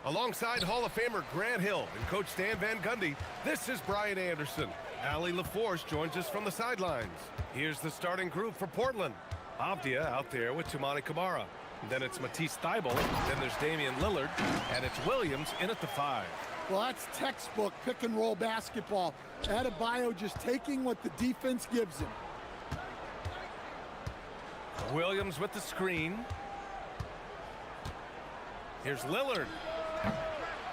Alongside Hall of Famer Grant Hill and Coach Stan Van Gundy, this is Brian Anderson. Allie LaForce joins us from the sidelines. Here's the starting group for Portland. Avdia out there with Tumani Kamara. Then it's Matisse Thybulle. Then there's Damian Lillard. And it's Williams in at the 5. Well, that's textbook pick-and-roll basketball. Adebayo just taking what the defense gives him. Williams with the screen. Here's Lillard.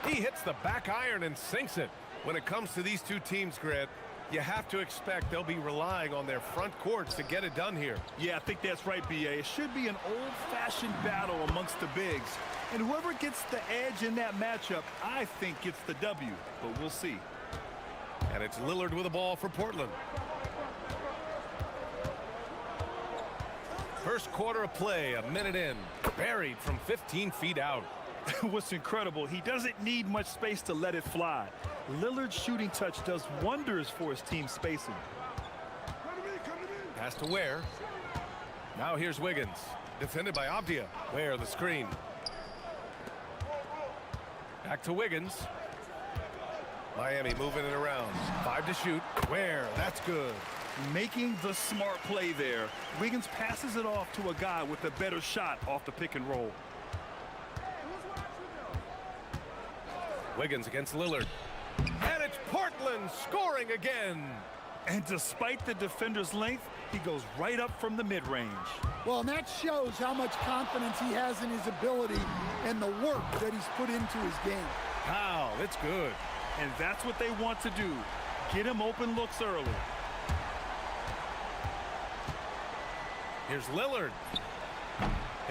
He hits the back iron and sinks it. When it comes to these two teams, Grant, you have to expect they'll be relying on their front courts to get it done here. Yeah, I think that's right, B.A. It should be an old-fashioned battle amongst the bigs. And whoever gets the edge in that matchup, I think gets the W. But we'll see. And it's Lillard with the ball for Portland. First quarter of play, a minute in. Buried from 15 feet out. What's incredible, he doesn't need much space to let it fly. Lillard's shooting touch does wonders for his team's spacing. Pass to Ware. Now here's Wiggins. Defended by Avdia. Ware the screen. Back to Wiggins. Miami moving it around. 5 to shoot. Ware, that's good. Making the smart play there. Wiggins passes it off to a guy with a better shot off the pick and roll. Wiggins against Lillard. And it's Portland scoring again. And despite the defender's length, he goes right up from the mid-range. Well, and that shows how much confidence he has in his ability and the work that he's put into his game. Wow, it's good. And that's what they want to do. Get him open looks early. Here's Lillard.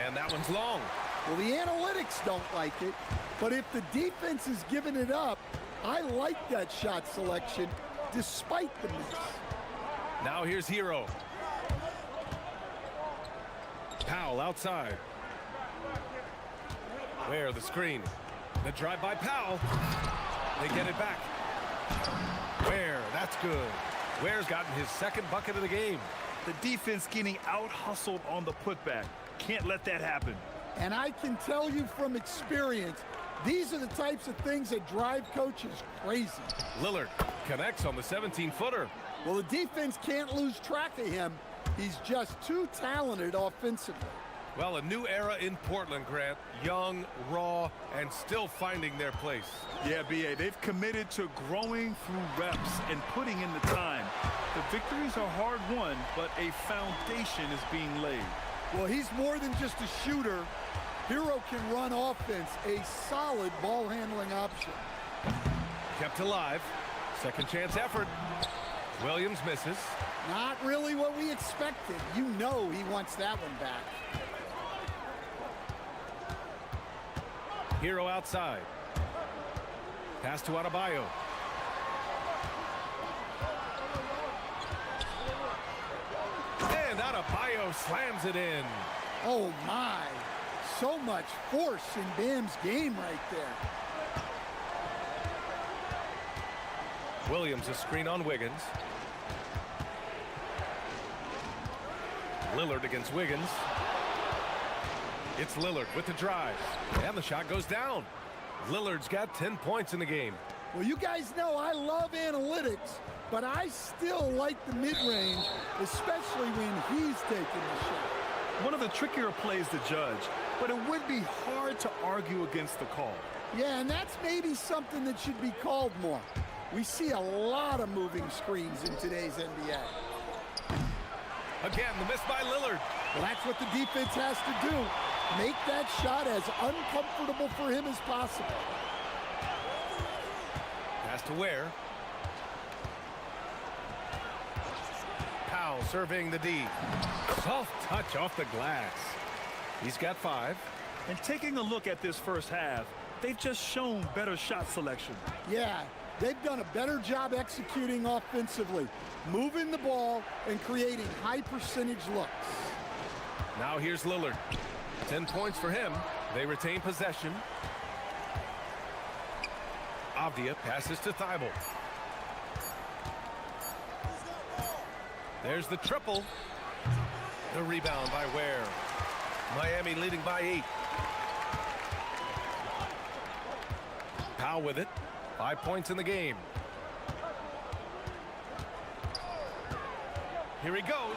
And that one's long. Well, the analytics don't like it, but if the defense is giving it up, I like that shot selection despite the miss. Now here's Hero. Powell outside. Ware the screen. The drive by Powell. They get it back. Ware, that's good. Ware's gotten his second bucket of the game. The defense getting out-hustled on the putback. Can't let that happen. And I can tell you from experience, these are the types of things that drive coaches crazy. Lillard connects on the 17-footer. Well, the defense can't lose track of him. He's just too talented offensively. Well, a new era in Portland, Grant. Young, raw, and still finding their place. Yeah, B.A., they've committed to growing through reps and putting in the time. The victories are hard-won, but a foundation is being laid. Well, he's more than just a shooter. Hero can run offense, a solid ball-handling option. Kept alive. Second chance effort. Williams misses. Not really what we expected. You know he wants that one back. Hero outside. Pass to Adebayo. And Adebayo slams it in. Oh, my. So much force in Bam's game right there. Williams a screen on Wiggins. Lillard against Wiggins. It's Lillard with the drive. And the shot goes down. Lillard's got 10 points in the game. Well, you guys know I love analytics, but I still like the mid-range, especially when he's taking the shot. One of the trickier plays to judge, but it would be hard to argue against the call. Yeah, and that's maybe something that should be called more. We see a lot of moving screens in today's NBA. Again, the miss by Lillard. Well, that's what the defense has to do. Make that shot as uncomfortable for him as possible. Pass to Ware. Powell surveying the D. Soft touch off the glass. He's got 5. And taking a look at this first half, they've just shown better shot selection. Yeah, they've done a better job executing offensively, moving the ball and creating high percentage looks. Now here's Lillard. 10 points for him. They retain possession. Avdia passes to Thybulle. There's the triple. The rebound by Ware. Miami leading by 8. Powell with it. 5 points in the game. Here he goes.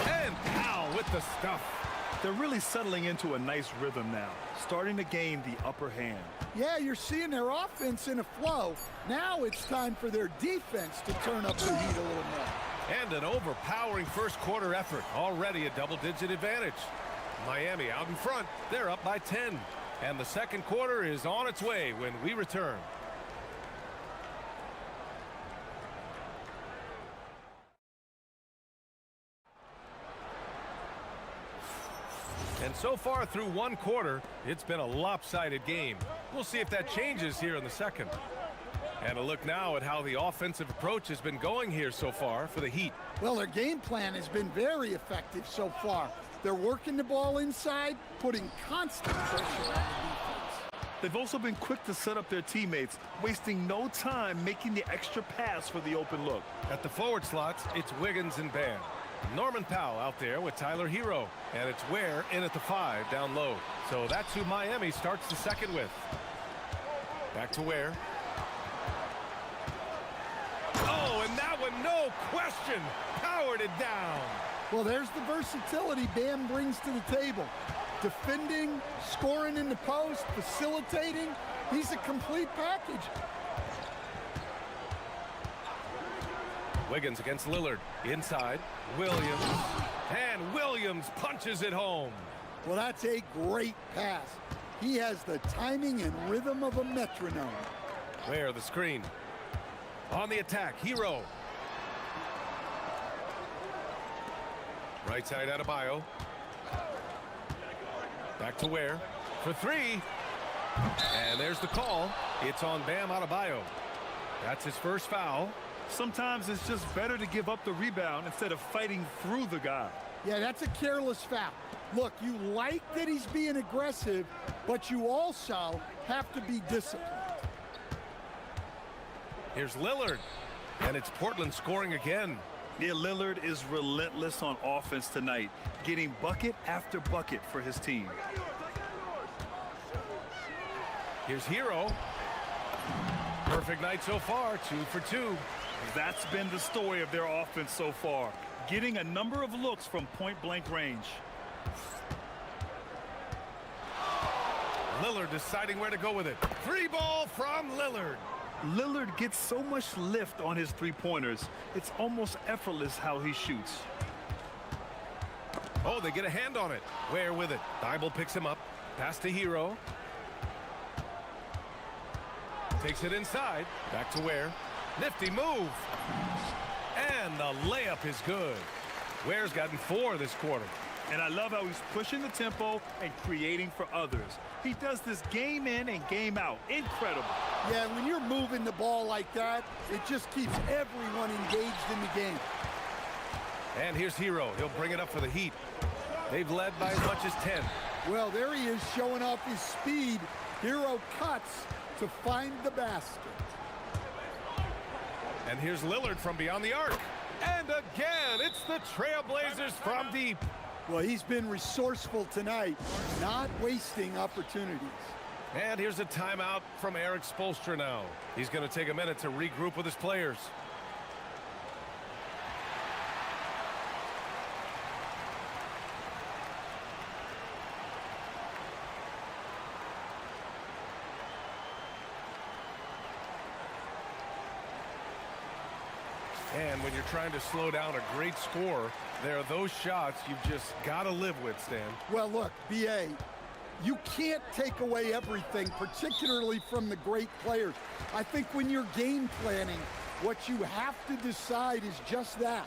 And Powell with the stuff. They're really settling into a nice rhythm now, starting to gain the upper hand. Yeah, you're seeing their offense in a flow. Now it's time for their defense to turn up the heat a little more. And an overpowering first quarter effort. Already a double-digit advantage. Miami out in front. They're up by 10. And the second quarter is on its way when we return. And so far through one quarter, it's been a lopsided game. We'll see if that changes here in the second. And a look now at how the offensive approach has been going here so far for the Heat. Well, their game plan has been very effective so far. They're working the ball inside, putting constant pressure on the defense. They've also been quick to set up their teammates, wasting no time making the extra pass for the open look. At the forward slots, it's Wiggins and Bam. Norman Powell out there with Tyler Hero. And it's Ware in at the 5 down low. So that's who Miami starts the second with. Back to Ware. Oh, and that one, no question, powered it down. Well, there's the versatility Bam brings to the table. Defending, scoring in the post, facilitating. He's a complete package. Wiggins against Lillard. Inside, Williams. And Williams punches it home. Well, that's a great pass. He has the timing and rhythm of a metronome. Ware the screen. On the attack, Hero. Right side Adebayo. Back to Ware for 3. And there's the call. It's on Bam Adebayo. That's his first foul. Sometimes it's just better to give up the rebound instead of fighting through the guy. Yeah, that's a careless foul. Look, you like that he's being aggressive, but you also have to be disciplined. Here's Lillard. And it's Portland scoring again. Yeah, Lillard is relentless on offense tonight, getting bucket after bucket for his team. Here's Hero. Perfect night so far, 2 for 2. That's been the story of their offense so far, getting a number of looks from point-blank range. Lillard deciding where to go with it. 3 ball from Lillard. Lillard gets so much lift on his three-pointers, it's almost effortless how he shoots. Oh, they get a hand on it. Ware with it. Thibault picks him up. Pass to Hero. Takes it inside. Back to Ware. Nifty move. And the layup is good. Ware's gotten 4 this quarter. And I love how he's pushing the tempo and creating for others. He does this game in and game out. Incredible. Yeah, when you're moving the ball like that, it just keeps everyone engaged in the game. And here's Hero. He'll bring it up for the Heat. They've led by as much as 10. Well, there he is showing off his speed. Hero cuts to find the basket. And here's Lillard from beyond the arc. And again, it's the Trailblazers from deep. Well, he's been resourceful tonight, not wasting opportunities. And here's a timeout from Eric Spoelstra now. He's going to take a minute to regroup with his players. And when you're trying to slow down a great scorer, there are those shots you've just got to live with, Stan. Well, look, B.A., you can't take away everything, particularly from the great players. I think when you're game planning, what you have to decide is just that.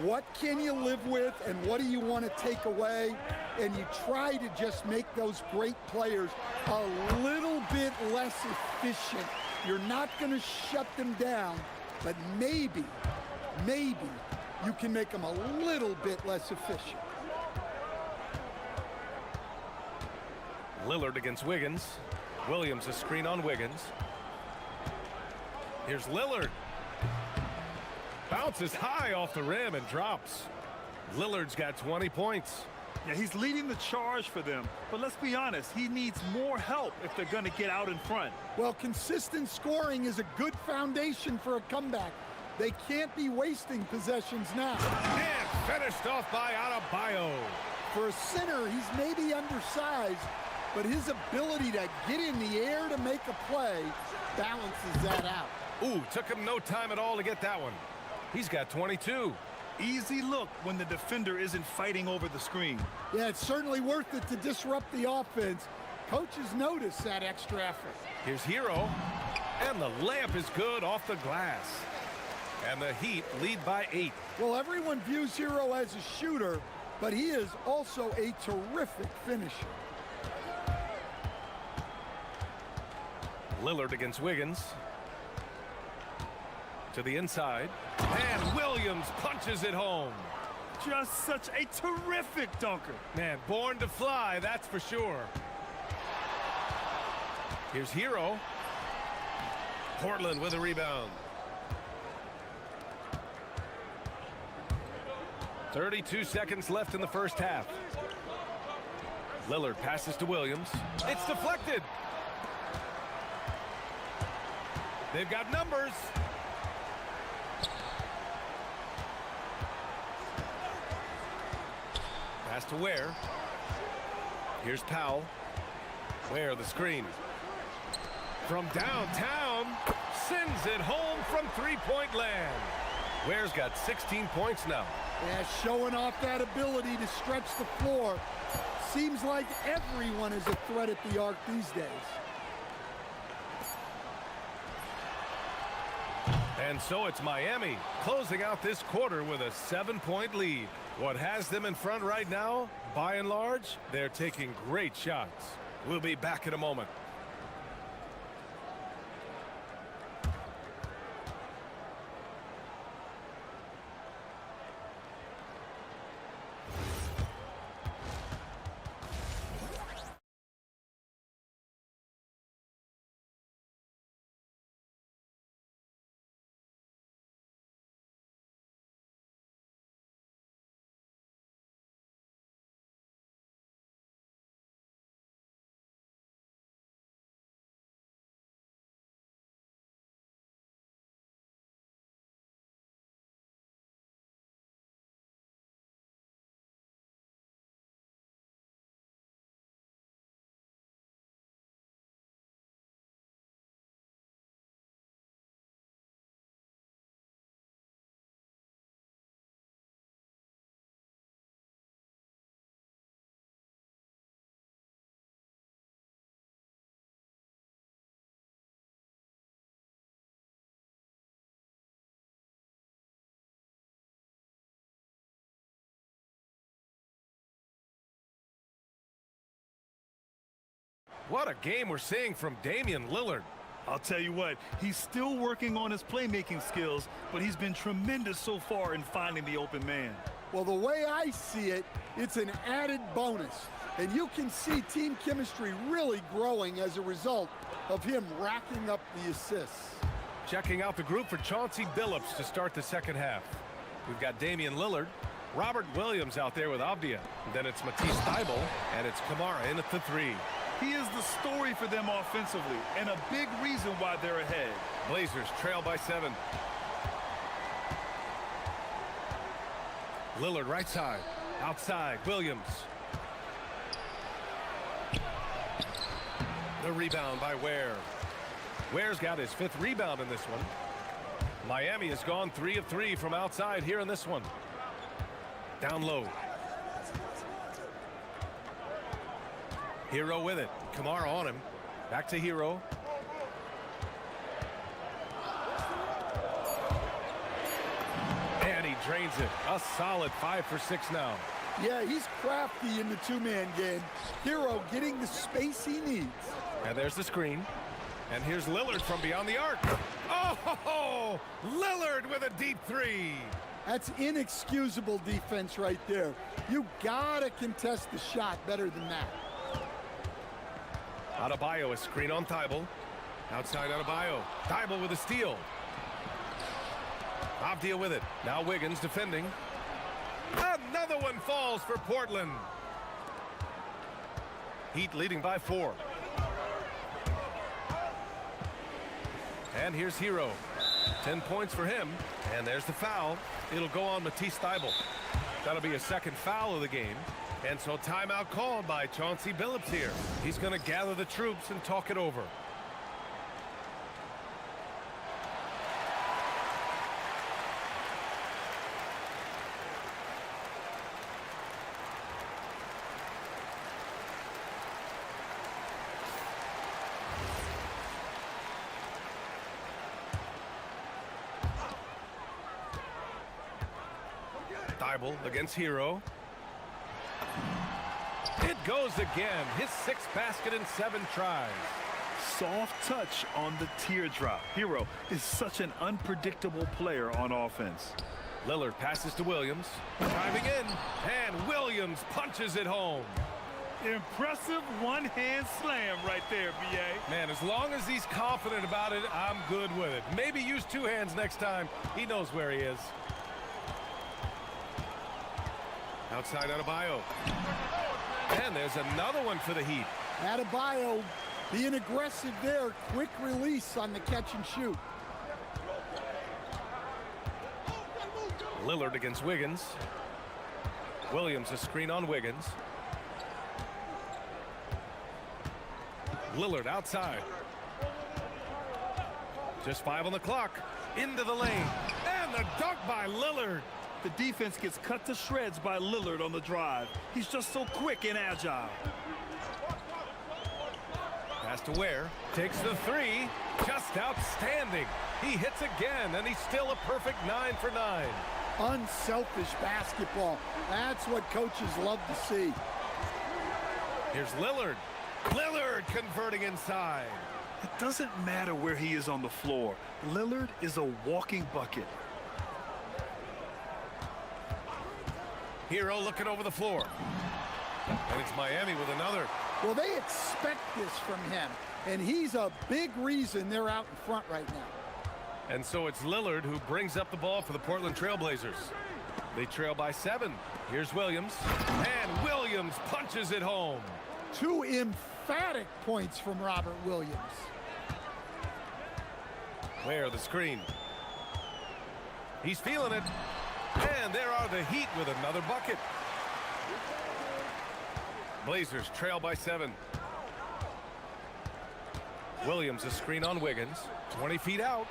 What can you live with and what do you want to take away? And you try to just make those great players a little bit less efficient. You're not going to shut them down, but maybe you can make them a little bit less efficient. Lillard against Wiggins. Williams a screen on Wiggins. Here's Lillard. Bounces high off the rim and drops. Lillard's got 20 points. Yeah, he's leading the charge for them, but let's be honest, he needs more help if they're going to get out in front. Well, consistent scoring is a good foundation for a comeback. They can't be wasting possessions now. And finished off by Adebayo. For a center, he's maybe undersized, but his ability to get in the air to make a play balances that out. Ooh, took him no time at all to get that one. He's got 22. Easy look when the defender isn't fighting over the screen. Yeah, it's certainly worth it to disrupt the offense. Coaches notice that extra effort. Here's Hero, and the layup is good off the glass. And the Heat lead by 8. Well, everyone views Hero as a shooter, but he is also a terrific finisher. Lillard against Wiggins. To the inside. And Williams punches it home. Just such a terrific dunker. Man, born to fly, that's for sure. Here's Hero. Portland with a rebound. 32 seconds left in the first half. Lillard passes to Williams. It's deflected. They've got numbers. Pass to Ware. Here's Powell. Ware the screen. From downtown, sends it home from three-point land. Ware's got 16 points now. Yeah, showing off that ability to stretch the floor. Seems like everyone is a threat at the arc these days. And so it's Miami closing out this quarter with a 7-point lead. What has them in front right now, by and large, they're taking great shots. We'll be back in a moment. What a game we're seeing from Damian Lillard. I'll tell you what, he's still working on his playmaking skills, but he's been tremendous so far in finding the open man. Well, the way I see it, it's an added bonus. And you can see team chemistry really growing as a result of him racking up the assists. Checking out the group for Chauncey Billups to start the second half. We've got Damian Lillard, Robert Williams out there with Avdia. Then it's Matisse Thybulle, and it's Kamara in at the 3. He is the story for them offensively, and a big reason why they're ahead. Blazers trail by 7. Lillard right side. Outside, Williams. The rebound by Ware. Ware's got his 5th rebound in this one. Miami has gone 3 of 3 from outside here in this one. Down low. Hero with it. Kamara on him. Back to Hero. And he drains it. A solid 5 for 6 now. Yeah, he's crafty in the two-man game. Hero getting the space he needs. And there's the screen. And here's Lillard from beyond the arc. Oh, Lillard with a deep 3. That's inexcusable defense right there. You gotta contest the shot better than that. Adebayo, a screen on Thybulle. Outside Adebayo. Thybulle with a steal. Avdia with it. Now Wiggins defending. Another one falls for Portland. Heat leading by 4. And here's Hero. 10 points for him. And there's the foul. It'll go on Matisse Thybulle. That'll be a second foul of the game. And so timeout called by Chauncey Billups here. He's going to gather the troops and talk it over. Thybulle against Hero. It goes again. His 6th basket in 7 tries. Soft touch on the teardrop. Hero is such an unpredictable player on offense. Lillard passes to Williams. Driving in. And Williams punches it home. Impressive one-hand slam right there, B.A. Man, as long as he's confident about it, I'm good with it. Maybe use 2 hands next time. He knows where he is. Outside Adebayo. And there's another one for the Heat. Adebayo being aggressive there. Quick release on the catch and shoot. Lillard against Wiggins. Williams a screen on Wiggins. Lillard outside. Just 5 on the clock. Into the lane. And the dunk by Lillard. The defense gets cut to shreds by Lillard on the drive. He's just so quick and agile. Pass to Ware. Takes the 3. Just outstanding. He hits again, and he's still a perfect 9 for 9. Unselfish basketball. That's what coaches love to see. Here's Lillard. Lillard converting inside. It doesn't matter where he is on the floor. Lillard is a walking bucket. Hero looking over the floor. And it's Miami with another. Well, they expect this from him, and he's a big reason they're out in front right now. And so it's Lillard who brings up the ball for the Portland Trailblazers. They trail by 7. Here's Williams. And Williams punches it home. 2 emphatic points from Robert Williams. Ware the screen. He's feeling it. And there are the Heat with another bucket. Blazers trail by 7. Williams a screen on Wiggins. 20 feet out.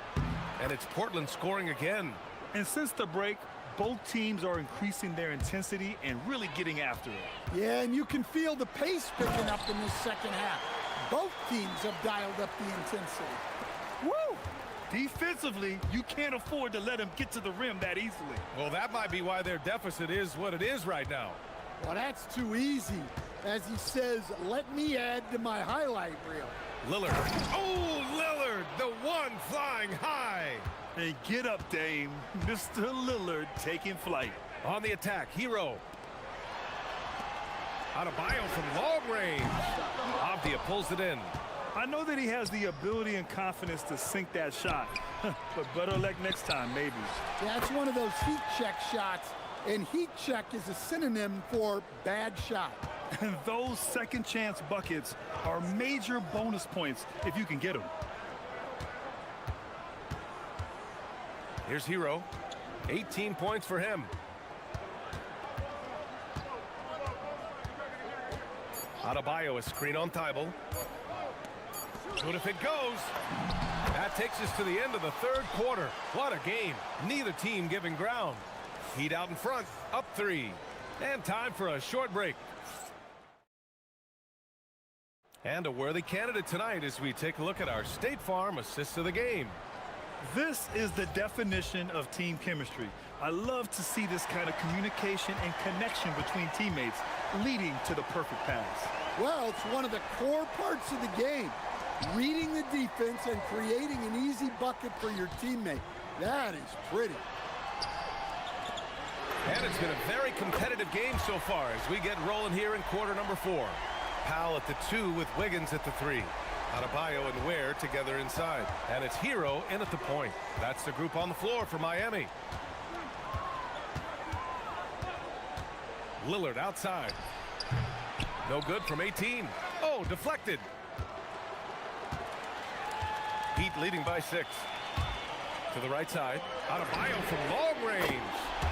And it's Portland scoring again. And since the break, both teams are increasing their intensity and really getting after it. Yeah, and you can feel the pace picking up in this second half. Both teams have dialed up the intensity. Woo! Defensively, you can't afford to let him get to the rim that easily. Well, that might be why their deficit is what it is right now. Well, that's too easy. As he says, let me add to my highlight reel. Lillard. Oh, Lillard, the one flying high. And get up, Dame. Mr. Lillard taking flight. On the attack, Hero. Adebayo from long range. Avdia pulls it in. I know that he has the ability and confidence to sink that shot, but better luck next time, maybe. Yeah, it's one of those heat check shots, and heat check is a synonym for bad shot. And those second chance buckets are major bonus points if you can get them. Here's Hero. 18 points for him. Adebayo a screen on Thybulle. Good if it goes. That takes us to the end of the 3rd quarter. What a game. Neither team giving ground. Heat out in front. Up 3. And time for a short break. And a worthy candidate tonight as we take a look at our State Farm assists of the game. This is the definition of team chemistry. I love to see this kind of communication and connection between teammates leading to the perfect pass. Well, it's one of the core parts of the game. Reading the defense and creating an easy bucket for your teammate. That is pretty. And it's been a very competitive game so far as we get rolling here in quarter number 4. Powell at the 2 with Wiggins at the 3. Adebayo and Ware together inside. And it's Hero in at the point. That's the group on the floor for Miami. Lillard outside. No good from 18. Oh, deflected. Heat leading by 6. To the right side. Adebayo from long range.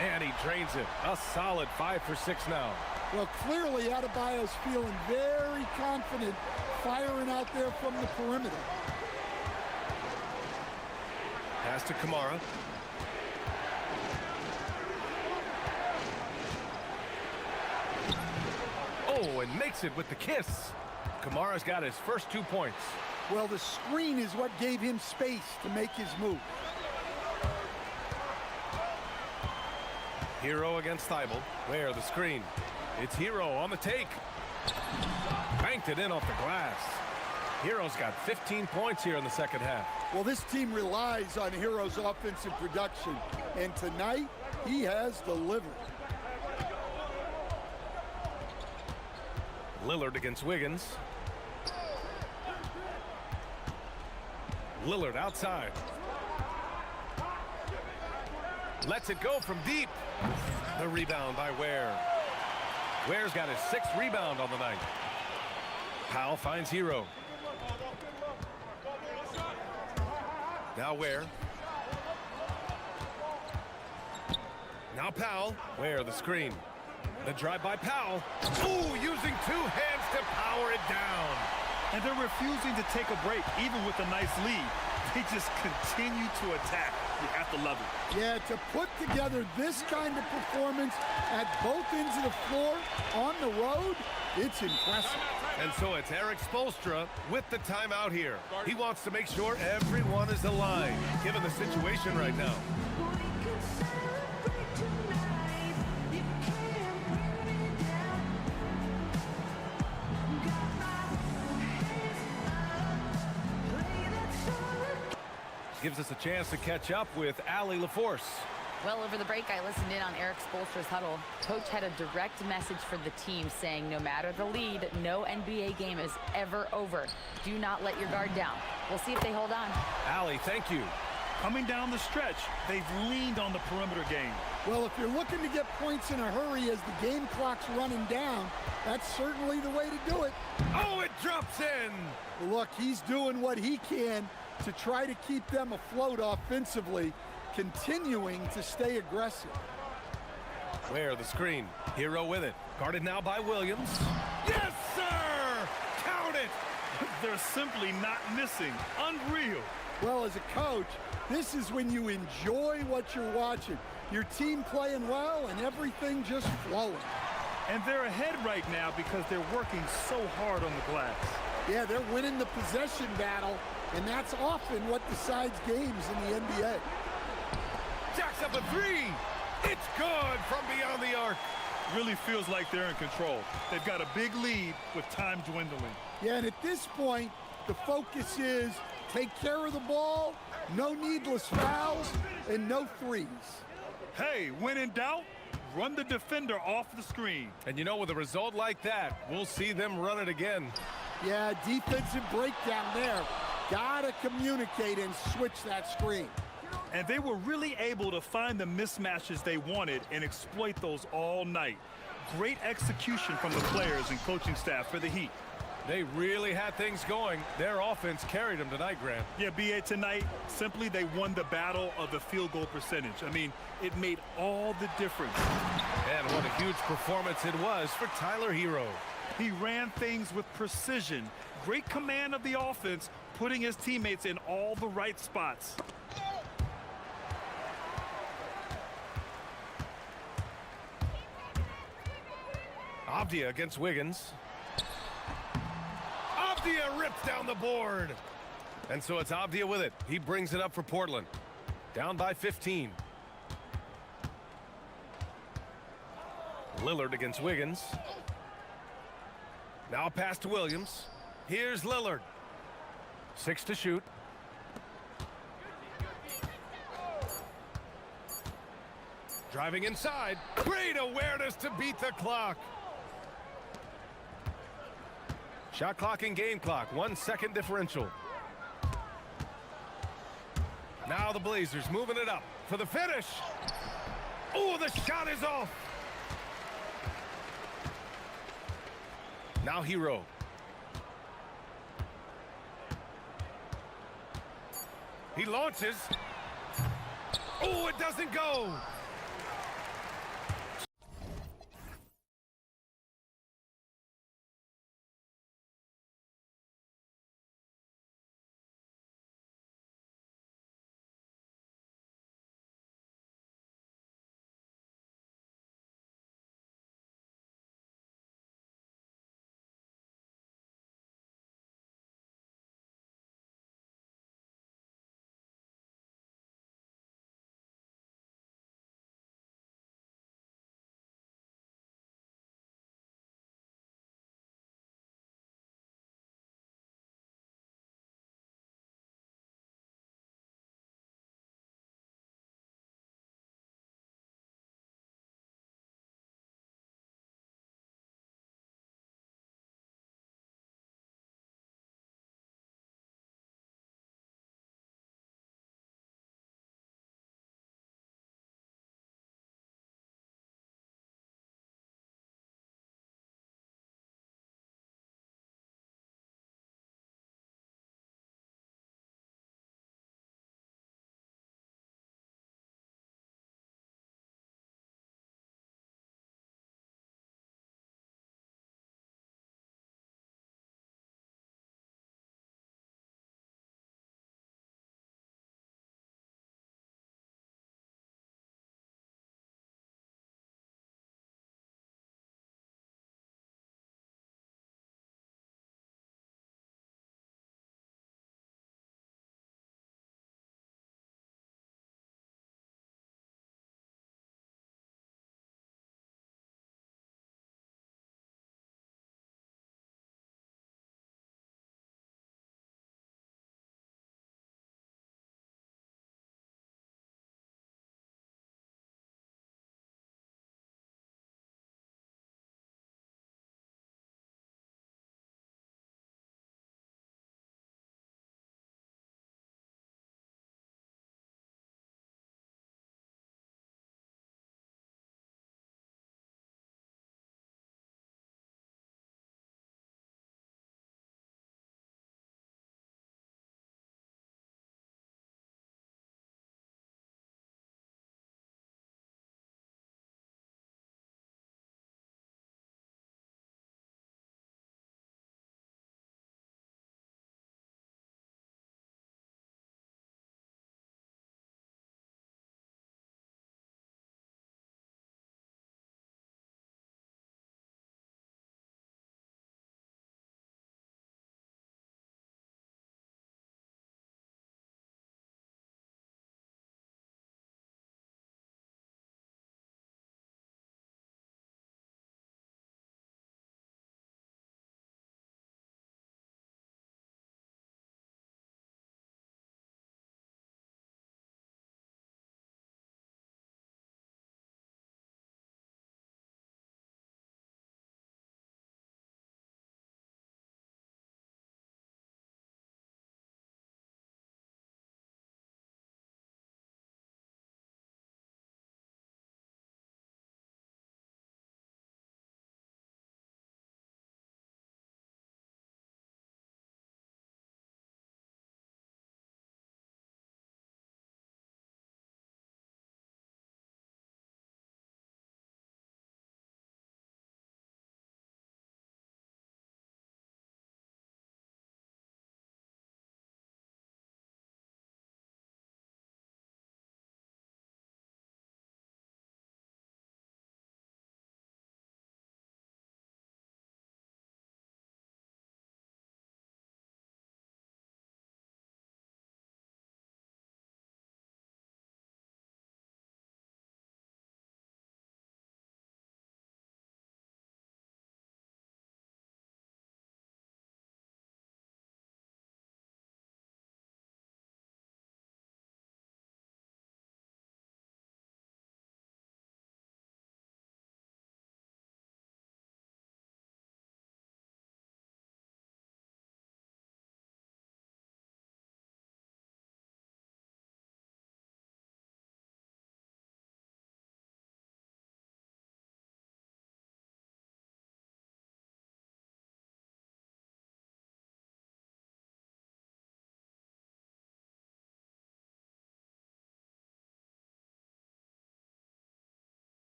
And he drains it. A solid 5 for 6 now. Well, clearly Adebayo's feeling very confident firing out there from the perimeter. Pass to Kamara. Oh, and makes it with the kiss. Kamara's got his first 2 points. Well, the screen is what gave him space to make his move. Hero against Thibault. Where the screen? It's Hero on the take. Banked it in off the glass. Hero's got 15 points here in the second half. Well, this team relies on Hero's offensive production, and tonight he has delivered. Lillard against Wiggins. Lillard outside. Lets it go from deep. The rebound by Ware. Ware's got his 6th rebound on the night. Powell finds Hero. Now Ware. Now Powell. Ware the screen. The drive by Powell. Ooh, using 2 hands to power it down. And they're refusing to take a break, even with a nice lead. They just continue to attack. You have to love it. Yeah, to put together this kind of performance at both ends of the floor on the road, it's impressive. And so it's Eric Spoelstra with the timeout here. He wants to make sure everyone is aligned, given the situation right now. Gives us a chance to catch up with Allie LaForce. Well, over the break, I listened in on Eric Spoelstra's huddle. Coach had a direct message for the team saying no matter the lead, no NBA game is ever over. Do not let your guard down. We'll see if they hold on. Allie, thank you. Coming down the stretch, they've leaned on the perimeter game. Well, if you're looking to get points in a hurry as the game clock's running down, that's certainly the way to do it. Oh, it drops in. Look, he's doing what he can to try to keep them afloat offensively, continuing to stay aggressive. Where the screen. Hero with it. Guarded now by Williams. Yes, sir! Count it! They're simply not missing. Unreal. Well, as a coach, this is when you enjoy what you're watching. Your team playing well and everything just flowing. And they're ahead right now because they're working so hard on the glass. Yeah, they're winning the possession battle, and that's often what decides games in the NBA. Jacks up a 3. It's good from beyond the arc. Really feels like they're in control. They've got a big lead with time dwindling. Yeah, and at this point, the focus is take care of the ball, no needless fouls, and no threes. Hey, when in doubt, run the defender off the screen. And you know, with a result like that, we'll see them run it again. Yeah, defensive breakdown there. Gotta communicate and switch that screen. And they were really able to find the mismatches they wanted and exploit those all night. Great execution from the players and coaching staff for the Heat. They really had things going. Their offense carried them tonight, Grant. Yeah, BA, tonight, simply they won the battle of the field goal percentage. I mean, it made all the difference. And what a huge performance it was for Tyler Hero. He ran things with precision. Great command of the offense, putting his teammates in all the right spots. Avdia against Wiggins. Avdia rips down the board. And so it's Avdia with it. He brings it up for Portland. Down by 15. Lillard against Wiggins. Now a pass to Williams. Here's Lillard. 6 to shoot. Driving inside. Great awareness to beat the clock. Shot clock and game clock. 1 second differential. Now the Blazers moving it up for the finish. Oh, the shot is off. He launches. Oh, it doesn't go.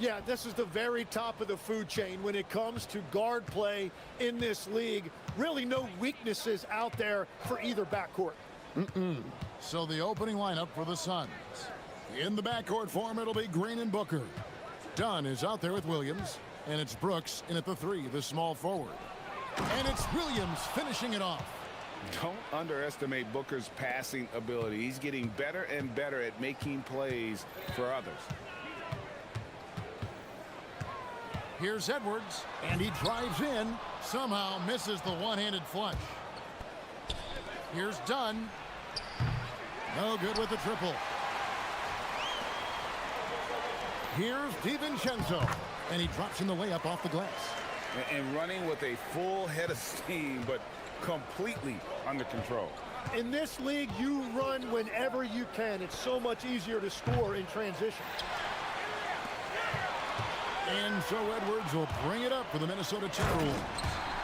Yeah, this is the very top of the food chain when it comes to guard play in this league. Really no weaknesses out there for either backcourt. So the opening lineup for the Suns. In the backcourt form, it'll be Green and Booker. Dunn is out there with Williams, and it's Brooks in at the 3, the small forward. And it's Williams finishing it off. Don't underestimate Booker's passing ability. He's getting better and better at making plays for others. Here's Edwards, and he drives in, somehow misses the one-handed flush. Here's Dunn. No good with the triple. Here's DiVincenzo, and he drops in the layup off the glass. And running with a full head of steam, but completely under control. In this league, you run whenever you can. It's so much easier to score in transition. And so Edwards will bring it up for the Minnesota Timberwolves.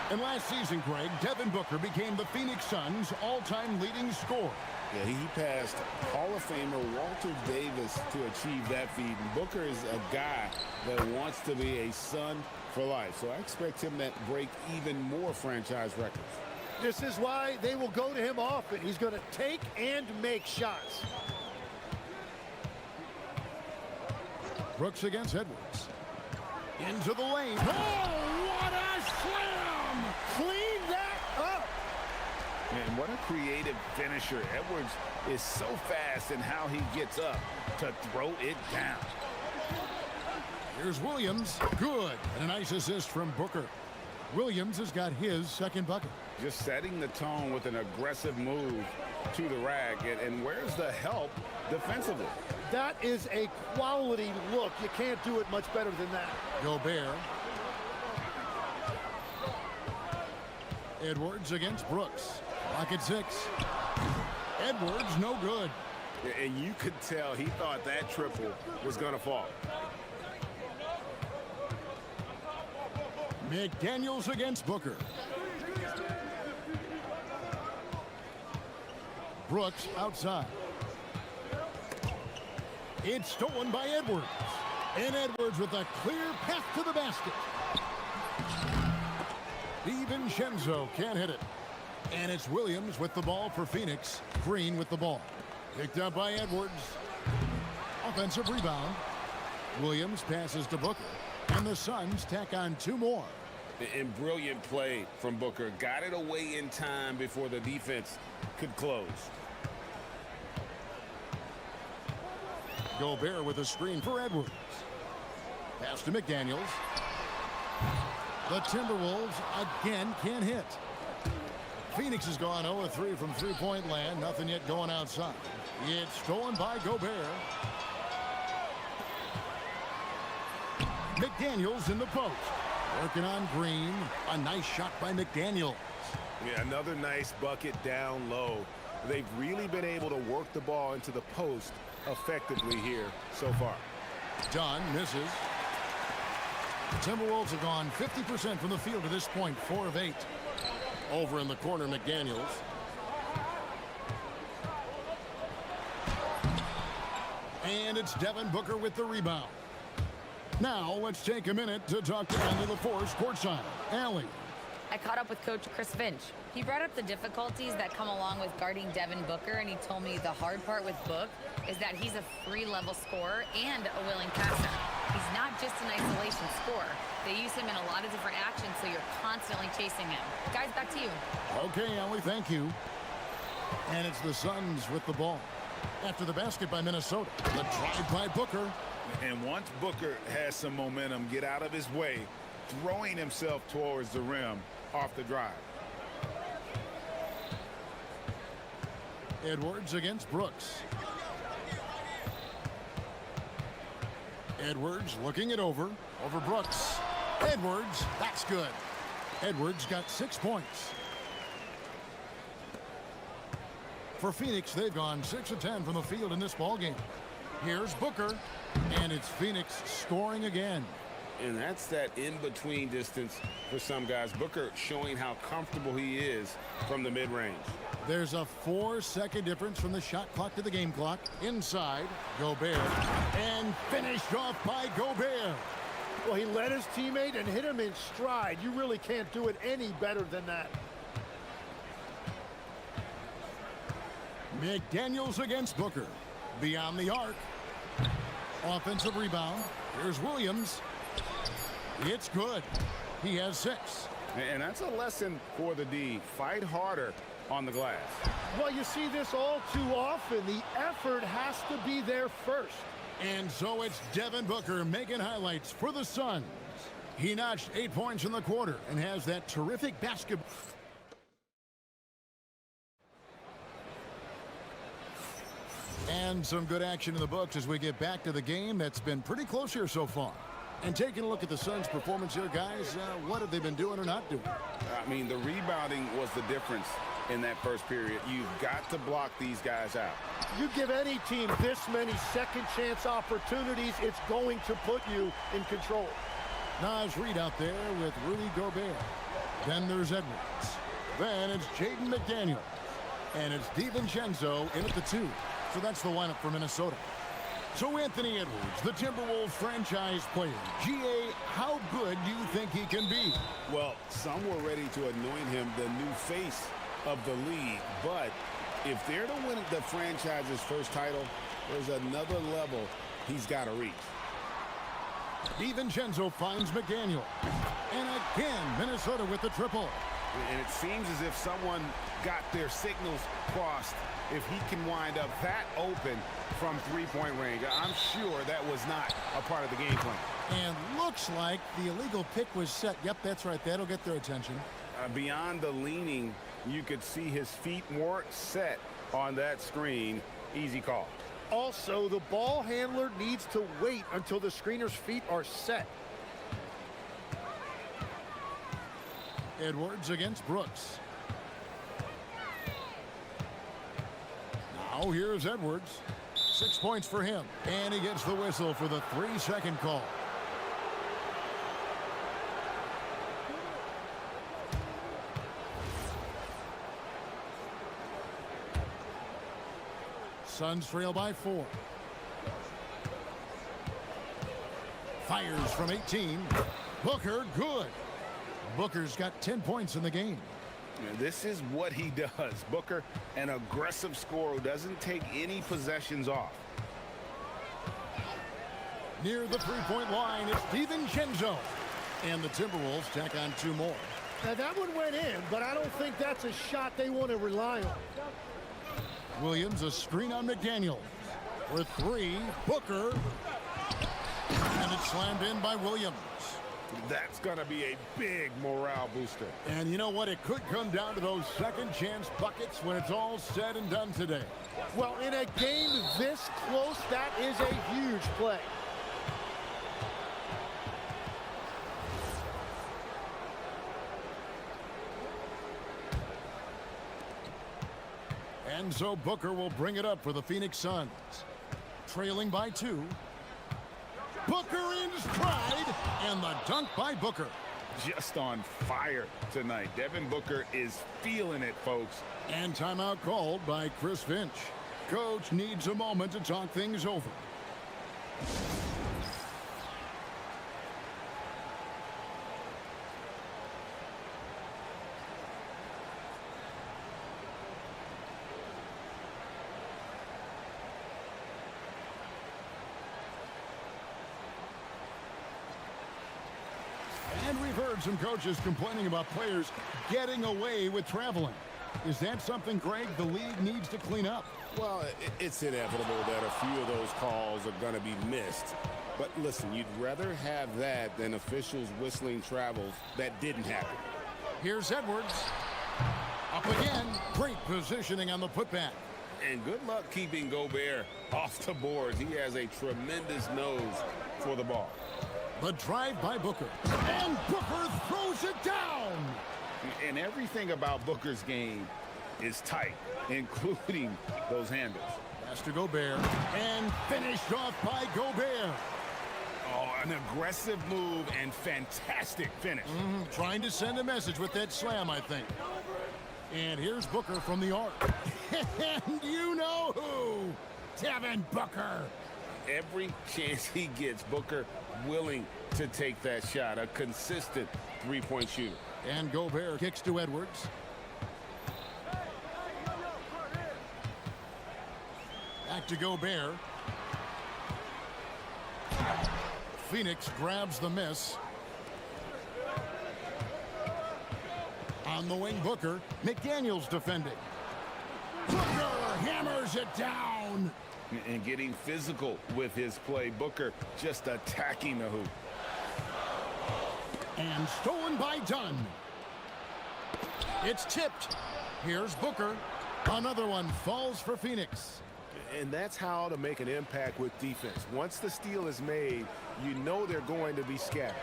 And last season, Greg, Devin Booker became the Phoenix Suns' all-time leading scorer. Yeah, he passed Hall of Famer Walter Davis to achieve that feat. And Booker is a guy that wants to be a Sun for life. So I expect him to break even more franchise records. This is why they will go to him often. He's going to take and make shots. Brooks against Edwards. Into the lane. Oh, what a slam! Clean that up. And what a creative finisher. Edwards is so fast in how he gets up to throw it down. Here's Williams. Good. And a nice assist from Booker. Williams has got his second bucket. Just setting the tone with an aggressive move to the rack. And where's the help defensively? That is a quality look. You can't do it much better than that. Gobert. Edwards against Brooks. Pocket 6. Edwards, no good. And you could tell he thought that triple was going to fall. McDaniels against Booker. Brooks outside. It's stolen by Edwards. And Edwards with a clear path to the basket. DiVincenzo can't hit it. And it's Williams with the ball for Phoenix. Green with the ball. Picked up by Edwards. Offensive rebound. Williams passes to Booker. And the Suns tack on 2 more. And brilliant play from Booker. Got it away in time before the defense could close. Gobert with a screen for Edwards. Pass to McDaniels. The Timberwolves again can't hit. Phoenix has gone 0-3 from three-point land. Nothing yet going outside. It's stolen by Gobert. McDaniels in the post. Working on Green. A nice shot by McDaniels. Yeah, another nice bucket down low. They've really been able to work the ball into the post effectively here so far. Dunn misses. The Timberwolves have gone 50% from the field to this point, 4 of 8. Over in the corner, McDaniels. And it's Devin Booker with the rebound. Now let's take a minute to talk to Allie LaForce courtside. Allie. I caught up with Coach Chris Finch. He brought up the difficulties that come along with guarding Devin Booker, and he told me the hard part with Book is that he's a 3-level scorer and a willing passer. He's not just an isolation scorer. They use him in a lot of different actions, so you're constantly chasing him. Guys, back to you. Okay, Allie, thank you. And it's the Suns with the ball. After the basket by Minnesota. The drive by Booker. And once Booker has some momentum, get out of his way, throwing himself towards the rim off the drive. Edwards against Brooks. Edwards looking it over Brooks. Edwards, that's good. Edwards got 6 points. For Phoenix, they've gone 6 of 10 from the field in this ballgame. Here's Booker, and it's Phoenix scoring again. And that's that in-between distance for some guys. Booker showing how comfortable he is from the mid-range. There's a 4-second difference from the shot clock to the game clock. Inside, Gobert. And finished off by Gobert. Well, he led his teammate and hit him in stride. You really can't do it any better than that. McDaniels against Booker. Beyond the arc. Offensive rebound. Here's Williams. It's good. He has 6. And that's a lesson for the D. Fight harder on the glass. Well, you see this all too often. The effort has to be there first. And so it's Devin Booker making highlights for the Suns. He notched 8 points in the quarter and has that terrific basketball. And some good action in the books as we get back to the game that's been pretty close here so far. And taking a look at the Suns' performance here, guys, what have they been doing or not doing? I mean, the rebounding was the difference in that first period. You've got to block these guys out. You give any team this many second chance opportunities, it's going to put you in control. Naz Reid out there with Rudy Gobert. Then there's Edwards. Then it's Jaden McDaniels. And it's DiVincenzo in at the 2. So that's the lineup for Minnesota. So Anthony Edwards, the Timberwolves franchise player. GA, how good do you think he can be? Well, some were ready to anoint him the new face of the league. But if they're to win the franchise's first title, there's another level he's got to reach. DiVincenzo finds McDaniel. And again, Minnesota with the triple. And it seems as if someone got their signals crossed. If he can wind up that open from three-point range, I'm sure that was not a part of the game plan. And looks like the illegal pick was set. Yep, that's right. That'll get their attention. Beyond the leaning, you could see his feet more set on that screen. Easy call. Also, the ball handler needs to wait until the screener's feet are set. Edwards against Brooks. Now here's Edwards. 6 points for him. And he gets the whistle for the 3-second call. Suns trail by 4. Fires from 18. Booker, good. Booker's got 10 points in the game. This is what he does. Booker, an aggressive scorer who doesn't take any possessions off. Near the three-point line, it's DiVincenzo. And the Timberwolves tack on 2 more. Now, that one went in, but I don't think that's a shot they want to rely on. Williams, a screen on McDaniel. For 3, Booker. And it's slammed in by Williams. That's going to be a big morale booster. And you know what? It could come down to those second chance buckets when it's all said and done today. Well, in a game this close, that is a huge play. And so Booker will bring it up for the Phoenix Suns. Trailing by 2. Booker in stride, and the dunk by Booker. Just on fire tonight. Devin Booker is feeling it, folks. And timeout called by Chris Finch. Coach needs a moment to talk things over. And we've heard some coaches complaining about players getting away with traveling. Is that something, Greg, the league needs to clean up? Well, it's inevitable that a few of those calls are going to be missed. But listen, you'd rather have that than officials whistling travels that didn't happen. Here's Edwards. Up again. Great positioning on the putback. And good luck keeping Gobert off the boards. He has a tremendous nose for the ball. The drive by Booker. And Booker throws it down. And everything about Booker's game is tight, including those handles. Pass to Gobert. And finished off by Gobert. Oh, an aggressive move and fantastic finish. Trying to send a message with that slam, I think. And here's Booker from the arc. And you know who? Devin Booker. Every chance he gets, Booker willing to take that shot. A consistent three-point shooter. And Gobert kicks to Edwards. Back to Gobert. Phoenix grabs the miss. On the wing, Booker. McDaniels defending. Booker hammers it down. And getting physical with his play. Booker just attacking the hoop. And stolen by Dunn. It's tipped. Here's Booker. Another one falls for Phoenix. And that's how to make an impact with defense. Once the steal is made, you know they're going to be scattered.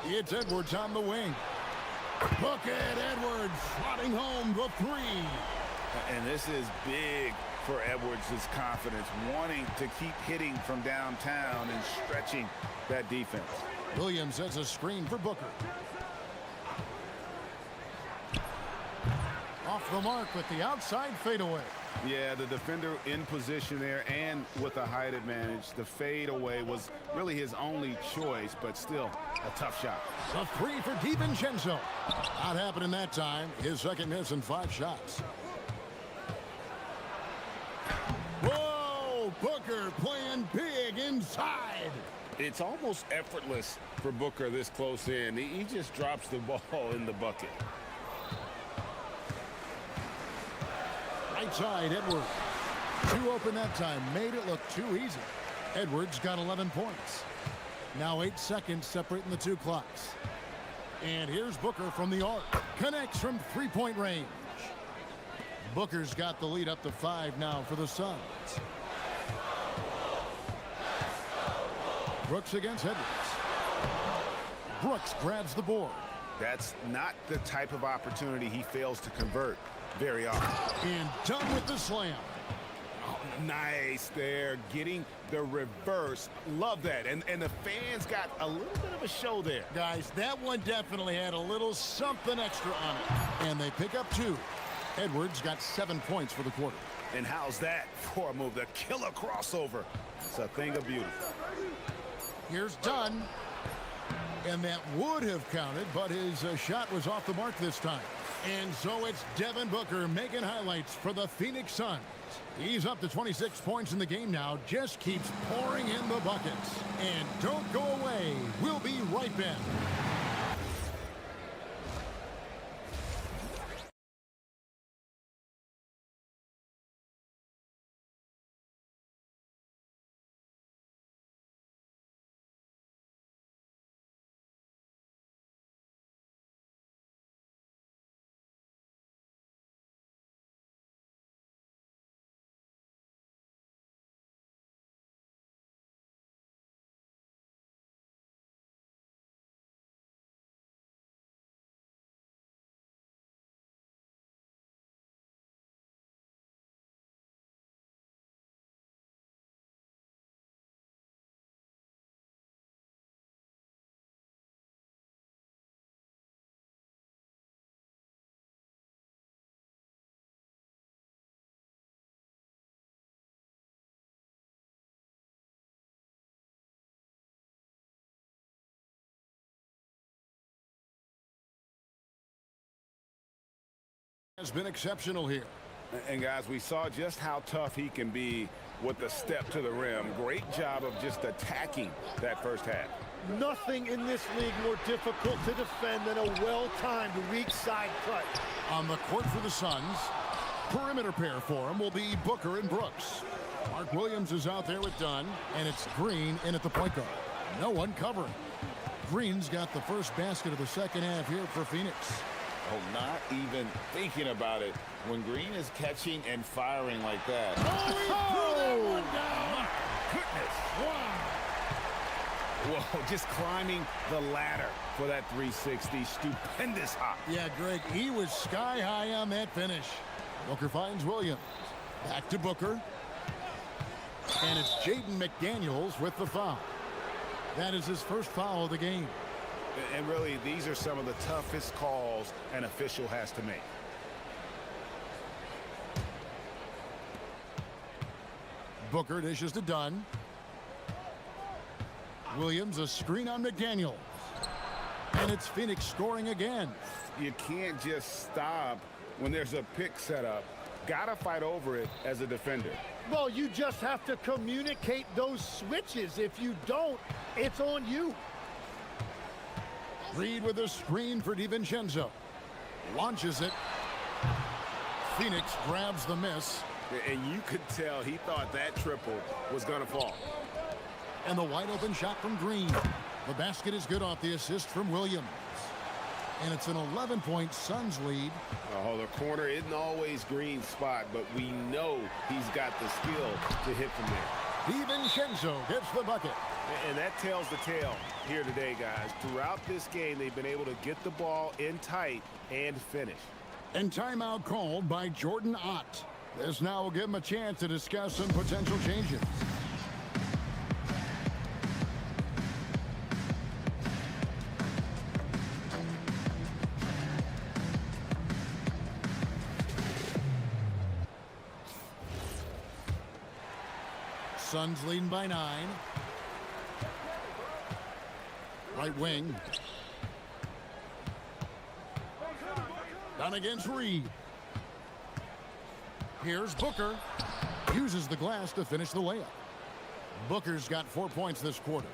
It's Edwards on the wing. Look at Edwards slotting home the three. And this is big for Edwards' confidence, wanting to keep hitting from downtown and stretching that defense. Williams has a screen for Booker. Off the mark with the outside fadeaway. Yeah, the defender in position there and with a height advantage. The fadeaway was really his only choice, but still a tough shot. The three for DiVincenzo. Not happening that time. His second miss in 5 shots. Whoa! Booker playing big inside. It's almost effortless for Booker this close in. He just drops the ball in the bucket. Right side, Edwards. Too open that time. Made it look too easy. Edwards got 11 points. Now 8 seconds separating the two clocks. And here's Booker from the arc. Connects from three-point range. Booker's got the lead up to 5 now for the Suns. Brooks against Edwards. Brooks grabs the board. That's not the type of opportunity he fails to convert very often. And done with the slam. Oh, nice there, getting the reverse. Love that. And the fans got a little bit of a show there. Guys, that one definitely had a little something extra on it. And they pick up 2. Edwards got 7 points for the quarter. And how's that for a move? The killer crossover. It's a thing of beauty. Here's Dunn. And that would have counted, but his shot was off the mark this time. And so it's Devin Booker making highlights for the Phoenix Suns. He's up to 26 points in the game now, just keeps pouring in the buckets. And don't go away. We'll be right back. Has been exceptional here. And guys, we saw just how tough he can be with the step to the rim. Great job of just attacking that first half. Nothing in this league more difficult to defend than a well-timed weak side cut. On the court for the Suns, perimeter pair for him will be Booker and Brooks. Mark Williams is out there with Dunn, and it's Green in at the point guard. No one covering. Green's got the first basket of the second half here for Phoenix. Oh, not even thinking about it when Green is catching and firing like that. Oh, he threw that one down. My goodness. Wow. Whoa, just climbing the ladder for that 360. Stupendous hop. Yeah, Greg, he was sky high on that finish. Booker finds Williams. Back to Booker. And it's Jaden McDaniels with the foul. That is his first foul of the game. And really, these are some of the toughest calls an official has to make. Booker dishes to Dunn. Williams, a screen on McDaniel. And it's Phoenix scoring again. You can't just stop when there's a pick set up. Gotta fight over it as a defender. Well, you just have to communicate those switches. If you don't, it's on you. Reed with a screen for DiVincenzo. Launches it. Phoenix grabs the miss. And you could tell he thought that triple was gonna fall. And the wide open shot from Green. The basket is good off the assist from Williams. And it's an 11-point Suns lead. Oh, the corner isn't always Green's spot, but we know he's got the skill to hit from there. DiVincenzo gets the bucket. And that tells the tale here today, guys. Throughout this game, they've been able to get the ball in tight and finish. And timeout called by Jordan Ott. This now will give him a chance to discuss some potential changes. Suns leading by 9. Right wing. Down against Reed. Here's Booker. Uses the glass to finish the layup. Booker's got 4 points this quarter.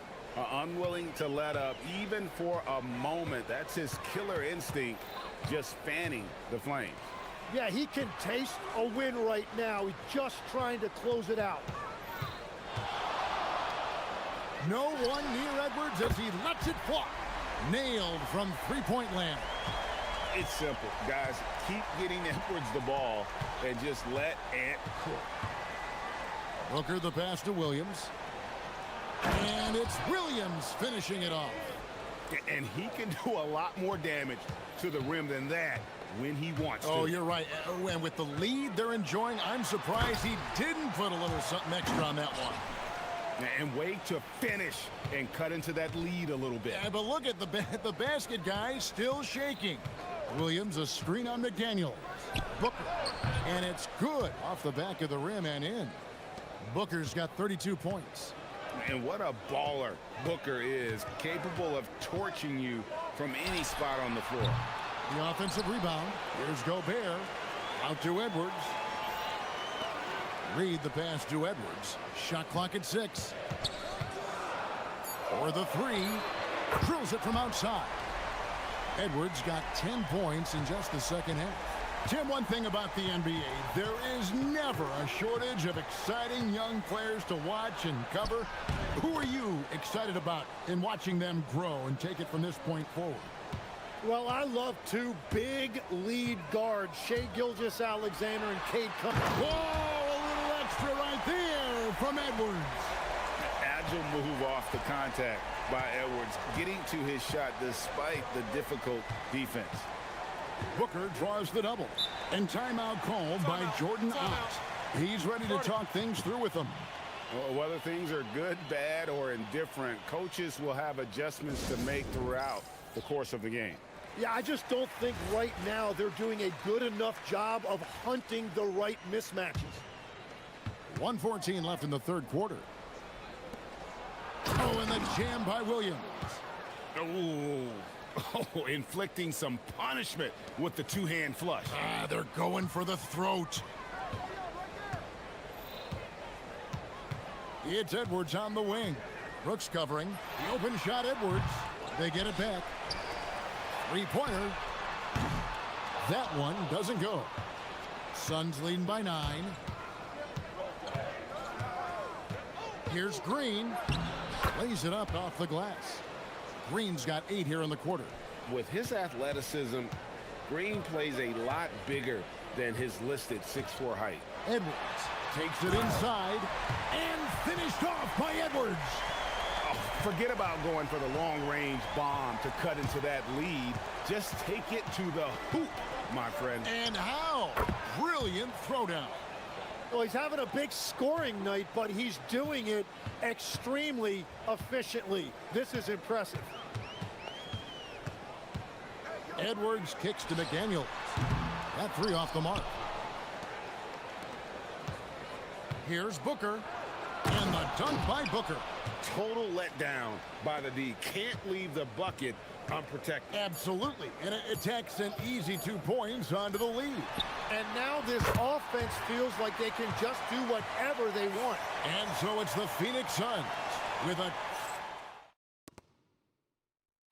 Unwilling to let up even for a moment. That's his killer instinct, just fanning the flames. Yeah, he can taste a win right now. He's just trying to close it out. No one near Edwards as he lets it fly. Nailed from three-point land. It's simple, guys. Keep getting Edwards the ball and just let Ant cook. Booker the pass to Williams. And it's Williams finishing it off. And he can do a lot more damage to the rim than that when he wants to. Oh, you're right. And with the lead they're enjoying, I'm surprised he didn't put a little something extra on that one. And wait to finish and cut into that lead a little bit. Yeah, but look at the basket guy still shaking. Williams a screen on McDaniel. Booker. And it's good off the back of the rim and in. Booker's got 32 points. And what a baller Booker is, capable of torching you from any spot on the floor. The offensive rebound. Here's Gobert. Out to Edwards. Reed the pass to Edwards. Shot clock at 6. For the 3. Drills it from outside. Edwards got 10 points in just the second half. Tim, one thing about the NBA, there is never a shortage of exciting young players to watch and cover. Who are you excited about in watching them grow and take it from this point forward? Well, I love two big lead guards, Shai Gilgeous-Alexander and Cade Cunningham. Whoa, a little extra right there from Edwards. Agile move off the contact by Edwards, getting to his shot despite the difficult defense. Booker draws the double. And timeout called by Jordan Ott. He's ready to talk things through with them. Well, whether things are good, bad, or indifferent, coaches will have adjustments to make throughout the course of the game. Yeah, I just don't think right now they're doing a good enough job of hunting the right mismatches. 1:14 left in the third quarter. Oh, and the jam by Williams. Oh, inflicting some punishment with the two-hand flush. They're going for the throat. It's Edwards on the wing. Brooks covering. The open shot, Edwards. They get it back. Three-pointer. That one doesn't go. Suns leading by 9. Here's Green. Lays it up off the glass. Green's got 8 here in the quarter. With his athleticism, Green plays a lot bigger than his listed 6'4" height. Edwards takes it inside and finished off by Edwards. Oh, forget about going for the long-range bomb to cut into that lead. Just take it to the hoop, my friend. And how? Brilliant throwdown. Well, he's having a big scoring night, but he's doing it extremely efficiently. This is impressive. Edwards kicks to McDaniels. That three off the mark. Here's Booker. And the dunk by Booker. Total letdown by the D. Can't leave the bucket unprotected. Absolutely. And it takes an easy 2 points onto the lead. And now this offense feels like they can just do whatever they want. And so it's the Phoenix Suns with a...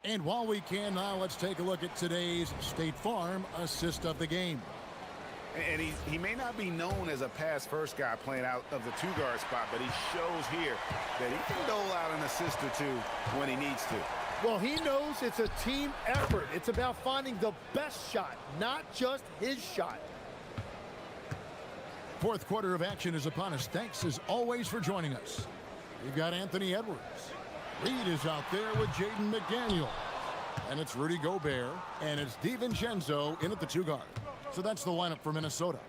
And while we can now, let's take a look at today's State Farm assist of the game. And he may not be known as a pass-first guy playing out of the two-guard spot, but he shows here that he can dole out an assist or two when he needs to. Well, he knows it's a team effort. It's about finding the best shot, not just his shot. Fourth quarter of action is upon us. Thanks, as always, for joining us. We've got Anthony Edwards. Reed is out there with Jaden McDaniel. And it's Rudy Gobert. And it's DiVincenzo in at the two-guard. So that's the lineup for Minnesota.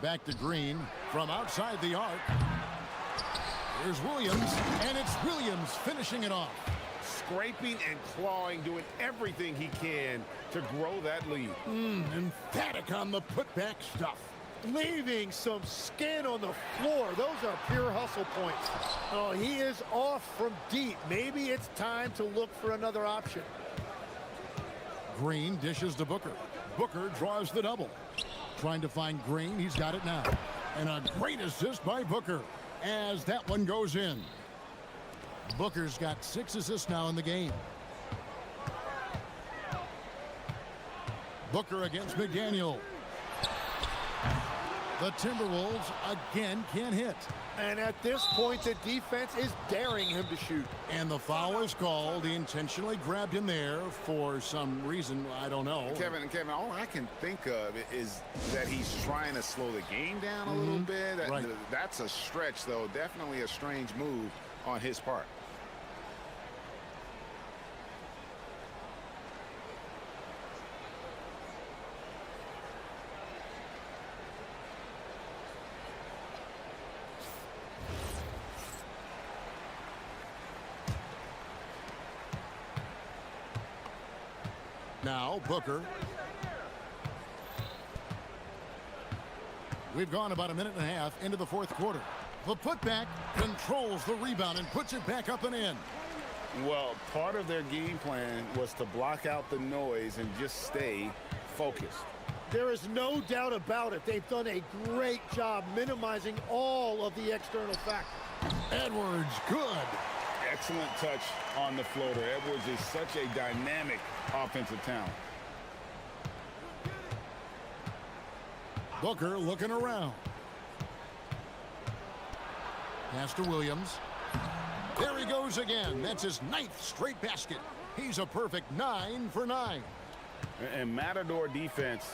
Back to Green from outside the arc. Here's Williams, and it's Williams finishing it off. Scraping and clawing, doing everything he can to grow that lead. Emphatic on the putback stuff. Leaving some skin on the floor. Those are pure hustle points. Oh, he is off from deep. Maybe it's time to look for another option. Green dishes to Booker. Booker draws the double. Trying to find Green. He's got it now. And a great assist by Booker as that one goes in. Booker's got 6 assists now in the game. Booker against McDaniel. The Timberwolves again can't hit. And at this point, the defense is daring him to shoot. And the foul is called. He intentionally grabbed him there for some reason. I don't know. Kevin, all I can think of is that he's trying to slow the game down a little bit. Right. That's a stretch, though. Definitely a strange move on his part. Now Booker. We've gone about a minute and a half into the fourth quarter. The putback controls the rebound and puts it back up and in. Well, part of their game plan was to block out the noise and just stay focused. There is no doubt about it. They've done a great job minimizing all of the external factors. Edwards, good. Excellent touch on the floater. Edwards is such a dynamic offensive talent. Booker looking around. Pass to Williams. There he goes again. That's his 9th straight basket. He's a perfect 9 for 9. And Matador defense,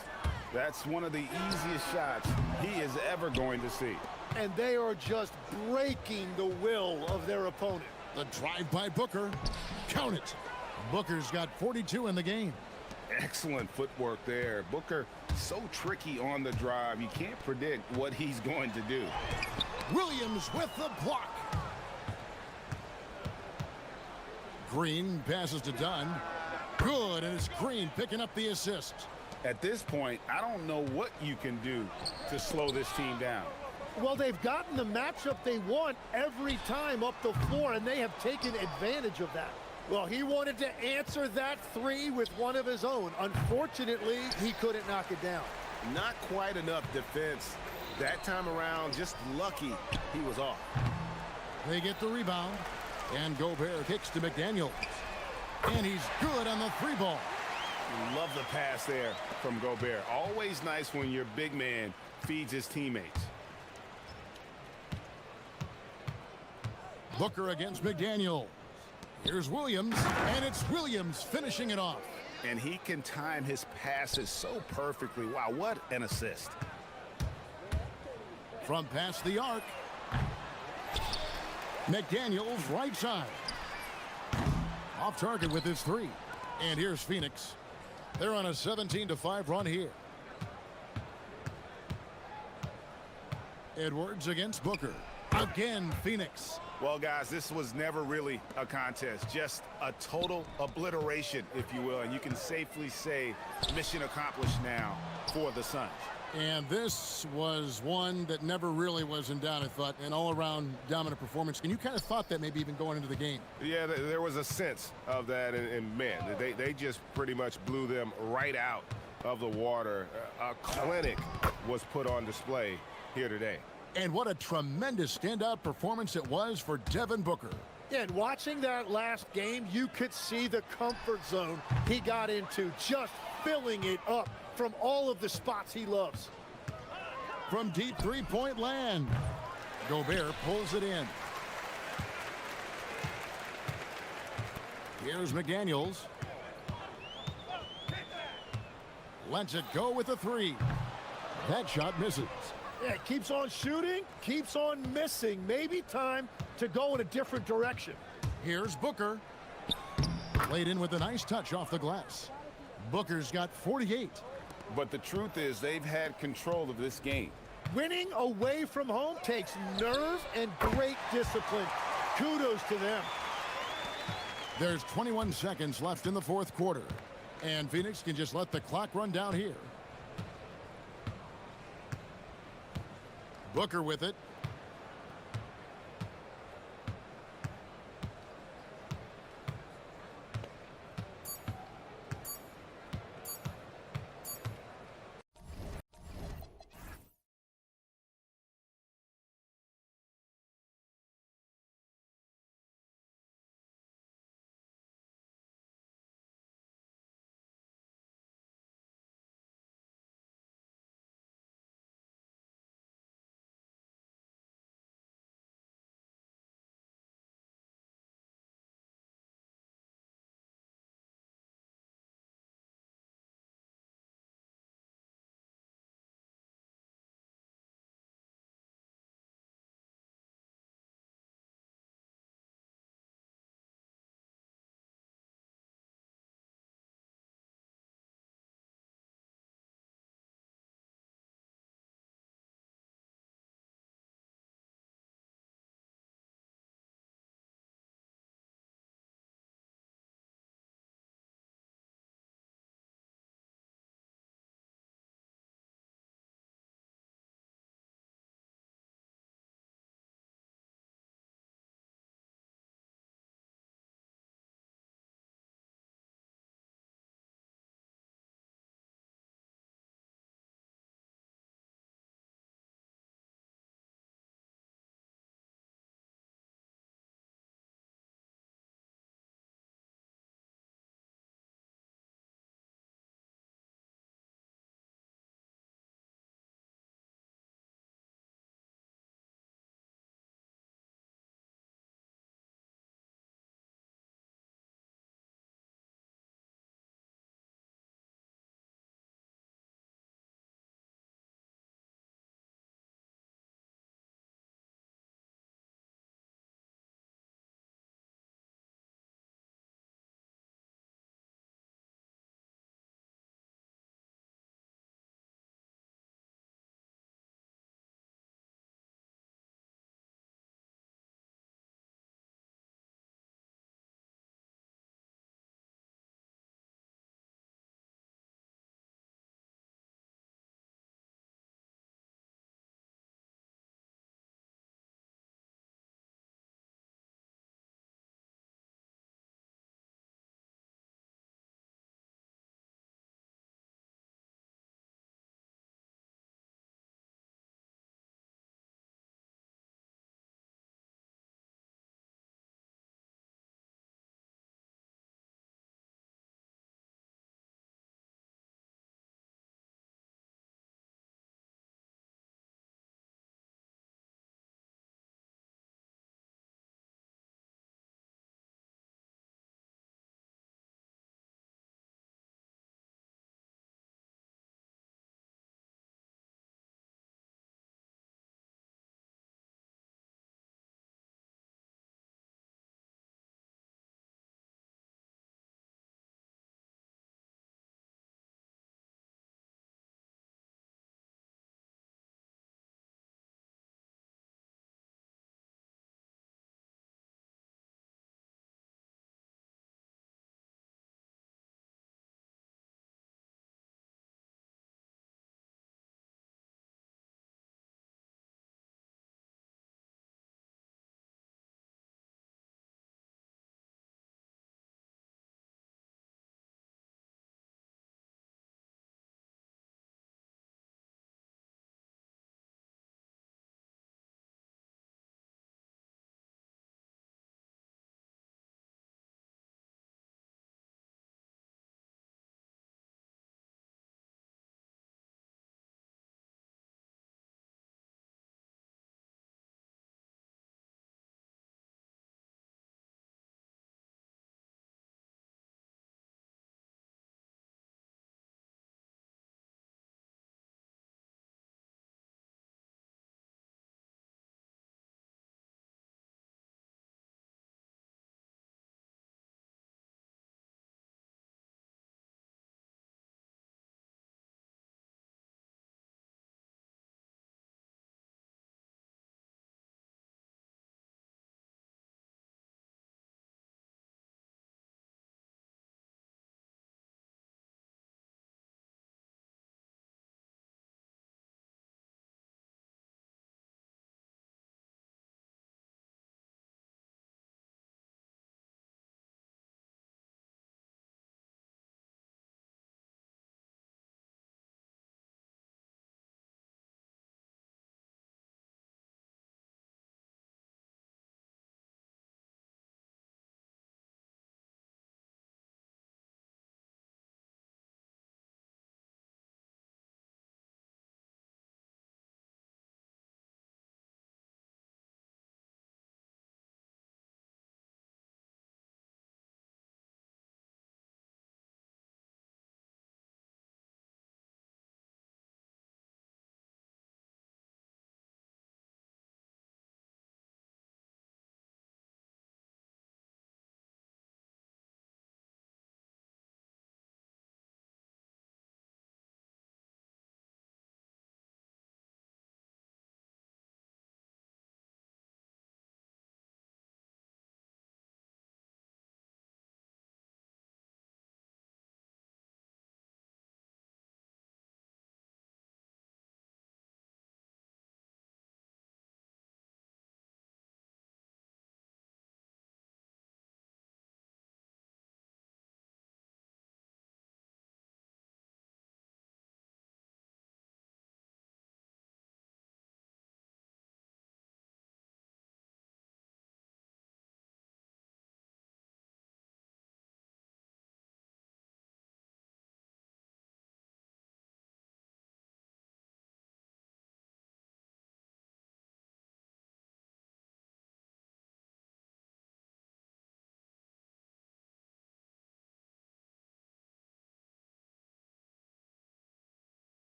that's one of the easiest shots he is ever going to see. And they are just breaking the will of their opponent. The drive by Booker. Count it. Booker's got 42 in the game. Excellent footwork there. Booker so tricky on the drive. You can't predict what he's going to do. Williams with the block. Green passes to Dunn. Good, and it's Green picking up the assist. At this point, I don't know what you can do to slow this team down. Well, they've gotten the matchup they want every time up the floor, and they have taken advantage of that. Well, he wanted to answer that three with one of his own. Unfortunately, he couldn't knock it down. Not quite enough defense. That time around, just lucky he was off. They get the rebound, and Gobert kicks to McDaniel. And he's good on the 3-ball. Love the pass there from Gobert. Always nice when your big man feeds his teammates. Booker against McDaniel. Here's Williams, and it's Williams finishing it off. And he can time his passes so perfectly. Wow, what an assist. From past the arc. McDaniels right side. Off target with his 3. And here's Phoenix. They're on a 17-5 run here. Edwards against Booker. Again, Phoenix. Well, guys, this was never really a contest, just a total obliteration, if you will. And you can safely say mission accomplished now for the Suns. And this was one that never really was in doubt, I thought, an all-around dominant performance. And you kind of thought that maybe even going into the game. Yeah, there was a sense of that, and man, they just pretty much blew them right out of the water. A clinic was put on display here today. And what a tremendous standout performance it was for Devin Booker. Yeah, and watching that last game, you could see the comfort zone he got into, just filling it up from all of the spots he loves. From deep three-point land, Gobert pulls it in. Here's McDaniels. Lets it go with a three. That shot misses. Yeah, keeps on shooting, keeps on missing. Maybe time to go in a different direction. Here's Booker. Laid in with a nice touch off the glass. Booker's got 48. But the truth is they've had control of this game. Winning away from home takes nerve and great discipline. Kudos to them. There's 21 seconds left in the fourth quarter. And Phoenix can just let the clock run down here. Booker with it.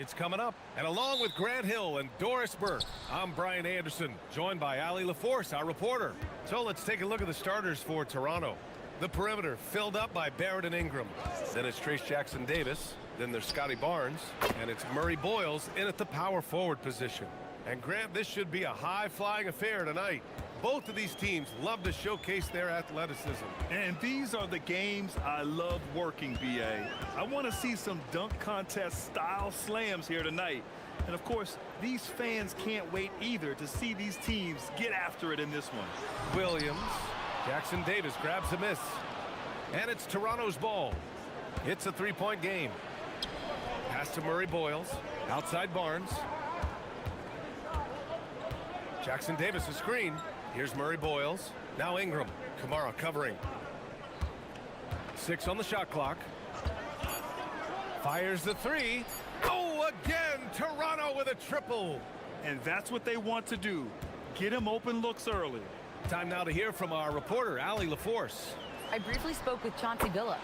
It's coming up. And along with Grant Hill and Doris Burke, I'm Brian Anderson, joined by Ali LaForce, our reporter. So let's take a look at the starters for Toronto. The perimeter filled up by Barrett and Ingram. Then it's Trace Jackson-Davis. Then there's Scotty Barnes. And it's Murray Boyles in at the power forward position. And Grant, this should be a high-flying affair tonight. Both of these teams love to showcase their athleticism. And these are the games I love working, BA. I want to see some dunk contest style slams here tonight. And of course, these fans can't wait either to see these teams get after it in this one. Williams. Jackson-Davis grabs a miss. And it's Toronto's ball. It's a three-point game. Pass to Murray Boyles. Outside Barnes. Jackson-Davis a screen. Here's Murray Boyles. Now Ingram. Kamara covering. 6 on the shot clock. Fires the three. Oh, again, Toronto with a triple. And that's what they want to do. Get him open looks early. Time now to hear from our reporter, Ali LaForce. I briefly spoke with Chauncey Billups.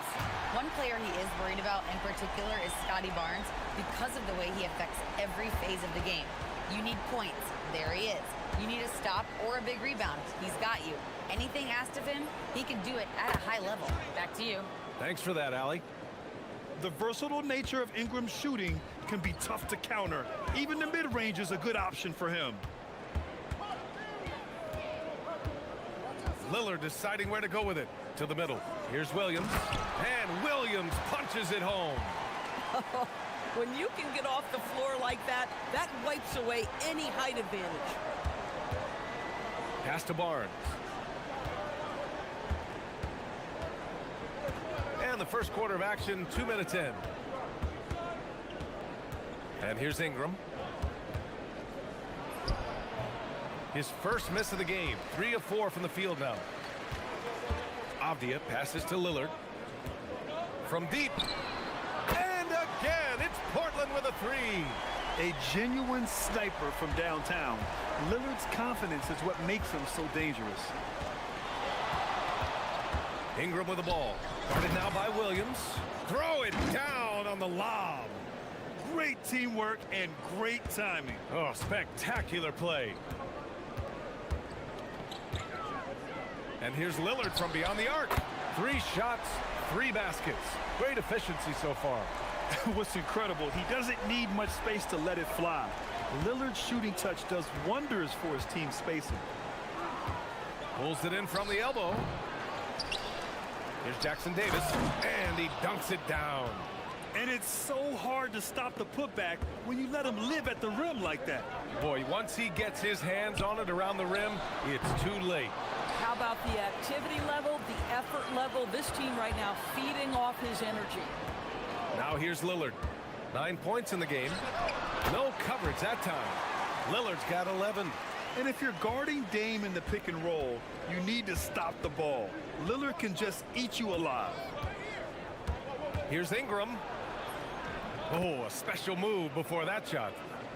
One player he is worried about in particular is Scotty Barnes because of the way he affects every phase of the game. You need points. There he is. You need a stop or a big rebound. He's got you. Anything asked of him, he can do it at a high level. Back to you. Thanks for that, Ali. The versatile nature of Ingram's shooting can be tough to counter. Even the mid-range is a good option for him. Lillard deciding where to go with it. To the middle. Here's Williams. And Williams punches it home. When you can get off the floor like that, that wipes away any height advantage. Pass to Barnes. And the first quarter of action, 2 minutes in. And here's Ingram. His first miss of the game. 3 of 4 from the field now. Avdia passes to Lillard. From deep. And again, it's Portland with a three. A genuine sniper from downtown. Lillard's confidence is what makes him so dangerous. Ingram with the ball. Guarded now by Williams. Throw it down on the lob. Great teamwork and great timing. Oh, spectacular play. And here's Lillard from beyond the arc. 3 shots, 3 baskets. Great efficiency so far. What's incredible, he doesn't need much space to let it fly. Lillard's shooting touch does wonders for his team spacing. Pulls it in from the elbow. Here's Jackson-Davis, and he dunks it down. And it's so hard to stop the putback when you let him live at the rim like that. Boy, once he gets his hands on it around the rim, it's too late. How about the activity level, the effort level? This team right now feeding off his energy. Now here's Lillard. 9 points in the game. No coverage that time. Lillard's got 11. And if you're guarding Dame in the pick and roll, you need to stop the ball. Lillard can just eat you alive. Here's Ingram. Oh, a special move before that shot.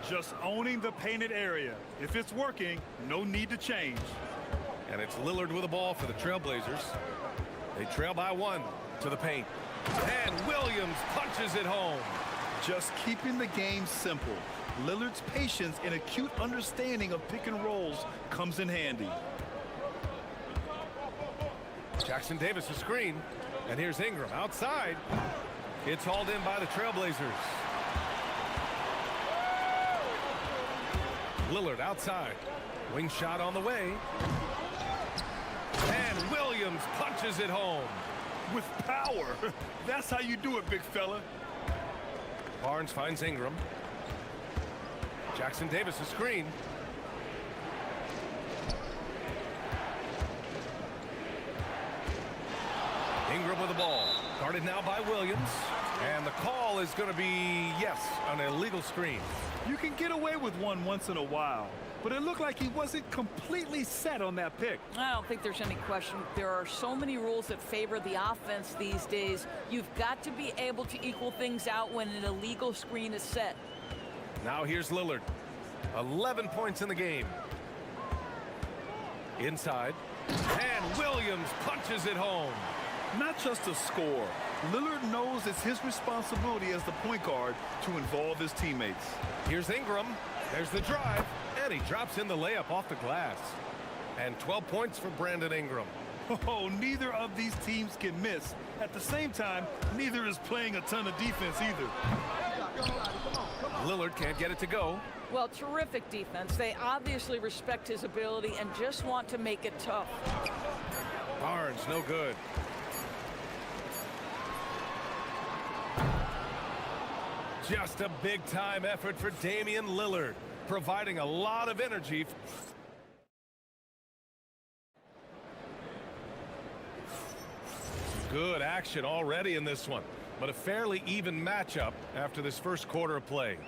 Just owning the painted area. If it's working, no need to change. And it's Lillard with the ball for the Trailblazers. They trail by 1 to the paint. And Williams punches it home. Just keeping the game simple. Lillard's patience and acute understanding of pick and rolls comes in handy. Jackson-Davis a screen. And here's Ingram outside. It's hauled in by the Trailblazers. Lillard outside. Wing shot on the way. And Williams punches it home. With power. That's how you do it, big fella. Barnes finds Ingram. Jackson-Davis a screen. Ingram with the ball. Guarded now by Williams. And the call is going to be, yes, an illegal screen. You can get away with one once in a while, but it looked like he wasn't completely set on that pick. I don't think there's any question. There are so many rules that favor the offense these days. You've got to be able to equal things out when an illegal screen is set. Now here's Lillard. 11 points in the game. Inside. And Williams punches it home. Not just a score, Lillard knows it's his responsibility as the point guard to involve his teammates. Here's Ingram. There's the drive. And he drops in the layup off the glass. And 12 points for Brandon Ingram. Oh, neither of these teams can miss. At the same time, neither is playing a ton of defense either. Lillard can't get it to go. Well, terrific defense. They obviously respect his ability and just want to make it tough. Barnes, no good. Just a big-time effort for Damian Lillard, providing a lot of energy. Good action already in this one, but a fairly even matchup after this first quarter of play.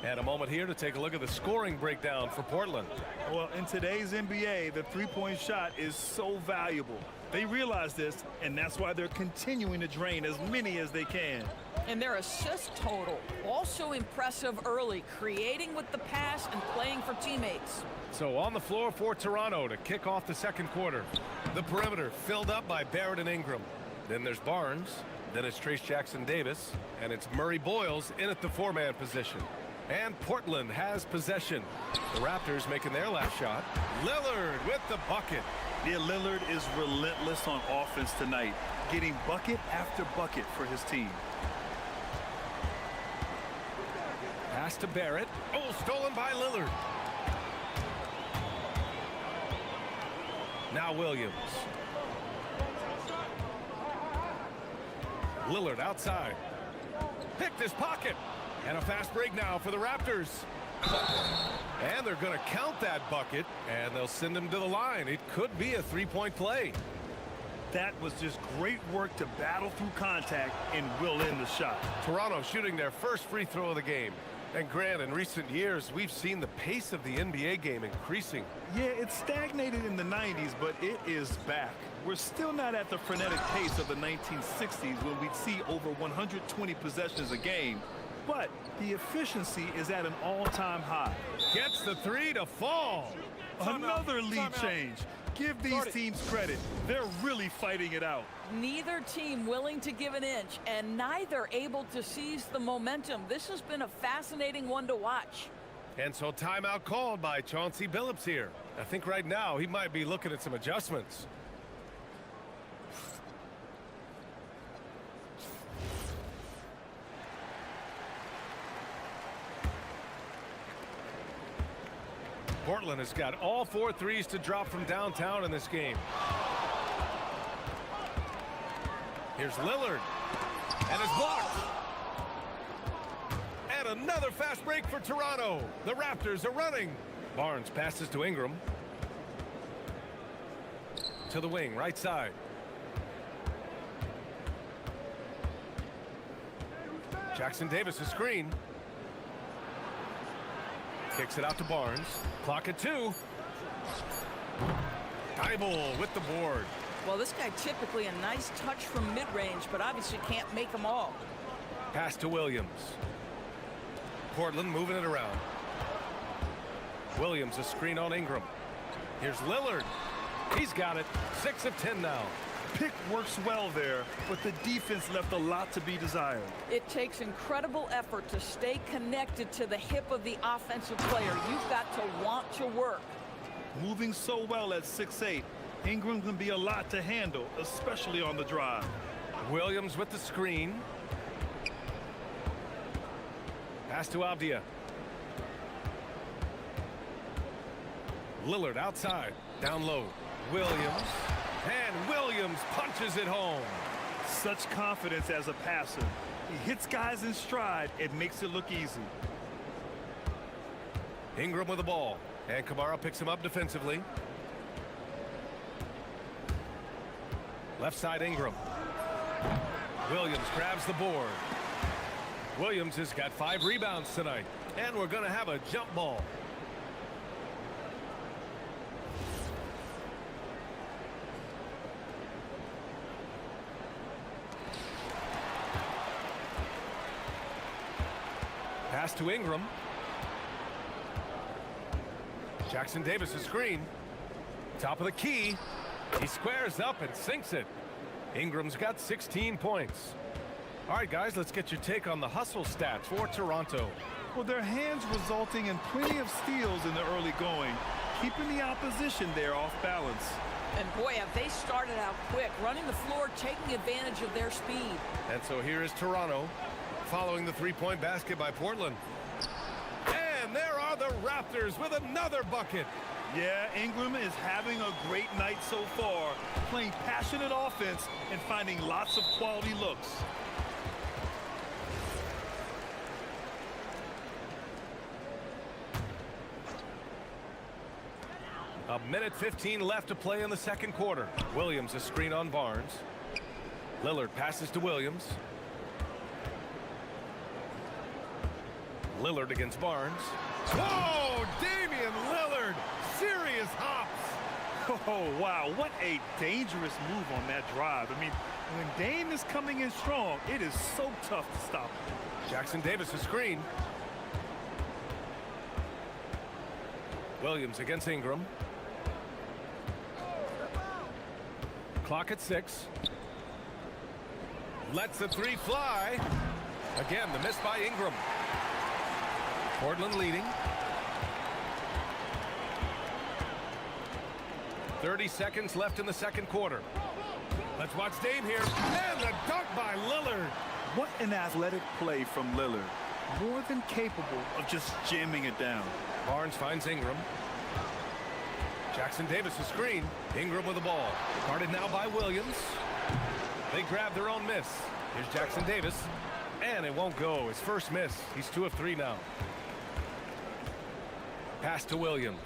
And a moment here to take a look at the scoring breakdown for Portland. Well, in today's NBA, the three-point shot is so valuable. They realize this, and that's why they're continuing to drain as many as they can. And their assist total, also impressive early, creating with the pass and playing for teammates. So on the floor for Toronto to kick off the second quarter. The perimeter filled up by Barrett and Ingram. Then there's Barnes. Then it's Trace Jackson-Davis. And it's Murray Boyles in at the four-man position. And Portland has possession. The Raptors making their last shot. Lillard with the bucket. Yeah, Lillard is relentless on offense tonight, getting bucket after bucket for his team. Pass to Barrett. Oh, stolen by Lillard. Now Williams. Lillard outside. Picked his pocket. And a fast break now for the Raptors. And they're going to count that bucket, and they'll send him to the line. It could be a three-point play. That was just great work to battle through contact and will end the shot. Toronto shooting their first free throw of the game. And Grant, in recent years, we've seen the pace of the NBA game increasing. Yeah, it stagnated in the 90s, but it is back. We're still not at the frenetic pace of the 1960s when we'd see over 120 possessions a game. But the efficiency is at an all-time high. Gets the three to fall. Another lead change. Give these teams credit. They're really fighting it out. Neither team willing to give an inch, and neither able to seize the momentum. This has been a fascinating one to watch. And so timeout called by Chauncey Billups here. I think right now he might be looking at some adjustments. Portland has got all 4 threes to drop from downtown in this game. Here's Lillard. And it's blocked. And another fast break for Toronto. The Raptors are running. Barnes passes to Ingram. To the wing, right side. Jackson-Davis a screen. Kicks it out to Barnes. Clock at 2. Thibault with the board. Well, this guy typically a nice touch from mid-range, but obviously can't make them all. Pass to Williams. Portland moving it around. Williams a screen on Ingram. Here's Lillard. He's got it. 6 of 10 now. Pick works well there, but the defense left a lot to be desired. It takes incredible effort to stay connected to the hip of the offensive player. You've got to want to work. Moving so well at 6'8", Ingram can be a lot to handle, especially on the drive. Williams with the screen. Pass to Avdia. Lillard outside. Down low. Williams. And Williams punches it home. Such confidence as a passer. He hits guys in stride. It makes it look easy. Ingram with the ball. And Kamara picks him up defensively. Left side Ingram. Williams grabs the board. Williams has got 5 rebounds tonight. And we're going to have a jump ball. Pass to Ingram. Jackson-Davis a screen. Top of the key. He squares up and sinks it. Ingram's got 16 points. All right, guys, let's get your take on the hustle stats for Toronto. Well, their hands resulting in plenty of steals in the early going, keeping the opposition there off balance. And boy, have they started out quick, running the floor, taking advantage of their speed. And so here is Toronto, following the three-point basket by Portland. And there are the Raptors with another bucket. Yeah, Ingram is having a great night so far, playing passionate offense and finding lots of quality looks. A minute 15 left to play in the second quarter. Williams a screen on Barnes. Lillard passes to Williams. Lillard against Barnes. Whoa! Damian Lillard! Serious hops! Oh, wow, what a dangerous move on that drive. I mean, when Dame is coming in strong, it is so tough to stop him. Jackson Davis a screen. Williams against Ingram. Clock at 6. Lets the three fly. Again, the miss by Ingram. Portland leading. 30 seconds left in the second quarter. Let's watch Dame here. And the dunk by Lillard. What an athletic play from Lillard. More than capable of just jamming it down. Barnes finds Ingram. Jackson Davis a screen. Ingram with the ball. Guarded now by Williams. They grab their own miss. Here's Jackson Davis. And it won't go. His first miss. He's 2 of 3 now. Pass to Williams.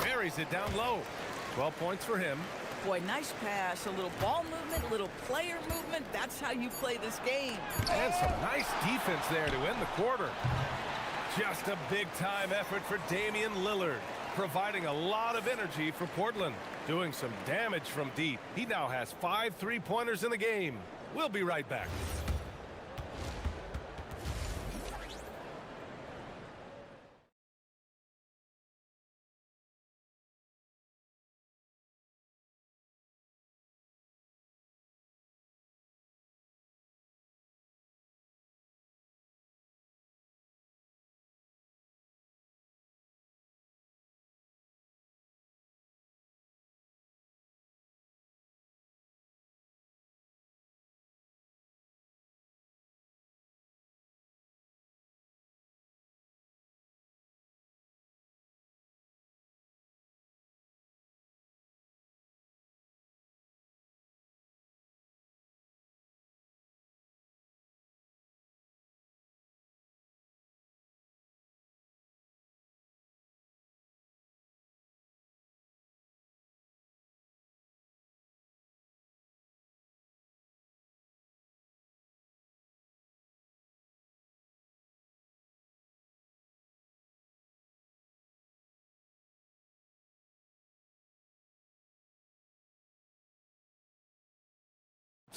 Buries it down low. 12 points for him. Boy, nice pass, a little ball movement, a little player movement. That's how you play this game. And some nice defense there to end the quarter. Just a big-time effort for Damian Lillard, providing a lot of energy for Portland, doing some damage from deep. He now has 5 three-pointers in the game. We'll be right back.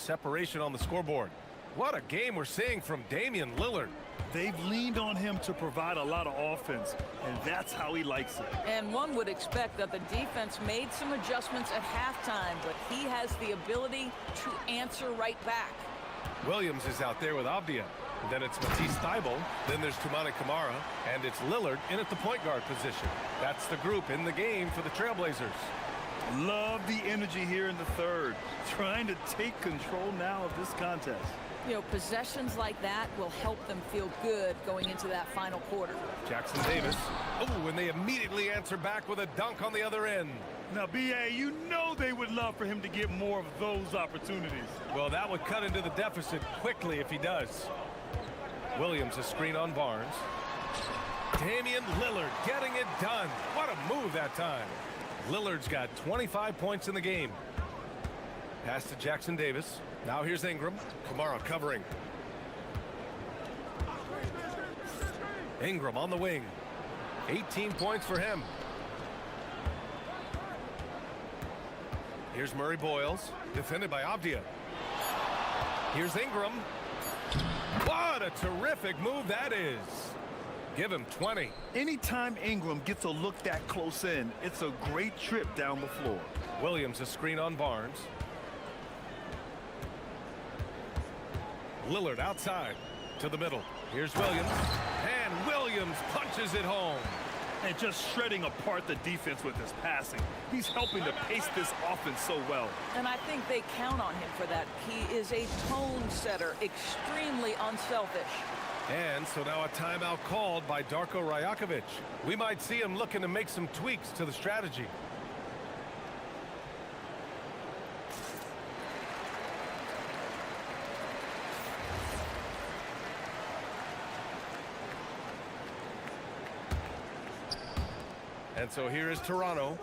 Separation on the scoreboard. What a game we're seeing from Damian Lillard. They've leaned on him to provide a lot of offense, and that's how he likes it. And one would expect that the defense made some adjustments at halftime, but he has the ability to answer right back. Williams is out there with Avdia. Then it's Matisse Thybulle. Then there's Toumani Camara. And it's Lillard in at the point guard position. That's the group in the game for the Trailblazers. Love the energy here in the third. Trying to take control now of this contest. You know, possessions like that will help them feel good going into that final quarter. Jackson Davis. Oh, and they immediately answer back with a dunk on the other end. Now, B.A., you know they would love for him to get more of those opportunities. Well, that would cut into the deficit quickly if he does. Williams a screen on Barnes. Damian Lillard getting it done. What a move that time. Lillard's got 25 points in the game. Pass to Jackson Davis. Now here's Ingram. Camara covering. Ingram on the wing. 18 points for him. Here's Murray Boyles, defended by Avdia. Here's Ingram. What a terrific move that is. Give him 20. Anytime Ingram gets a look that close in, it's a great trip down the floor. Williams a screen on Barnes. Lillard outside to the middle. Here's Williams. And Williams punches it home. And just shredding apart the defense with his passing. He's helping to pace this offense so well. And I think they count on him for that. He is a tone setter, extremely unselfish. And so now a timeout called by Darko Rajakovic. We might see him looking to make some tweaks to the strategy. And so here is Toronto.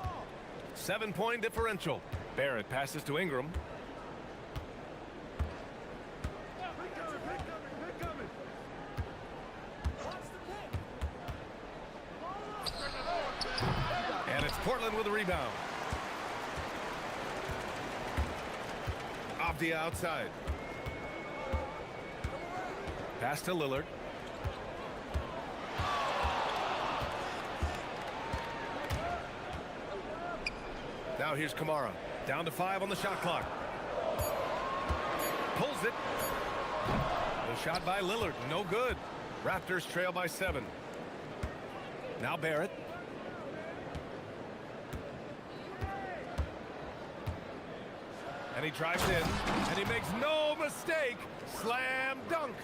7-point differential. Barrett passes to Ingram. And it's Portland with a rebound. Avdia outside. Pass to Lillard. Now here's Kamara. Down to 5 on the shot clock. Pulls it. The shot by Lillard. No good. Raptors trail by 7. Now Barrett. And he drives in. And he makes no mistake. Slam dunk.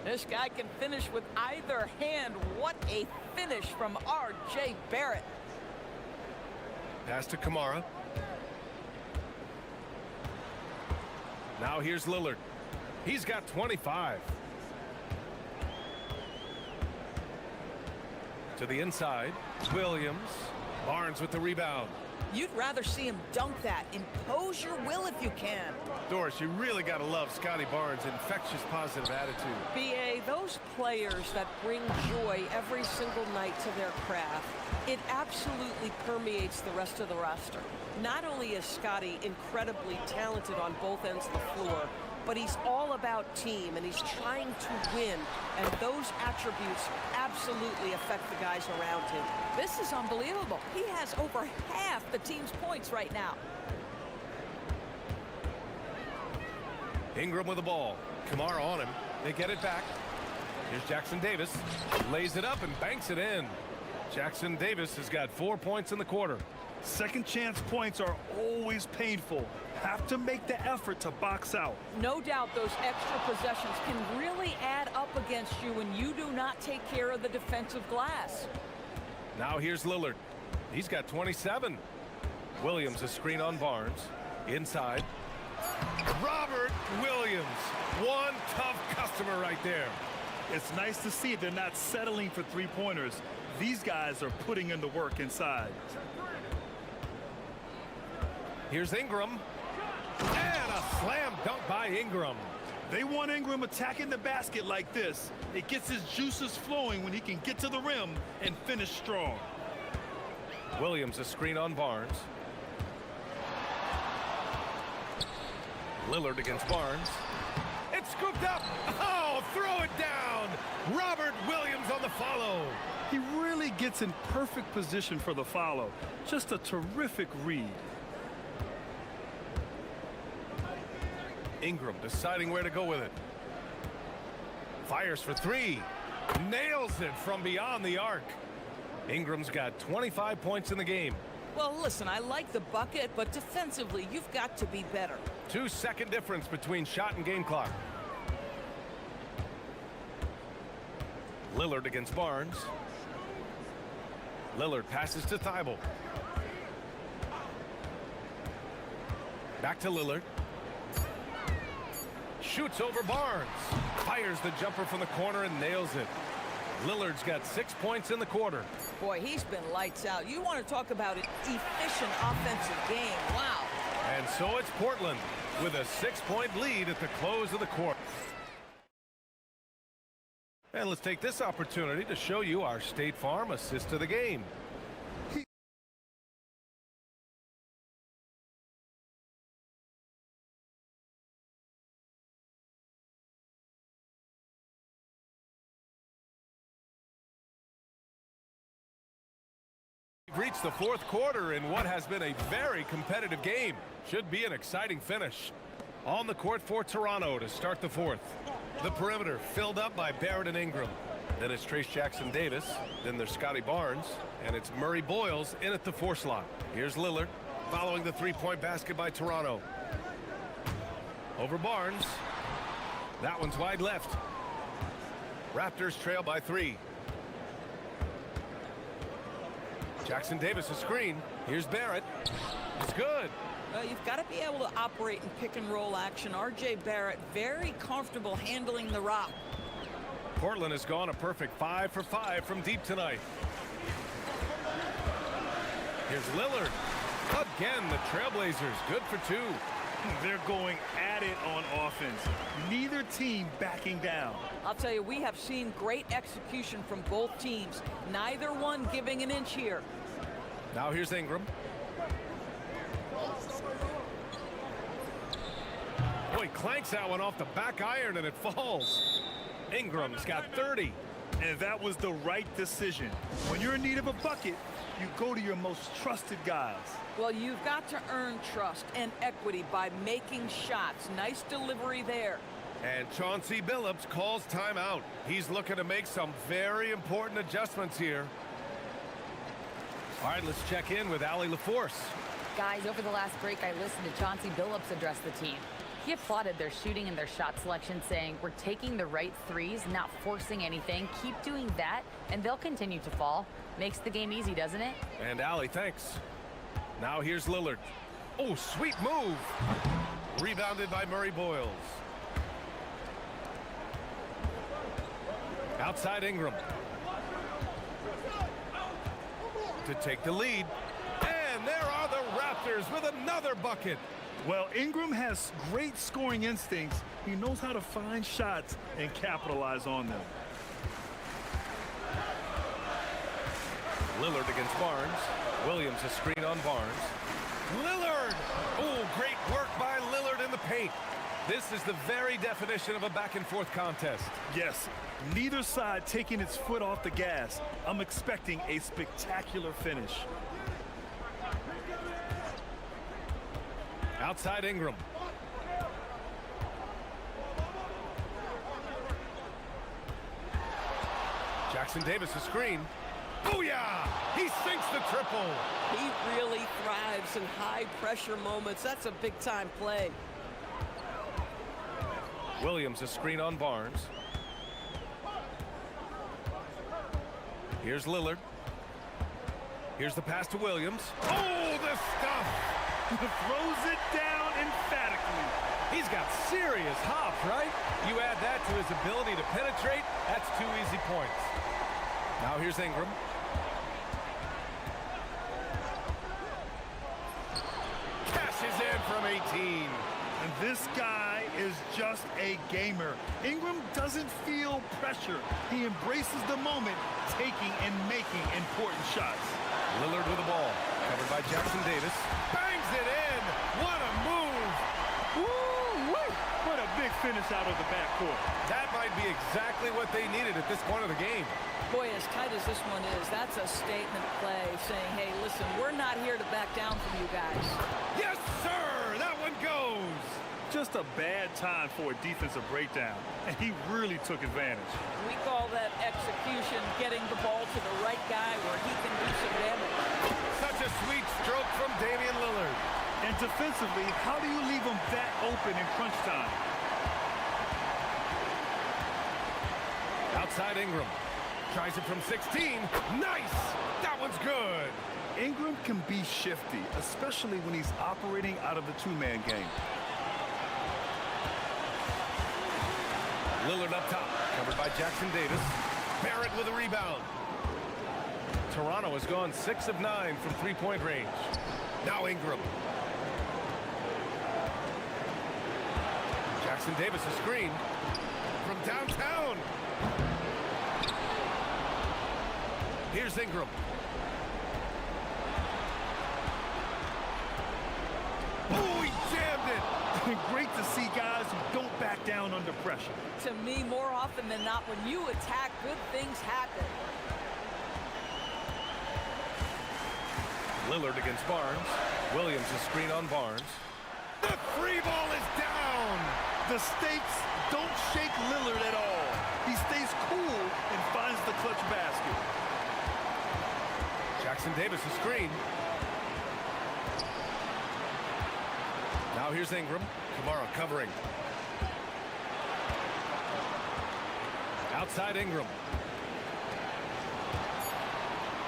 This guy can finish with either hand. What a finish from R.J. Barrett. Pass to Kamara. Now here's Lillard. He's got 25. To the inside. Williams. Barnes with the rebound. You'd rather see him dunk that. Impose your will if you can. Doris, you really got to love Scotty Barnes' infectious positive attitude. B.A., those players that bring joy every single night to their craft, it absolutely permeates the rest of the roster. Not only is Scotty incredibly talented on both ends of the floor, but he's all about team, and he's trying to win, and those attributes absolutely affect the guys around him. This is unbelievable. He has over half the team's points right now. Ingram with the ball. Kamara on him. They get it back. Here's Jackson Davis. Lays it up and banks it in. Jackson Davis has got 4 points in the quarter. Second chance points are always painful. Have to make the effort to box out. No doubt those extra possessions can really add up against you when you do not take care of the defensive glass. Now here's Lillard. He's got 27. Williams a screen on Barnes. Inside. Robert Williams. One tough customer right there. It's nice to see they're not settling for three-pointers. These guys are putting in the work inside. Here's Ingram. And a slam dunk by Ingram. They want Ingram attacking the basket like this. It gets his juices flowing when he can get to the rim and finish strong. Williams a screen on Barnes. Lillard against Barnes. It's scooped up. Oh, throw it down. Robert Williams on the follow. He really gets in perfect position for the follow. Just a terrific read. Ingram deciding where to go with it. Fires for 3. Nails it from beyond the arc. Ingram's got 25 points in the game. Well, listen, I like the bucket, but defensively, you've got to be better. 2-second difference between shot and game clock. Lillard against Barnes. Lillard passes to Thibault. Back to Lillard. Shoots over Barnes. Fires the jumper from the corner and nails it. Lillard's got 6 points in the quarter. Boy, he's been lights out. You want to talk about an efficient offensive game. Wow. And so it's Portland with a 6-point lead at the close of the quarter. And let's take this opportunity to show you our State Farm assist to the game. We've reached the fourth quarter in what has been a very competitive game. Should be an exciting finish. On the court for Toronto to start the fourth. The perimeter filled up by Barrett and Ingram. Then it's Trace Jackson-Davis. Then there's Scotty Barnes. And it's Murray Boyles in at the 4 slot. Here's Lillard following the three-point basket by Toronto. Over Barnes. That one's wide left. Raptors trail by 3. Jackson-Davis a screen. Here's Barrett. It's good. You've got to be able to operate in pick-and-roll action. R.J. Barrett very comfortable handling the rock. Portland has gone a perfect 5 for 5 from deep tonight. Here's Lillard. Again, the Trailblazers good for 2. They're going at it on offense. Neither team backing down. I'll tell you, we have seen great execution from both teams. Neither one giving an inch here. Now here's Ingram. Boy, clanks that one off the back iron and it falls. Ingram's got 30. And that was the right decision. When you're in need of a bucket, you go to your most trusted guys. Well, you've got to earn trust and equity by making shots. Nice delivery there. And Chauncey Billups calls timeout. He's looking to make some very important adjustments here. All right, let's check in with Allie LaForce. Guys, over the last break, I listened to Chauncey Billups address the team. He applauded their shooting and their shot selection, saying, we're taking the right threes, not forcing anything. Keep doing that, and they'll continue to fall. Makes the game easy, doesn't it? And Allie, thanks. Now here's Lillard. Oh, sweet move. Rebounded by Murray Boyles. Outside Ingram. To take the lead. And there are the Raptors with another bucket. Well, Ingram has great scoring instincts. He knows how to find shots and capitalize on them. Lillard against Barnes. Williams a screen on Barnes. Lillard! Oh, great work by Lillard in the paint. This is the very definition of a back-and-forth contest. Yes, neither side taking its foot off the gas. I'm expecting a spectacular finish. Outside Ingram. Jackson-Davis a screen. Booyah! He sinks the triple. He really thrives in high-pressure moments. That's a big-time play. Williams a screen on Barnes. Here's Lillard. Here's the pass to Williams. Oh, the stuff! Throws it down emphatically. He's got serious hop, right? You add that to his ability to penetrate, that's 2 easy points. Now here's Ingram. Cashes in from 18. And this guy is just a gamer. Ingram doesn't feel pressure. He embraces the moment, taking and making important shots. Lillard with the ball. Covered by Jackson-Davis. Bangs it in. What a move. Woo-wee. What a big finish out of the backcourt. That might be exactly what they needed at this point of the game. Boy, as tight as this one is, that's a statement play saying, hey, listen, we're not here to back down from you guys. Yes, sir. That one goes. Just a bad time for a defensive breakdown, and he really took advantage. We call that execution, getting the ball to the right guy where he can do some damage. Such a sweet stroke from Damian Lillard. And defensively, how do you leave him that open in crunch time? Outside Ingram. Tries it from 16. Nice! That one's good. Ingram can be shifty, especially when he's operating out of the two-man game. Lillard up top, covered by Jackson-Davis. Barrett with a rebound. Toronto has gone 6 of 9 from three-point range. Now Ingram. Jackson-Davis a screen from downtown. Here's Ingram. Oh, he jammed it. Great to see guys who don't back down under pressure. To me, more often than not, when you attack, good things happen. Lillard against Barnes. Williams a screen on Barnes. The 3 ball is down. The stakes don't shake Lillard at all. He stays cool and finds the clutch basket. Jackson Davis, a screen. Now here's Ingram. Kamara covering. Outside Ingram.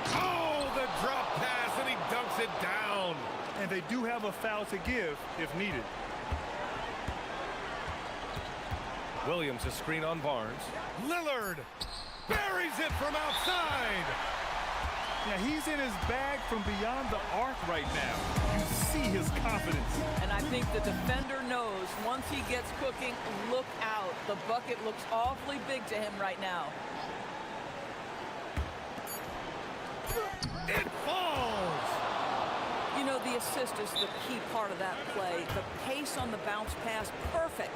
Oh, the drop pass, and he dunks it down. And they do have a foul to give if needed. Williams, a screen on Barnes. Lillard buries it from outside. Yeah, he's in his bag from beyond the arc right now. You see his confidence. And I think the defender knows once he gets cooking, look out. The bucket looks awfully big to him right now. It falls. You know, the assist is the key part of that play. The pace on the bounce pass, perfect.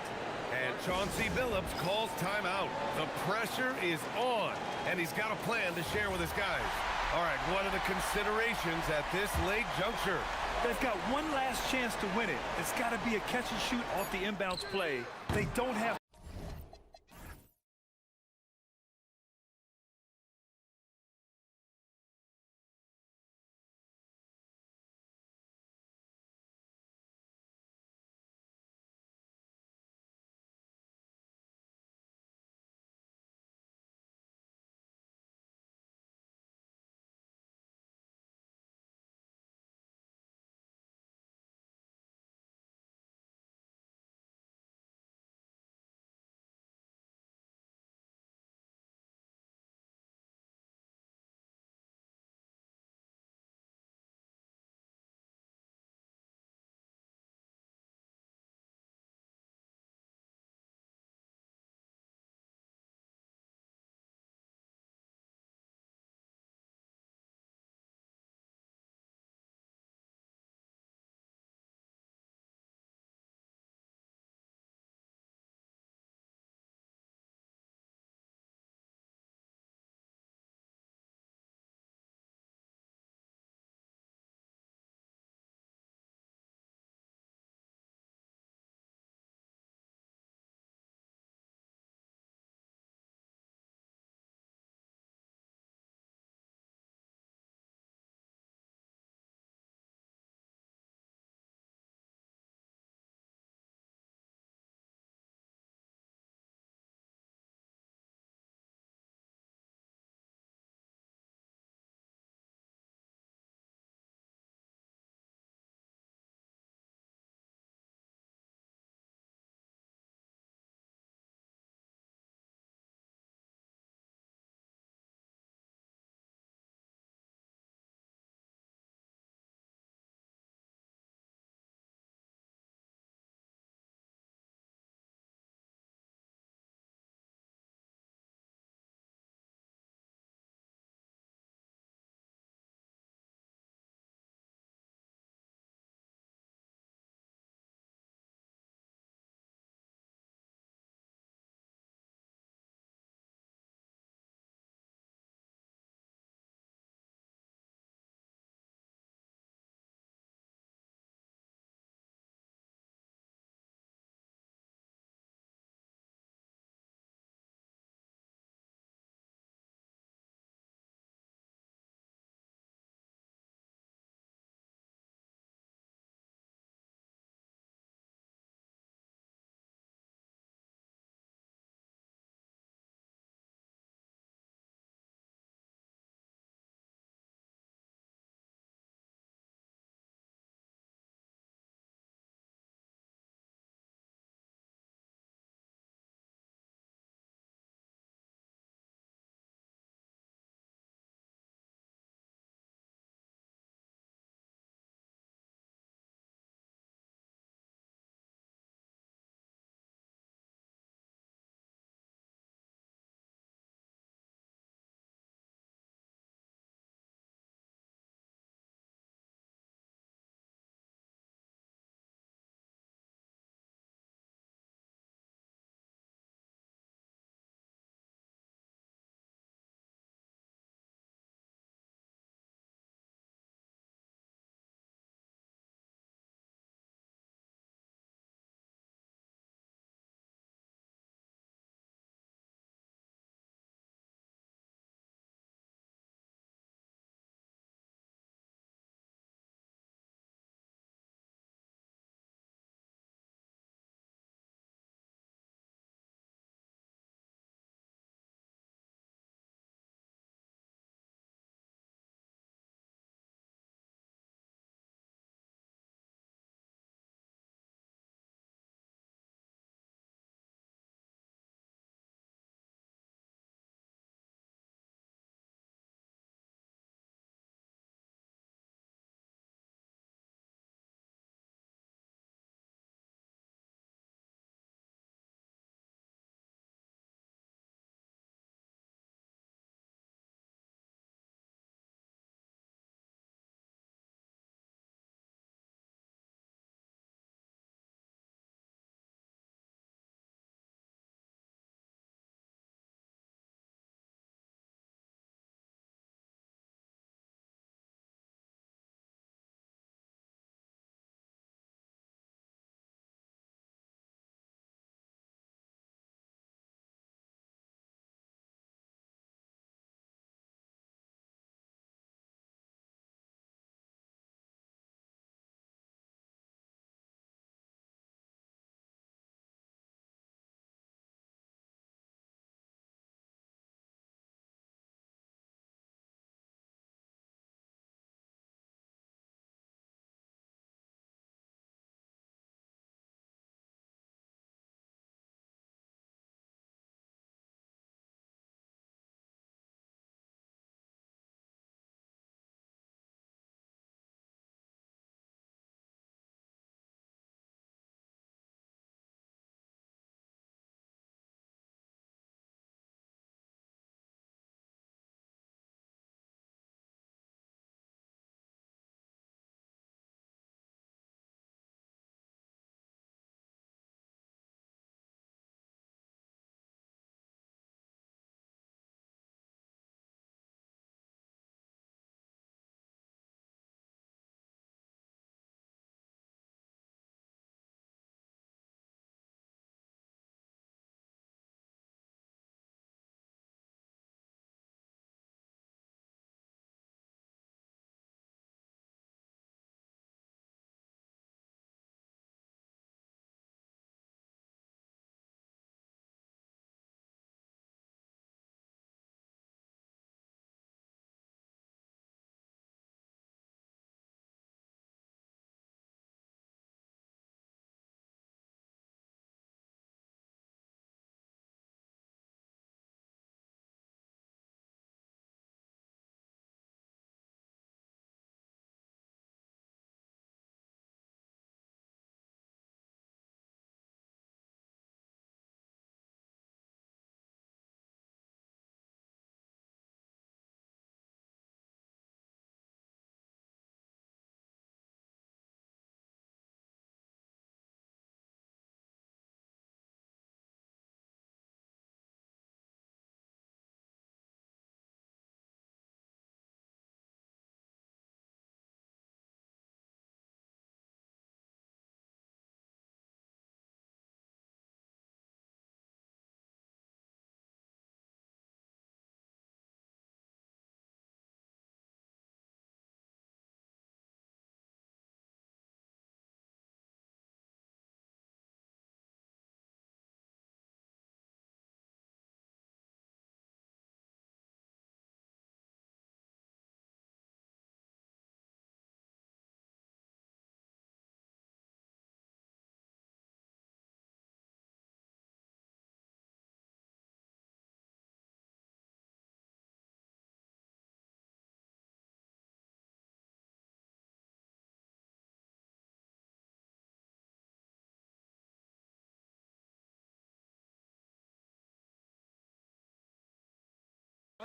And Chauncey Billups calls timeout. The pressure is on, and he's got a plan to share with his guys. All right, what are the considerations at this late juncture? They've got one last chance to win it. It's got to be a catch and shoot off the inbounds play. They don't have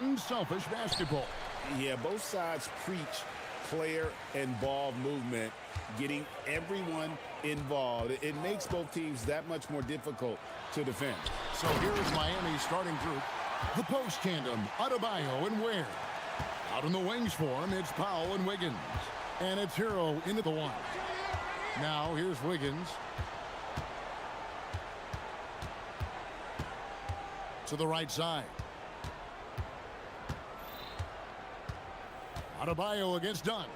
Unselfish basketball. Yeah, both sides preach player and ball movement, getting everyone involved. It makes both teams that much more difficult to defend. So here's Miami's starting group. The post tandem, Adebayo and Ware. Out in the wings for him, it's Powell and Wiggins. And it's Hero into the one. Now here's Wiggins. To the right side. Adebayo against Dunn.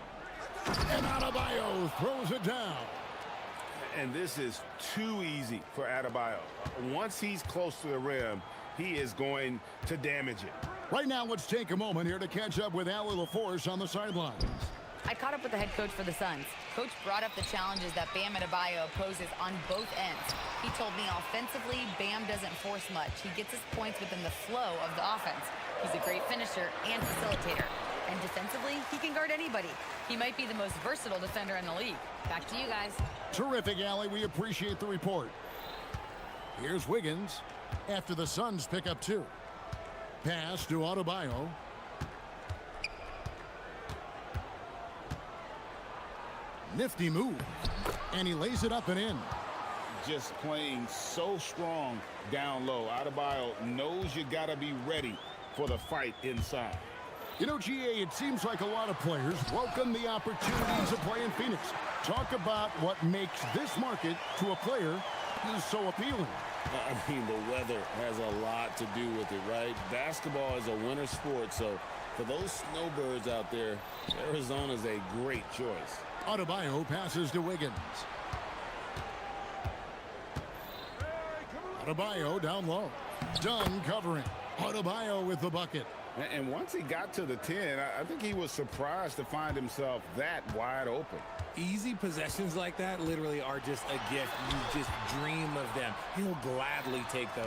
And Adebayo throws it down. And this is too easy for Adebayo. Once he's close to the rim, he is going to damage it. Right now, let's take a moment here to catch up with Allie LaForce on the sidelines. I caught up with the head coach for the Suns. Coach brought up the challenges that Bam Adebayo poses on both ends. He told me offensively, Bam doesn't force much. He gets his points within the flow of the offense. He's a great finisher and facilitator. And defensively, he can guard anybody. He might be the most versatile defender in the league. Back to you guys. Terrific, Allie. We appreciate the report. Here's Wiggins after the Suns pick up 2. Pass to Adebayo. Nifty move. And he lays it up and in. Just playing so strong down low. Adebayo knows you got to be ready for the fight inside. You know, GA, it seems like a lot of players welcome the opportunity to play in Phoenix. Talk about what makes this market to a player is so appealing. I mean, the weather has a lot to do with it, right? Basketball is a winter sport, so for those snowbirds out there, Arizona's a great choice. Adebayo passes to Wiggins. Adebayo down low. Dunn covering. Adebayo with the bucket. And once he got to the 10, I think he was surprised to find himself that wide open. Easy possessions like that literally are just a gift. You just dream of them. He'll gladly take those.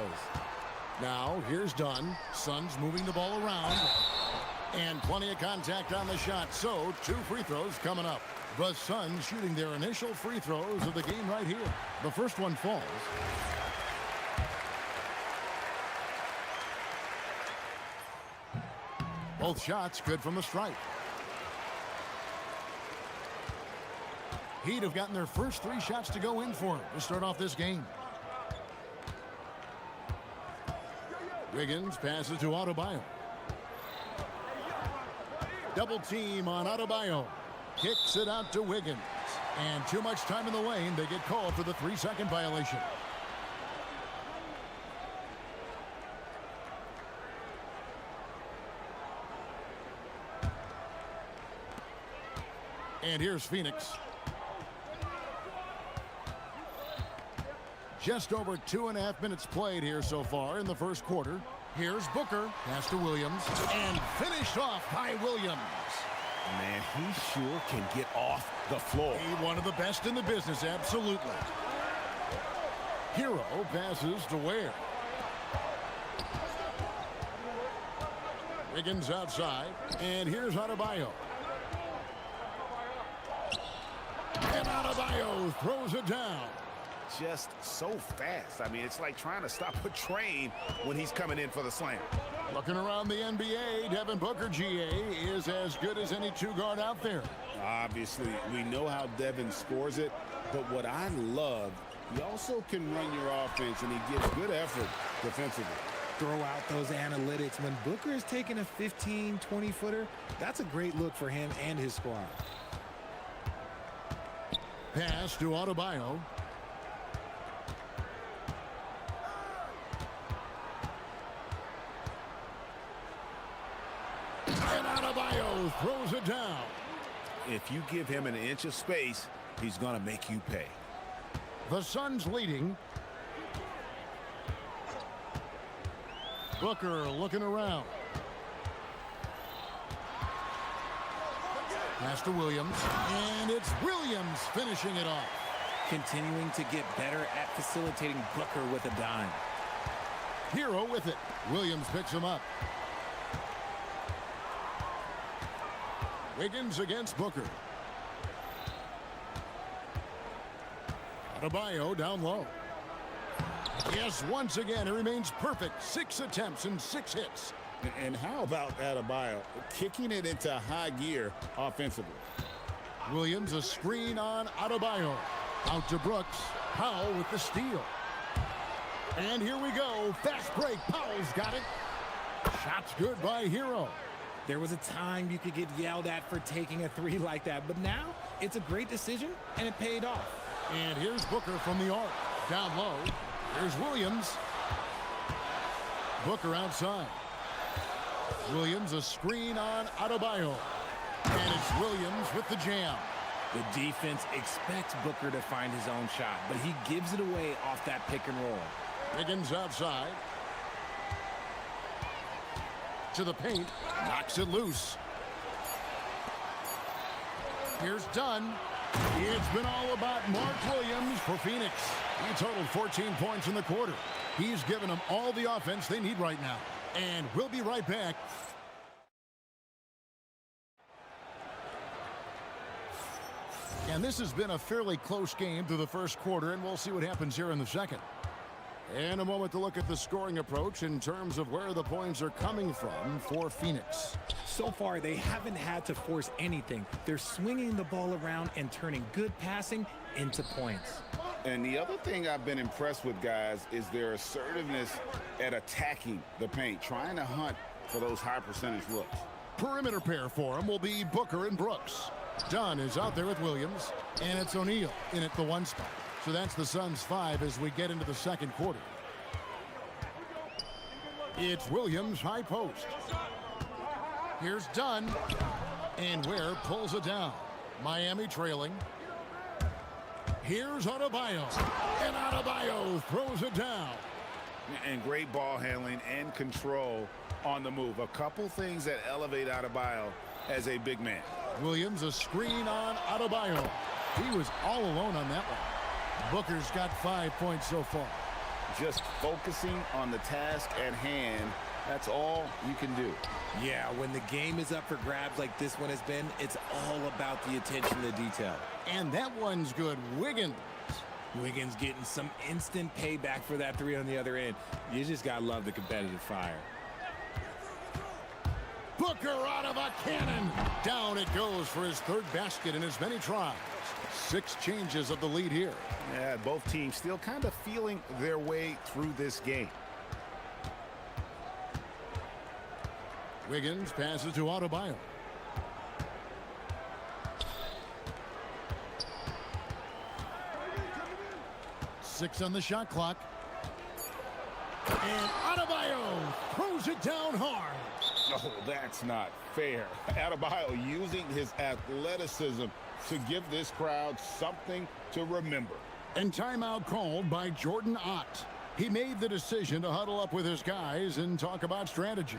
Now, here's Dunn. Suns moving the ball around. And plenty of contact on the shot. So, 2 free throws coming up. The Suns shooting their initial free throws of the game right here. The first one falls. Both shots good from the stripe. Heat have gotten their first 3 shots to go in for him to start off this game. Wiggins passes to Adebayo. Double team on Adebayo. Kicks it out to Wiggins. And too much time in the lane. They get called for the 3-second violation. And here's Phoenix. Just over 2.5 minutes played here so far in the first quarter. Here's Booker. Pass to Williams. And finished off by Williams. Man, he sure can get off the floor. He one of the best in the business, absolutely. Hero passes to Ware. Wiggins outside. And here's Adebayo. And Adebayo throws it down. Just so fast. I mean, it's like trying to stop a train when he's coming in for the slam. Looking around the NBA, Devin Booker, GA, is as good as any 2-guard out there. Obviously, we know how Devin scores it, but what I love, he also can run your offense, and he gives good effort defensively. Throw out those analytics. When Booker is taking a 15, 20-footer, that's a great look for him and his squad. Pass to Adebayo. And Adebayo throws it down. If you give him an inch of space, he's going to make you pay. The Suns leading. Booker looking around. Pass to Williams. And it's Williams finishing it off. Continuing to get better at facilitating Booker with a dime. Hero with it. Williams picks him up. Wiggins against Booker. Adebayo down low. Yes, once again, he remains perfect. 6 attempts and 6 hits. And how about Adebayo kicking it into high gear offensively? Williams, a screen on Adebayo. Out to Brooks. Powell with the steal. And here we go. Fast break. Powell's got it. Shot's good by Hero. There was a time you could get yelled at for taking a three like that, but now it's a great decision, and it paid off. And here's Booker from the arc. Down low. Here's Williams. Booker outside. Williams, a screen on Adebayo. And it's Williams with the jam. The defense expects Booker to find his own shot, but he gives it away off that pick and roll. Wiggins outside. To the paint. Knocks it loose. Here's Dunn. It's been all about Mark Williams for Phoenix. He totaled 14 points in the quarter. He's given them all the offense they need right now. And we'll be right back. And this has been a fairly close game through the first quarter, and we'll see what happens here in the second. And a moment to look at the scoring approach in terms of where the points are coming from for Phoenix. So far, they haven't had to force anything. They're swinging the ball around and turning good passing into points. And the other thing I've been impressed with, guys, is their assertiveness at attacking the paint, trying to hunt for those high percentage looks. Perimeter pair for him will be Booker and Brooks. Dunn is out there with Williams, and it's O'Neal in at the one spot. So that's the Suns' 5 as we get into the second quarter. It's Williams, high post. Here's Dunn, and Ware pulls it down. Miami trailing. Here's Adebayo, and Adebayo throws it down. And great ball handling and control on the move. A couple things that elevate Adebayo as a big man. Williams, a screen on Adebayo. He was all alone on that one. Booker's got 5 points so far. Just focusing on the task at hand, that's all you can do. Yeah, when the game is up for grabs like this one has been, it's all about the attention to detail. And that one's good. Wiggins. Wiggins getting some instant payback for that three on the other end. You just got to love the competitive fire. Booker out of a cannon. Down it goes for his third basket in as many tries. 6 changes of the lead here. Yeah, both teams still kind of feeling their way through this game. Wiggins passes to Adebayo. Six on the shot clock. And Adebayo throws it down hard. Oh, that's not fair. Adebayo using his athleticism to give this crowd something to remember. And timeout called by Jordan Ott. He made the decision to huddle up with his guys and talk about strategy.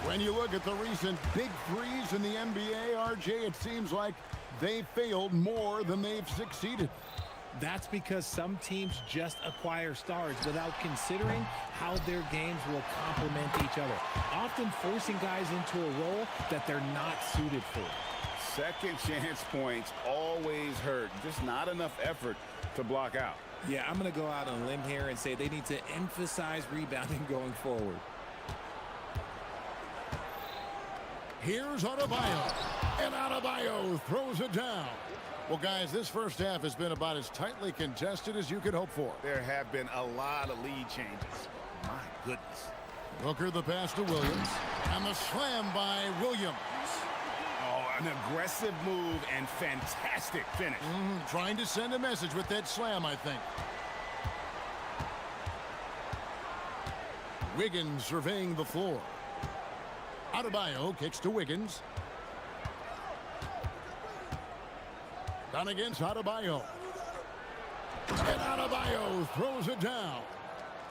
When you look at the recent big threes in the NBA, RJ, it seems like they failed more than they've succeeded. That's because some teams just acquire stars without considering how their games will complement each other, often forcing guys into a role that they're not suited for. Second chance points always hurt. Just not enough effort to block out. Yeah, I'm going to go out on a limb here and say they need to emphasize rebounding going forward. Here's Adebayo, and Adebayo throws it down. Well, guys, this first half has been about as tightly contested as you could hope for. There have been a lot of lead changes. My goodness. Booker the pass to Williams, and the slam by Williams. Oh, an aggressive move and fantastic finish. Trying to send a message with that slam, I think. Wiggins surveying the floor. Adebayo kicks to Wiggins. Down against Adebayo. And Adebayo throws it down.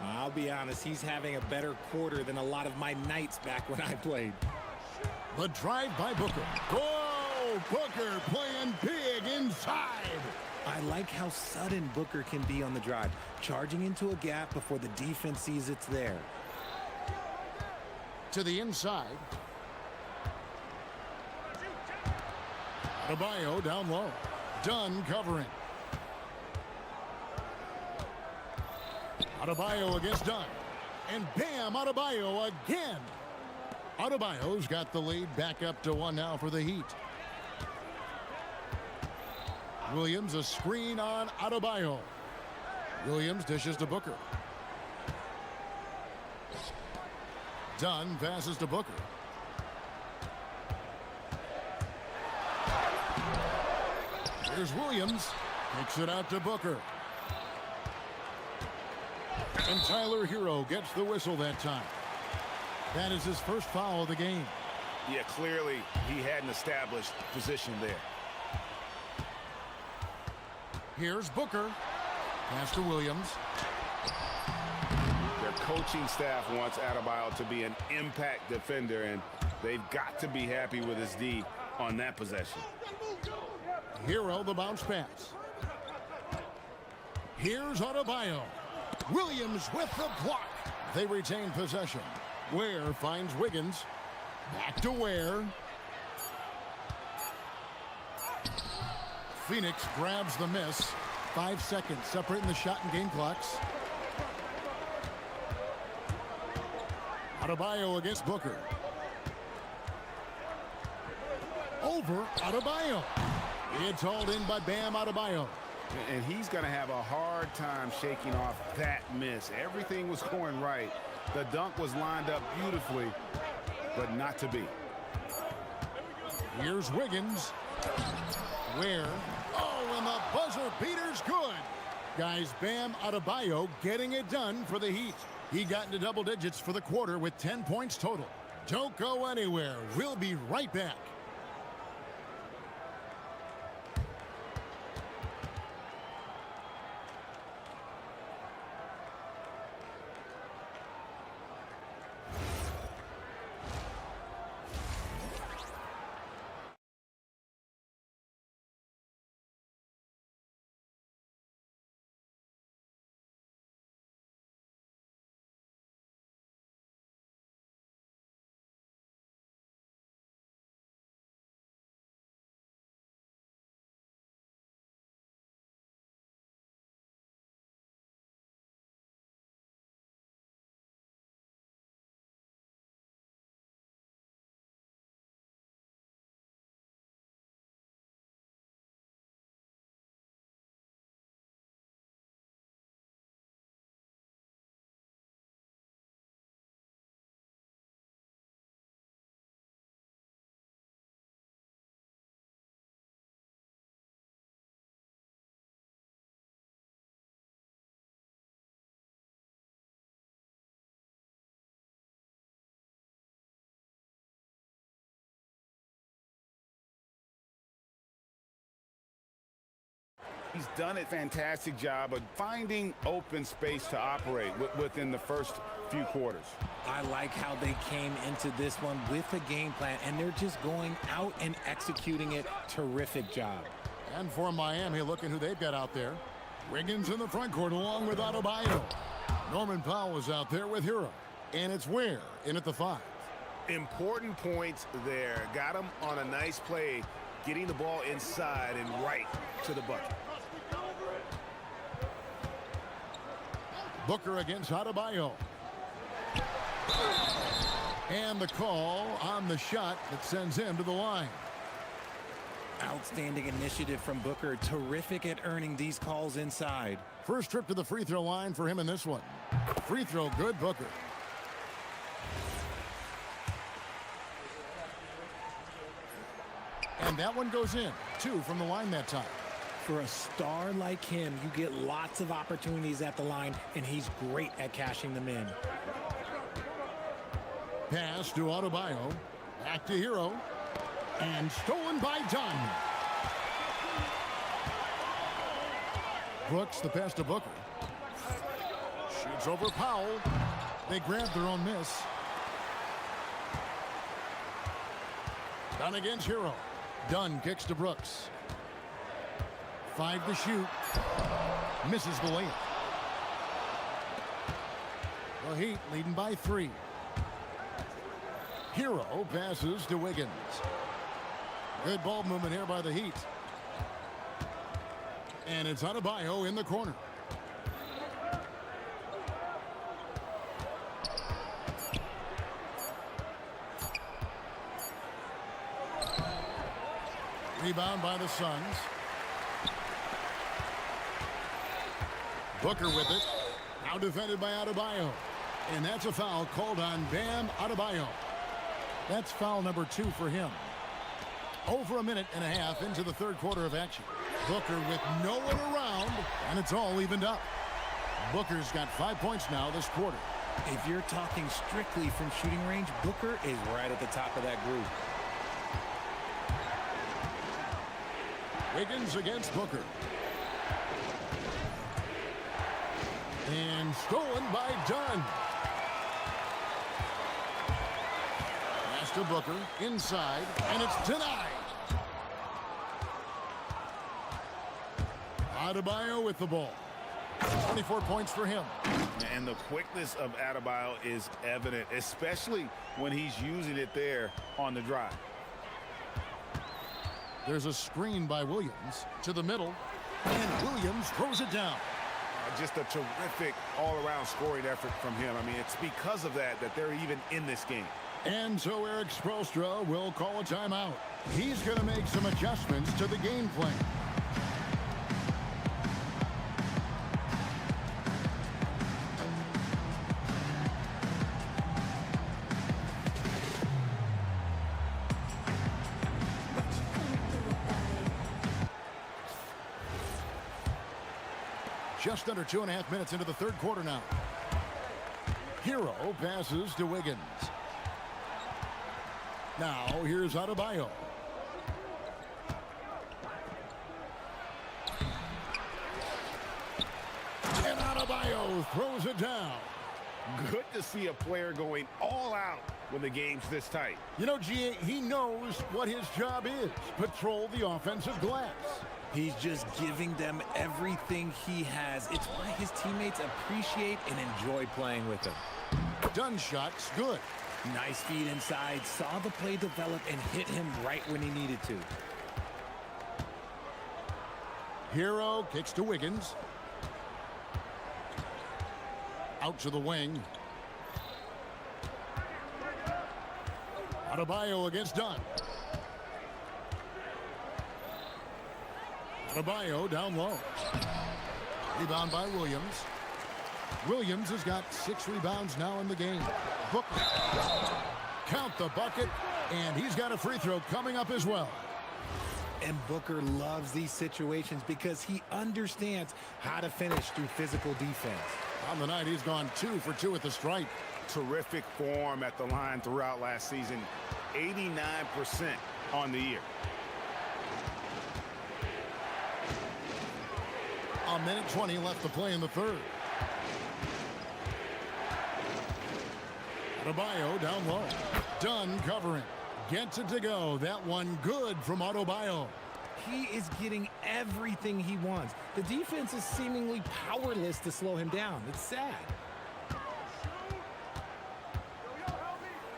I'll be honest, he's having a better quarter than a lot of my nights back when I played. The drive by Booker. Whoa! Booker playing big inside. I like how sudden Booker can be on the drive, charging into a gap before the defense sees it's there. To the inside. Adebayo down low. Dunn covering. Adebayo against Dunn. And bam, Adebayo again. Adebayo's got the lead back up to 1 now for the Heat. Williams, a screen on Adebayo. Williams dishes to Booker. Dunn passes to Booker. Here's Williams. Kicks it out to Booker. And Tyler Hero gets the whistle that time. That is his first foul of the game. Yeah, clearly he had an established position there. Here's Booker. Pass to Williams. Their coaching staff wants Adebayo to be an impact defender, and they've got to be happy with his D on that possession. Hero the bounce pass. Here's Adebayo. Williams with the block. They retain possession. Ware finds Wiggins. Back to Ware. Phoenix grabs the miss. 5 seconds separating the shot and game clocks. Adebayo against Booker. Over Adebayo. It's hauled in by Bam Adebayo. And he's going to have a hard time shaking off that miss. Everything was going right. The dunk was lined up beautifully, but not to be. Here's Wiggins. Ware. Oh, and the buzzer beater's good. Guys, Bam Adebayo getting it done for the Heat. He got into double digits for the quarter with 10 points total. Don't go anywhere. We'll be right back. He's done a fantastic job of finding open space to operate within the first few quarters. I like how they came into this one with a game plan, and they're just going out and executing it. Terrific job. And for Miami, looking who they've got out there. Wiggins in the front court along with Adebayo. Norman Powell is out there with Hero. And it's Ware in at the 5. Important points there. Got him on a nice play, getting the ball inside and right to the bucket. Booker against Adebayo. And the call on the shot that sends him to the line. Outstanding initiative from Booker. Terrific at earning these calls inside. First trip to the free throw line for him in this one. Free throw good, Booker. And that one goes in. 2 from the line that time. For a star like him, you get lots of opportunities at the line, and he's great at cashing them in. Pass to Adebayo. Back to Hero. And stolen by Dunn. Brooks, the pass to Booker. Shoots over Powell. They grab their own miss. Dunn against Hero. Dunn kicks to Brooks. 5 to shoot. Misses the layup. The Heat leading by 3. Hero passes to Wiggins. Good ball movement here by the Heat. And it's Adebayo in the corner. Rebound by the Suns. Booker with it. Now defended by Adebayo. And that's a foul called on Bam Adebayo. That's foul number 2 for him. Over a minute and a half into the third quarter of action. Booker with no one around, and it's all evened up. Booker's got 5 points now this quarter. If you're talking strictly from shooting range, Booker is right at the top of that group. Wiggins against Booker. And stolen by Dunn. Pass to Booker, inside, and it's denied. Adebayo with the ball. 24 points for him. And the quickness of Adebayo is evident, especially when he's using it there on the drive. There's a screen by Williams to the middle, and Williams throws it down. Just a terrific all-around scoring effort from him. I mean, it's because of that they're even in this game. And so Eric Spoelstra will call a timeout. He's going to make some adjustments to the game plan. Just under 2.5 minutes into the third quarter now. Hero passes to Wiggins. Now here's Adebayo. And Adebayo throws it down. Good to see a player going all out when the game's this tight. You know, G.A., he knows what his job is. Patrol the offensive glass. He's just giving them everything he has. It's why his teammates appreciate and enjoy playing with him. Dunn shot's good. Nice feed inside, saw the play develop and hit him right when he needed to. Hero kicks to Wiggins. Out to the wing. Adebayo against Dunn. Adebayo down low. Rebound by Williams. Williams has got 6 rebounds now in the game. Booker. Count the bucket, and he's got a free throw coming up as well. And Booker loves these situations because he understands how to finish through physical defense. On the night, he's gone 2 for 2 at the stripe. Terrific form at the line throughout last season. 89% on the year. A minute 20 left to play in the third. Adebayo down low. Dunn covering. Gets it to go. That one good from Adebayo. He is getting everything he wants. The defense is seemingly powerless to slow him down. It's sad.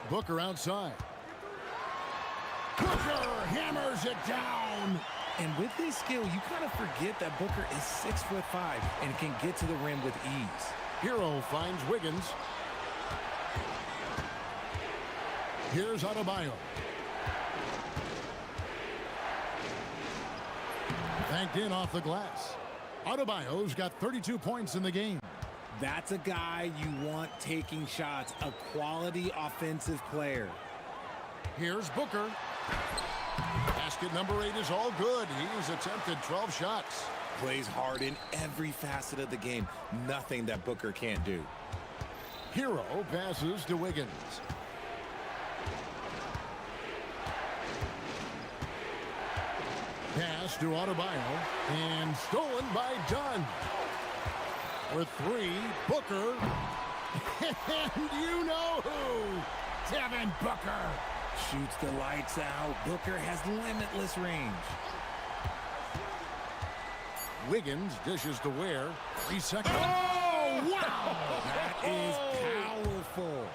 Booker outside. Booker hammers it down. And with his skill, you kind of forget that Booker is 6'5" and can get to the rim with ease. Hero finds Wiggins. Here's Adebayo. Banked in off the glass. Adebayo's got 32 points in the game. That's a guy you want taking shots, a quality offensive player. Here's Booker. Basket number 8 is all good. He's attempted 12 shots. Plays hard in every facet of the game. Nothing that Booker can't do. Hero passes to Wiggins. Pass to Adebayo, and stolen by Dunn. For 3, Booker. And you know who, Devin Booker. Shoots the lights out. Booker has limitless range. Wiggins dishes to Ware. 3 seconds. Oh, wow! That is powerful.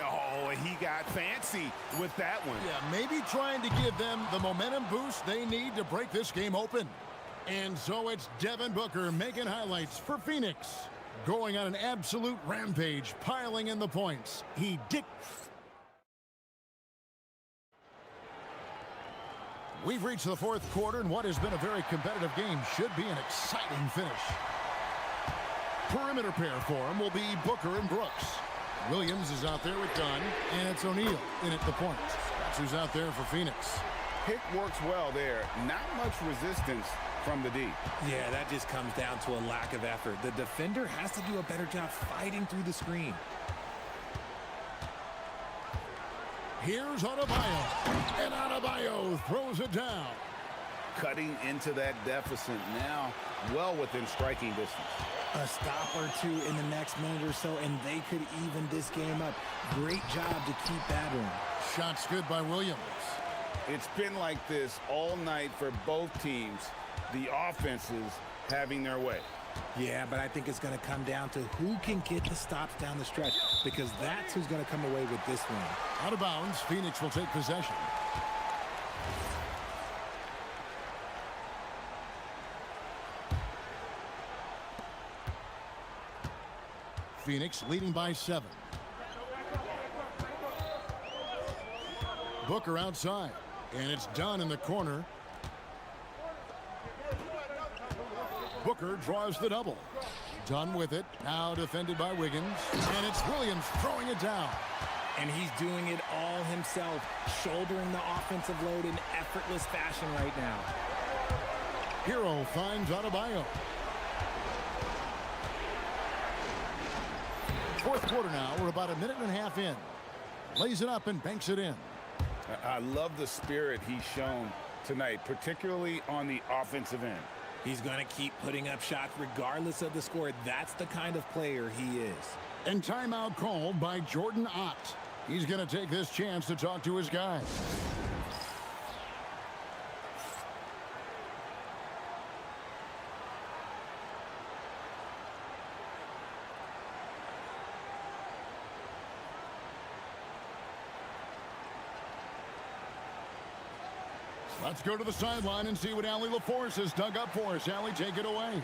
Oh, and he got fancy with that one. Yeah, maybe trying to give them the momentum boost they need to break this game open. And so it's Devin Booker making highlights for Phoenix. Going on an absolute rampage, piling in the points. He did. We've reached the fourth quarter, and what has been a very competitive game should be an exciting finish. Perimeter pair for him will be Booker and Brooks. Williams is out there with Dunn, and it's O'Neal in at the point. That's who's out there for Phoenix. Pick works well there. Not much resistance from the D. Yeah, that just comes down to a lack of effort. The defender has to do a better job fighting through the screen. Here's Adebayo, and Adebayo throws it down. Cutting into that deficit now, well within striking distance. A stop or two in the next minute or so, and they could even this game up. Great job to keep that one. Shots good by Williams. It's been like this all night for both teams. The offenses having their way. Yeah, but I think it's going to come down to who can get the stops down the stretch, because that's who's going to come away with this one. Out of bounds, Phoenix will take possession. Phoenix leading by 7. Booker outside, and it's Dunn in the corner. Booker draws the double. Dunn with it, now defended by Wiggins, and it's Williams throwing it down. And he's doing it all himself, shouldering the offensive load in effortless fashion right now. Hero finds Adebayo. Fourth quarter now, we're about a minute and a half in. Lays it up and banks it in. I love the spirit he's shown tonight, particularly on the offensive end. He's going to keep putting up shots regardless of the score. That's the kind of player he is. And timeout called by Jordan Ott. He's going to take this chance to talk to his guys. Let's go to the sideline and see what Allie LaForce has dug up for us. Allie, take it away.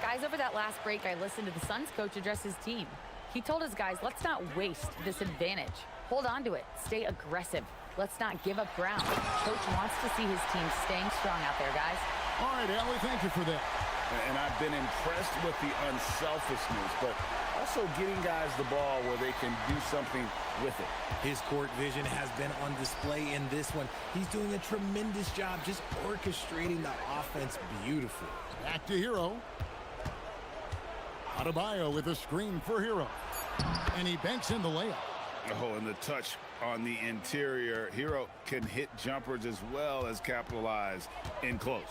Guys, over that last break, I listened to the Suns coach address his team. He told his guys, let's not waste this advantage. Hold on to it. Stay aggressive. Let's not give up ground. Coach wants to see his team staying strong out there, guys. All right, Allie, thank you for that. And I've been impressed with the unselfishness, but also getting guys the ball where they can do something with it. His court vision has been on display in this one. He's doing a tremendous job just orchestrating the offense beautifully. Back to Hero. Adebayo with a screen for Hero. And he banks in the layup. Oh, and the touch on the interior. Hero can hit jumpers as well as capitalize in close.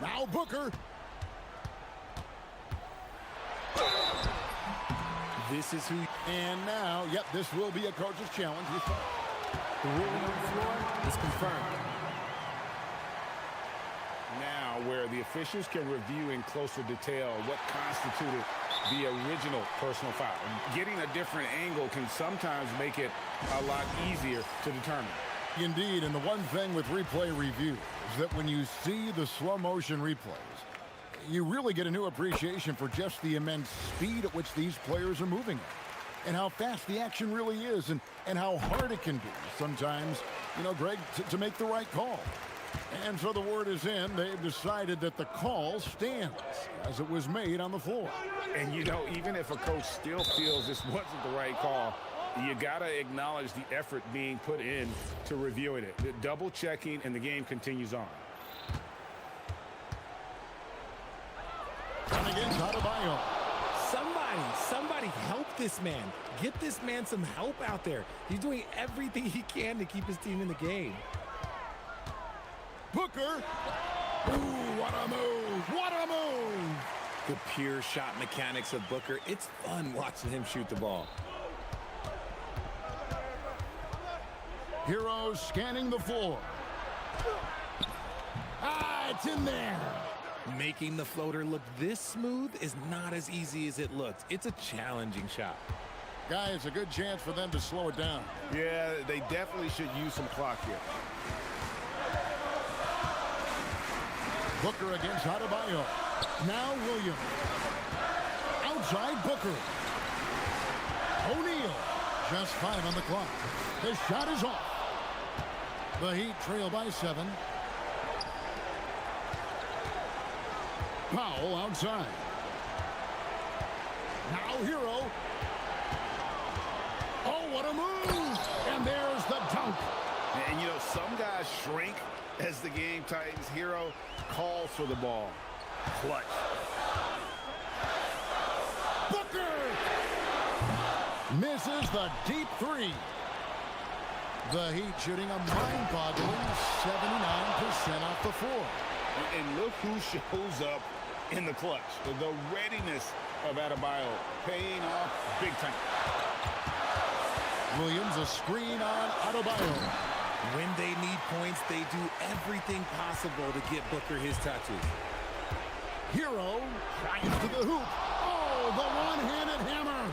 Now Booker. This is who... And now, yep, this will be a coach's challenge. The ruling on the floor is confirmed. Now, where the officials can review in closer detail what constituted the original personal foul. Getting a different angle can sometimes make it a lot easier to determine. Indeed, and the one thing with replay review is that when you see the slow motion replays, you really get a new appreciation for just the immense speed at which these players are moving at, and how fast the action really is, and how hard it can be sometimes, you know, Greg, to make the right call. And so the word is in. They've decided that the call stands as it was made on the floor. And, you know, even if a coach still feels this wasn't the right call, you got to acknowledge the effort being put in to reviewing it. The double checking, and the game continues on. And against Adebayo. Somebody help this man. Get this man some help out there. He's doing everything he can to keep his team in the game. Booker. Ooh, what a move. What a move. The pure shot mechanics of Booker. It's fun watching him shoot the ball. Hero scanning the floor. Ah, it's in there. Making the floater look this smooth is not as easy as it looks. It's a challenging shot. Guys, a good chance for them to slow it down. Yeah, they definitely should use some clock here. Booker against Adebayo. Now Williams. Outside Booker. O'Neal. Just 5 on the clock. The shot is off. The Heat trail by 7. Powell outside. Now Hero. Oh, what a move! And there's the dunk. And you know, some guys shrink as the game tightens. Hero calls for the ball. Clutch. Booker! Misses the deep 3. The Heat shooting a mind-boggling 79% off the floor. And look who shows up in the clutch. The readiness of Adebayo paying off big time. Williams, a screen on Adebayo. When they need points, they do everything possible to get Booker his touches. Hero tries to the hoop. Oh, the one-handed hammer.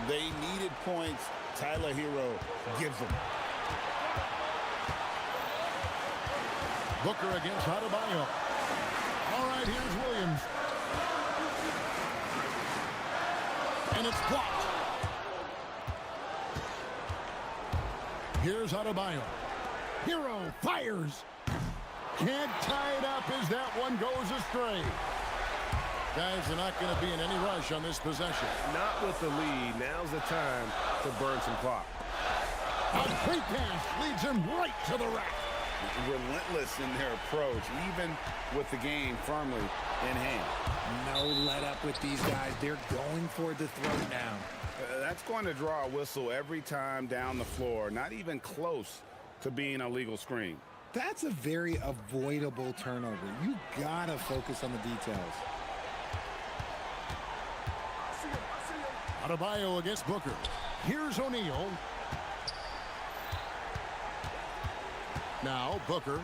They needed points. Tyler Hero gives them. Booker against Adebayo. All right, here's Williams. And it's blocked. Here's Adebayo. Hero fires. Can't tie it up as that one goes astray. Guys are not going to be in any rush on this possession. Not with the lead. Now's the time to burn some clock. A quick pass leads him right to the rack. Relentless in their approach, even with the game firmly in hand. No let up with these guys. They're going for the throw down. That's going to draw a whistle every time down the floor. Not even close to being a legal screen. That's a very avoidable turnover. You gotta focus on the details. Adebayo against Booker. Here's O'Neal. Now Booker.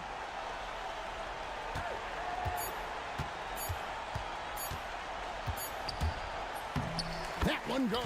That one goes.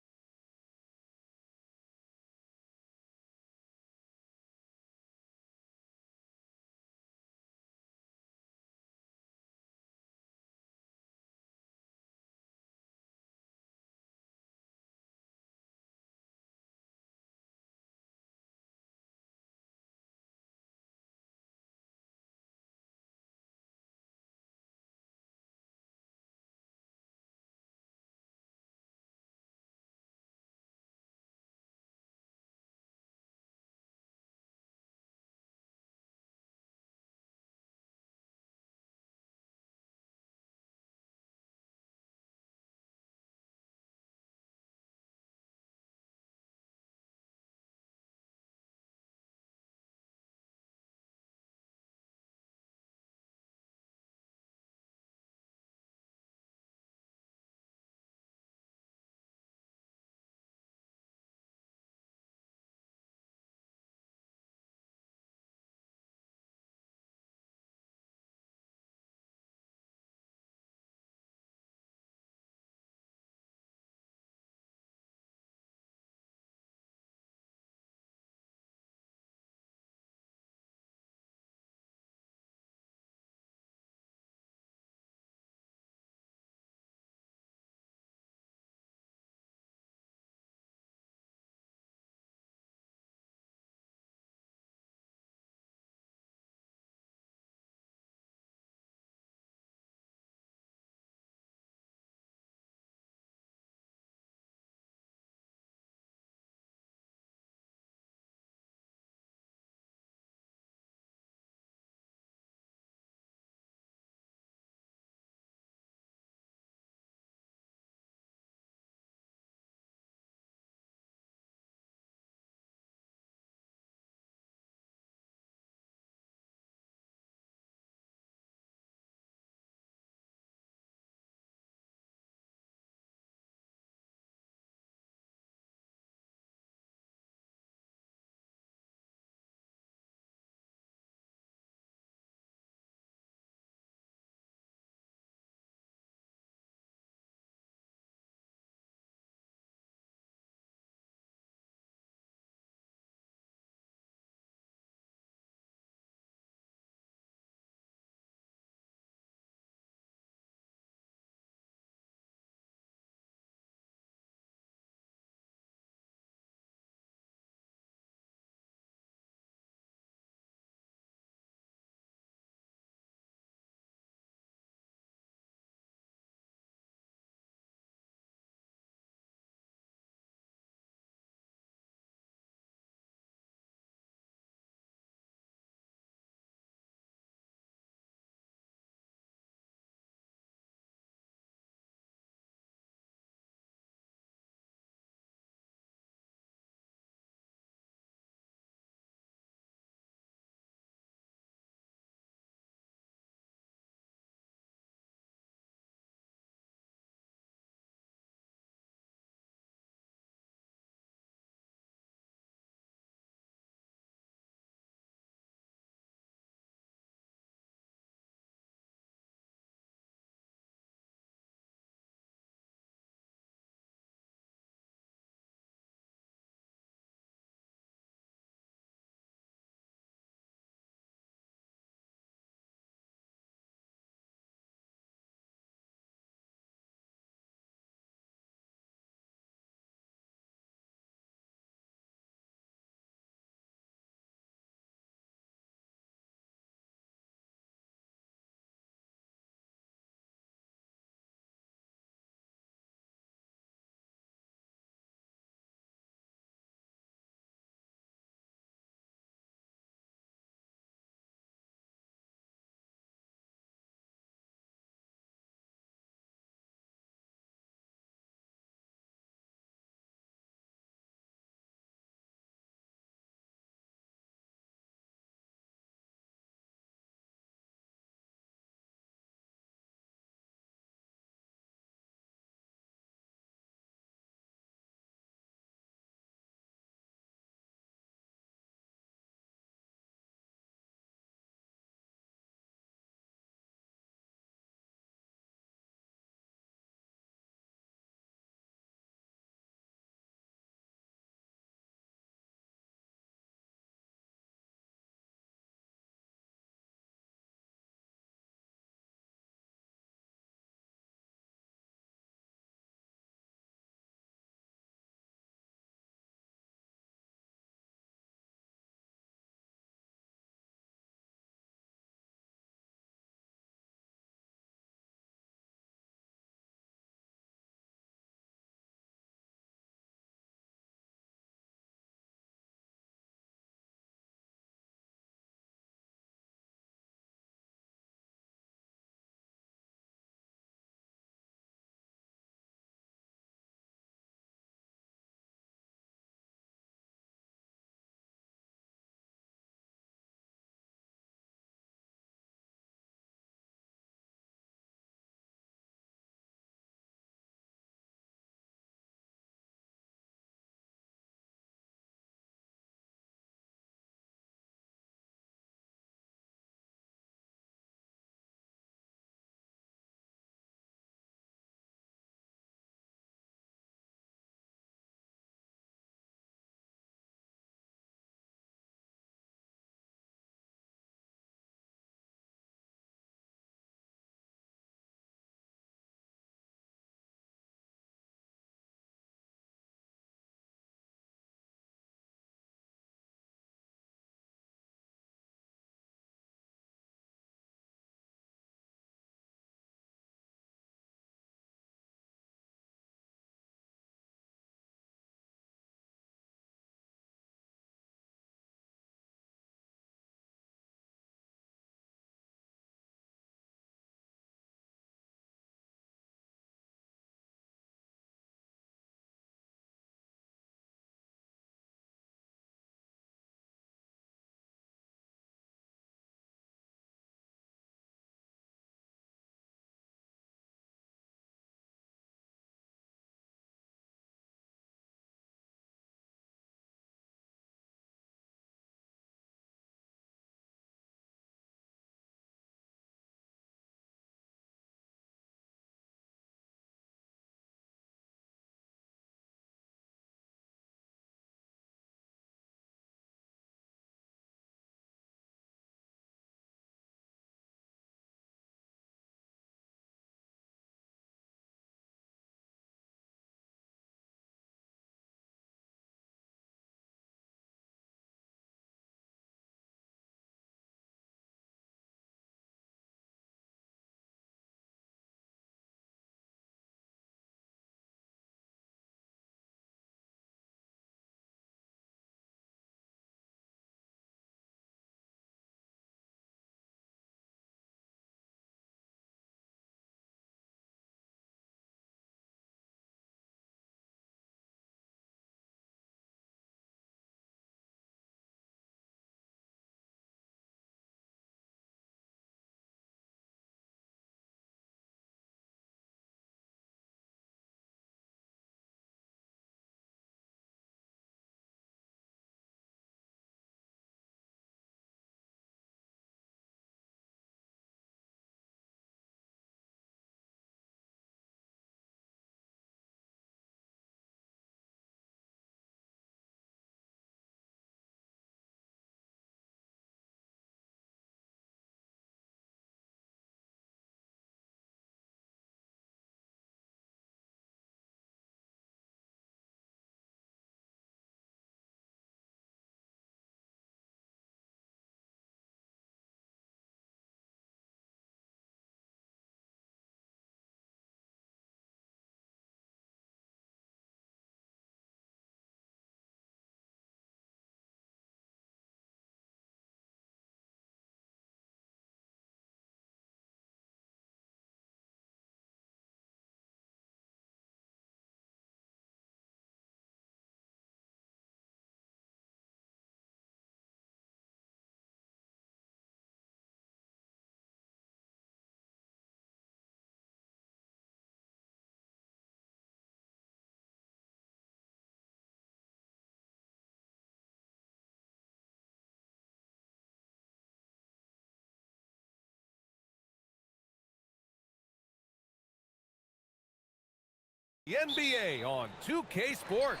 The NBA on 2K Sports.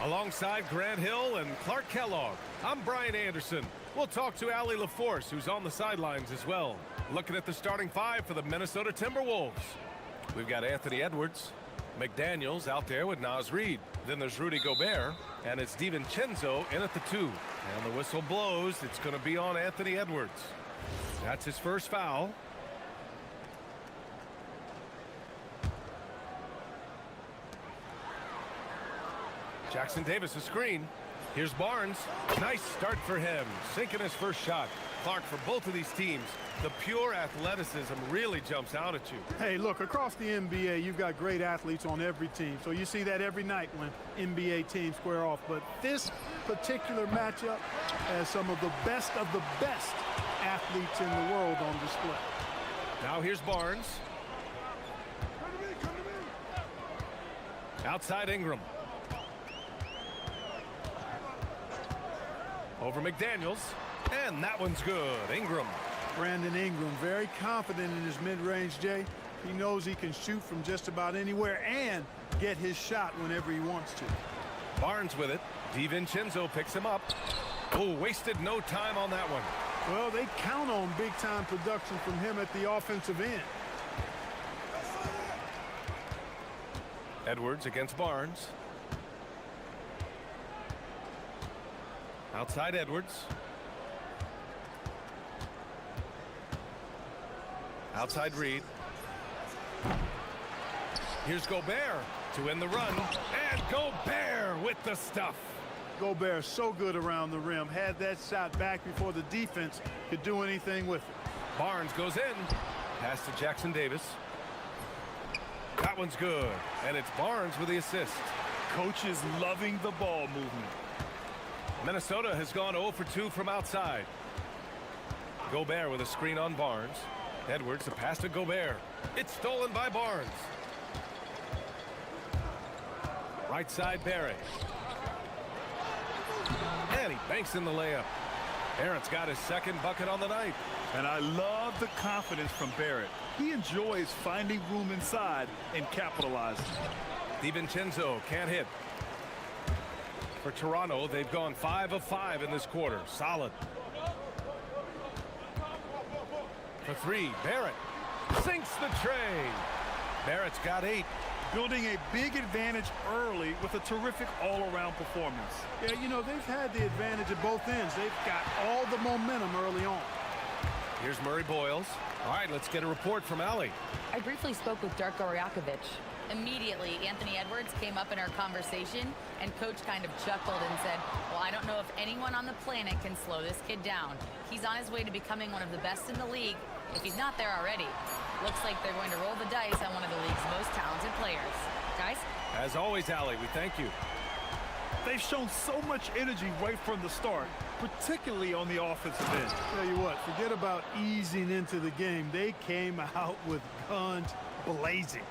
Alongside Grant Hill and Clark Kellogg, I'm Brian Anderson. We'll talk to Allie LaForce, who's on the sidelines as well. Looking at the starting five for the Minnesota Timberwolves. We've got Anthony Edwards, McDaniels out there with Naz Reid. Then there's Rudy Gobert, and it's DiVincenzo in at the 2. And the whistle blows. It's going to be on Anthony Edwards. That's his first foul. Jackson Davis, a screen. Here's Barnes. Nice start for him. Sinking his first shot. Clark, for both of these teams, the pure athleticism really jumps out at you. Hey, look, across the NBA, you've got great athletes on every team. So you see that every night when NBA teams square off. But this particular matchup has some of the best athletes in the world on display. Now here's Barnes. Outside Ingram. Over McDaniels. And that one's good. Ingram. Brandon Ingram, very confident in his mid-range, Jay. He knows he can shoot from just about anywhere and get his shot whenever he wants to. Barnes with it. DiVincenzo picks him up. Oh, wasted no time on that one. Well, they count on big-time production from him at the offensive end. Edwards against Barnes. Outside Edwards. Outside Reid. Here's Gobert to win the run. And Gobert with the stuff. Gobert so good around the rim. Had that shot back before the defense could do anything with it. Barnes goes in. Pass to Jackson Davis. That one's good. And it's Barnes with the assist. Coach is loving the ball movement. Minnesota has gone 0 for 2 from outside. Gobert with a screen on Barnes. Edwards, the pass to Gobert. It's stolen by Barnes. Right side, Barrett. And he banks in the layup. Barrett's got his second bucket on the night. And I love the confidence from Barrett. He enjoys finding room inside and capitalizing. DiVincenzo can't hit. For Toronto, they've gone 5 of 5 in this quarter. Solid. For 3, Barrett sinks the tray. Barrett's got 8. Building a big advantage early with a terrific all-around performance. Yeah, you know, they've had the advantage at both ends. They've got all the momentum early on. Here's Murray Boyles. All right, let's get a report from Allie. I briefly spoke with Darko Rajakovic. Immediately, Anthony Edwards came up in our conversation, and Coach kind of chuckled and said, well, I don't know if anyone on the planet can slow this kid down. He's on his way to becoming one of the best in the league, if he's not there already. Looks like they're going to roll the dice on one of the league's most talented players. Guys? As always, Allie, we thank you. They've shown so much energy right from the start, particularly on the offensive end. Tell you what, forget about easing into the game. They came out with guns blazing.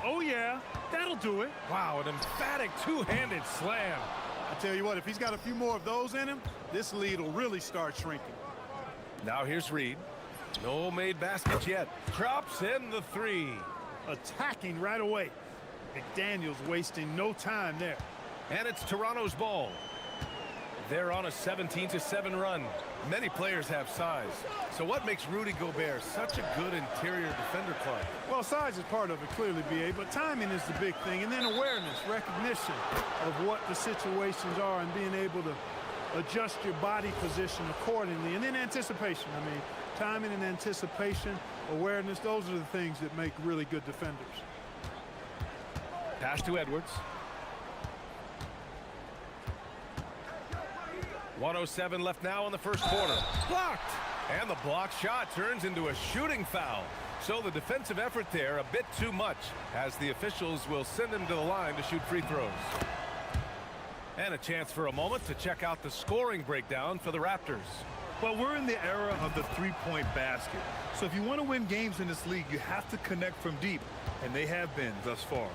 Oh, yeah, that'll do it. Wow, an emphatic two-handed slam. I tell you what, if he's got a few more of those in him, this lead will really start shrinking. Now here's Reid. No made baskets yet. Drops in the 3. Attacking right away. McDaniels wasting no time there. And it's Toronto's ball. They're on a 17-7 run. Many players have size. So what makes Rudy Gobert such a good interior defender, Clark? Well, size is part of it, clearly, B.A., but timing is the big thing. And then awareness, recognition of what the situations are and being able to adjust your body position accordingly. And then anticipation. I mean, timing and anticipation, awareness, those are the things that make really good defenders. Pass to Edwards. 1:07 left now in the first quarter. Blocked! And the blocked shot turns into a shooting foul. So the defensive effort there a bit too much, as the officials will send him to the line to shoot free throws. And a chance for a moment to check out the scoring breakdown for the Raptors. Well, we're in the era of the three-point basket. So if you want to win games in this league, you have to connect from deep, and they have been thus far.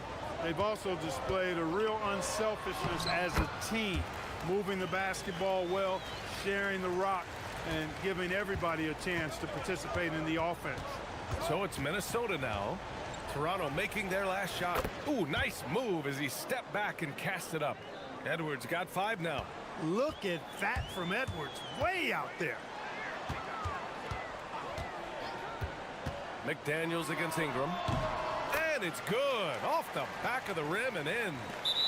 They've also displayed a real unselfishness as a team, moving the basketball well, sharing the rock, and giving everybody a chance to participate in the offense. So it's Minnesota now. Toronto making their last shot. Ooh, nice move as he stepped back and cast it up. Edwards got 5 now. Look at that from Edwards, way out there. McDaniels against Ingram. And it's good. Off the back of the rim and in.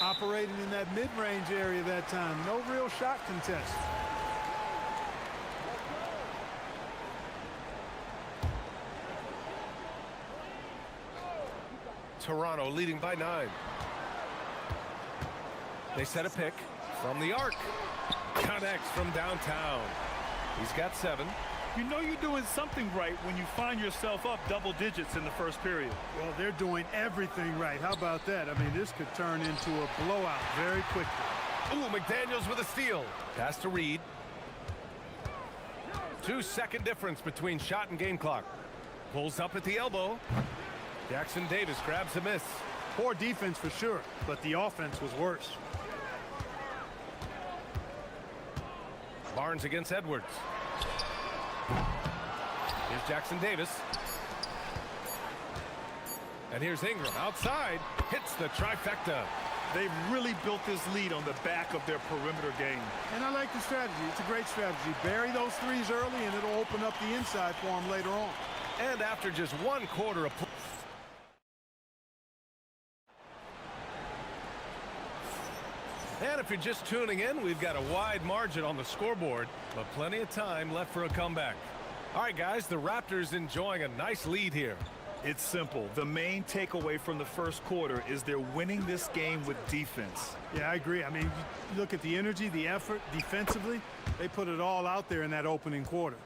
Operating in that mid-range area that time. No real shot contest. Toronto leading by 9. They set a pick from the arc. Connects from downtown. He's got 7. You know you're doing something right when you find yourself up double digits in the first period. Well, they're doing everything right. How about that? I mean, this could turn into a blowout very quickly. Ooh, McDaniels with a steal. Pass to Reed. 2-second difference between shot and game clock. Pulls up at the elbow. Jackson Davis grabs a miss. Poor defense for sure, but the offense was worse. Barnes against Edwards. Here's Jackson Davis. And here's Ingram outside. Hits the trifecta. They've really built this lead on the back of their perimeter game. And I like the strategy. It's a great strategy. Bury those threes early, and it'll open up the inside for them later on. And after just 1 quarter of play. And if you're just tuning in, we've got a wide margin on the scoreboard, but plenty of time left for a comeback. All right, guys, the Raptors enjoying a nice lead here. It's simple. The main takeaway from the first quarter is they're winning this game with defense. Yeah, I agree. I mean, you look at the energy, the effort defensively. They put it all out there in that opening quarter.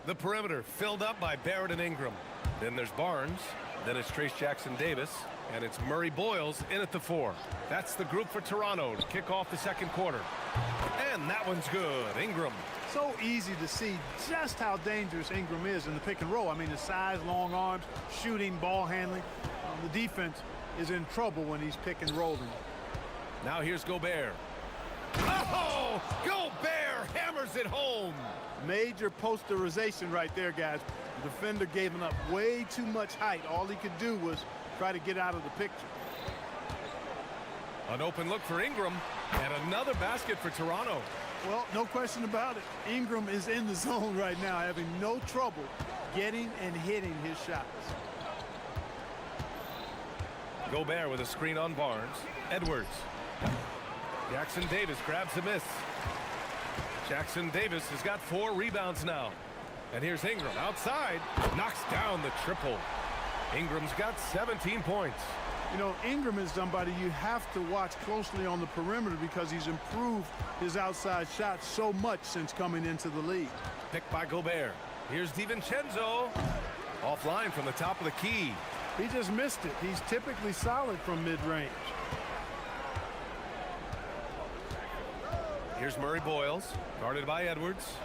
The perimeter filled up by Barrett and Ingram. Then there's Barnes. Then it's Trace Jackson Davis. And it's Murray Boyles in at the 4. That's the group for Toronto to kick off the second quarter. And that one's good. Ingram. So easy to see just how dangerous Ingram is in the pick and roll. I mean, the size, long arms, shooting, ball handling. The defense is in trouble when he's pick and rolling. Now here's Gobert. Oh! Gobert hammers it home. Major posterization right there, guys. The defender gave him up way too much height. All he could do was try to get out of the picture. An open look for Ingram, and another basket for Toronto. Well, no question about it. Ingram is in the zone right now, having no trouble getting and hitting his shots. Gobert with a screen on Barnes. Edwards. Jackson Davis grabs the miss. Jackson Davis has got 4 rebounds now. And here's Ingram outside. Knocks down the triple. Ingram's got 17 points. You know, Ingram is somebody you have to watch closely on the perimeter because he's improved his outside shot so much since coming into the league. Picked by Gobert. Here's DiVincenzo. Offline from the top of the key. He just missed it. He's typically solid from mid-range. Here's Murray Boyles, guarded by Edwards.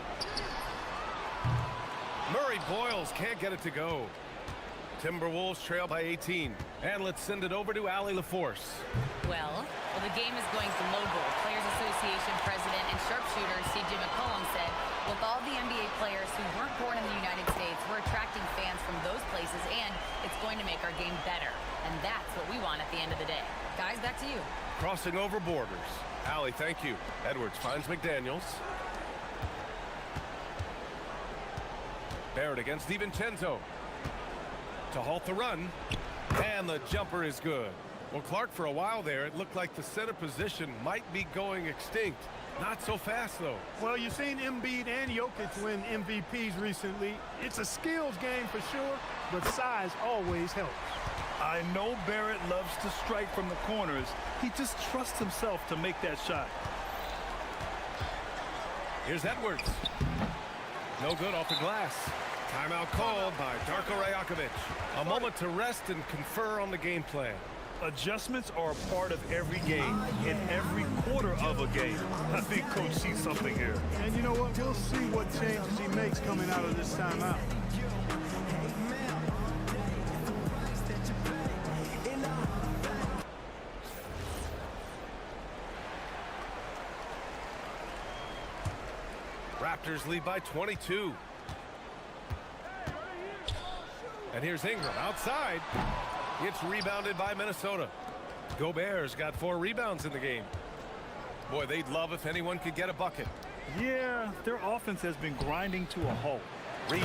Murray Boyles can't get it to go. Timberwolves trail by 18. And let's send it over to Allie LaForce. Well, the game is going global. Players Association President and sharpshooter C.J. McCollum said, with all the NBA players who weren't born in the United States, we're attracting fans from those places, and it's going to make our game better. And that's what we want at the end of the day. Guys, back to you. Crossing over borders. Allie, thank you. Edwards finds McDaniels. Barrett against DiVincenzo. To halt the run. And the jumper is good. Well, Clark, for a while there, it looked like the center position might be going extinct. Not so fast, though. Well, you've seen Embiid and Jokic win MVPs recently. It's a skills game for sure, but size always helps. I know Barrett loves to strike from the corners. He just trusts himself to make that shot. Here's Edwards. No good off the glass. Timeout called by Darko Rajakovic. A moment to rest and confer on the game plan. Adjustments are a part of every game, in every quarter of a game. I think Coach sees something here. And you know what? We'll see what changes he makes coming out of this timeout. Raptors lead by 22. And here's Ingram outside. It's rebounded by Minnesota. Gobert's got 4 rebounds in the game. Boy, they'd love if anyone could get a bucket. Yeah, their offense has been grinding to a halt. Reed,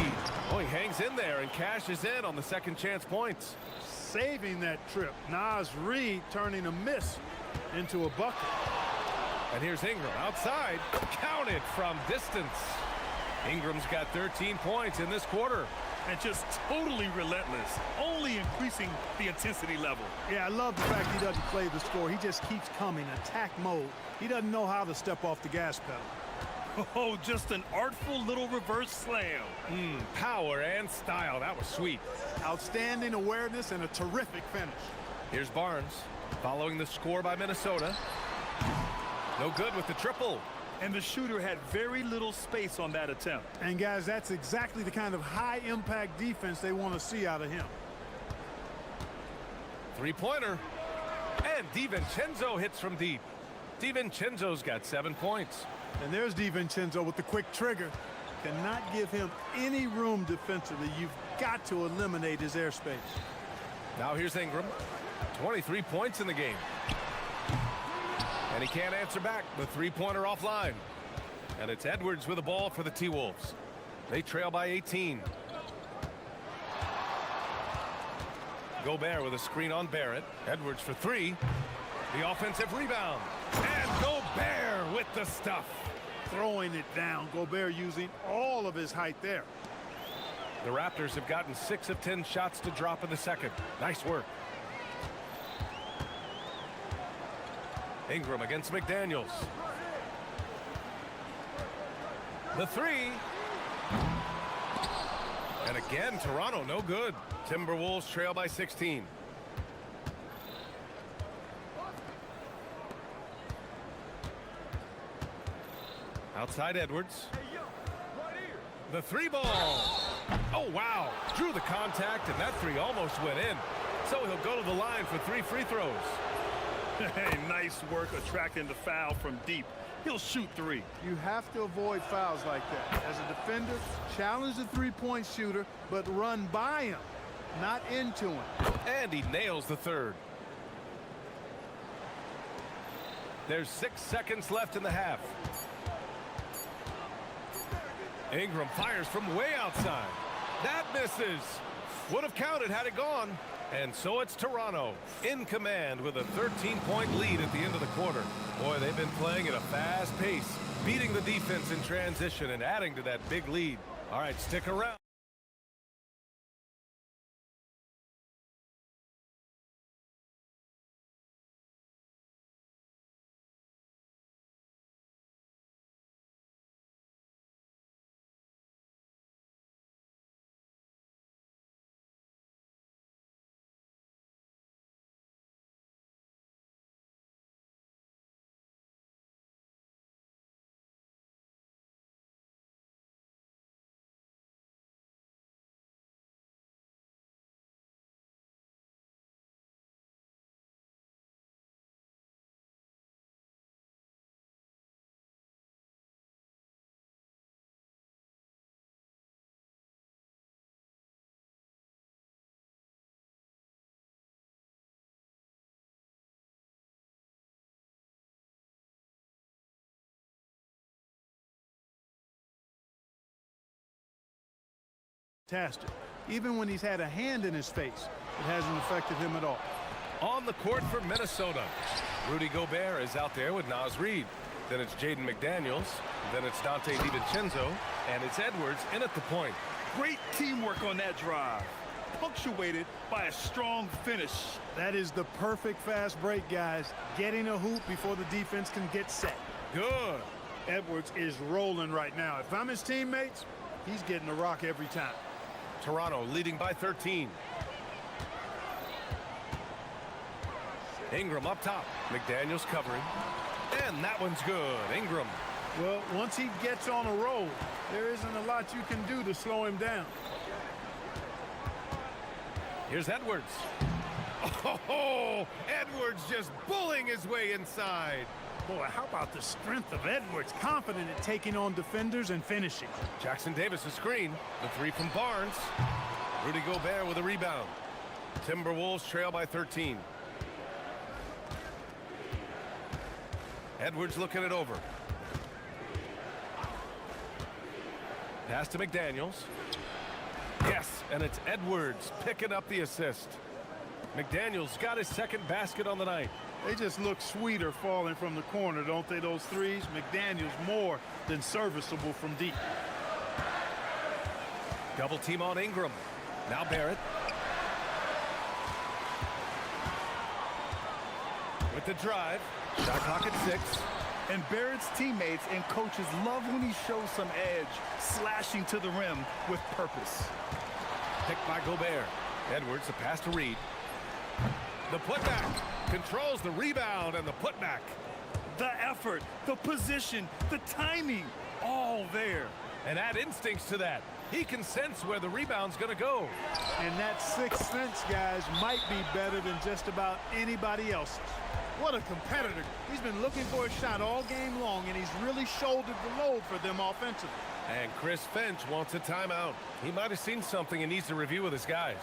oh, he hangs in there and cashes in on the second chance points. Saving that trip. Naz Reid turning a miss into a bucket. And here's Ingram outside, counted from distance. Ingram's got 13 points in this quarter. And just totally relentless, only increasing the intensity level. Yeah, I love the fact he doesn't play the score. He just keeps coming, attack mode. He doesn't know how to step off the gas pedal. Oh, just an artful little reverse slam. Power and style, that was sweet. Outstanding awareness and a terrific finish. Here's Barnes, following the score by Minnesota. No good with the triple. And the shooter had very little space on that attempt. And guys, that's exactly the kind of high-impact defense they want to see out of him. Three-pointer. And DiVincenzo hits from deep. DiVincenzo's got 7 points. And there's DiVincenzo with the quick trigger. Cannot give him any room defensively. You've got to eliminate his airspace. Now here's Ingram. 23 points in the game. And he can't answer back. The three-pointer offline. And it's Edwards with the ball for the T-Wolves. They trail by 18. Gobert with a screen on Barrett. Edwards for 3. The offensive rebound. And Gobert with the stuff. Throwing it down. Gobert using all of his height there. The Raptors have gotten 6 of 10 shots to drop in the second. Nice work. Ingram against McDaniels. The 3. And again, Toronto, no good. Timberwolves trail by 16. Outside Edwards. The 3 ball. Oh, wow. Drew the contact, and that 3 almost went in. So he'll go to the line for 3 free throws. Hey, nice work attracting the foul from deep. He'll shoot 3. You have to avoid fouls like that. As a defender, challenge the three-point shooter, but run by him, not into him. And he nails the 3rd. There's 6 seconds left in the half. Ingram fires from way outside. That misses. Would have counted had it gone. And so it's Toronto in command with a 13-point lead at the end of the quarter. Boy, they've been playing at a fast pace, beating the defense in transition and adding to that big lead. All right, stick around. Fantastic. Even when he's had a hand in his face, it hasn't affected him at all. On the court for Minnesota, Rudy Gobert is out there with Naz Reid. Then it's Jaden McDaniels. Then it's Dante DiVincenzo. And it's Edwards in at the point. Great teamwork on that drive, punctuated by a strong finish. That is the perfect fast break, guys. Getting a hoop before the defense can get set. Good. Edwards is rolling right now. If I'm his teammates, he's getting a rock every time. Toronto leading by 13. Ingram up top. McDaniels covering. And that one's good. Ingram. Well, once he gets on a roll, there isn't a lot you can do to slow him down. Here's Edwards. Oh, Edwards just bullying his way inside. Boy, how about the strength of Edwards? Confident at taking on defenders and finishing. Jackson Davis a screen. The 3 from Barnes. Rudy Gobert with a rebound. Timberwolves trail by 13. Edwards looking it over. Pass to McDaniels. Yes, and it's Edwards picking up the assist. McDaniels got his second basket on the night. They just look sweeter falling from the corner, don't they, those threes? McDaniels more than serviceable from deep. Double team on Ingram. Now Barrett. With the drive. Shot clock at 6. And Barrett's teammates and coaches love when he shows some edge, slashing to the rim with purpose. Picked by Gobert. Edwards, the pass to Reed. The putback. Controls the rebound and the putback. The effort, the position, the timing, all there. And add instincts to that. He can sense where the rebound's going to go. And that sixth sense, guys, might be better than just about anybody else's. What a competitor. He's been looking for a shot all game long, and he's really shouldered the load for them offensively. And Chris Finch wants a timeout. He might have seen something and needs to review with his guys.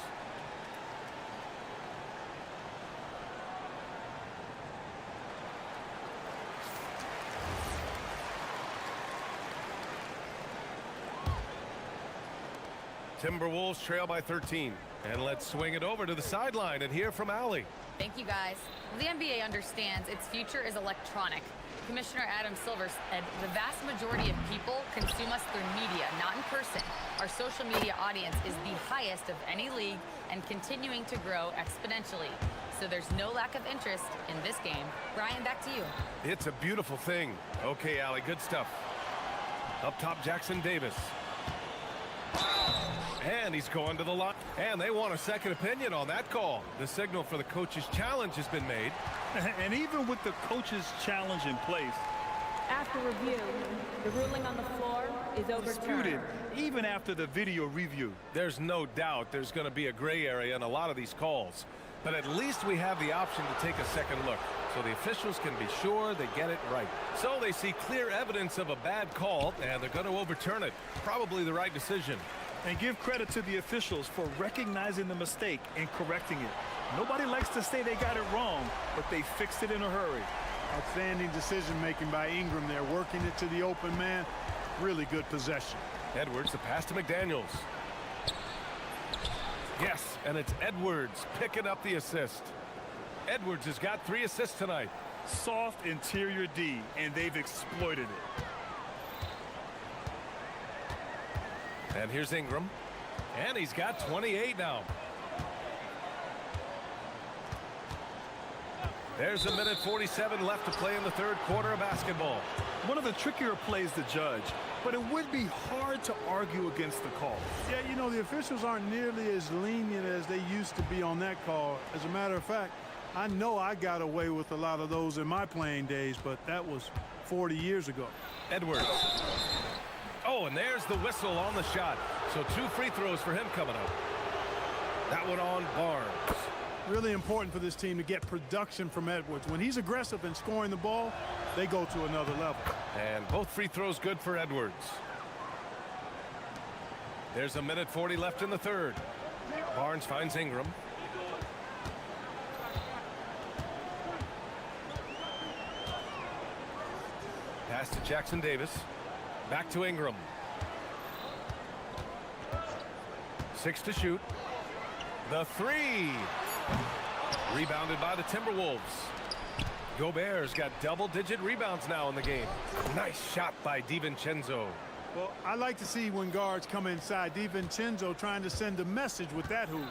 Timberwolves trail by 13. And let's swing it over to the sideline and hear from Allie. Thank you, guys. The NBA understands its future is electronic. Commissioner Adam Silver said the vast majority of people consume us through media, not in person. Our social media audience is the highest of any league and continuing to grow exponentially. So there's no lack of interest in this game. Brian, back to you. It's a beautiful thing. Okay, Allie, good stuff. Up top, Jackson Davis. And he's going to the line. And they want a second opinion on that call. The signal for the coach's challenge has been made. And even with the coach's challenge in place, after review, the ruling on the floor is overturned. disputed even after the video review. There's no doubt there's going to be a gray area in a lot of these calls. But at least we have the option to take a second look, so the officials can be sure they get it right. So they see clear evidence of a bad call, and they're going to overturn it. Probably the right decision. And give credit to the officials for recognizing the mistake and correcting it. Nobody likes to say they got it wrong, but they fixed it in a hurry. Outstanding decision-making by Ingram there, working it to the open man. Really good possession. Edwards, the pass to McDaniels. Yes, and it's Edwards picking up the assist. Edwards has got 3 assists tonight. Soft interior D, and they've exploited it. And here's Ingram. And he's got 28 now. There's a minute 47 left to play in the third quarter of basketball. One of the trickier plays to judge, but it would be hard to argue against the call. Yeah, you know, the officials aren't nearly as lenient as they used to be on that call. As a matter of fact, I know I got away with a lot of those in my playing days, but that was 40 years ago. Edwards. Oh, and there's the whistle on the shot. So 2 free throws for him coming up. That one on Barnes. Really important for this team to get production from Edwards. When he's aggressive in scoring the ball, they go to another level. And both free throws good for Edwards. There's a minute 40 left in the third. Barnes finds Ingram. Pass to Jackson Davis. Back to Ingram. 6 to shoot. The 3. Rebounded by the Timberwolves. Gobert's got double-digit rebounds now in the game. Nice shot by DiVincenzo. Well, I like to see when guards come inside. DiVincenzo trying to send a message with that hoop.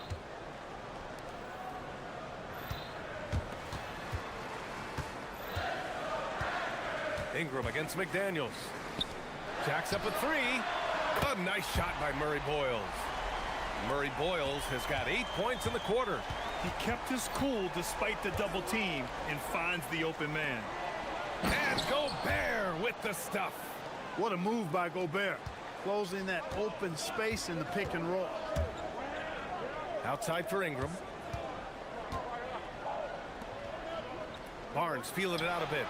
Ingram against McDaniels. Jacks up a 3. A nice shot by Murray Boyles. Murray Boyles has got 8 points in the quarter. He kept his cool despite the double team and finds the open man. And Gobert with the stuff. What a move by Gobert. Closing that open space in the pick and roll. Outside for Ingram. Barnes feeling it out a bit.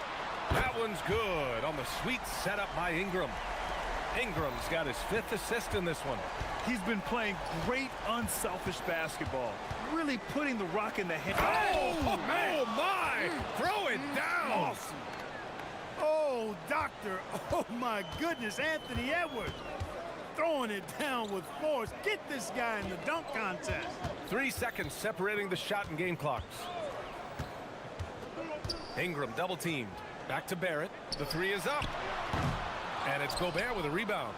That one's good on the sweet setup by Ingram. Ingram's got his 5th assist in this one. He's been playing great unselfish basketball. really putting the rock in the hand. Oh, my! Throw it down! Awesome. Oh, doctor. Oh, my goodness. Anthony Edwards throwing it down with force. Get this guy in the dunk contest. 3 seconds separating the shot and game clocks. Ingram double teamed. Back to Barrett. The three is up. And it's Gobert with a rebound.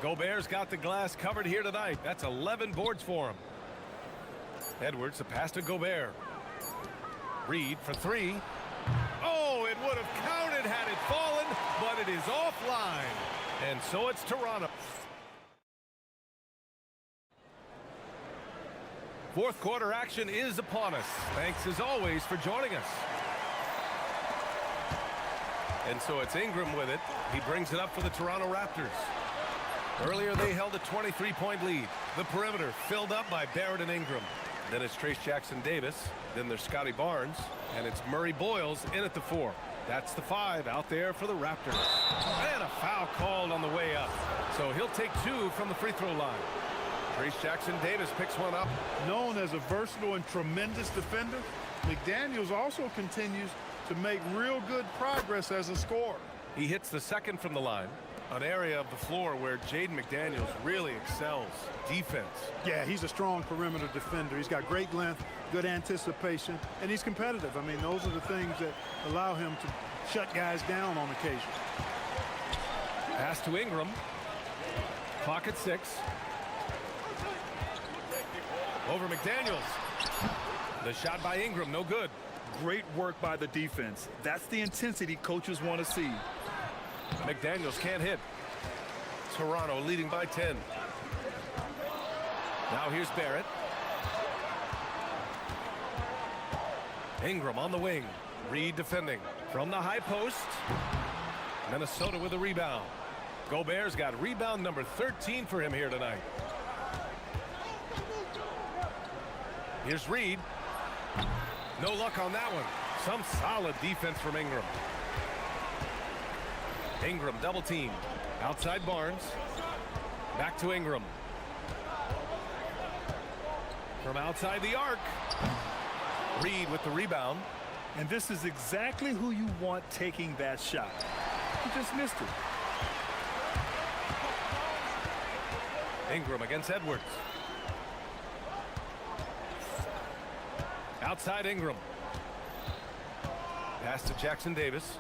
Gobert's got the glass covered here tonight. That's 11 boards for him. Edwards, a pass to Gobert. Reed for three. Oh, it would have counted had it fallen, but it is offline. And so it's Toronto. Fourth quarter action is upon us. Thanks as always for joining us. And so it's Ingram with it. He brings it up for the Toronto Raptors. Earlier they held a 23-point lead. The perimeter filled up by Barrett and Ingram. Then it's Trace Jackson-Davis. Then there's Scotty Barnes. And it's Murray Boyles in at the 4. That's the 5 out there for the Raptors. And a foul called on the way up. So he'll take 2 from the free throw line. Trace Jackson-Davis picks one up. Known as a versatile and tremendous defender, McDaniels also continues to make real good progress as a scorer. He hits the second from the line. An area of the floor where Jaden McDaniels really excels. Defense. Yeah, he's a strong perimeter defender. He's got great length, good anticipation, and he's competitive. I mean, those are the things that allow him to shut guys down on occasion. Pass to Ingram. Clock at 6. Over McDaniels. The shot by Ingram, no good. Great work by the defense. That's the intensity coaches want to see. McDaniels can't hit. Toronto leading by 10. Now here's Barrett. Ingram on the wing. Reed defending. From the high post. Minnesota with a rebound. Gobert's got rebound number 13 for him here tonight. Here's Reed. No luck on that one. Some solid defense from Ingram. Ingram double team. Outside Barnes. Back to Ingram. From outside the arc. Reed with the rebound. And this is exactly who you want taking that shot. He just missed it. Ingram against Edwards. Outside Ingram. Pass to Jackson-Davis.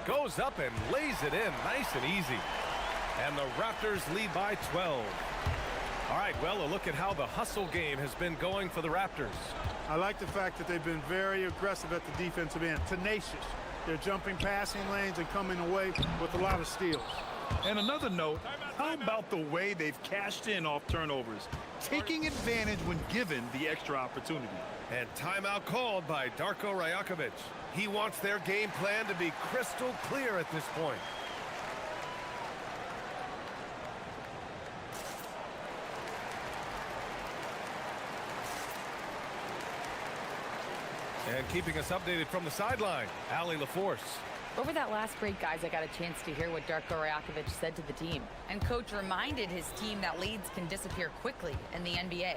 Goes up and lays it in nice and easy. And the Raptors lead by 12. All right, well, a look at how the hustle game has been going for the Raptors. I like the fact that they've been very aggressive at the defensive end, tenacious. They're jumping passing lanes and coming away with a lot of steals. And another note, how about the way they've cashed in off turnovers, taking advantage when given the extra opportunity. And timeout called by Darko Rajakovic. He wants their game plan to be crystal clear at this point. And keeping us updated from the sideline, Allie LaForce. Over that last break, guys, I got a chance to hear what Darko Rajakovic said to the team. And coach reminded his team that leads can disappear quickly in the NBA.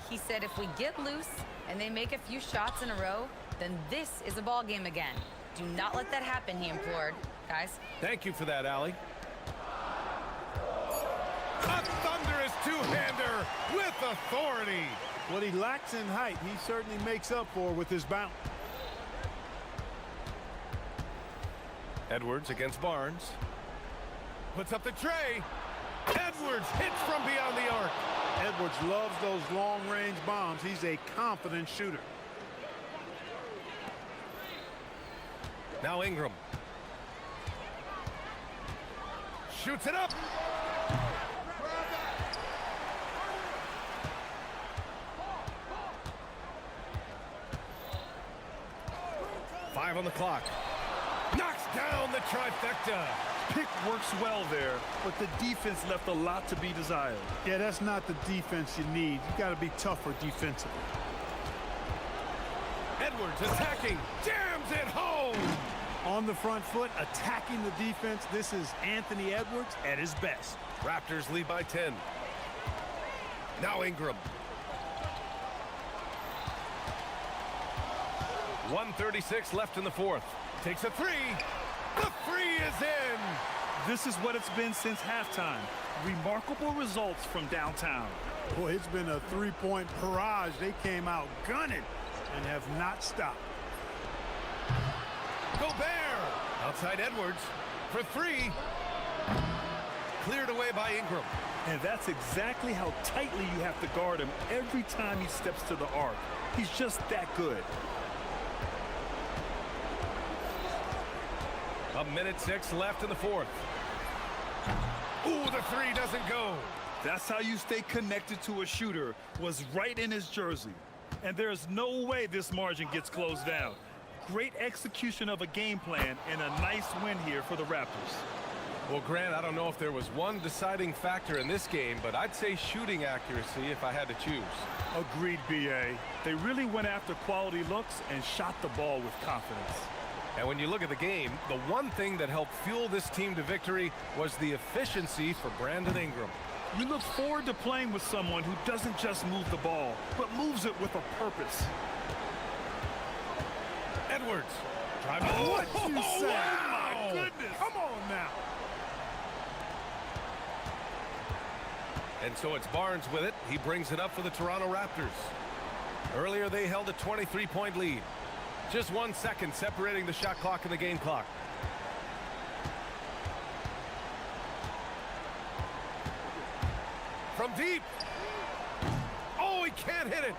He said if we get loose and they make a few shots in a row, then this is a ball game again. Do not let that happen, he implored. Guys. Thank you for that, Allie. A thunderous two-hander with authority. What he lacks in height, he certainly makes up for with his bounce. Edwards against Barnes. Puts up the tray. Edwards hits from beyond the arc. Edwards loves those long-range bombs. He's a confident shooter. Now Ingram. Shoots it up. Five on the clock. Knocks down the trifecta. Pick works well there, but the defense left a lot to be desired. Yeah, that's not the defense you need. You got to be tougher defensively. Edwards attacking, jams it home. On the front foot, attacking the defense. This is Anthony Edwards at his best. Raptors lead by 10. Now Ingram. 1:36 left in the fourth. Takes a three. The three is in. This is what it's been since halftime. Remarkable results from downtown. Boy, it's been a three-point barrage. They came out gunning and have not stopped. Gobert. Outside Edwards for three. Cleared away by Ingram. And that's exactly how tightly you have to guard him every time he steps to the arc. He's just that good. 1:06 left in the fourth. Ooh, the three doesn't go. That's how you stay connected to a shooter, was right in his jersey. And there's no way this margin gets closed down. Great execution of a game plan and a nice win here for the Raptors. Well, Grant, I don't know if there was one deciding factor in this game, but I'd say shooting accuracy if I had to choose. Agreed, B.A. They really went after quality looks and shot the ball with confidence. And when you look at the game, the one thing that helped fuel this team to victory was the efficiency for Brandon Ingram. You look forward to playing with someone who doesn't just move the ball, but moves it with a purpose. Edwards. Driving. What you say? My goodness. Come on now. And so it's Barnes with it. He brings it up for the Toronto Raptors. Earlier, they held a 23-point lead. Just 1 second separating the shot clock and the game clock. From deep. Oh, he can't hit it.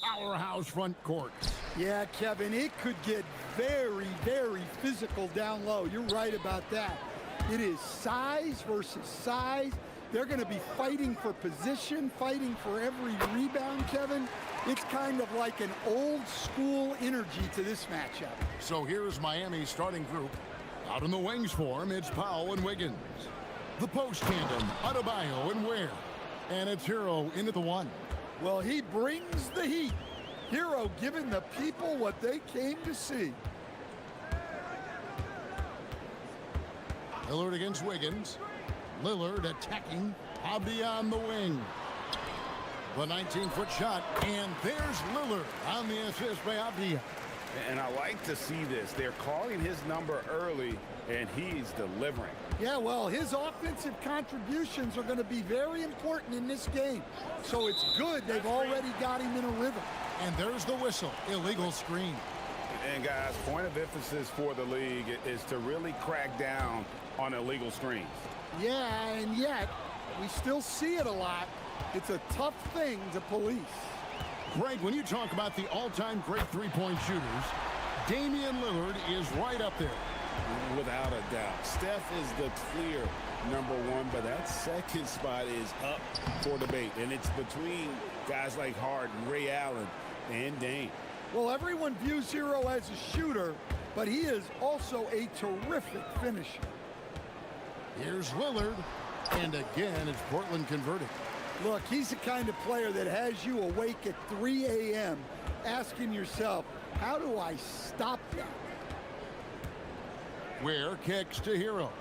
powerhouse front court. Yeah, Kevin, it could get very, very physical down low. You're right about that. It is size versus size. They're going to be fighting for position, fighting for every rebound, Kevin. It's kind of like an old school energy to this matchup. So here's Miami's starting group. Out in the wings for him, it's Powell and Wiggins. The post tandem, Adebayo and Ware. And it's Hero into the one. Well, he brings the heat. Hero giving the people what they came to see. Lillard against Wiggins. Lillard attacking. Abdi on the wing. The 19-foot shot, and there's Lillard on the assist by Abdi. And I like to see this. They're calling his number early, and he's delivering. Yeah, well, his offensive contributions are going to be very important in this game. So it's good they've already got him in a rhythm. And there's the whistle. Illegal screen. And guys, point of emphasis for the league is to really crack down on illegal screens. Yeah, and yet we still see it a lot. It's a tough thing to police. Greg, when you talk about the all-time great three-point shooters, Damian Lillard is right up there. Without a doubt. Steph is the clear number one, but that second spot is up for debate. And it's between guys like Harden, Ray Allen, and Dame. Well, everyone views Hero as a shooter, but he is also a terrific finisher. Here's Lillard, and again, it's Portland converting. Look, he's the kind of player that has you awake at 3 a.m. asking yourself, how do I stop that? Ware kicks to Hero.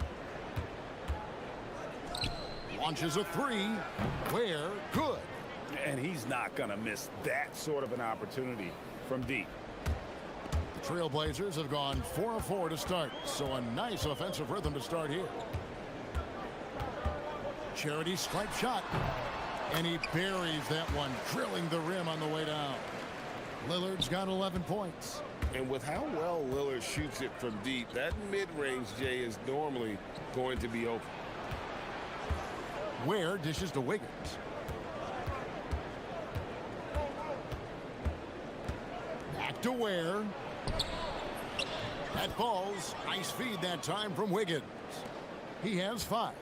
Launches a three. Ware, good. And he's not going to miss that sort of an opportunity from deep. The Trailblazers have gone 4 of 4 to start, so a nice offensive rhythm to start here. Charity stripe shot. And he buries that one, drilling the rim on the way down. Lillard's got 11 points. And with how well Lillard shoots it from deep, that mid-range, Jay, is normally going to be open. Ware dishes to Wiggins. Back to Ware. That falls. Nice feed that time from Wiggins. He has 5.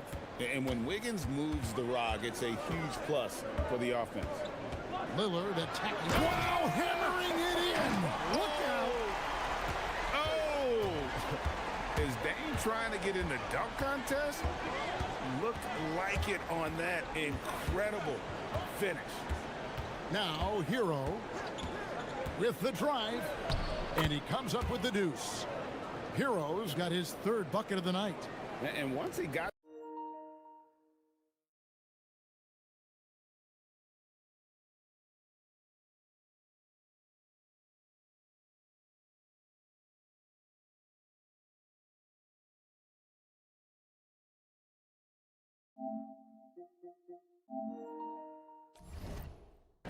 And when Wiggins moves the rock, it's a huge plus for the offense. Lillard attacking. Wow, hammering it in. Look out. Oh! Is Dame trying to get in the dunk contest? Looked like it on that incredible finish. Now, Hero with the drive. And he comes up with the deuce. Hero's got his 3rd bucket of the night. And once he got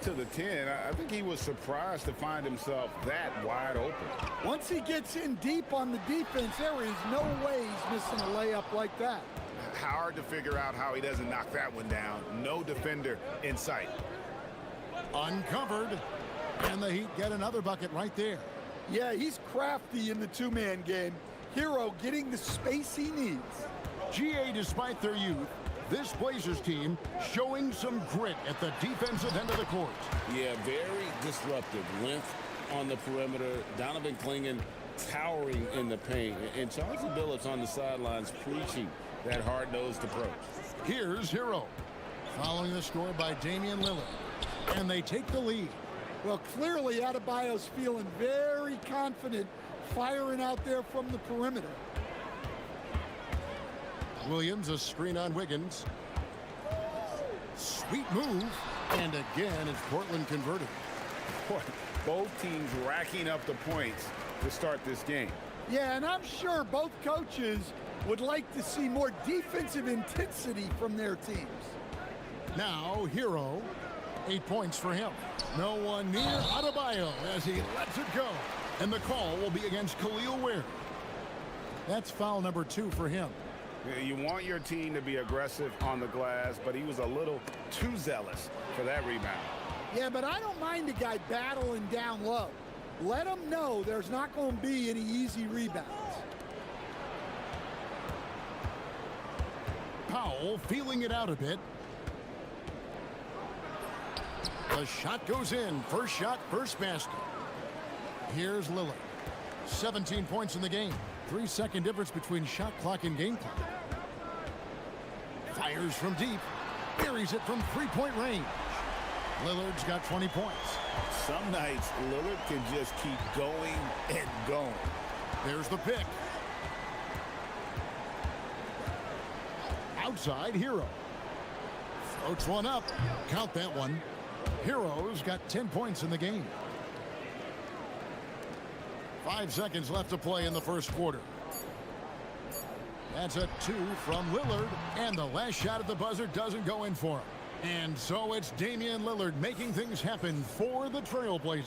to the 10, I think he was surprised to find himself that wide open. Once he gets in deep on the defense, there is no way he's missing a layup like that. Hard to figure out how he doesn't knock that one down. No defender in sight. Uncovered. And the Heat get another bucket right there. Yeah, he's crafty in the two-man game. Hero getting the space he needs. GA, despite their youth, this Blazers team showing some grit at the defensive end of the court. Yeah, very disruptive. Length on the perimeter. Donovan Clingan towering in the paint. And Chauncey Billups on the sidelines preaching that hard-nosed approach. Here's Hero. Following the score by Damian Lillard. And they take the lead. Well, clearly Adebayo's feeling very confident firing out there from the perimeter. Williams, a screen on Wiggins. Sweet move. And again, it's Portland converted. Both teams racking up the points to start this game. Yeah, and I'm sure both coaches would like to see more defensive intensity from their teams. Now, Hero. 8 points for him. No one near Adebayo as he lets it go. And the call will be against Khalil Ware. That's foul number 2 for him. You want your team to be aggressive on the glass, but he was a little too zealous for that rebound. Yeah, but I don't mind a guy battling down low. Let him know there's not going to be any easy rebounds. Powell feeling it out a bit. The shot goes in. First shot, first basket. Here's Lillard. 17 points in the game. 3-second difference between shot clock and game clock. Fires from deep. Buries it from three-point range. Lillard's got 20 points. Some nights, Lillard can just keep going and going. There's the pick. Outside, Hero. Floats one up. Count that one. Hero's got 10 points in the game. 5 seconds left to play in the first quarter. That's a 2 from Lillard, and the last shot at the buzzer doesn't go in for him. And so it's Damian Lillard making things happen for the Trailblazers.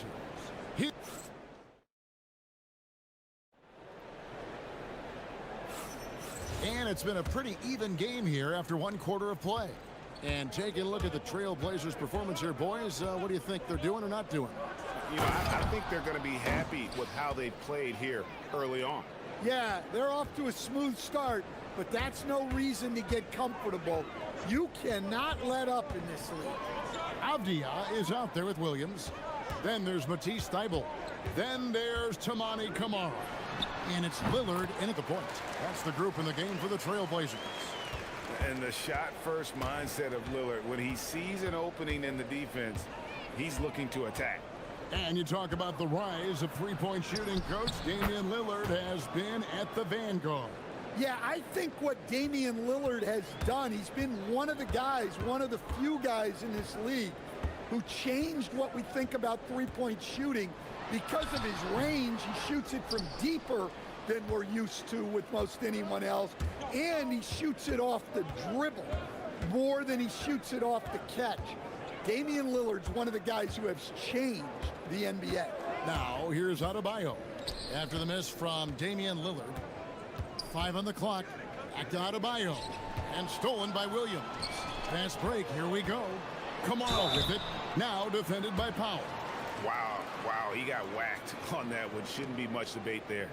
And it's been a pretty even game here after one quarter of play. And taking a look at the Trailblazers' performance here, boys, what do you think they're doing or not doing? You know, I think they're going to be happy with how they played here early on. Yeah, they're off to a smooth start, but that's no reason to get comfortable. You cannot let up in this league. Avdia is out there with Williams. Then there's Matisse Thybulle. Then there's Tamani Kamara. And it's Lillard in at the point. That's the group in the game for the Trailblazers. And the shot-first mindset of Lillard, when he sees an opening in the defense, he's looking to attack. And you talk about the rise of three-point shooting, Coach. Damian Lillard has been at the vanguard. Yeah, I think what Damian Lillard has done, he's been one of the guys, one of the few guys in this league who changed what we think about three-point shooting. Because of his range, he shoots it from deeper than we're used to with most anyone else. And he shoots it off the dribble more than he shoots it off the catch. Damian Lillard's one of the guys who has changed the NBA. Now, here's Adebayo. After the miss from Damian Lillard. 5 on the clock. Back to Adebayo. And stolen by Williams. Fast break. Here we go. Kamara with it. Now defended by Powell. Wow, he got whacked on that one. Shouldn't be much debate there.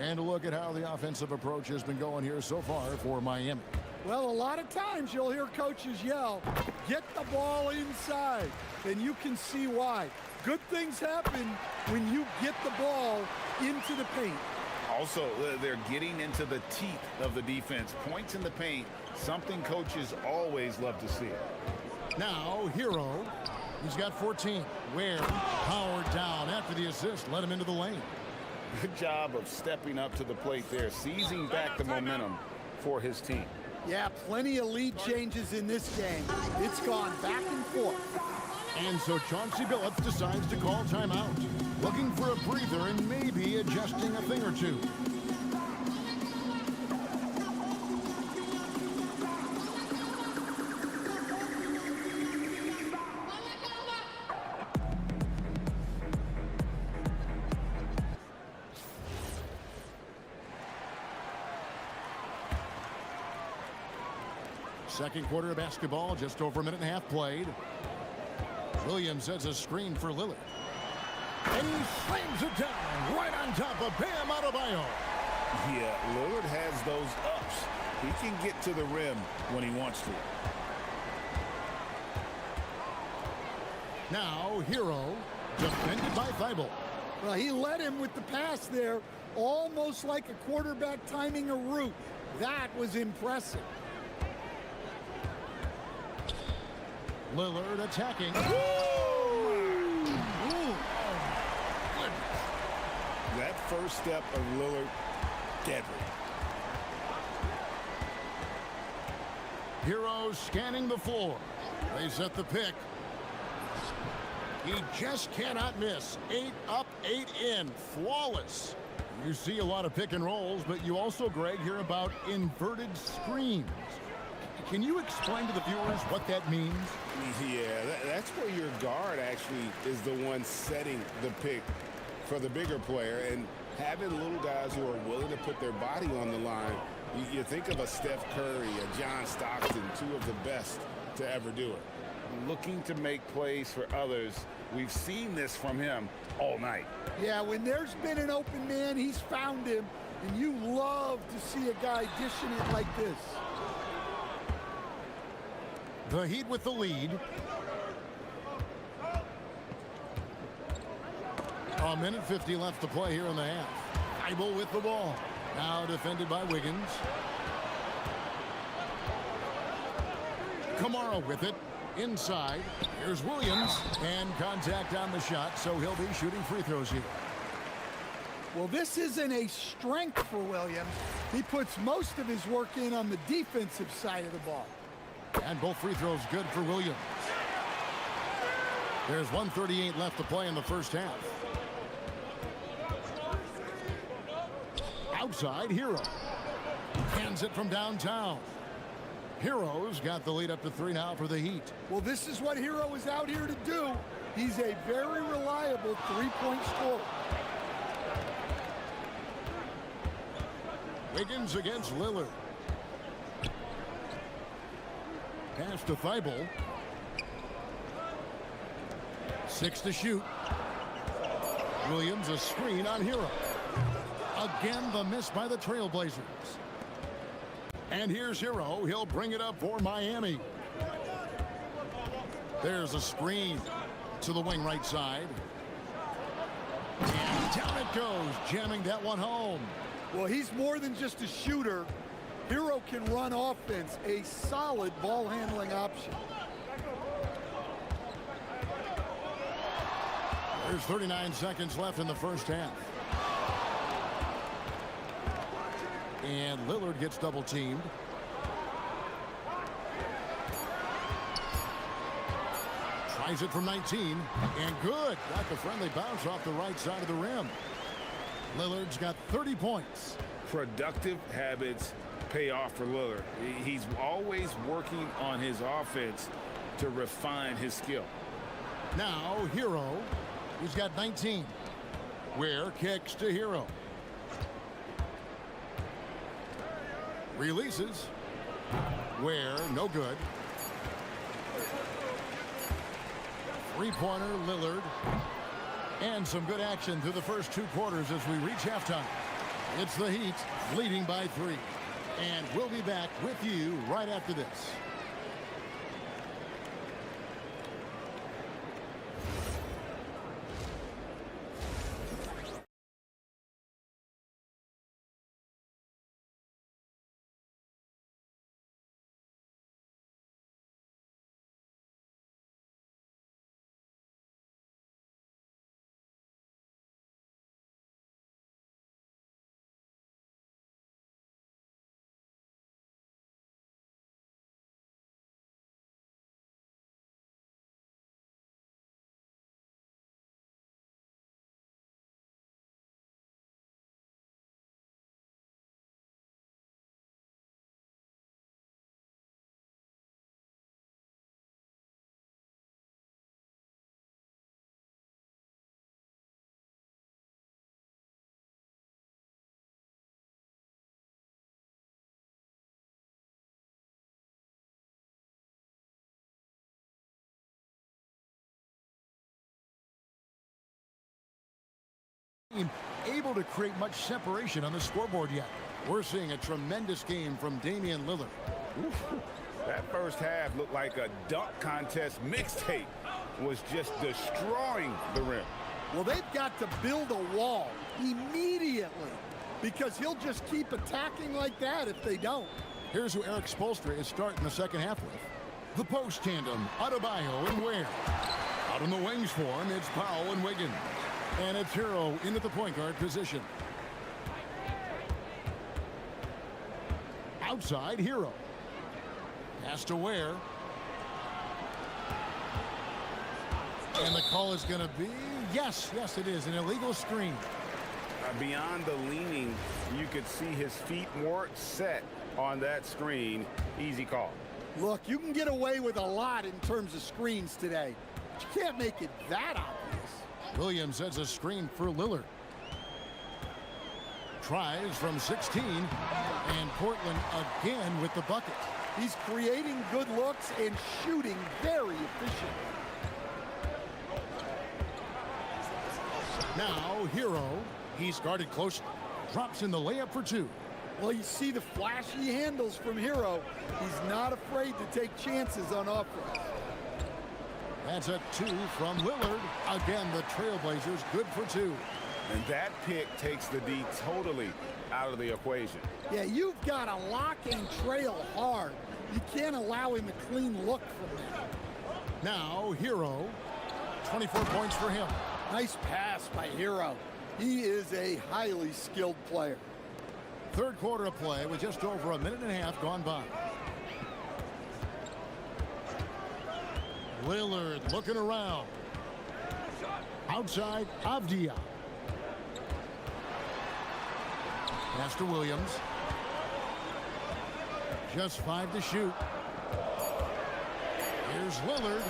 And a look at how the offensive approach has been going here so far for Miami. Well, a lot of times you'll hear coaches yell, get the ball inside, and you can see why. Good things happen when you get the ball into the paint. Also, they're getting into the teeth of the defense. Points in the paint, something coaches always love to see. Now, Hero. He's got 14. Ware powered down after the assist. Let him into the lane. Good job of stepping up to the plate there, seizing back the momentum for his team. Yeah, plenty of lead changes in this game. It's gone back and forth. And so Chauncey Billups decides to call timeout. Looking for a breather and maybe adjusting a thing or two. Second quarter of basketball, just over a minute and a half played. Williams sets a screen for Lillard. And he slams it down right on top of Bam Adebayo. Yeah, Lillard has those ups. He can get to the rim when he wants to. Now, Hero, defended by Thybulle. Well, he led him with the pass there, almost like a quarterback timing a route. That was impressive. Lillard attacking. That first step of Lillard, deadly. Hero scanning the floor. They set the pick. He just cannot miss. 8 up, 8 in. Flawless. You see a lot of pick and rolls, but you also, Greg, hear about inverted screens. Can you explain to the viewers what that means? Yeah, that's where your guard actually is the one setting the pick for the bigger player, and having little guys who are willing to put their body on the line. You think of a Steph Curry, a John Stockton, two of the best to ever do it. looking to make plays for others. We've seen this from him all night. Yeah, when there's been an open man, he's found him, and you love to see a guy dishing it like this. The Heat with the lead. A minute 50 left to play here in the half. Thibault with the ball. Now defended by Wiggins. Kamara with it. Inside. Here's Williams. And contact on the shot, so he'll be shooting free throws here. Well, this isn't a strength for Williams. He puts most of his work in on the defensive side of the ball. And both free throws good for Williams. There's 1:38 left to play in the first half. Outside, Hero. Hands it from downtown. Hero's got the lead up to 3 now for the Heat. Well, this is what Hero is out here to do. He's a very reliable three-point scorer. Wiggins against Lillard. Pass to Thibault. 6 to shoot. Williams a screen on Hero. Again, the miss by the Trailblazers. And here's Hero. He'll bring it up for Miami. There's a screen to the wing right side. And down it goes, jamming that one home. Well, he's more than just a shooter. Hero can run offense, a solid ball handling option. There's 39 seconds left in the first half. And Lillard gets double teamed. Tries it from 19. And good. Got the friendly bounce off the right side of the rim. Lillard's got 30 points. Productive habits pay off for Lillard. He's always working on his offense to refine his skill. Now Hero. He's got 19. Ware kicks to Hero. Releases. Ware, no good. Three-pointer, Lillard. And some good action through the first 2 quarters as we reach halftime. It's the Heat leading by 3. And we'll be back with you right after this. Able to create much separation on the scoreboard yet. We're seeing a tremendous game from Damian Lillard. That first half looked like a dunk contest mixtape. Was just destroying the rim. Well, they've got to build a wall immediately because he'll just keep attacking like that if they don't. Here's who Eric Spoelstra is starting the second half with. The post tandem, Adebayo and Ware. Out on the wings for him, it's Powell and Wiggins. And it's Hero into the point guard position. Outside, Hero. Pass to Ware. And the call is going to be, yes, it is, an illegal screen. Beyond the leaning, you could see his feet weren't set on that screen. Easy call. Look, you can get away with a lot in terms of screens today, but you can't make it that obvious. Williams sets a screen for Lillard. Tries from 16, and Portland again with the bucket. He's creating good looks and shooting very efficient. Now, Hero. He's guarded close. Drops in the layup for two. Well, you see the flashy handles from Hero. He's not afraid to take chances on offense. That's a two from Lillard. Again, the Trailblazers good for two. And that pick takes the D totally out of the equation. Yeah, you've got to lock and trail hard. You can't allow him a clean look from that. Now, Hero. 24 points for him. Nice pass by Hero. He is a highly skilled player. Third quarter of play with just over a minute and a half gone by. Lillard looking around. Outside, Avdia. Pass to Williams. Just 5 to shoot. Here's Lillard.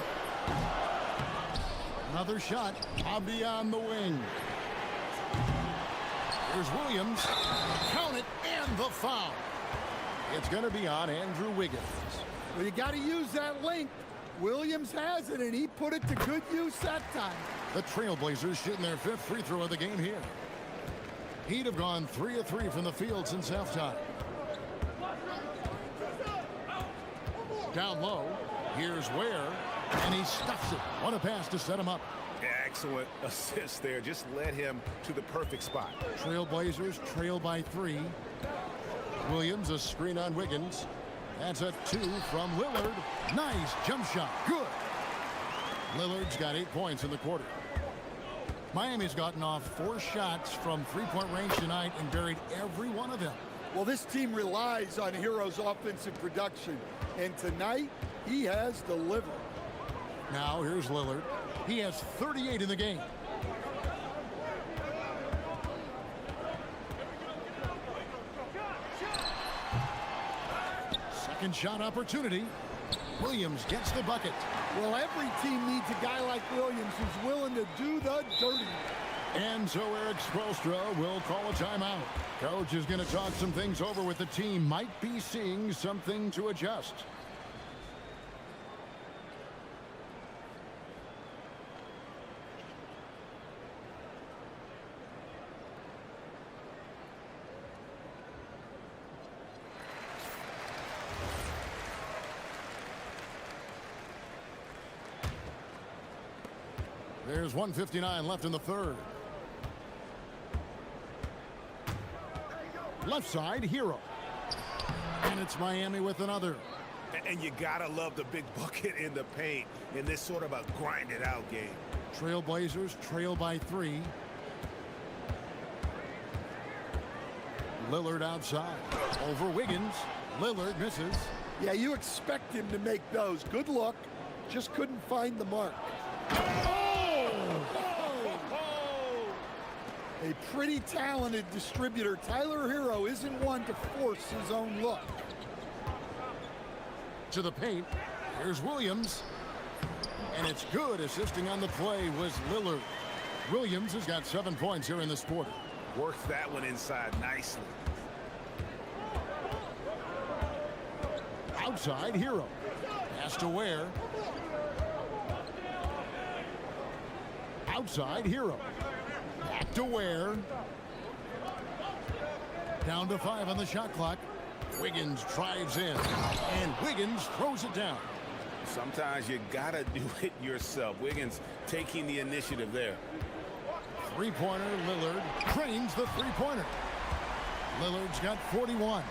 Another shot. Avdia on the wing. Here's Williams. Count it, and the foul. It's going to be on Andrew Wiggins. Well, you got to use that length. Williams has it, and he put it to good use that time. The Trailblazers shooting their 5th free throw of the game here. He'd have gone 3 of 3 from the field since halftime. Down low. Here's Ware, and he stuffs it. What a pass to set him up. Excellent assist there. Just led him to the perfect spot. Trailblazers trail by 3. Williams, a screen on Wiggins. That's a 2 from Lillard. Nice jump shot. Good. Lillard's got 8 points in the quarter. Miami's gotten off 4 shots from three-point range tonight and buried every one of them. Well, this team relies on Hero's offensive production, and tonight he has delivered. Now here's Lillard. He has 38 in the game. Second shot opportunity. Williams gets the bucket. Well, every team needs a guy like Williams who's willing to do the dirty. And so Eric Spoelstra will call a timeout. Coach is going to talk some things over with the team. Might be seeing something to adjust. There's 1:59 left in the third. Left side, Hero. And it's Miami with another. And you gotta love the big bucket in the paint in this sort of a grind-it-out game. Trailblazers trail by 3. Lillard outside. Over Wiggins. Lillard misses. Yeah, you expect him to make those. Good look. Just couldn't find the mark. A pretty talented distributor. Tyler Hero isn't one to force his own look. To the paint. Here's Williams. And it's good. Assisting on the play was Lillard. Williams has got 7 points here in this quarter. Worked that one inside nicely. Outside, Hero. Pass to Ware. Outside, Hero. Back to Ware. Down to 5 on the shot clock. Wiggins drives in. And Wiggins throws it down. Sometimes you gotta do it yourself. Wiggins taking the initiative there. Three-pointer, Lillard trains the three-pointer. Lillard's got 41.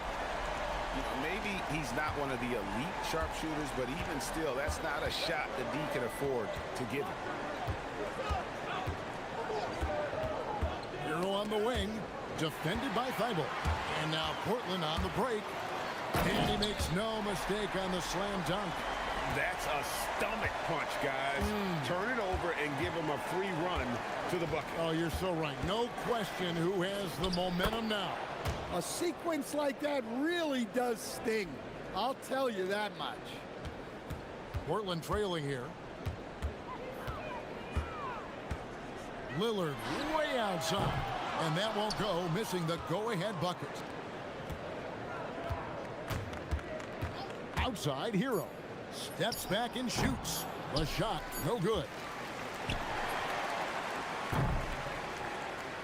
Maybe he's not one of the elite sharpshooters, but even still, that's not a shot that D can afford to give him. Hero on the wing, defended by Thibault. And now Portland on the break. And he makes no mistake on the slam dunk. That's a stomach punch, guys. Turn it over and give him a free run to the bucket. Oh, you're so right. No question who has the momentum now. A sequence like that really does sting. I'll tell you that much. Portland trailing here. Lillard way outside. And that won't go, missing the go-ahead bucket. Outside Hero. Steps back and shoots. The shot, no good.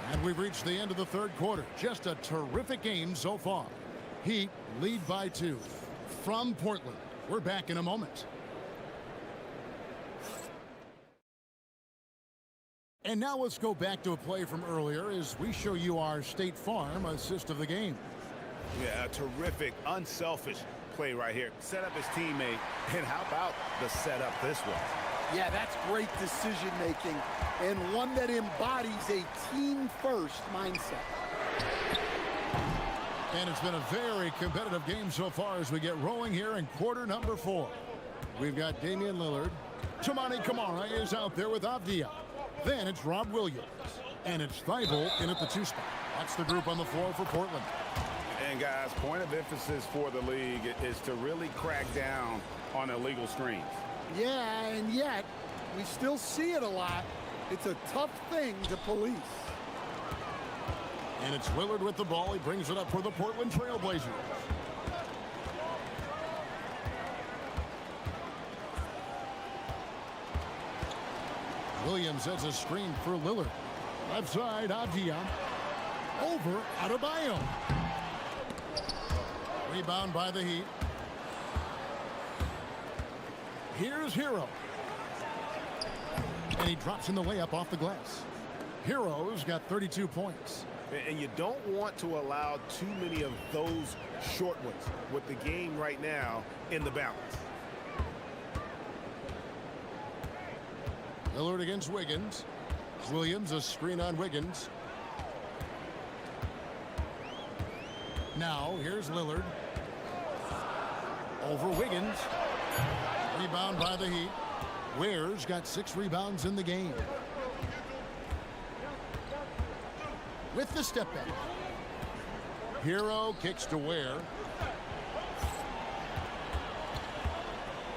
And we've reached the end of the third quarter. Just a terrific game so far. Heat lead by 2. From Portland, we're back in a moment. And now let's go back to a play from earlier as we show you our State Farm assist of the game. Yeah, a terrific, unselfish play right here. Set up his teammate, and how about the setup this way? Yeah, that's great decision-making and one that embodies a team-first mindset. And it's been a very competitive game so far as we get rolling here in quarter number 4. We've got Damian Lillard. Toumani Camara is out there with Avdia. Then it's Rob Williams. And it's Thibault in at the 2 spot. That's the group on the floor for Portland. And guys, point of emphasis for the league is to really crack down on illegal screens. Yeah, and yet we still see it a lot. It's a tough thing to police. And it's Lillard with the ball. He brings it up for the Portland Trail Blazers. Williams has a screen for Lillard. Left side, Avdia. Over Adebayo. Rebound by the Heat. Here's Hero. And he drops in the layup off the glass. Hero's got 32 points. And you don't want to allow too many of those short ones with the game right now in the balance. Lillard against Wiggins. Williams, a screen on Wiggins. Now, here's Lillard. Over Wiggins. Rebound by the Heat. Ware's got 6 rebounds in the game. With the step back. Hero kicks to Ware.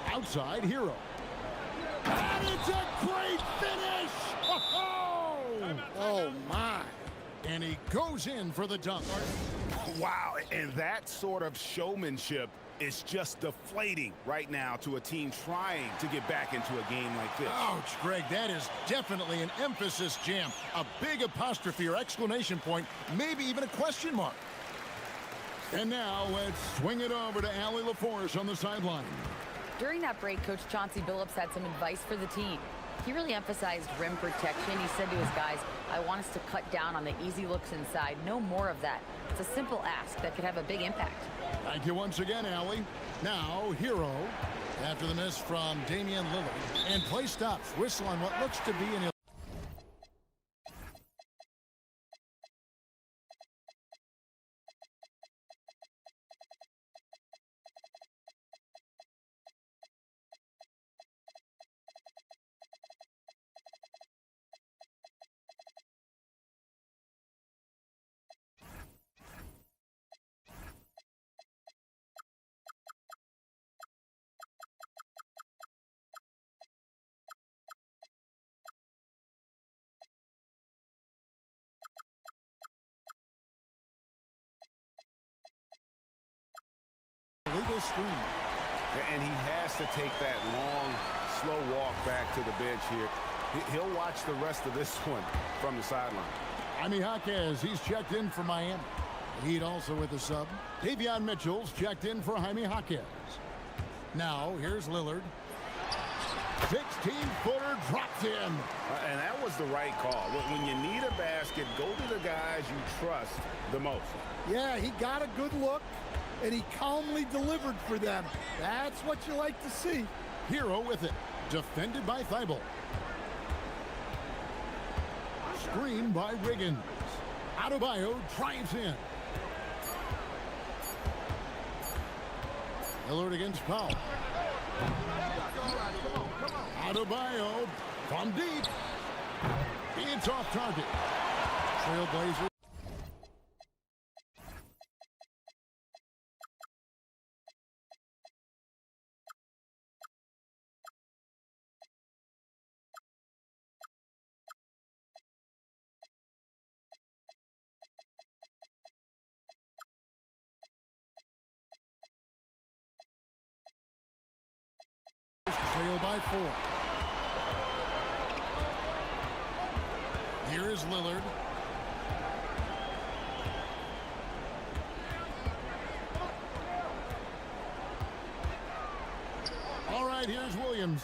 Outside Hero. And it's a great finish! Oh, my. And he goes in for the dunk. Wow, and that sort of showmanship is just deflating right now to a team trying to get back into a game like this. Ouch, Greg, that is definitely an emphasis jam. A big apostrophe or exclamation point, maybe even a question mark. And now let's swing it over to Allie LaForce on the sideline. During that break, Coach Chauncey Billups had some advice for the team. He really emphasized rim protection. He said to his guys, I want us to cut down on the easy looks inside. No more of that. It's a simple ask that could have a big impact. Thank you once again, Allie. Now, Hero, after the miss from Damian Lillard. And play stops. Whistle on what looks to be an illegal screen. And he has to take that long, slow walk back to the bench here. He'll watch the rest of this one from the sideline. Jaime Jaquez, he's checked in for Miami. Heat also with the sub. Davion Mitchell's checked in for Jaime Jaquez. Now, here's Lillard. 16-footer dropped in. And that was the right call. When you need a basket, go to the guys you trust the most. Yeah, he got a good look, and he calmly delivered for them. That's what you like to see. Hero with it. Defended by Thibault. Screen by Wiggins. Adebayo drives in. Lillard against Powell. Adebayo from deep. It's off target. Trailblazers. trail by 4. Here is Lillard. All right, here's Williams.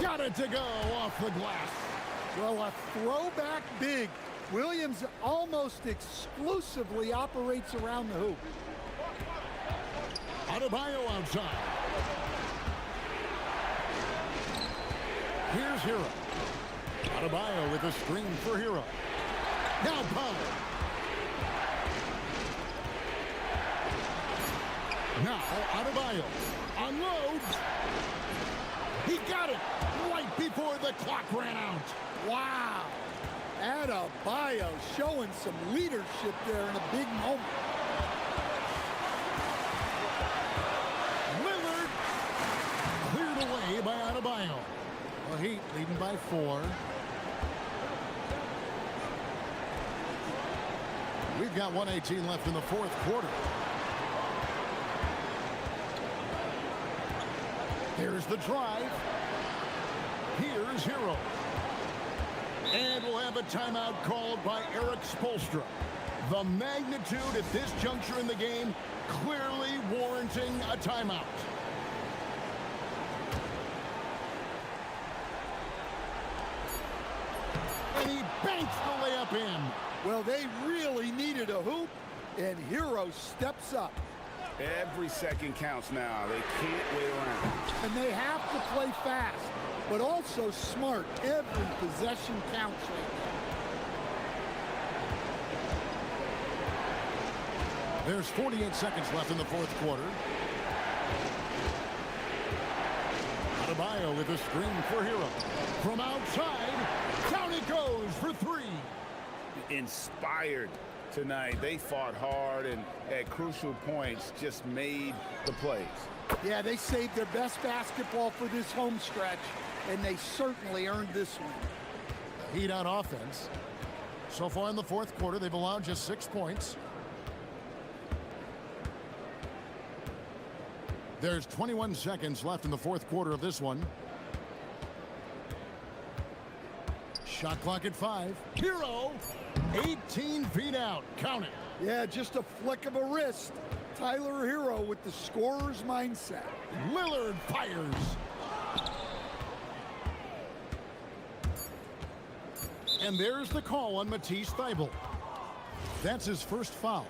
Got it to go off the glass. Well, a throwback big. Williams almost exclusively operates around the hoop. Adebayo outside. Here's Hero. Adebayo with a screen for Hero. Now Powell. Now Adebayo unloads. He got it right before the clock ran out. Wow. Adebayo showing some leadership there in a big moment. Lillard cleared away by Adebayo. The Heat leading by 4. We've got 1:18 left in the fourth quarter. Here's the drive. Here's Hero. And we'll have a timeout called by Eric Spoelstra. The magnitude at this juncture in the game clearly warranting a timeout. And he banks the layup in. Well, they really needed a hoop, and Hero steps up. Every second counts now. They can't wait around. And they have to play fast, but also smart. Every possession counts right now. There's 48 seconds left in the fourth quarter. Adebayo with a screen for Hero. From outside, down it goes for 3. Inspired tonight. They fought hard and at crucial points just made the plays. Yeah, they saved their best basketball for this home stretch, and they certainly earned this one. Heat on offense. So far in the fourth quarter, they've allowed just 6 points. There's 21 seconds left in the fourth quarter of this one. Shot clock at 5. Hero, 18 feet out. Count it. Yeah, just a flick of a wrist. Tyler Hero with the scorer's mindset. Lillard fires. And there's the call on Matisse Thybulle. That's his first foul.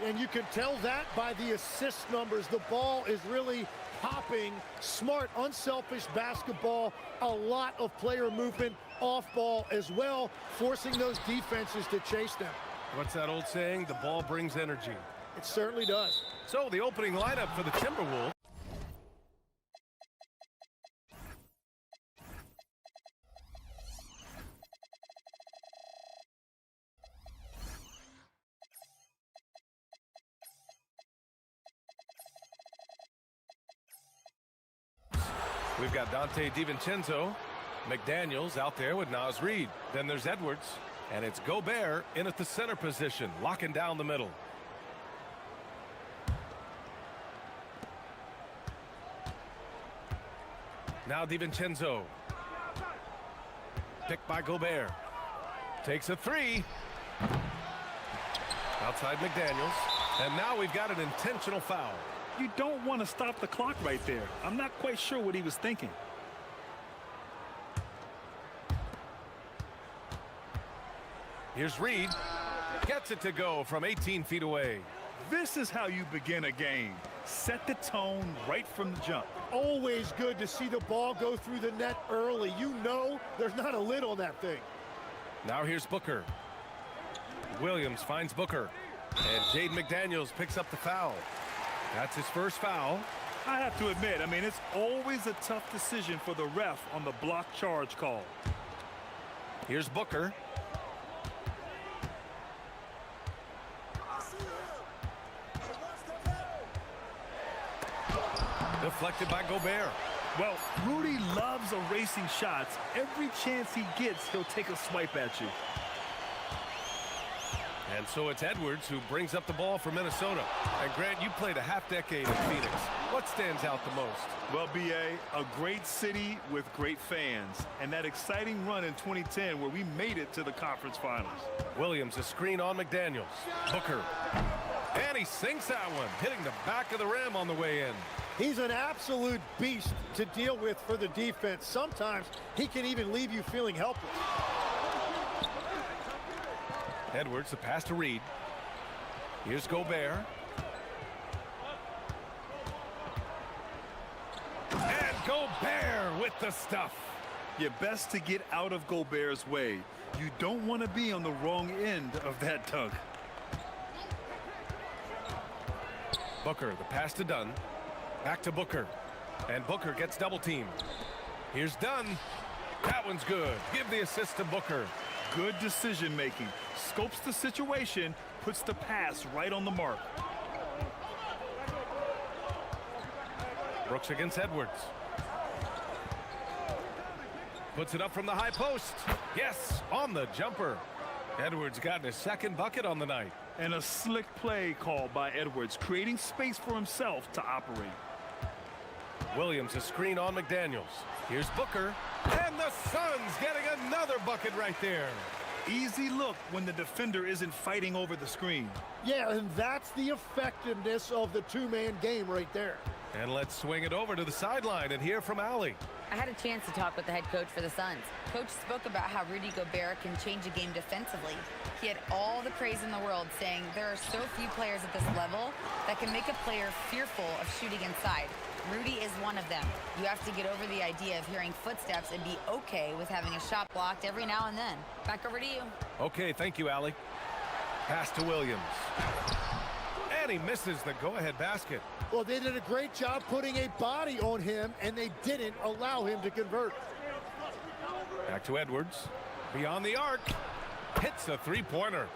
and you can tell that by the assist numbers. The ball is really popping. Smart, unselfish basketball. A lot of player movement off ball as well, forcing those defenses to chase them. What's that old saying? The ball brings energy. It certainly does. So the opening lineup for the Timberwolves. We've got Dante DiVincenzo, McDaniels out there with Naz Reid. Then there's Edwards, and it's Gobert in at the center position, locking down the middle. Now DiVincenzo. Picked by Gobert. Takes a three. Outside McDaniels. And now we've got an intentional foul. You don't want to stop the clock right there. I'm not quite sure what he was thinking. Here's Reid. Gets it to go from 18 feet away. This is how you begin a game. Set the tone right from the jump. Always good to see the ball go through the net early. You know there's not a lid on that thing. Now here's Booker. Williams finds Booker. And Jaden McDaniels picks up the foul. That's his first foul. I have to admit, I mean, it's always a tough decision for the ref on the block charge call. Here's Booker. Deflected by Gobert. Well, Rudy loves erasing shots. Every chance he gets, he'll take a swipe at you. And so it's Edwards who brings up the ball for Minnesota. And Grant, you played a half-decade in Phoenix. What stands out the most? Well, B.A., a great city with great fans. And that exciting run in 2010 where we made it to the conference finals. Williams, a screen on McDaniels. Booker. And he sinks that one, hitting the back of the rim on the way in. He's an absolute beast to deal with for the defense. Sometimes he can even leave you feeling helpless. Edwards, the pass to Reid. Here's Gobert. And Gobert with the stuff. You're best to get out of Gobert's way. You don't want to be on the wrong end of that dunk. Booker, the pass to Dunn. Back to Booker. And Booker gets double teamed. Here's Dunn. That one's good. Give the assist to Booker. Good decision making. Scopes the situation, puts the pass right on the mark. Brooks against Edwards. Puts it up from the high post. Yes, on the jumper. Edwards got his second bucket on the night. And a slick play called by Edwards, creating space for himself to operate. Williams, a screen on McDaniels. Here's Booker. And the Suns getting another bucket right there. Easy look when the defender isn't fighting over the screen. Yeah, and that's the effectiveness of the two-man game right there. And let's swing it over to the sideline and hear from Allie. I had a chance to talk with the head coach for the Suns. Coach spoke about how Rudy Gobert can change a game defensively. He had all the praise in the world, saying there are so few players at this level that can make a player fearful of shooting inside. Rudy is one of them. You have to get over the idea of hearing footsteps and be okay with having a shot blocked every now and then. Back over to you. Okay, thank you, Allie. Pass to Williams. And he misses the go-ahead basket. Well, they did a great job putting a body on him, and they didn't allow him to convert. Back to Edwards. Beyond the arc. Hits a three-pointer.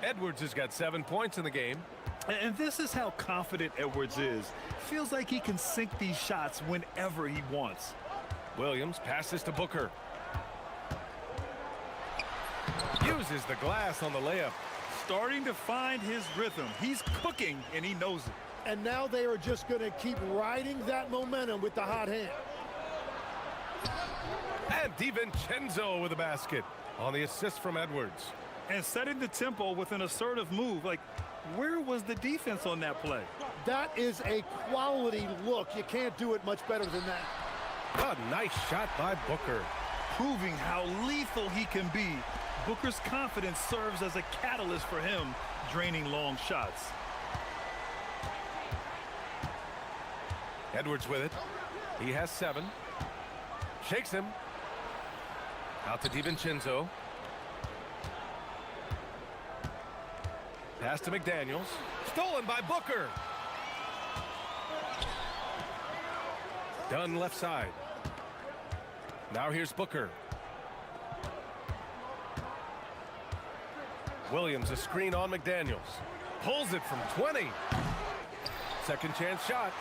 Edwards has got 7 points in the game. And this is how confident Edwards is. Feels like he can sink these shots whenever he wants. Williams passes to Booker. Uses the glass on the layup. Starting to find his rhythm. He's cooking, and he knows it. And now they are just going to keep riding that momentum with the hot hand. And DiVincenzo with a basket on the assist from Edwards. And setting the tempo with an assertive move. Like, where was the defense on that play? That is a quality look. You can't do it much better than that. A nice shot by Booker. Proving how lethal he can be. Booker's confidence serves as a catalyst for him, draining long shots. Edwards with it. He has 7. Shakes him. Out to DiVincenzo. Pass to McDaniels. Stolen by Booker. Dunn left side. Now here's Booker. Williams a screen on McDaniels. Pulls it from 20. Second chance shot.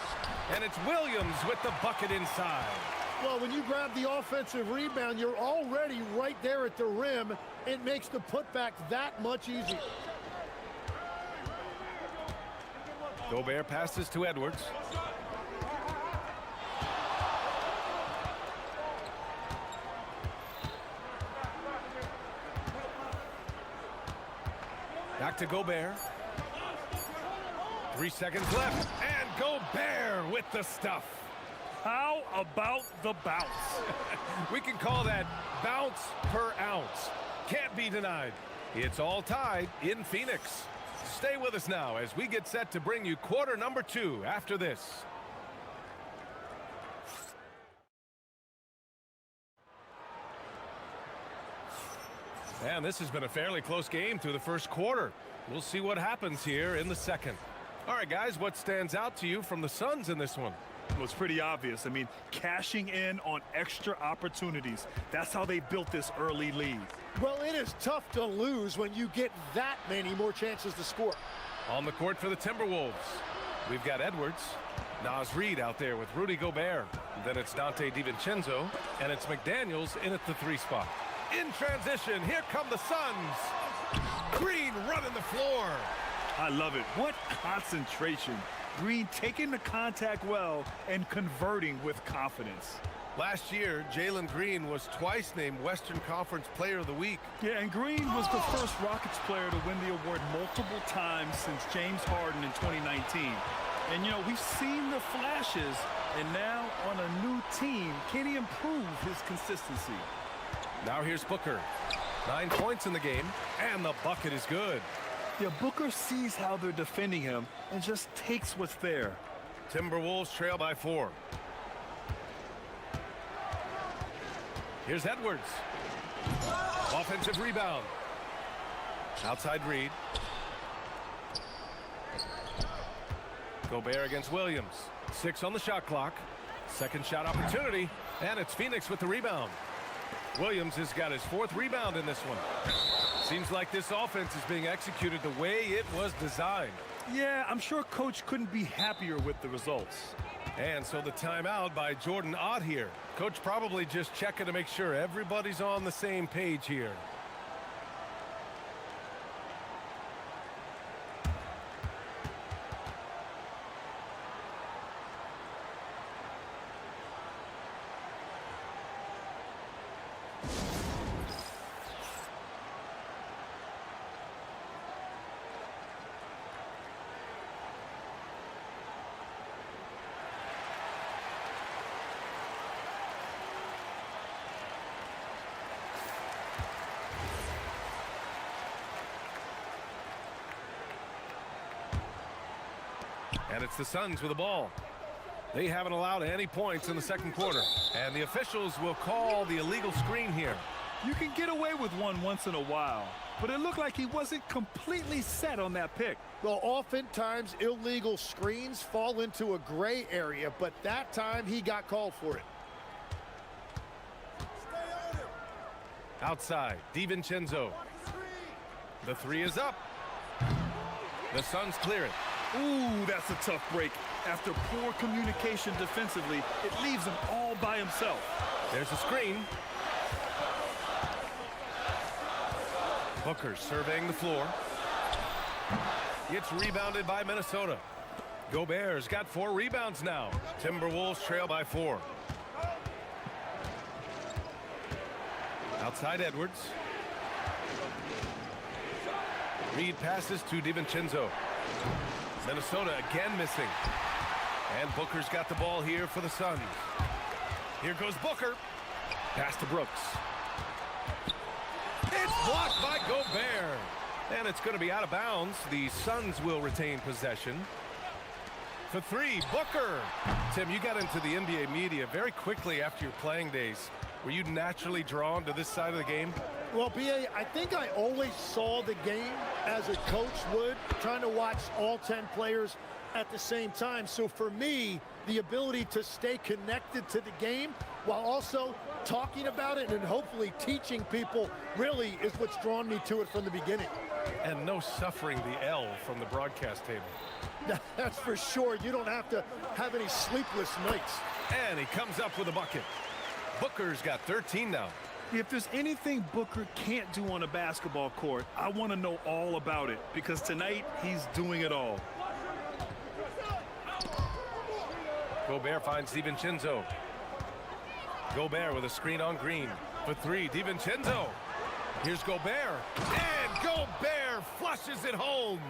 And it's Williams with the bucket inside. Well, when you grab the offensive rebound, you're already right there at the rim. It makes the putback that much easier. Gobert passes to Edwards. Back to Gobert. 3 seconds left, and Gobert with the stuff. How about the bounce? We can call that bounce per ounce. Can't be denied. It's all tied in Phoenix. Stay with us now as we get set to bring you quarter number 2 after this. And this has been a fairly close game through the first quarter. We'll see what happens here in the second. All right, guys, what stands out to you from the Suns in this one? Well, it's pretty obvious. I mean, cashing in on extra opportunities. That's how they built this early lead. Well, it is tough to lose when you get that many more chances to score. On the court for the Timberwolves, we've got Edwards. Naz Reid out there with Rudy Gobert. Then it's Dante DiVincenzo, and it's McDaniels in at the 3 spot. In transition, here come the Suns. Green running the floor. I love it. What concentration. Green taking the contact well and converting with confidence. Last year, Jalen Green was twice named Western Conference Player of the Week. Yeah, and Green was the first Rockets player to win the award multiple times since James Harden in 2019. And, you know, we've seen the flashes, and now on a new team, can he improve his consistency? Now here's Booker. 9 points in the game, and the bucket is good. Yeah, Booker sees how they're defending him and just takes what's there. Timberwolves trail by 4. Here's Edwards. Offensive rebound. Outside Reid. Gobert against Williams. 6 on the shot clock. Second shot opportunity, and it's Phoenix with the rebound. Williams has got his 4th rebound in this one. Seems like this offense is being executed the way it was designed. Yeah, I'm sure Coach couldn't be happier with the results. And so the timeout by Jordan Ott here. Coach probably just checking to make sure everybody's on the same page here. And it's the Suns with the ball. They haven't allowed any points in the second quarter. And the officials will call the illegal screen here. You can get away with one once in a while, but it looked like he wasn't completely set on that pick. Well, oftentimes illegal screens fall into a gray area, but that time he got called for it. Outside, DiVincenzo. The 3 is up. The Suns clear it. Ooh, that's a tough break. After poor communication defensively, it leaves him all by himself. There's a screen. Booker surveying the floor. It's rebounded by Minnesota. Gobert's got 4 rebounds now. Timberwolves trail by 4. Outside Edwards. Reid passes to DiVincenzo. Minnesota again missing. And Booker's got the ball here for the Suns. Here goes Booker. Pass to Brooks. It's blocked by Gobert. And it's going to be out of bounds. The Suns will retain possession. for three. Booker. Tim, you got into the NBA media very quickly after your playing days. Were you naturally drawn to this side of the game? Well, B.A., I think I always saw the game as a coach would, trying to watch all 10 players at the same time. So for me, the ability to stay connected to the game while also talking about it and hopefully teaching people really is what's drawn me to it from the beginning. And no suffering the L from the broadcast table. That's for sure. You don't have to have any sleepless nights. And he comes up with a bucket. Booker's got 13 now. If there's anything Booker can't do on a basketball court, I want to know all about it, because tonight he's doing it all. Gobert finds DiVincenzo. Gobert with a screen on Green. For three, DiVincenzo. Here's Gobert. And Gobert flushes it home.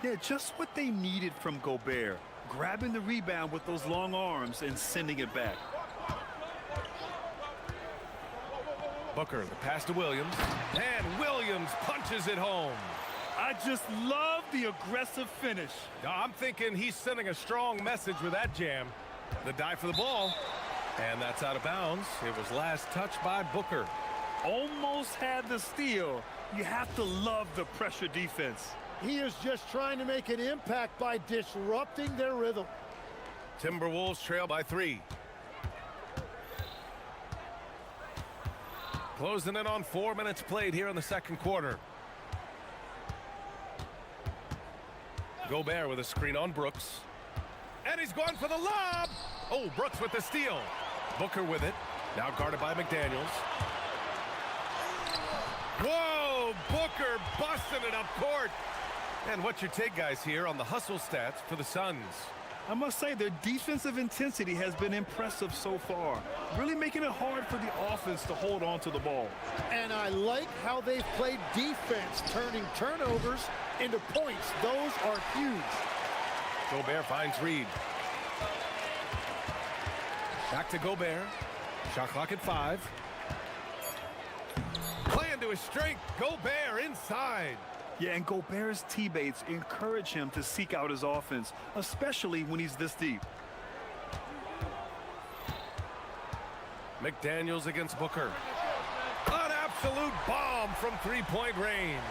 Yeah, just what they needed from Gobert. Grabbing the rebound with those long arms and sending it back. Booker, the pass to Williams. And Williams punches it home. I just love the aggressive finish. I'm thinking he's sending a strong message with that jam. The dive for the ball. And that's out of bounds. It was last touched by Booker. Almost had the steal. You have to love the pressure defense. He is just trying to make an impact by disrupting their rhythm. Timberwolves trail by three. Closing in on 4 minutes played here in the second quarter. Gobert with a screen on Brooks. And he's going for the lob. Oh, Brooks with the steal. Booker with it. Now guarded by McDaniels. Whoa, Booker busting it up court. And what's your take, guys, here on the hustle stats for the Suns? I must say their defensive intensity has been impressive so far, really making it hard for the offense to hold on to the ball. And I like how they've played defense, turning turnovers into points. Those are huge. Gobert finds Reed. Back to Gobert. Shot clock at 5. Playing to his strength. Gobert inside. Yeah, and Gobert's teammates encourage him to seek out his offense, especially when he's this deep. McDaniels against Booker. An absolute bomb from three-point range.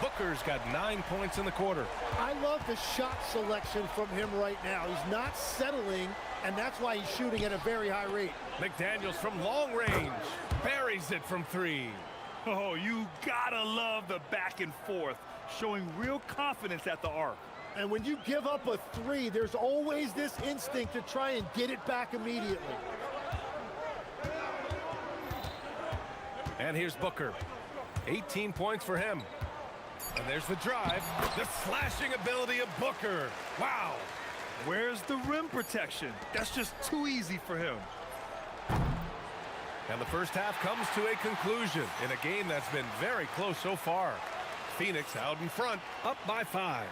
Booker's got 9 points in the quarter. I love the shot selection from him right now. He's not settling, and that's why he's shooting at a very high rate. McDaniels from long range. Buries it from three. Oh, you gotta love the back and forth, showing real confidence at the arc. And when you give up a three, there's always this instinct to try and get it back immediately. And here's Booker. 18 points for him. And there's the drive. The slashing ability of Booker. Wow. Where's the rim protection? That's just too easy for him. And the first half comes to a conclusion in a game that's been very close so far. Phoenix out in front, up by 5.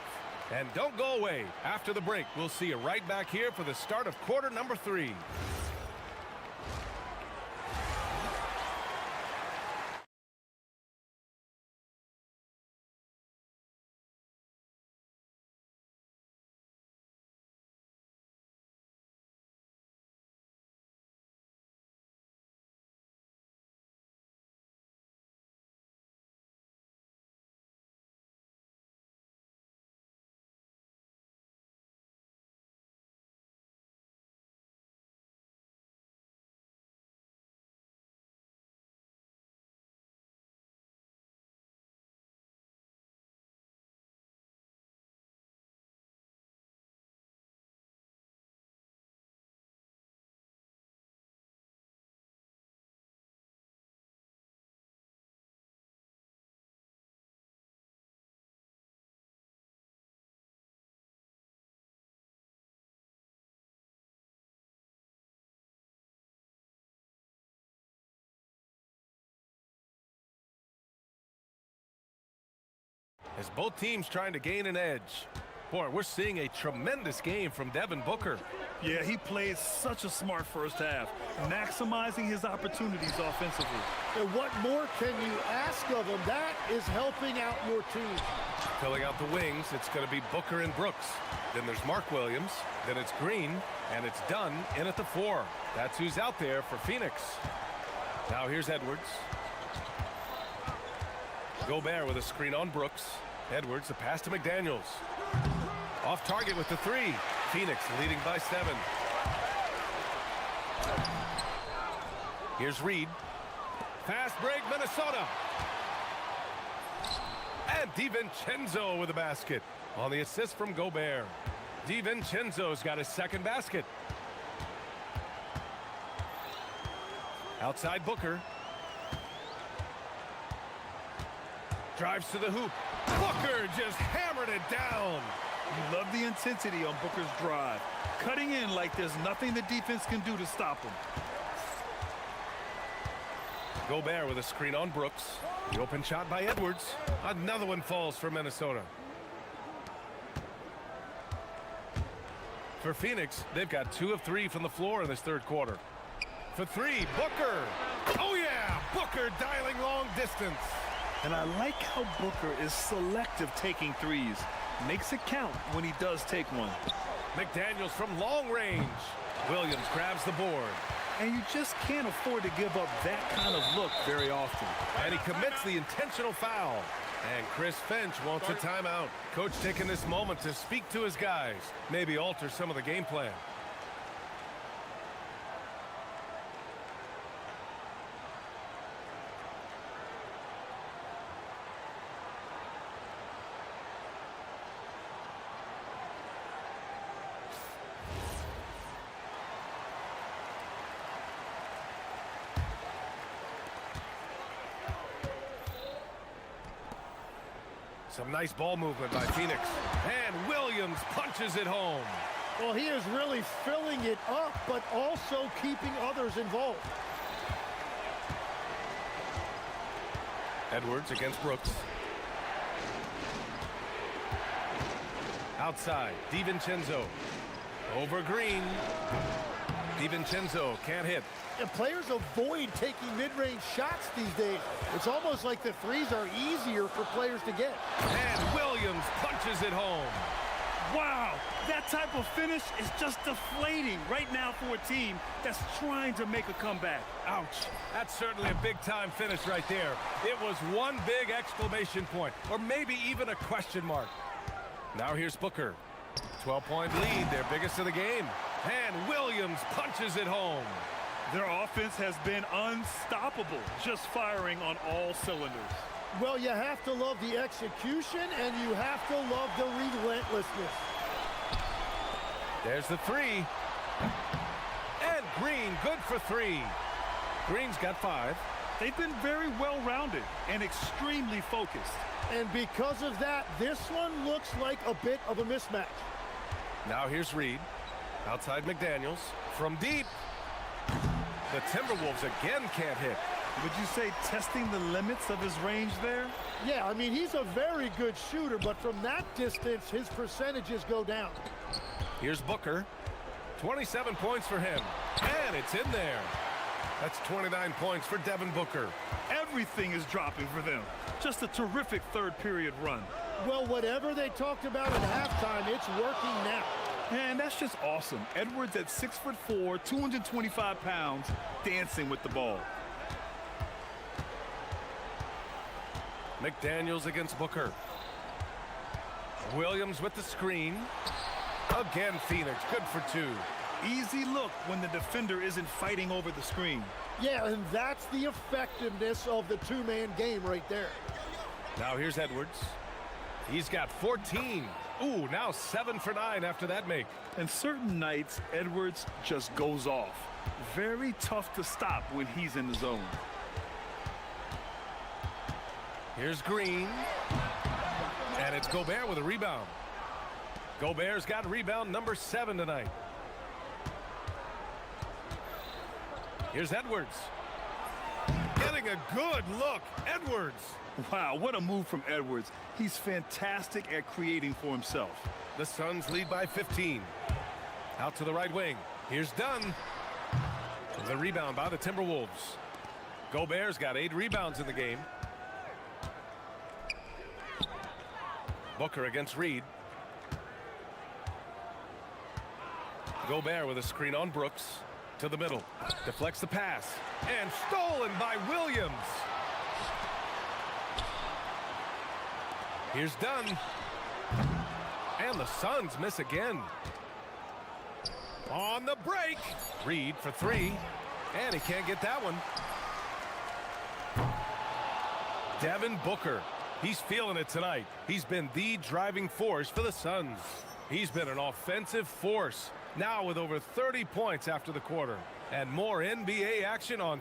And don't go away. After the break, we'll see you right back here for the start of quarter number 3. As both teams trying to gain an edge. Boy, we're seeing a tremendous game from Devin Booker. Yeah, he played such a smart first half, maximizing his opportunities offensively. And what more can you ask of him? That is helping out your team. Filling out the wings, it's going to be Booker and Brooks. Then there's Mark Williams. Then it's Green. And it's Dunn in at the 4. That's who's out there for Phoenix. Now here's Edwards. Gobert with a screen on Brooks. Edwards, the pass to McDaniels. Off target with the 3. Phoenix leading by 7. Here's Reed. Fast break, Minnesota. And DiVincenzo with a basket on the assist from Gobert. DiVincenzo's got his second basket. Outside Booker. Drives to the hoop. Booker just hammered it down. You love the intensity on Booker's drive, cutting in like there's nothing the defense can do to stop him. Gobert with a screen on Brooks. The open shot by Edwards. Another one falls for Minnesota. For Phoenix, they've got 2 of 3 from the floor in this third quarter. For 3, Booker. Oh yeah, Booker dialing long distance. And I like how Booker is selective taking threes. Makes it count when he does take one. McDaniels from long range. Williams grabs the board. And you just can't afford to give up that kind of look very often. And he commits the intentional foul. And Chris Finch wants a timeout. Coach taking this moment to speak to his guys. Maybe alter some of the game plan. Some nice ball movement by Phoenix. And Williams punches it home. Well, he is really filling it up, but also keeping others involved. Edwards against Brooks. Outside, DiVincenzo. Over Green. DiVincenzo can't hit. And players avoid taking mid-range shots these days. It's almost like the threes are easier for players to get. And Williams punches it home. Wow, that type of finish is just deflating right now for a team that's trying to make a comeback. Ouch. That's certainly a big-time finish right there. It was one big exclamation point, or maybe even a question mark. Now here's Booker. 12-point lead, their biggest of the game. And Williams punches it home. Their offense has been unstoppable, just firing on all cylinders. Well, you have to love the execution, and you have to love the relentlessness. There's the 3. And Green, good for 3. Green's got 5. They've been very well-rounded and extremely focused. And because of that, this one looks like a bit of a mismatch. Now here's Reed. Outside McDaniels. From deep. The Timberwolves again can't hit. Would you say testing the limits of his range there? Yeah, I mean, he's a very good shooter, but from that distance, his percentages go down. Here's Booker. 27 points for him. And it's in there. That's 29 points for Devin Booker. Everything is dropping for them. Just a terrific third period run. Well, whatever they talked about at halftime, it's working now. And that's just awesome. Edwards at 6'4", 225 pounds, dancing with the ball. McDaniels against Booker. Williams with the screen. Again, Phoenix, good for 2. Easy look when the defender isn't fighting over the screen. Yeah, and that's the effectiveness of the two-man game right there. Now here's Edwards. He's got 14. Ooh, now 7 for 9 after that make. And certain nights, Edwards just goes off. Very tough to stop when he's in the zone. Here's Green. And it's Gobert with a rebound. Gobert's got rebound number 7 tonight. Here's Edwards. Getting a good look. Edwards. Wow, what a move from Edwards. He's fantastic at creating for himself. The Suns lead by 15. Out to the right wing. Here's Dunn. The rebound by the Timberwolves. Gobert's got 8 rebounds in the game. Booker against Reed. Gobert with a screen on Brooks. To the middle. Deflects the pass. And stolen by Williams. Here's Dunn. And the Suns miss again. On the break. Reed for 3. And he can't get that one. Devin Booker. He's feeling it tonight. He's been the driving force for the Suns. He's been an offensive force. Now with over 30 points after the quarter. And more NBA action on.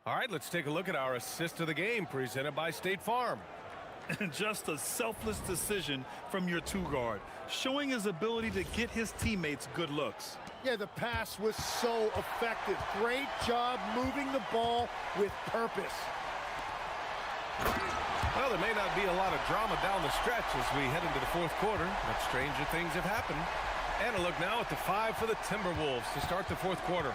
All right, let's take a look at our assist of the game presented by State Farm. And just a selfless decision from your 2-guard, showing his ability to get his teammates good looks. Yeah, the pass was so effective. Great job moving the ball with purpose. Well, there may not be a lot of drama down the stretch as we head into the fourth quarter, but stranger things have happened. And a look now at the 5 for the Timberwolves to start the fourth quarter.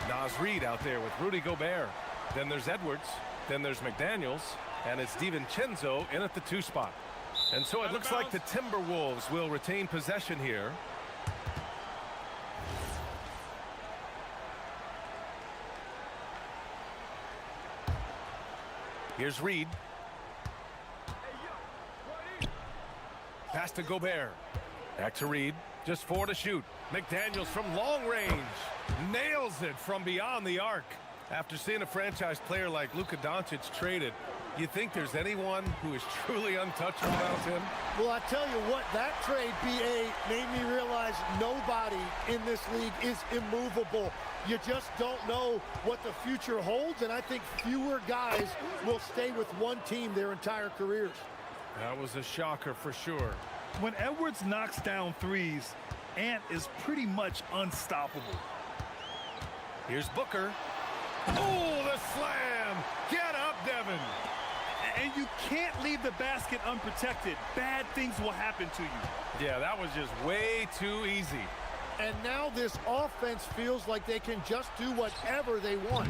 Naz Reid out there with Rudy Gobert. Then there's Edwards. Then there's McDaniels. And it's DiVincenzo in at the 2 spot. And so it looks like the Timberwolves will retain possession here. Here's Reed. Pass to Gobert. Back to Reed. Just 4 to shoot. McDaniels from long range. Nails it from beyond the arc. After seeing a franchise player like Luka Doncic traded, you think there's anyone who is truly untouchable about him? Well, I tell you what, that trade, BA, made me realize nobody in this league is immovable. You just don't know what the future holds, and I think fewer guys will stay with one team their entire careers. That was a shocker for sure. When Edwards knocks down threes, Ant is pretty much unstoppable. Here's Booker. Oh, the slam! Get up, Devin! And you can't leave the basket unprotected. Bad things will happen to you. Yeah, that was just way too easy. And now this offense feels like they can just do whatever they want.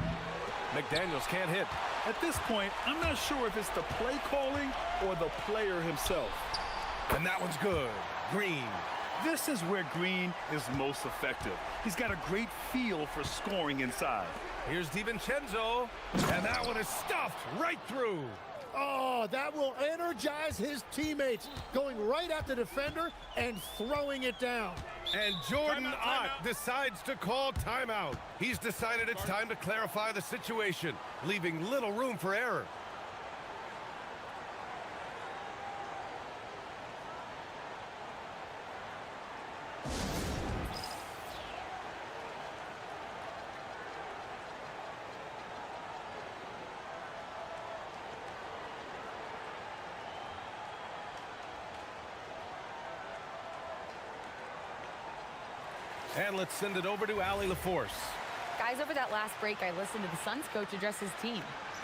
McDaniels can't hit. At this point, I'm not sure if it's the play calling or the player himself. And that one's good. Green. This is where Green is most effective. He's got a great feel for scoring inside. Here's DiVincenzo. And that one is stuffed right through. Oh, that will energize his teammates, going right at the defender and throwing it down. And Jordan Ott decides to call timeout. He's decided it's time to clarify the situation, leaving little room for error. And let's send it over to Allie LaForce. Guys, over that last break, I listened to the Suns coach address his team.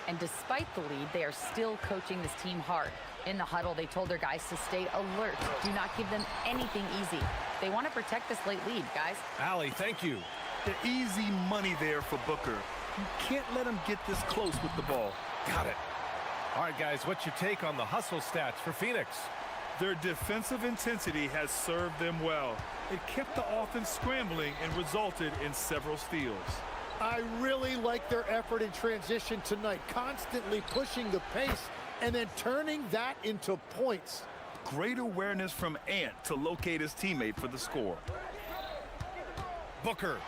And despite the lead, they are still coaching this team hard. In the huddle, they told their guys to stay alert. Do not give them anything easy. They want to protect this late lead, guys. Allie, thank you. The easy money there for Booker. You can't let him get this close with the ball. Got it. All right, guys, what's your take on the hustle stats for Phoenix? Their defensive intensity has served them well. It kept the offense scrambling and resulted in several steals. I really like their effort in transition tonight, constantly pushing the pace and then turning that into points. Great awareness from Ant to locate his teammate for the score. Booker.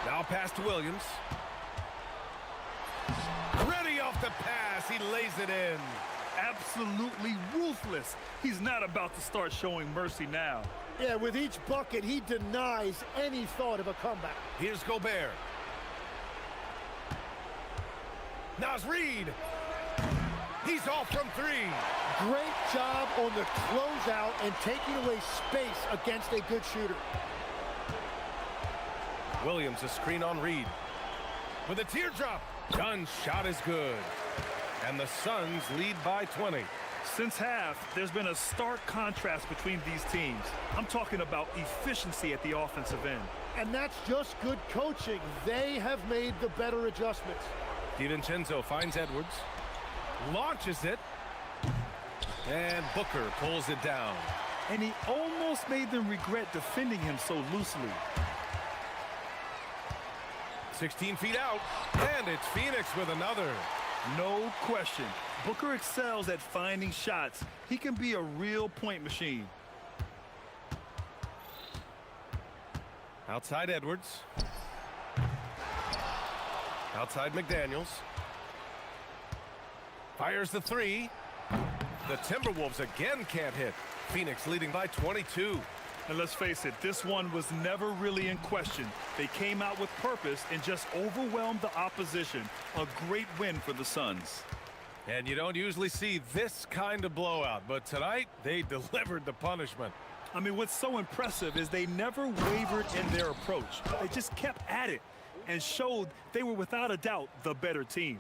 Now pass to Williams. Ready off the pass. He lays it in. Absolutely ruthless. He's not about to start showing mercy now. Yeah, with each bucket, he denies any thought of a comeback. Here's Gobert. Naz Reid. He's off from 3. Great job on the closeout and taking away space against a good shooter. Williams, a screen on Reid. With a teardrop. Dunn's shot is good. And the Suns lead by 20. Since half, there's been a stark contrast between these teams. I'm talking about efficiency at the offensive end. And that's just good coaching. They have made the better adjustments. DiVincenzo finds Edwards. Launches it. And Booker pulls it down. And he almost made them regret defending him so loosely. 16 feet out. And it's Phoenix with another. No question. Booker excels at finding shots. He can be a real point machine. Outside Edwards. Outside McDaniels. Fires the three. The Timberwolves again can't hit. Phoenix leading by 22. And let's face it, this one was never really in question. They came out with purpose and just overwhelmed the opposition. A great win for the Suns. And you don't usually see this kind of blowout, but tonight they delivered the punishment. I mean, what's so impressive is they never wavered in their approach. They just kept at it and showed they were without a doubt the better team.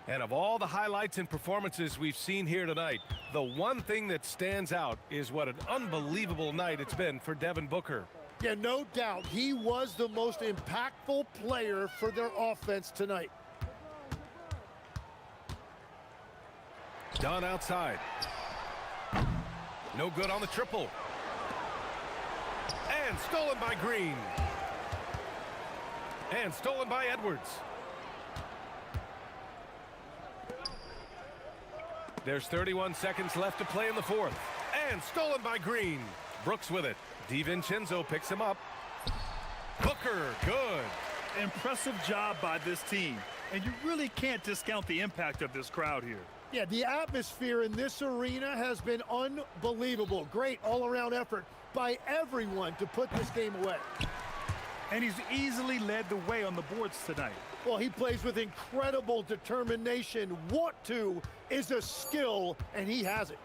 And of all the highlights and performances we've seen here tonight, the one thing that stands out is what an unbelievable night it's been for Devin Booker. Yeah, no doubt. He was the most impactful player for their offense tonight. Dunn outside. No good on the triple. And stolen by Green. And stolen by Edwards. There's 31 seconds left to play in the fourth. And stolen by Green. Brooks with it. DiVincenzo picks him up. Booker, good. Impressive job by this team. And you really can't discount the impact of this crowd here. Yeah, the atmosphere in this arena has been unbelievable. Great all-around effort by everyone to put this game away. And he's easily led the way on the boards tonight. Well, he plays with incredible determination. Want to is a skill, and he has it.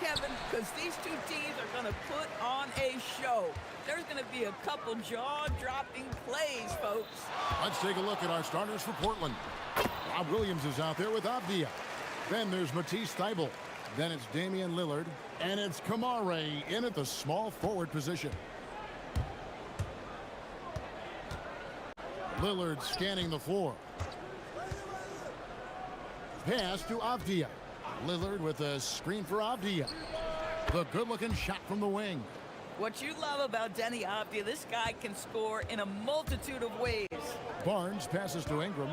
Kevin, because these two teams are going to put on a show. There's going to be a couple jaw-dropping plays, folks. Let's take a look at our starters for Portland. Rob Williams is out there with Avdia. Then there's Matisse Thybulle. Then it's Damian Lillard. And it's Kamare in at the small forward position. Lillard scanning the floor. Pass to Avdia. Lillard with a screen for Avdia. The good-looking shot from the wing. What you love about Denny Avdia, this guy can score in a multitude of ways. Barnes passes to Ingram.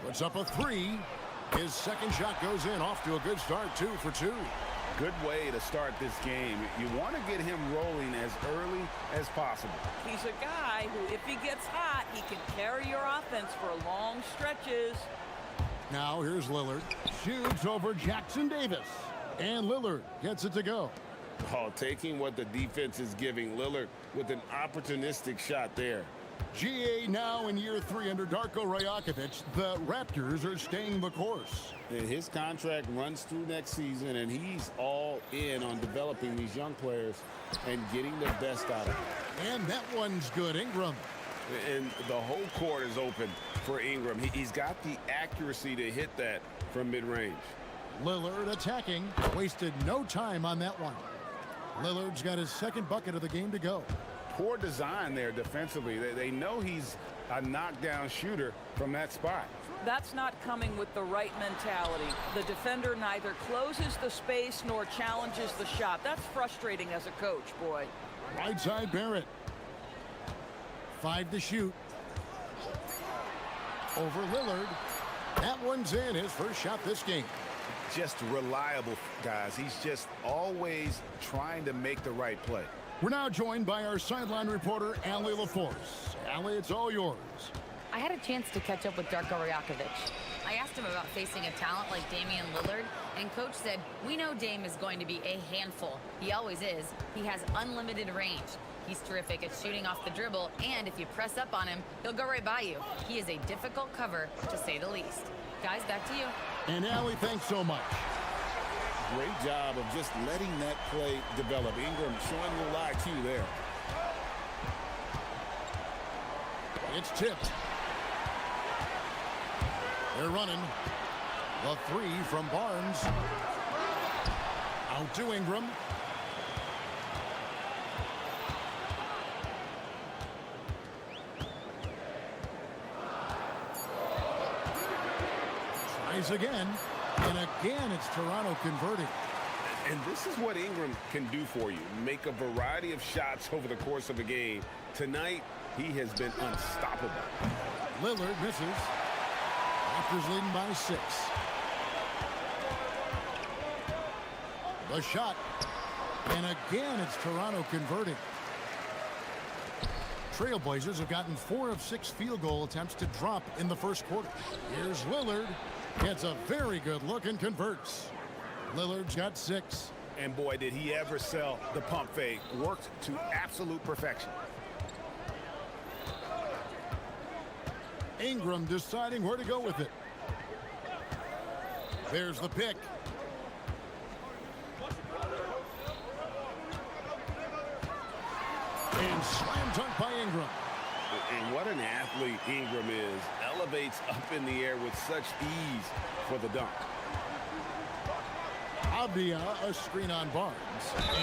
Puts up a three. His second shot goes in, off to a good start, 2 for 2. Good way to start this game. You want to get him rolling as early as possible. He's a guy who, if he gets hot, he can carry your offense for long stretches. Now here's Lillard. Shoots over Jackson Davis. And Lillard gets it to go. Oh, taking what the defense is giving. Lillard with an opportunistic shot there. GA now in year 3 under Darko Rajakovic. The Raptors are staying the course. And his contract runs through next season, and he's all in on developing these young players and getting the best out of them. And that one's good. Ingram. And the whole court is open for Ingram. He's got the accuracy to hit that from mid-range. Lillard attacking. Wasted no time on that one. Lillard's got his second bucket of the game to go. Poor design there defensively. They know he's a knockdown shooter from that spot. That's not coming with the right mentality. The defender neither closes the space nor challenges the shot. That's frustrating as a coach, boy. Right side Barrett. 5 to shoot. Over Lillard. That one's in. His first shot this game. Just reliable, guys. He's just always trying to make the right play. We're now joined by our sideline reporter, Allie LaForce. Allie, it's all yours. I had a chance to catch up with Darko Rajakovic. I asked him about facing a talent like Damian Lillard, and Coach said, we know Dame is going to be a handful. He always is. He has unlimited range. He's terrific at shooting off the dribble, and if you press up on him, he'll go right by you. He is a difficult cover, to say the least. Guys, back to you. And Allie, thanks so much. Great job of just letting that play develop. Ingram showing a little IQ there. It's tipped. They're running. The 3 from Barnes. Out to Ingram. Tries again. And again, it's Toronto converting. And this is what Ingram can do for you. Make a variety of shots over the course of a game. Tonight, he has been unstoppable. Lillard misses. Raptors leading by 6. The shot. And again, it's Toronto converting. Trailblazers have gotten 4 of 6 field goal attempts to drop in the first quarter. Here's Lillard. Gets a very good look and converts. Lillard's got 6. And boy, did he ever sell the pump fake. Worked to absolute perfection. Ingram deciding where to go with it. There's the pick. And slam dunk by Ingram. And what an athlete Ingram is. Elevates up in the air with such ease for the dunk. Avdia, a screen on Barnes.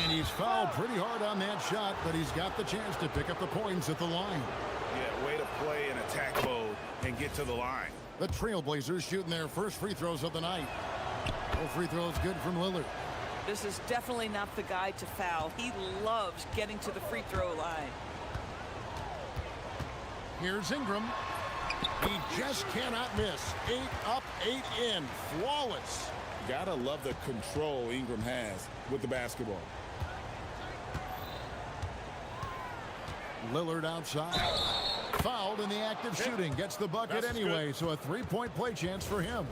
And he's fouled pretty hard on that shot, but he's got the chance to pick up the points at the line. Yeah, way to play in attack mode and get to the line. The Trailblazers shooting their first free throws of the night. No free throws good from Lillard. This is definitely not the guy to foul. He loves getting to the free throw line. Here's Ingram. He just cannot miss. 8 up, 8 in. Flawless. Gotta love the control Ingram has with the basketball. Lillard outside. Fouled in the act of shooting. Gets the bucket anyway, so a 3-point play chance for him.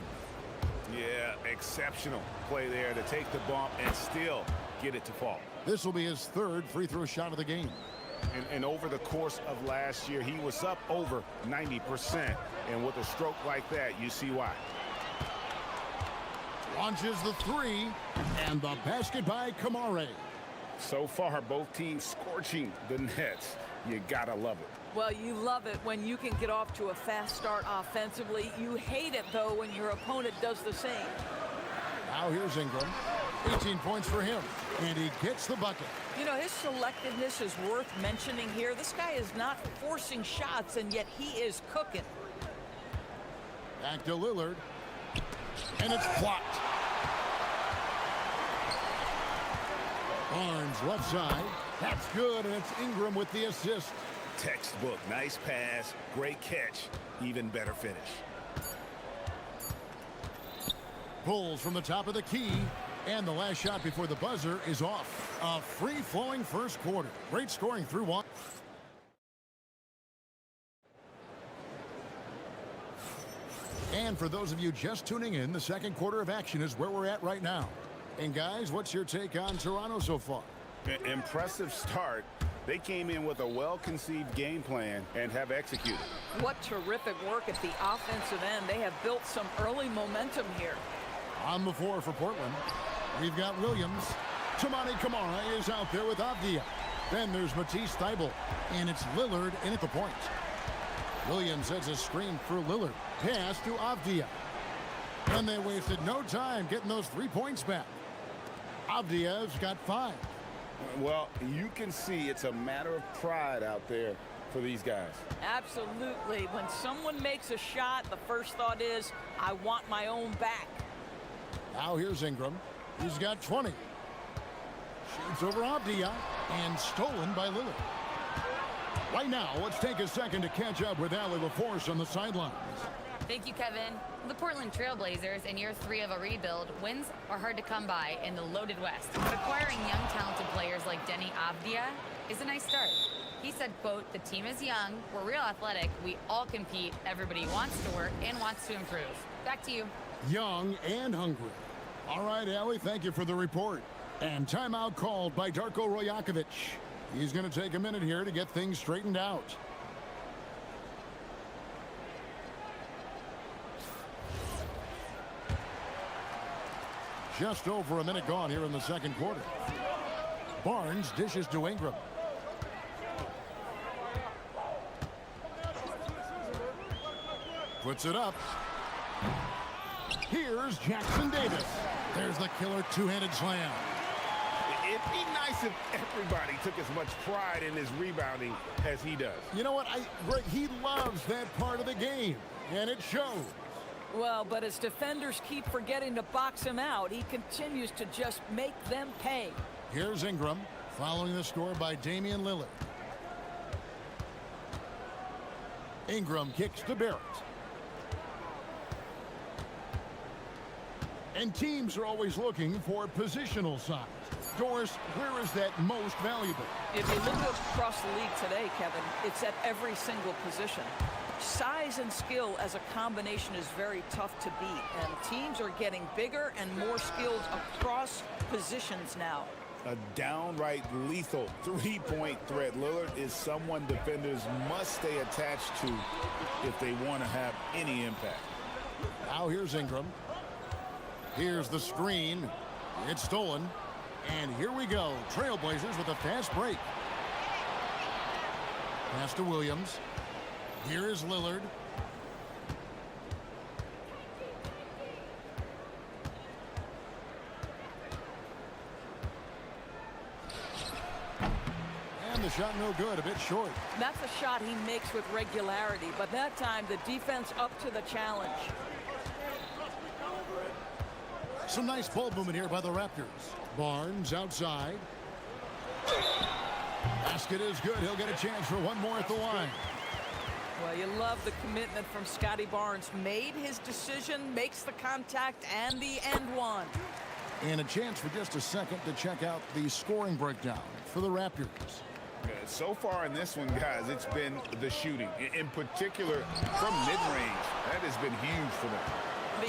Yeah, exceptional play there to take the bump and still get it to fall. This will be his 3rd free throw shot of the game. And over the course of last year, he was up over 90%. And with a stroke like that, you see why. Launches the three, and the basket by Kamare. So far, both teams scorching the nets. You gotta love it. Well, you love it when you can get off to a fast start offensively. You hate it, though, when your opponent does the same. Now here's Ingram. 18 points for him, and he gets the bucket. You know, his selectiveness is worth mentioning here. This guy is not forcing shots, and yet he is cooking. Back to Lillard, and it's blocked. Barnes left side. That's good, and it's Ingram with the assist. Textbook, nice pass, great catch, even better finish. Pulls from the top of the key, and the last shot before the buzzer is off. A free-flowing first quarter. Great scoring through one. And for those of you just tuning in, the second quarter of action is where we're at right now. And guys, what's your take on Toronto so far? Impressive start. They came in with a well-conceived game plan and have executed. What terrific work at the offensive end. They have built some early momentum here. On the floor for Portland, we've got Williams. Toumani Camara is out there with Avdia. Then there's Matisse Thybulle, and it's Lillard in at the point. Williams sets a screen for Lillard. Pass to Avdia. And they wasted no time getting those 3 points back. Avdia's got 5. Well, you can see it's a matter of pride out there for these guys. Absolutely. When someone makes a shot, the first thought is, I want my own back. Now here's Ingram. He's got 20. Shoots over Avdia and stolen by Lillard. Right now, let's take a second to catch up with Allie LaForce on the sidelines. Thank you, Kevin. The Portland Trailblazers, in year 3 of a rebuild, wins are hard to come by in the loaded West. But acquiring young, talented players like Denny Avdia is a nice start. He said, quote, "The team is young, we're real athletic, we all compete, everybody wants to work and wants to improve." Back to you. Young and hungry. All right, Allie, thank you for the report. And timeout called by Darko Rojakovic. He's going to take a minute here to get things straightened out. Just over a minute gone here in the second quarter. Barnes dishes to Ingram. Puts it up. Here's Jackson Davis. There's the killer two-handed slam. It'd be nice if everybody took as much pride in his rebounding as he does. You know what? He loves that part of the game, and it shows. Well, but as defenders keep forgetting to box him out, he continues to just make them pay. Here's Ingram, following the score by Damian Lillard. Ingram kicks to Barrett. And teams are always looking for positional size. Doris, where is that most valuable? If you look across the league today, Kevin, it's at every single position. Size and skill as a combination is very tough to beat, and teams are getting bigger and more skilled across positions now. A downright lethal three-point threat. Lillard is someone defenders must stay attached to if they want to have any impact. Now here's Ingram. Here's the screen. It's stolen. And here we go. Trailblazers with a fast break. Pass to Williams. Here is Lillard. And the shot no good, a bit short. That's a shot he makes with regularity, but that time the defense up to the challenge. Some nice ball movement here by the Raptors. Barnes outside. Basket is good. He'll get a chance for one more at the line. Well, you love the commitment from Scotty Barnes. Made his decision, makes the contact, and the end one. And a chance for just a second to check out the scoring breakdown for the Raptors. So far in this one, guys, it's been the shooting. In particular, from mid-range. That has been huge for them.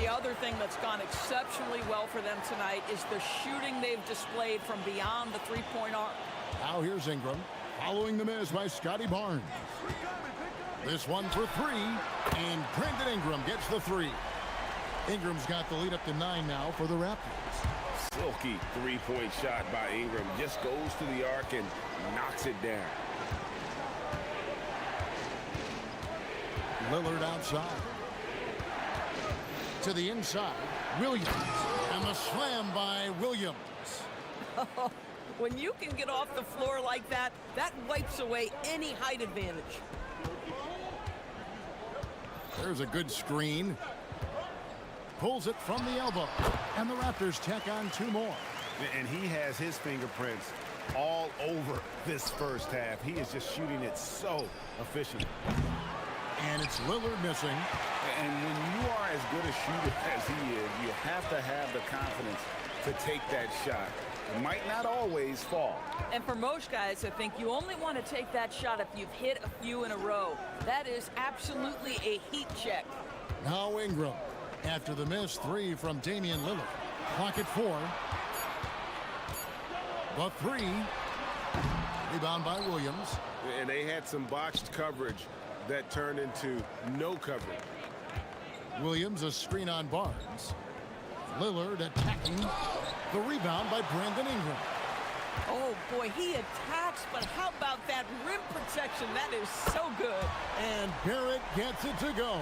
The other thing that's gone exceptionally well for them tonight is the shooting they've displayed from beyond the three-point arc. Now here's Ingram, following the miss by Scotty Barnes. This one for three, and Brandon Ingram gets the three. Ingram's got the lead up to 9 now for the Raptors. Silky three-point shot by Ingram. Just goes to the arc and knocks it down. Lillard outside. To the inside. Williams. And the slam by Williams. When you can get off the floor like that, that wipes away any height advantage. There's a good screen. Pulls it from the elbow. And the Raptors tack on 2 more. And he has his fingerprints all over this first half. He is just shooting it so efficiently. And it's Lillard missing. And when you are as good a shooter as he is, you have to have the confidence to take that shot. It might not always fall. And for most guys, I think you only want to take that shot if you've hit a few in a row. That is absolutely a heat check. Now Ingram. After the missed 3 from Damian Lillard. Clock at 4. The 3. Rebound by Williams. And they had some botched coverage that turned into no coverage. Williams a screen on Barnes. Lillard attacking. The rebound by Brandon Ingram. Oh boy, he attacks, but how about that rim protection? That is so good. And Barrett gets it to go.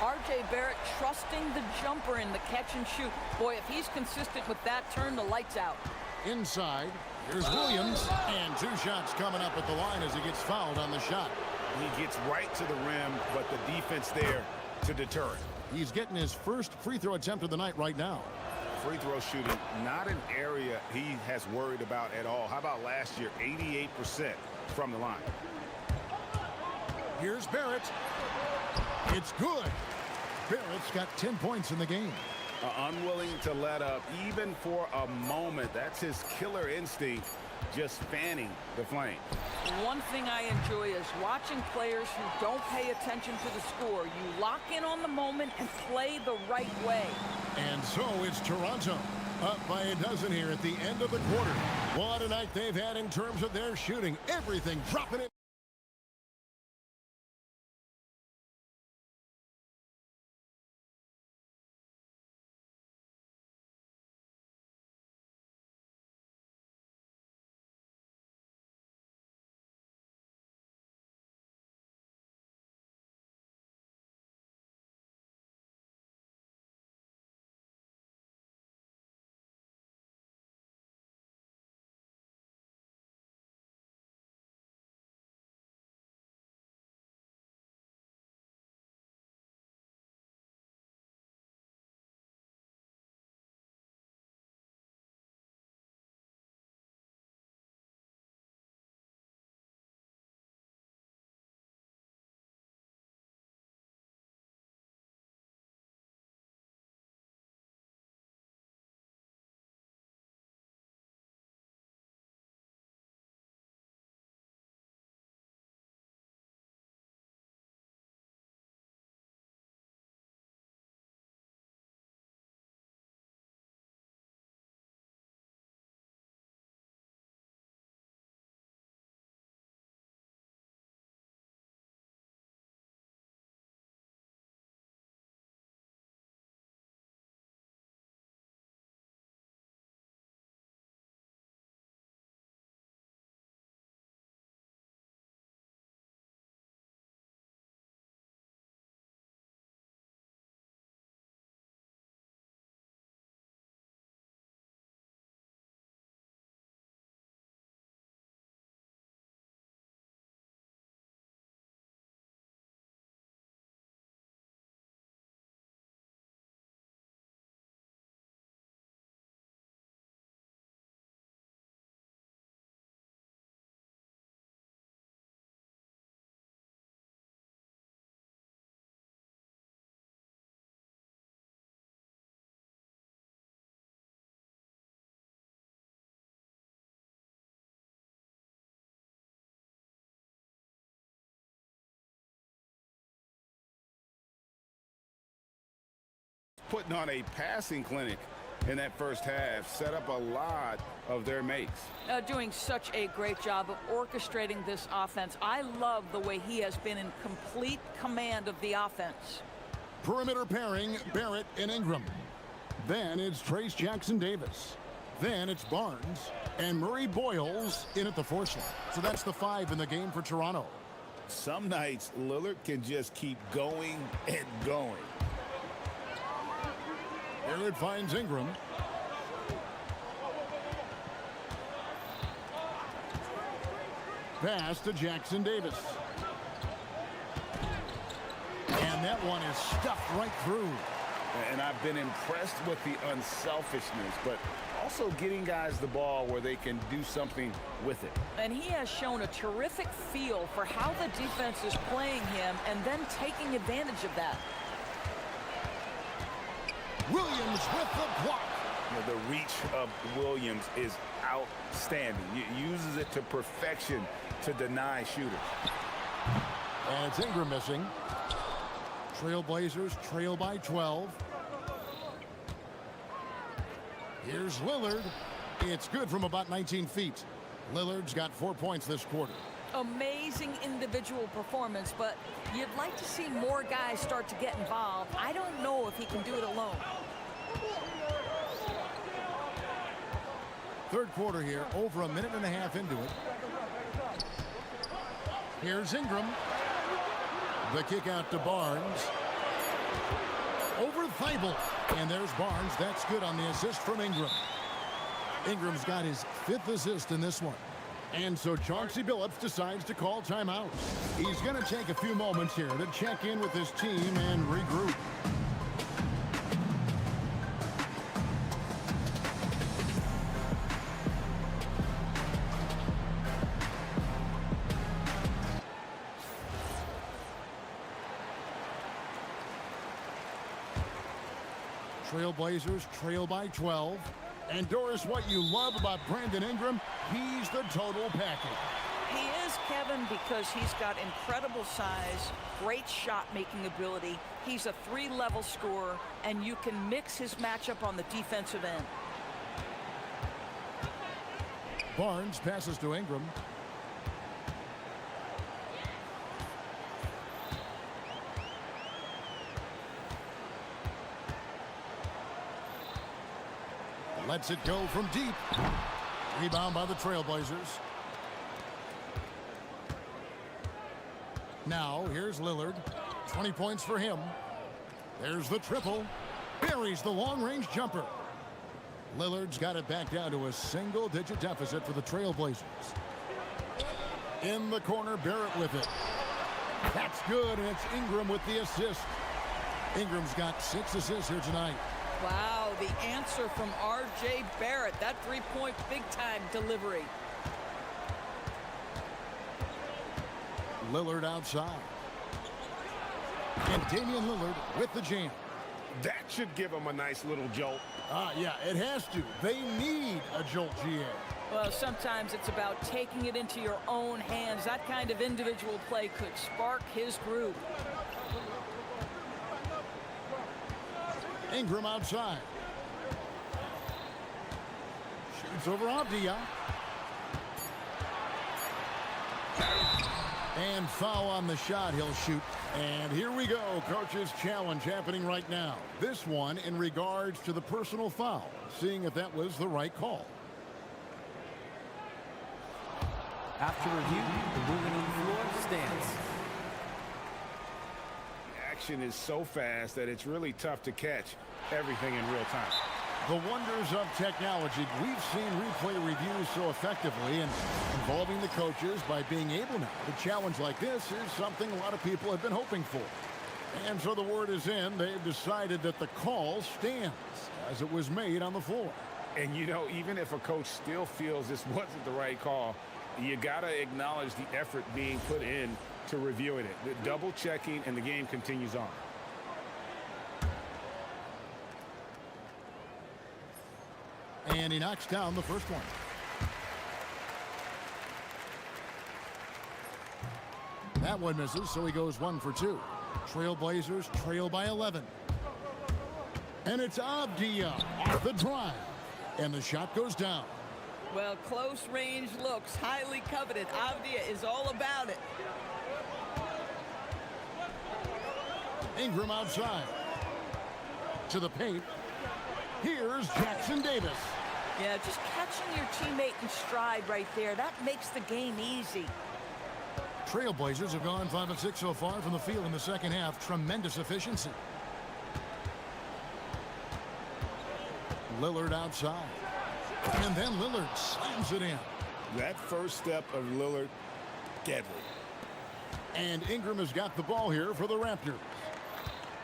R.J. Barrett trusting the jumper in the catch and shoot. Boy, if he's consistent with that, turn the lights out. Inside, here's Williams. And 2 shots coming up at the line as he gets fouled on the shot. He gets right to the rim, but the defense there to deter it. He's getting his first free throw attempt of the night right now. Free throw shooting, not an area he has worried about at all. How about last year, 88% from the line. Here's Barrett. It's good. Barrett's got 10 points in the game. Unwilling to let up, even for a moment. That's his killer instinct, just fanning the flame. One thing I enjoy is watching players who don't pay attention to the score. You lock in on the moment and play the right way. And so it's Toronto up by a dozen here at the end of the quarter. What a night they've had in terms of their shooting. Everything dropping it. Putting on a passing clinic in that first half, set up a lot of their mates. Doing such a great job of orchestrating this offense. I love the way he has been in complete command of the offense. Perimeter pairing, Barrett and Ingram. Then it's Trace Jackson-Davis. Then it's Barnes and Murray Boyles in at the 4 slot. So that's the 5 in the game for Toronto. Some nights, Lillard can just keep going and going. Barrett finds Ingram. Pass to Jackson-Davis. And that one is stuffed right through. And I've been impressed with the unselfishness, but also getting guys the ball where they can do something with it. And he has shown a terrific feel for how the defense is playing him and then taking advantage of that. Williams with the block. You know, the reach of Williams is outstanding. He uses it to perfection to deny shooters. And it's Ingram missing. Trailblazers trail by 12. Here's Lillard. It's good from about 19 feet. Lillard's got 4 points this quarter. Amazing individual performance, but you'd like to see more guys start to get involved. I don't know if he can do it alone. Third quarter here, over a minute and a half into it. Here's Ingram. The kick out to Barnes. Over Thibault. And there's Barnes. That's good on the assist from Ingram. Ingram's got his 5th assist in this one. And so Chauncey Billups decides to call timeout. He's going to take a few moments here to check in with his team and regroup. Trailblazers trail by 12. And Doris, what you love about Brandon Ingram, he's the total package. He is, Kevin, because he's got incredible size, great shot-making ability. He's a 3-level scorer, and you can mix his matchup on the defensive end. Barnes passes to Ingram. Lets it go from deep. Rebound by the Trailblazers. Now, here's Lillard. 20 points for him. There's the triple. Buries the long-range jumper. Lillard's got it back down to a single-digit deficit for the Trailblazers. In the corner, Barrett with it. That's good, and it's Ingram with the assist. Ingram's got 6 assists here tonight. Wow, the answer from R.J. Barrett. That 3-point big-time delivery. Lillard outside. And Damian Lillard with the jam. That should give them a nice little jolt. Yeah, it has to. They need a jolt, GA. Well, sometimes it's about taking it into your own hands. That kind of individual play could spark his group. Ingram outside. Shoots over Avdia. And foul on the shot. He'll shoot. And here we go. Coach's challenge happening right now. This one in regards to the personal foul. Seeing if that was the right call. After review, the ruling on the floor stands. Action is so fast that it's really tough to catch everything in real time. The wonders of technology. We've seen replay reviews so effectively, and involving the coaches by being able now to challenge like this is something a lot of people have been hoping for. And so the word is in. They've decided that the call stands as it was made on the floor. And you know, even if a coach still feels this wasn't the right call, you got to acknowledge the effort being put in to reviewing it. The double checking, and the game continues on. And he knocks down the first one. That one misses, so he goes 1 for 2. Trailblazers trail by 11. And it's Avdia off the drive. And the shot goes down. Well, close range looks, highly coveted. Avdia is all about it. Ingram outside. To the paint. Here's Jackson Davis. Yeah, just catching your teammate in stride right there. That makes the game easy. Trailblazers have gone 5 of 6 so far from the field in the second half. Tremendous efficiency. Lillard outside. And then Lillard slams it in. That first step of Lillard, deadly. And Ingram has got the ball here for the Raptors.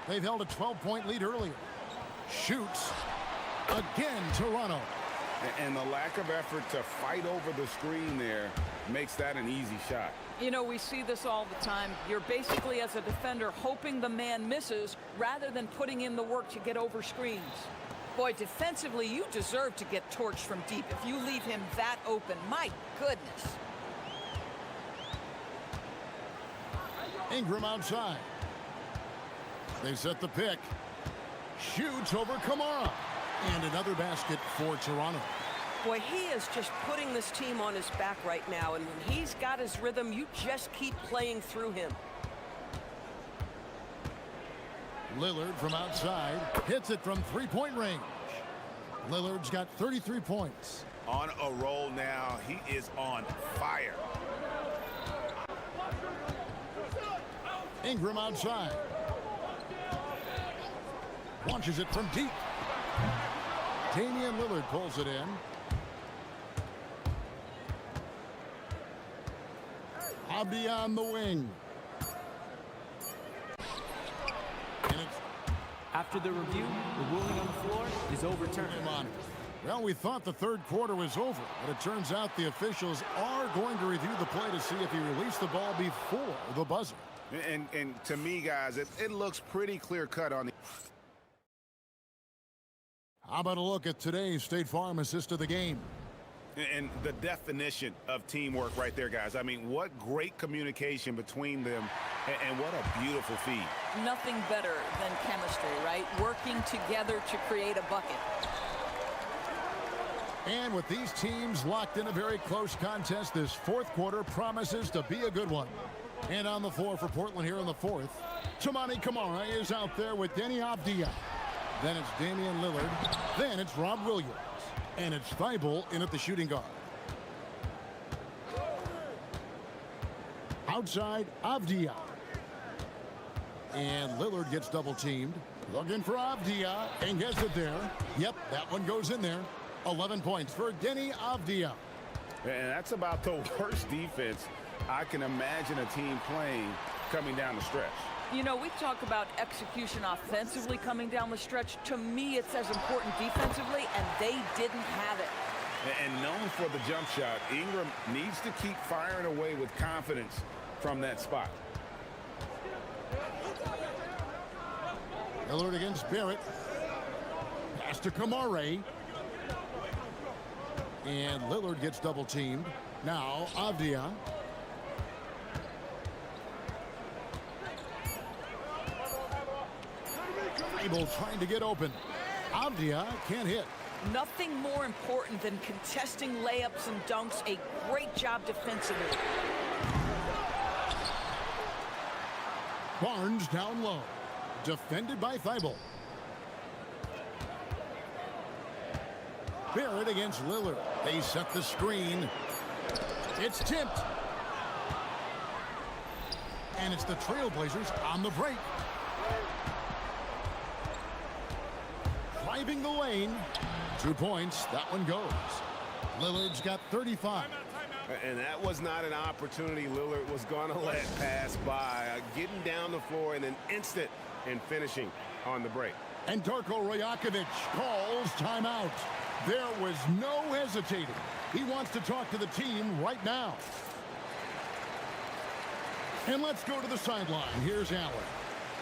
They've held a 12-point lead earlier. Shoots. Again, Toronto. And the lack of effort to fight over the screen there makes that an easy shot. You know, we see this all the time. You're basically, as a defender, hoping the man misses rather than putting in the work to get over screens. Boy, defensively, you deserve to get torched from deep if you leave him that open. My goodness. Ingram outside. They set the pick. Shoots over Kamara. And another basket for Toronto. Boy, he is just putting this team on his back right now, and when he's got his rhythm, you just keep playing through him. Lillard from outside hits it from three-point range. Lillard's got 33 points. On a roll now. He is on fire. Ingram outside. Launches it from deep. Damian Lillard pulls it in. Abdi on the wing. After the review, the ruling on the floor is overturned. Well, we thought the third quarter was over, but it turns out the officials are going to review the play to see if he released the ball before the buzzer. And to me, guys, it looks pretty clear-cut on the... How about a look at today's State Farm assist of the game? And the definition of teamwork right there, guys. I mean, what great communication between them, and what a beautiful feed. Nothing better than chemistry, right? Working together to create a bucket. And with these teams locked in a very close contest, this fourth quarter promises to be a good one. And on the floor for Portland here in the fourth, Toumani Camara is out there with Denny Avdia. Then it's Damian Lillard. Then it's Rob Williams. And it's Thibault in at the shooting guard. Outside, Avdia. And Lillard gets double teamed. Looking for Avdia and gets it there. Yep, that one goes in there. 11 points for Denny Avdia. And that's about the worst defense I can imagine a team playing coming down the stretch. You know, we talk about execution offensively coming down the stretch. To me, it's as important defensively, and they didn't have it. And known for the jump shot, Ingram needs to keep firing away with confidence from that spot. Lillard against Barrett. Pass to Kamara. And Lillard gets double teamed. Now Avdia. Able trying to get open. Avdia can't hit. Nothing more important than contesting layups and dunks. A great job defensively. Barnes down low. Defended by Thibault. Barrett against Lillard. They set the screen. It's tipped. And it's the Trailblazers on the break. Driving the lane. 2 points. That one goes. Lillard's got 35. And that was not an opportunity Lillard was going to let pass by. Getting down the floor in an instant and finishing on the break. And Darko Rajakovic calls timeout. There was no hesitating. He wants to talk to the team right now. And let's go to the sideline. Here's Allen.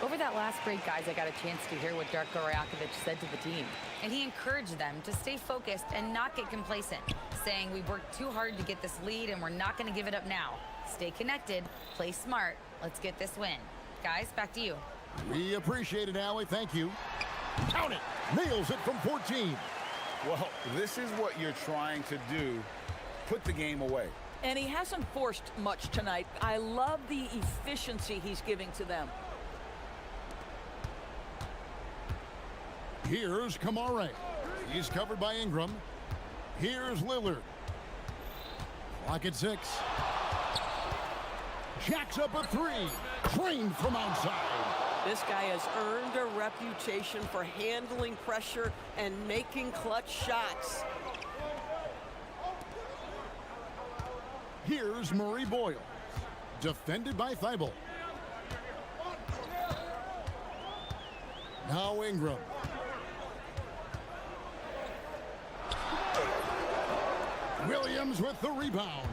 Over that last break, guys, I got a chance to hear what Darko Rajakovic said to the team. And he encouraged them to stay focused and not get complacent, saying we've worked too hard to get this lead and we're not going to give it up now. Stay connected, play smart, let's get this win. Guys, back to you. We appreciate it, Allie. Thank you. Count it. Nails it from 14. Well, this is what you're trying to do. Put the game away. And he hasn't forced much tonight. I love the efficiency he's giving to them. Here's Kamara. He's covered by Ingram. Here's Lillard. Clock at 6. Jacks up a 3. Trained from outside. This guy has earned a reputation for handling pressure and making clutch shots. Here's Murray Boyle. Defended by Thibault. Now Ingram. Williams with the rebound.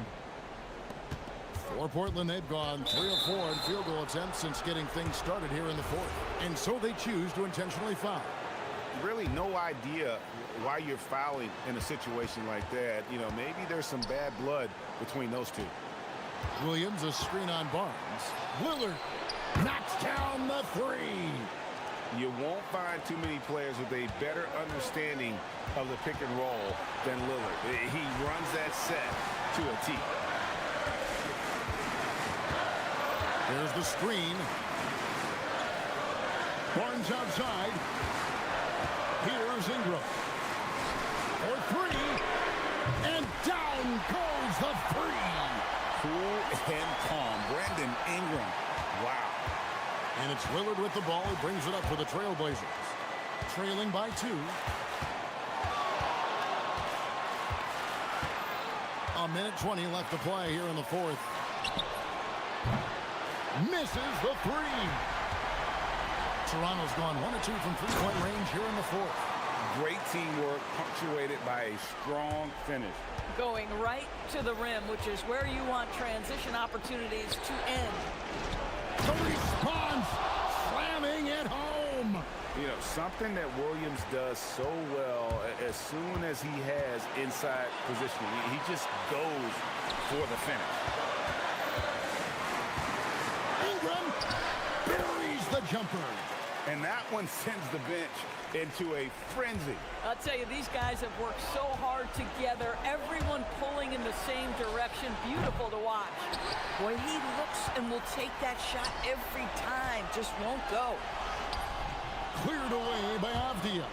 For Portland, they've gone 3 of 4 in field goal attempts since getting things started here in the fourth. And so they choose to intentionally foul. Really no idea why you're fouling in a situation like that. You know, maybe there's some bad blood between those two. Williams, a screen on Barnes. Lillard knocks down the 3. You won't find too many players with a better understanding of the pick and roll than Lillard. He runs that set to a T. There's the screen. Barnes outside. Here's Ingram. For 3. And down goes the 3. Cool and calm. Brandon Ingram. Wow. And it's Lillard with the ball. He brings it up for the Trailblazers. Trailing by 2. A minute 20 left to play here in the fourth. Misses the 3. Toronto's gone 1 of 2 from three-point range here in the fourth. Great teamwork punctuated by a strong finish. Going right to the rim, which is where you want transition opportunities to end. The response, slamming it home. You know, something that Williams does so well as soon as he has inside positioning, he just goes for the finish. Ingram buries the jumper. And that one sends the bench into a frenzy. I'll tell you, these guys have worked so hard together, everyone pulling in the same direction. Beautiful to watch. Boy, he looks and will take that shot every time, just won't go. Cleared away by Avdia.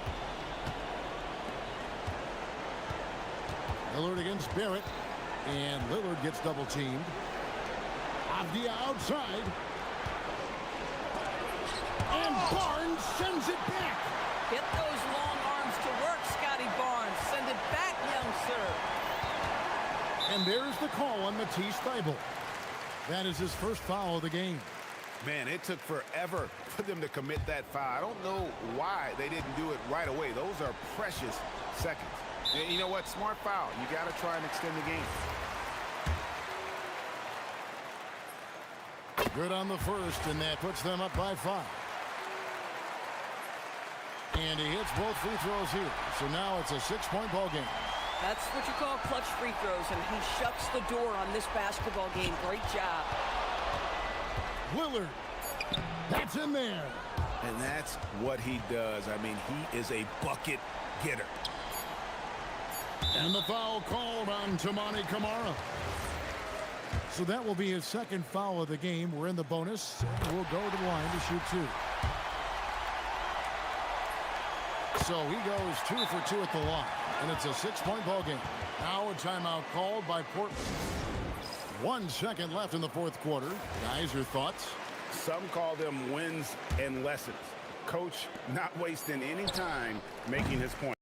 Lillard against Barrett. And Lillard gets double teamed. Avdia outside. And Barnes sends it back. Get those long arms to work, Scotty Barnes. Send it back, young sir. And there's the call on Matisse Thybulle. That is his first foul of the game. Man, it took forever for them to commit that foul. I don't know why they didn't do it right away. Those are precious seconds. And you know what? Smart foul. You got to try and extend the game. Good on the first, and that puts them up by 5. And he hits both free throws here. So now it's a 6-point ball game. That's what you call clutch free throws, and he shuts the door on this basketball game. Great job. Lillard. That's in there. And that's what he does. I mean, he is a bucket getter. And the foul called on Toumani Camara. So that will be his second foul of the game. We're in the bonus. We'll go to the line to shoot 2. So he goes 2 for 2 at the line. And it's a 6-point ball game. Now a timeout called by Portland. 1 second left in the fourth quarter. Guys, your thoughts? Some call them wins and lessons. Coach not wasting any time making his point.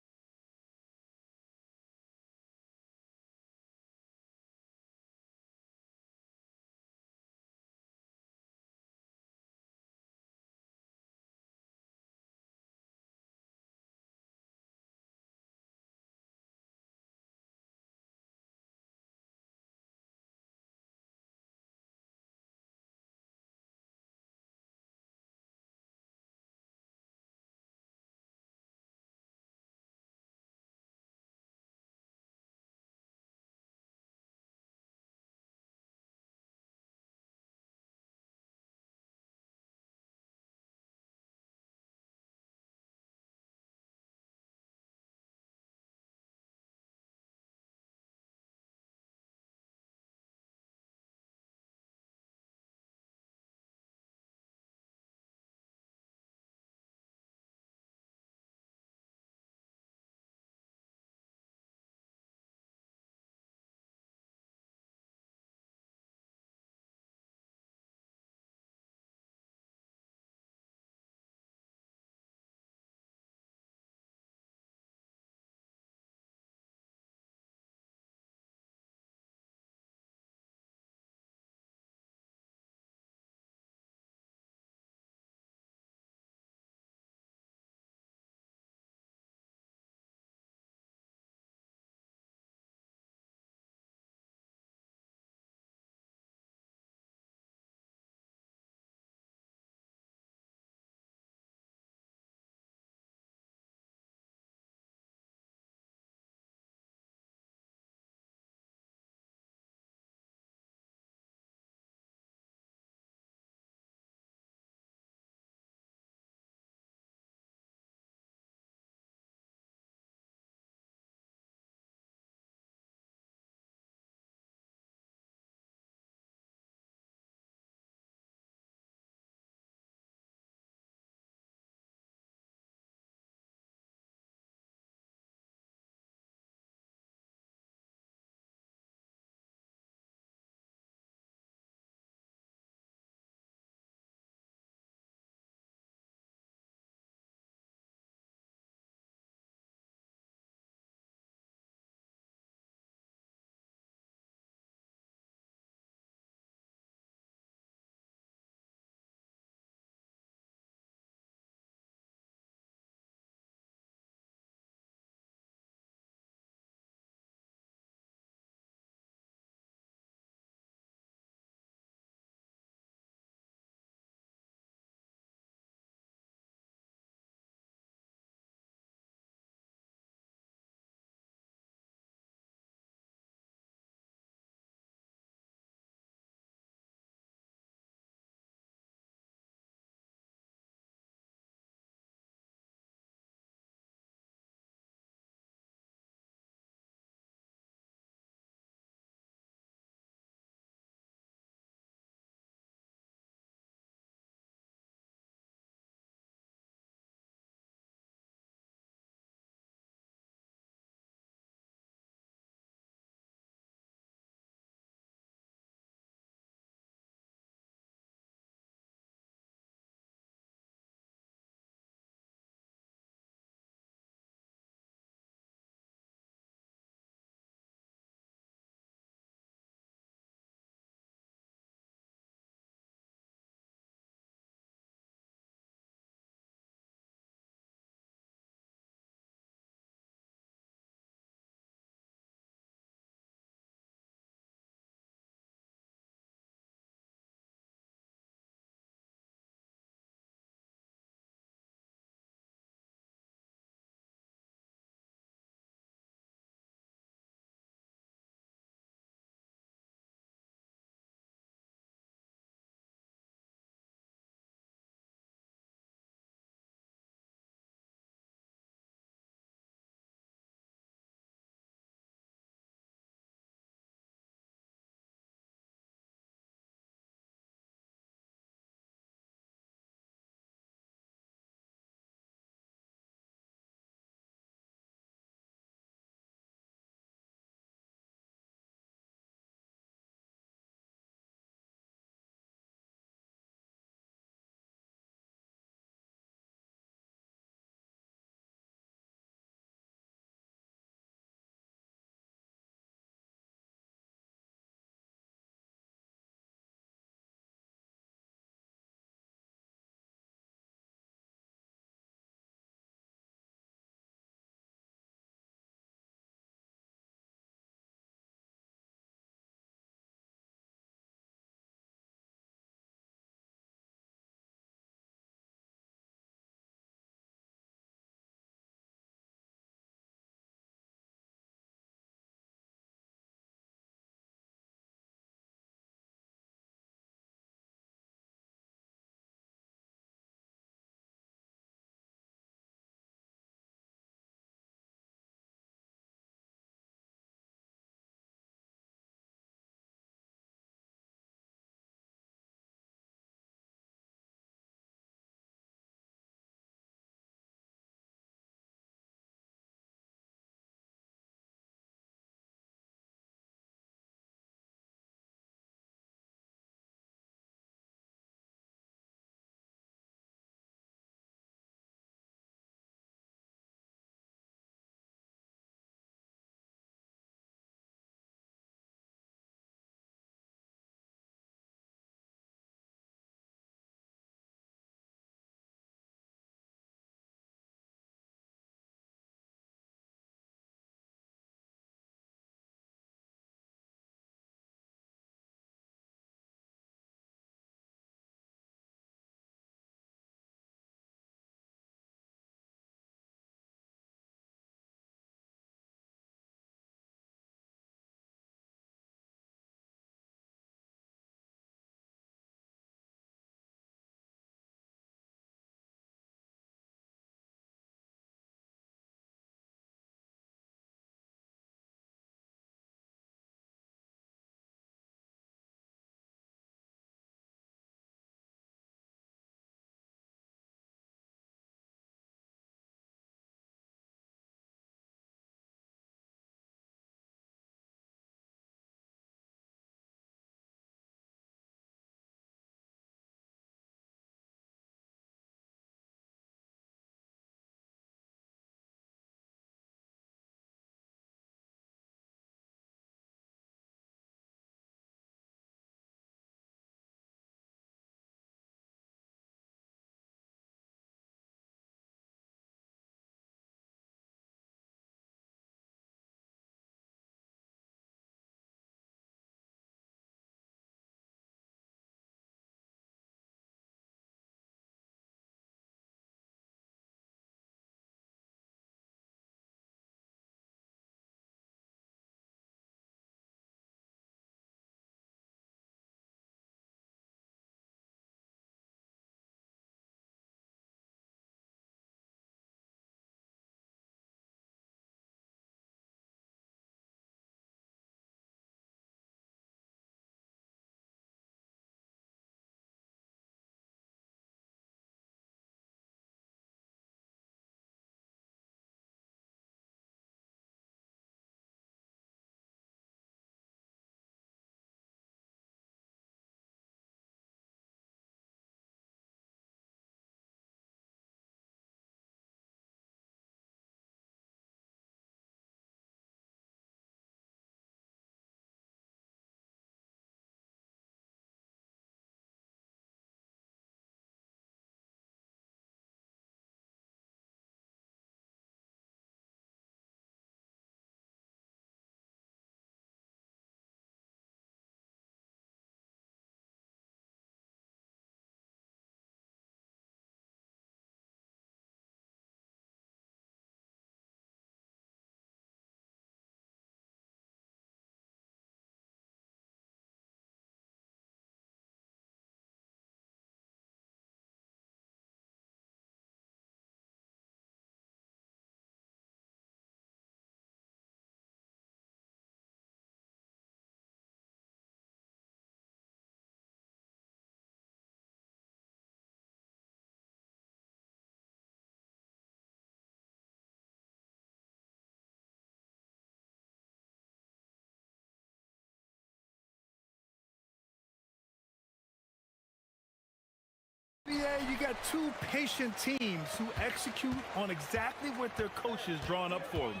You got two patient teams who execute on exactly what their coach is drawn up for them.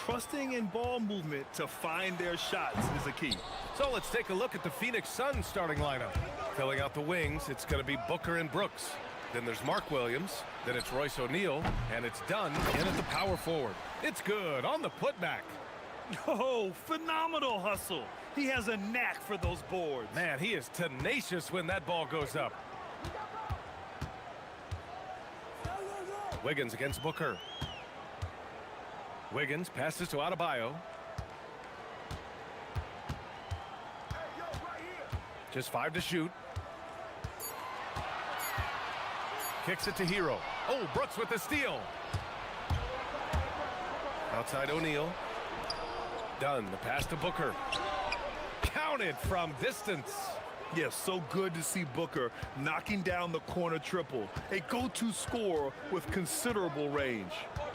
Trusting in ball movement to find their shots is a key. So let's take a look at the Phoenix Suns starting lineup. Filling out the wings, it's going to be Booker and Brooks. Then there's Mark Williams. Then it's Royce O'Neal. And it's Dunn in at the power forward. It's good on the putback. Oh, phenomenal hustle. He has a knack for those boards. Man, he is tenacious when that ball goes up. Wiggins against Booker. Wiggins passes to Adebayo. Just 5 to shoot. Kicks it to Hero. Oh, Brooks with the steal. Outside O'Neal. Dunn, the pass to Booker. Counted from distance. Yes, so good to see Booker knocking down the corner triple. A go-to scorer with considerable range.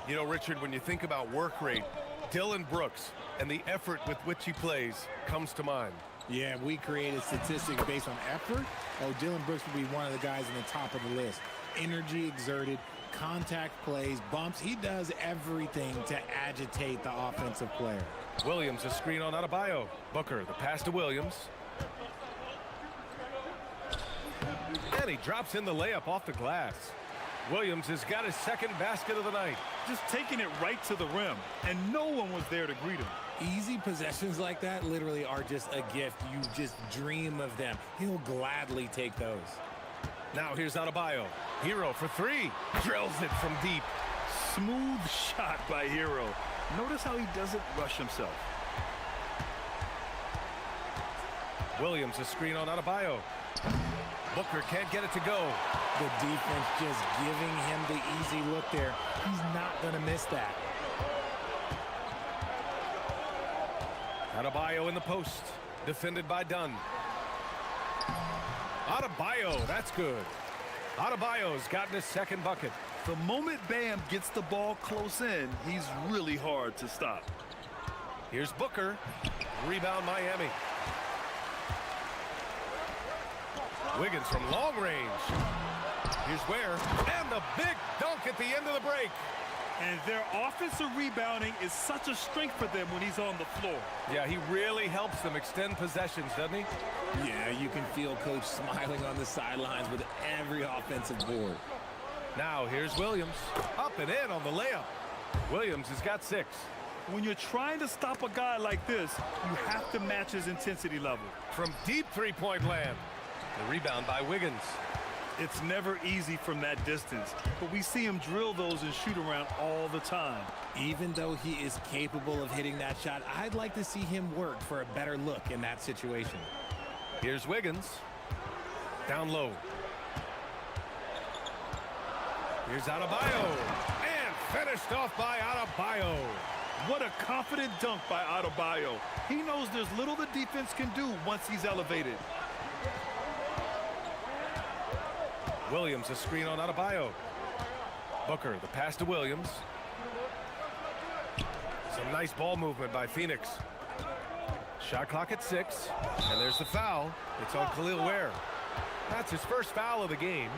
You know, Richard, when you think about work rate, Dylan Brooks and the effort with which he plays comes to mind. Yeah, we created statistics based on effort. Oh, Dylan Brooks would be one of the guys in the top of the list. Energy exerted, contact plays, bumps. He does everything to agitate the offensive player. Williams, a screen on Adebayo. Booker, the pass to Williams. And he drops in the layup off the glass. Williams has got his second basket of the night. Just taking it right to the rim, and no one was there to greet him. Easy possessions like that literally are just a gift. You just dream of them. He'll gladly take those. Now here's Adebayo. Hero for 3. Drills it from deep. Smooth shot by Hero. Notice how he doesn't rush himself. Williams, a screen on Adebayo. Booker can't get it to go. The defense just giving him the easy look there. He's not going to miss that. Adebayo in the post. Defended by Dunn. Adebayo, that's good. Adebayo's gotten his second bucket. The moment Bam gets the ball close in, he's really hard to stop. Here's Booker. Rebound Miami. Wiggins from long range. Here's Ware. And the big dunk at the end of the break. And their offensive rebounding is such a strength for them when he's on the floor. Yeah, he really helps them extend possessions, doesn't he? Yeah, you can feel Coach smiling on the sidelines with every offensive board. Now here's Williams. Up and in on the layup. Williams has got 6. When you're trying to stop a guy like this, you have to match his intensity level. From deep three-point land. The rebound by Wiggins. It's never easy from that distance, but we see him drill those and shoot around all the time. Even though he is capable of hitting that shot, I'd like to see him work for a better look in that situation. Here's Wiggins. Down low. Here's Adebayo. And finished off by Adebayo. What a confident dunk by Adebayo. He knows there's little the defense can do once he's elevated. Williams, a screen on Adebayo. Booker, the pass to Williams. Some nice ball movement by Phoenix. Shot clock at 6. And there's the foul. It's on Khalil Ware. That's his first foul of the game.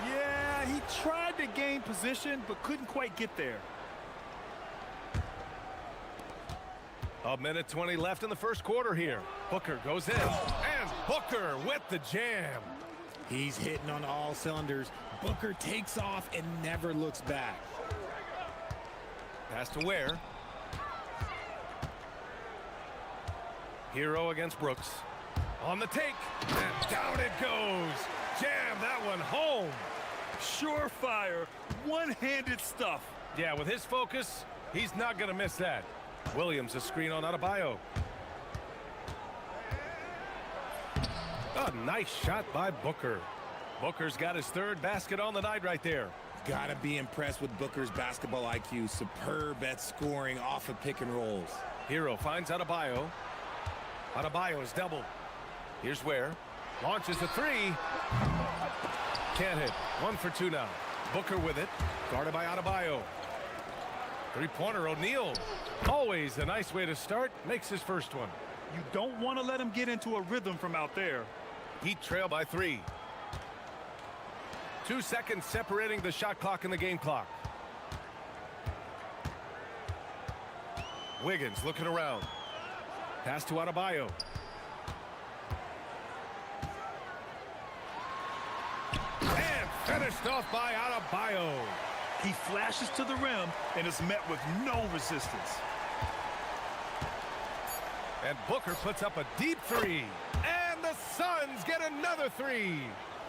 Yeah, he tried to gain position, but couldn't quite get there. A minute 20 left in the first quarter here. Booker goes in. And Booker with the jam. He's hitting on all cylinders. Booker takes off and never looks back. Pass to Ware. Hero against Brooks. On the take. And down it goes. Jam that one home. Surefire. One-handed stuff. Yeah, with his focus, he's not going to miss that. Williams, a screen on Adebayo. A nice shot by Booker. Booker's got his third basket on the night right there. Gotta be impressed with Booker's basketball IQ. Superb at scoring off of pick and rolls. Hero finds Adebayo. Adebayo is doubled. Here's Ware. Launches a 3. Can't hit. 1 for 2 now. Booker with it. Guarded by Adebayo. Three-pointer O'Neal. Always a nice way to start. Makes his first one. You don't want to let him get into a rhythm from out there. Heat trail by 3. 2 seconds separating the shot clock and the game clock. Wiggins looking around. Pass to Adebayo. And finished off by Adebayo. He flashes to the rim and is met with no resistance. And Booker puts up a deep three. And the Suns get another three.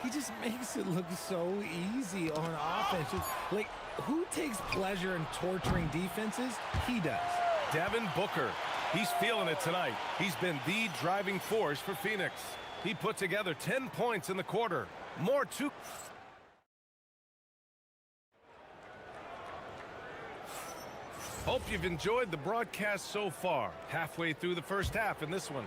He just makes it look so easy on offense. Like, who takes pleasure in torturing defenses? He does. Devin Booker. He's feeling it tonight. He's been the driving force for Phoenix. He put together 10 points in the quarter. More to... Hope you've enjoyed the broadcast so far. Halfway through the first half in this one.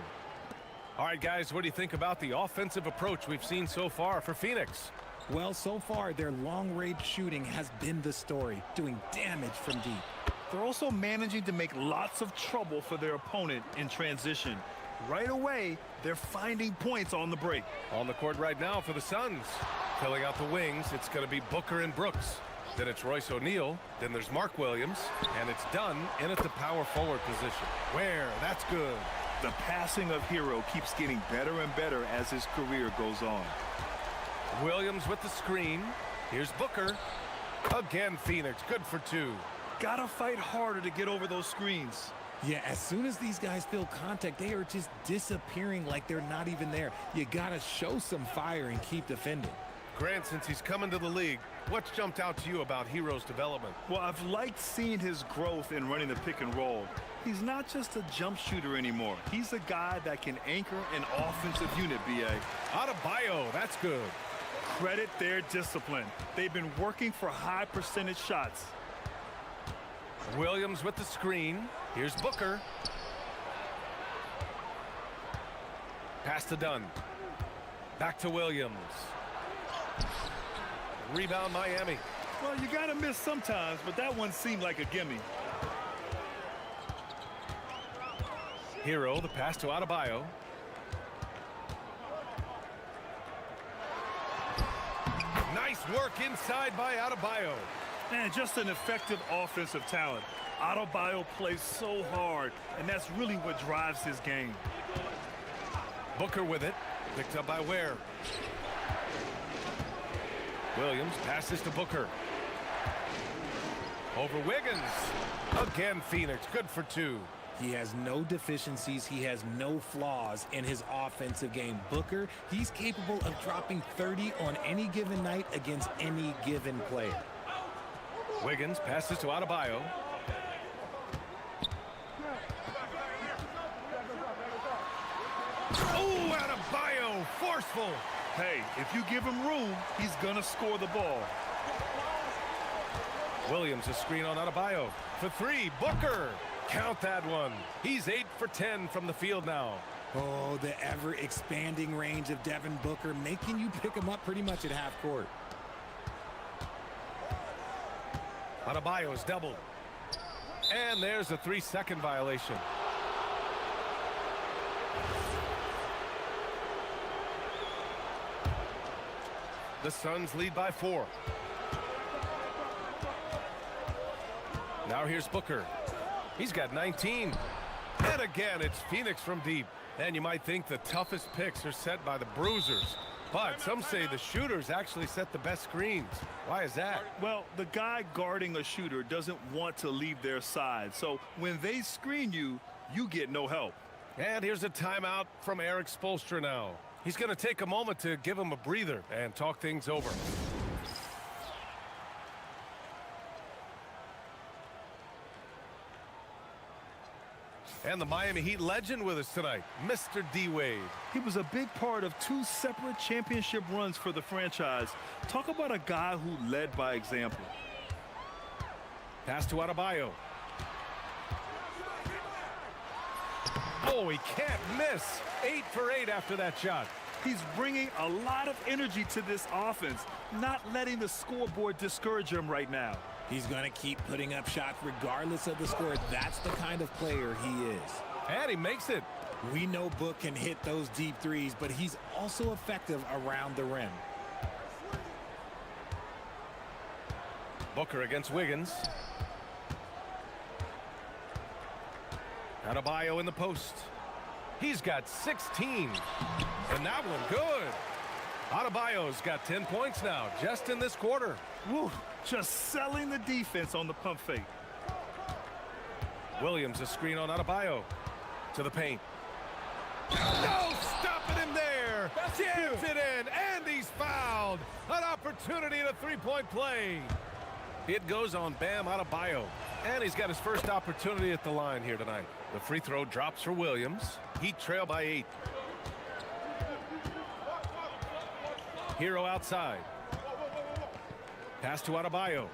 All right, guys, what do you think about the offensive approach we've seen so far for Phoenix? Well, so far, their long-range shooting has been the story, doing damage from deep. They're also managing to make lots of trouble for their opponent in transition. Right away, they're finding points on the break. On the court right now for the Suns. Filling out the wings, it's going to be Booker and Brooks. Then it's Royce O'Neal. Then there's Mark Williams. And it's Dunn in at the power forward position. Where? That's good. The passing of Hero keeps getting better and better as his career goes on. Williams with the screen. Here's Booker. Again, Phoenix. Good for two. Gotta fight harder to get over those screens. Yeah, as soon as these guys feel contact, they are just disappearing like they're not even there. You gotta show some fire and keep defending. Grant, since he's come into the league, what's jumped out to you about Hero's development? Well, I've liked seeing his growth in running the pick and roll. He's not just a jump shooter anymore. He's a guy that can anchor an offensive unit, B.A. Adebayo, that's good. Credit their discipline. They've been working for high percentage shots. Williams with the screen. Here's Booker. Pass to Dunn. Back to Williams. Rebound Miami. Well, you gotta miss sometimes, but that one seemed like a gimme. Hero, the pass to Adebayo. Nice work inside by Adebayo. Man, just an effective offensive talent. Adebayo plays so hard, and that's really what drives his game. Booker with it. Picked up by Ware. Williams passes to Booker. Over Wiggins. Again, Phoenix. Good for two. He has no deficiencies. He has no flaws in his offensive game. Booker, he's capable of dropping 30 on any given night against any given player. Wiggins passes to Adebayo. Oh, Adebayo, forceful. Hey, if you give him room, he's gonna score the ball. Williams a screen on Adebayo. For three, Booker. Count that one. He's 8 for 10 from the field now. Oh, the ever-expanding range of Devin Booker, making you pick him up pretty much at half court. Adebayo's doubled. And there's a 3-second violation. The Suns lead by 4. Now here's Booker. He's got 19. And again, it's Phoenix from deep. And you might think the toughest picks are set by the bruisers. But some say the shooters actually set the best screens. Why is that? Well, the guy guarding a shooter doesn't want to leave their side. So when they screen you, you get no help. And here's a timeout from Eric Spoelstra now. He's going to take a moment to give him a breather and talk things over. And the Miami Heat legend with us tonight, Mr. D-Wade. He was a big part of 2 separate championship runs for the franchise. Talk about a guy who led by example. Pass to Adebayo. Oh, he can't miss. 8 for 8 after that shot. He's bringing a lot of energy to this offense, not letting the scoreboard discourage him right now. He's going to keep putting up shots regardless of the score. That's the kind of player he is. And he makes it. We know Book can hit those deep threes, but he's also effective around the rim. Booker against Wiggins. Adebayo in the post. He's got 16. And that one good. Adebayo's got 10 points now, just in this quarter. Woo, just selling the defense on the pump fake. Williams a screen on Adebayo. To the paint. No, stopping him there. Jams it in, and he's fouled. An opportunity at a three-point play. It goes on Bam Adebayo. And he's got his first opportunity at the line here tonight. The free throw drops for Williams. Heat trail by 8. Hero outside. Pass to Adebayo.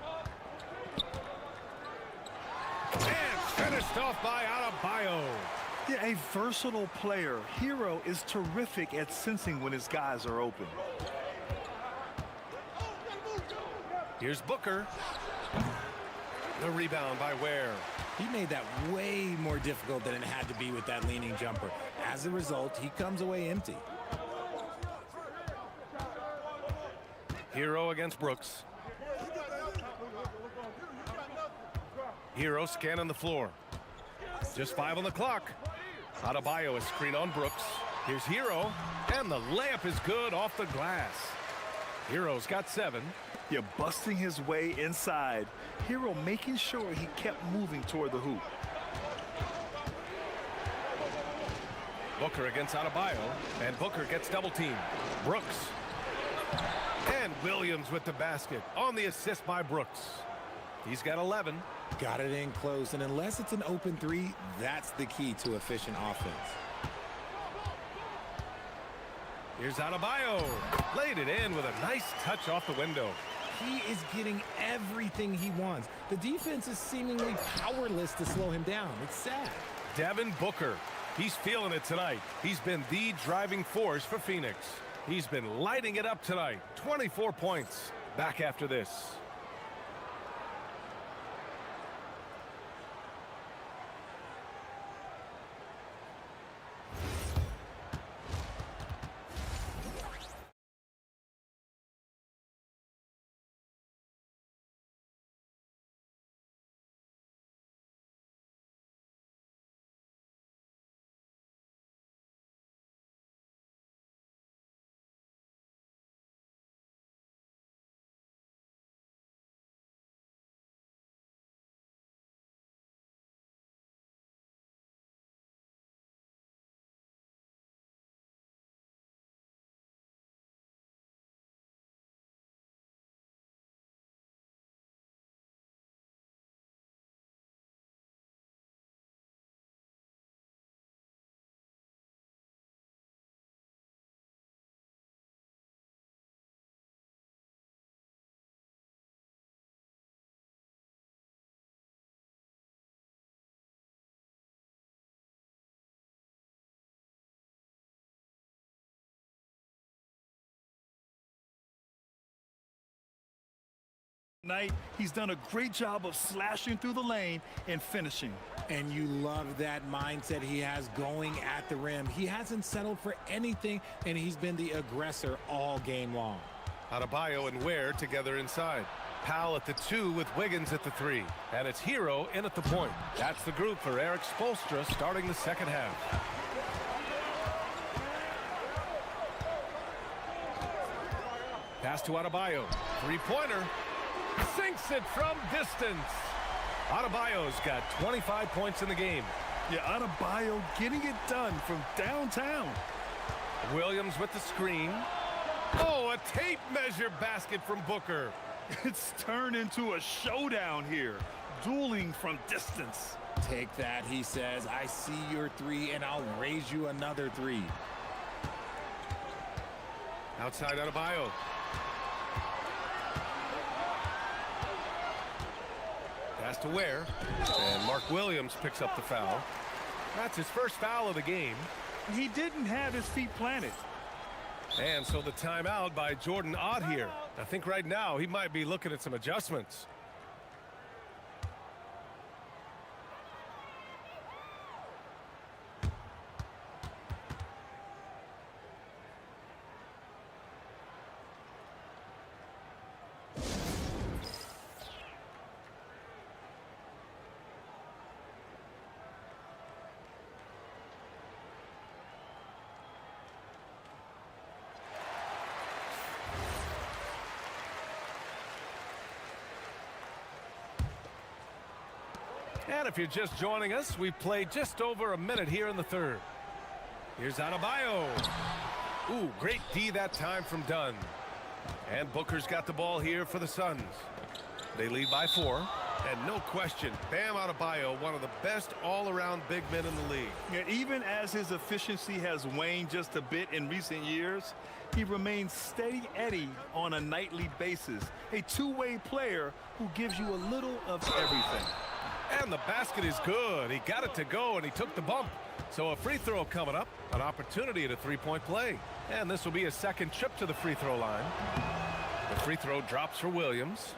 And finished off by Adebayo. Yeah, a versatile player. Hero is terrific at sensing when his guys are open. Here's Booker. The rebound by Ware. He made that way more difficult than it had to be with that leaning jumper. As a result, he comes away empty. Hero against Brooks. Hero scanning the floor. Just 5 on the clock. Adebayo is screen on Brooks. Here's Hero, and the layup is good off the glass. Hero's got 7. You're busting his way inside. Hero making sure he kept moving toward the hoop. Booker against Adebayo, and Booker gets double teamed. Brooks. And Williams with the basket on the assist by Brooks. He's got 11. Got it in close, and unless it's an open 3, that's the key to efficient offense. Here's Adebayo. Laid it in with a nice touch off the window. He is getting everything he wants. The defense is seemingly powerless to slow him down. It's sad. Devin Booker. He's feeling it tonight. He's been the driving force for Phoenix. He's been lighting it up tonight. 24 points. Back after this. Tonight, he's done a great job of slashing through the lane and finishing. And you love that mindset he has going at the rim. He hasn't settled for anything, and he's been the aggressor all game long. Adebayo and Ware together inside. Powell at the 2 with Wiggins at the 3. And it's Hero in at the point. That's the group for Eric Spoelstra starting the second half. Pass to Adebayo. Three-pointer. Sinks it from distance. Adebayo's got 25 points in the game. Yeah, Adebayo getting it done from downtown. Williams with the screen. Oh, a tape measure basket from Booker. It's turned into a showdown here. Dueling from distance. Take that, he says. I see your 3, and I'll raise you another 3. Outside Adebayo. Pass to Ware, and Mark Williams picks up the foul. That's his first foul of the game. He didn't have his feet planted. And so the timeout by Jordan Ott here. I think right now he might be looking at some adjustments. And if you're just joining us, we've played just over a minute here in the third. Here's Adebayo. Ooh, great D that time from Dunn. And Booker's got the ball here for the Suns. They lead by 4. And no question, Bam Adebayo, one of the best all-around big men in the league. Yeah, even as his efficiency has waned just a bit in recent years, he remains steady Eddie on a nightly basis. A two-way player who gives you a little of everything. And the basket is good. He got it to go, and he took the bump. So a free throw coming up, an opportunity at a three-point play. And this will be a second trip to the free throw line. The free throw drops for Williams.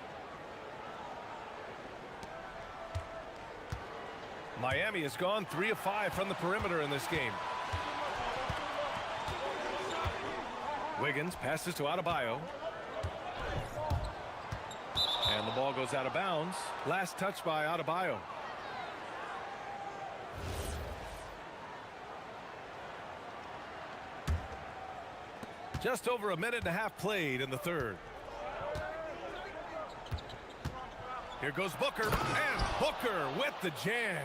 Miami has gone 3 of 5 from the perimeter in this game. Wiggins passes to Adebayo. And the ball goes out of bounds. Last touch by Adebayo. Just over a minute and a half played in the third. Here goes Booker, and Booker with the jam.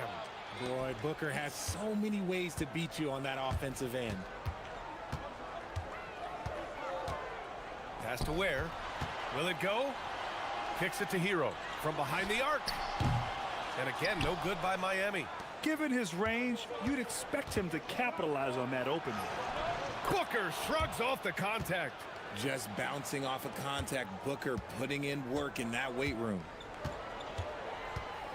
Boy, Booker has so many ways to beat you on that offensive end. Pass to Ware. Will it go? Kicks it to Hero from behind the arc. And again, no good by Miami. Given his range, you'd expect him to capitalize on that opening. Booker shrugs off the contact. Just bouncing off of contact, Booker putting in work in that weight room.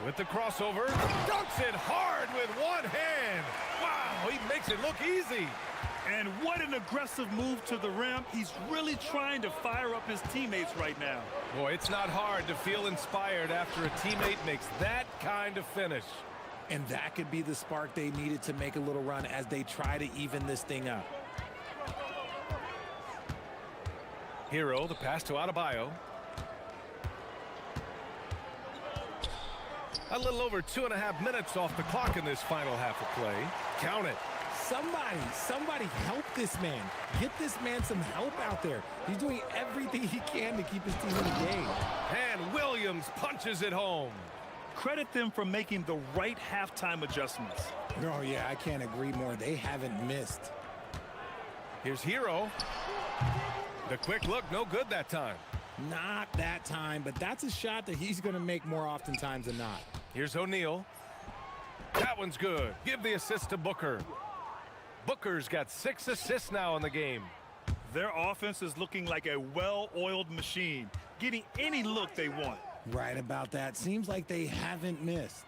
With the crossover, dunks it hard with one hand. Wow, he makes it look easy. And what an aggressive move to the rim. He's really trying to fire up his teammates right now. Boy, it's not hard to feel inspired after a teammate makes that kind of finish. And that could be the spark they needed to make a little run as they try to even this thing up. Hero, the pass to Adebayo. A little over 2.5 minutes off the clock in this final half of play. Count it. Somebody help this man. Get this man some help out there. He's doing everything he can to keep his team in the game. And Williams punches it home. Credit them for making the right halftime adjustments. Oh, yeah, I can't agree more. They haven't missed. Here's Hero. The quick look, no good that time. Not that time, but that's a shot that he's going to make more oftentimes than not. Here's O'Neal. That one's good. Give the assist to Booker. Booker's got 6 assists now in the game. Their offense is looking like a well-oiled machine, getting any look they want. Right about that. Seems like they haven't missed.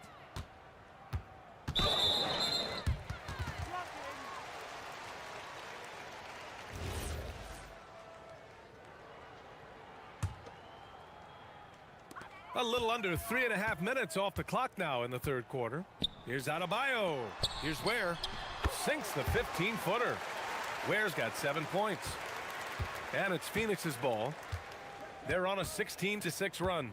A little under 3.5 minutes off the clock now in the third quarter. Here's Adebayo. Here's Ware. Sinks the 15-footer. Ware's got 7 points. And it's Phoenix's ball. They're on a 16-6 run.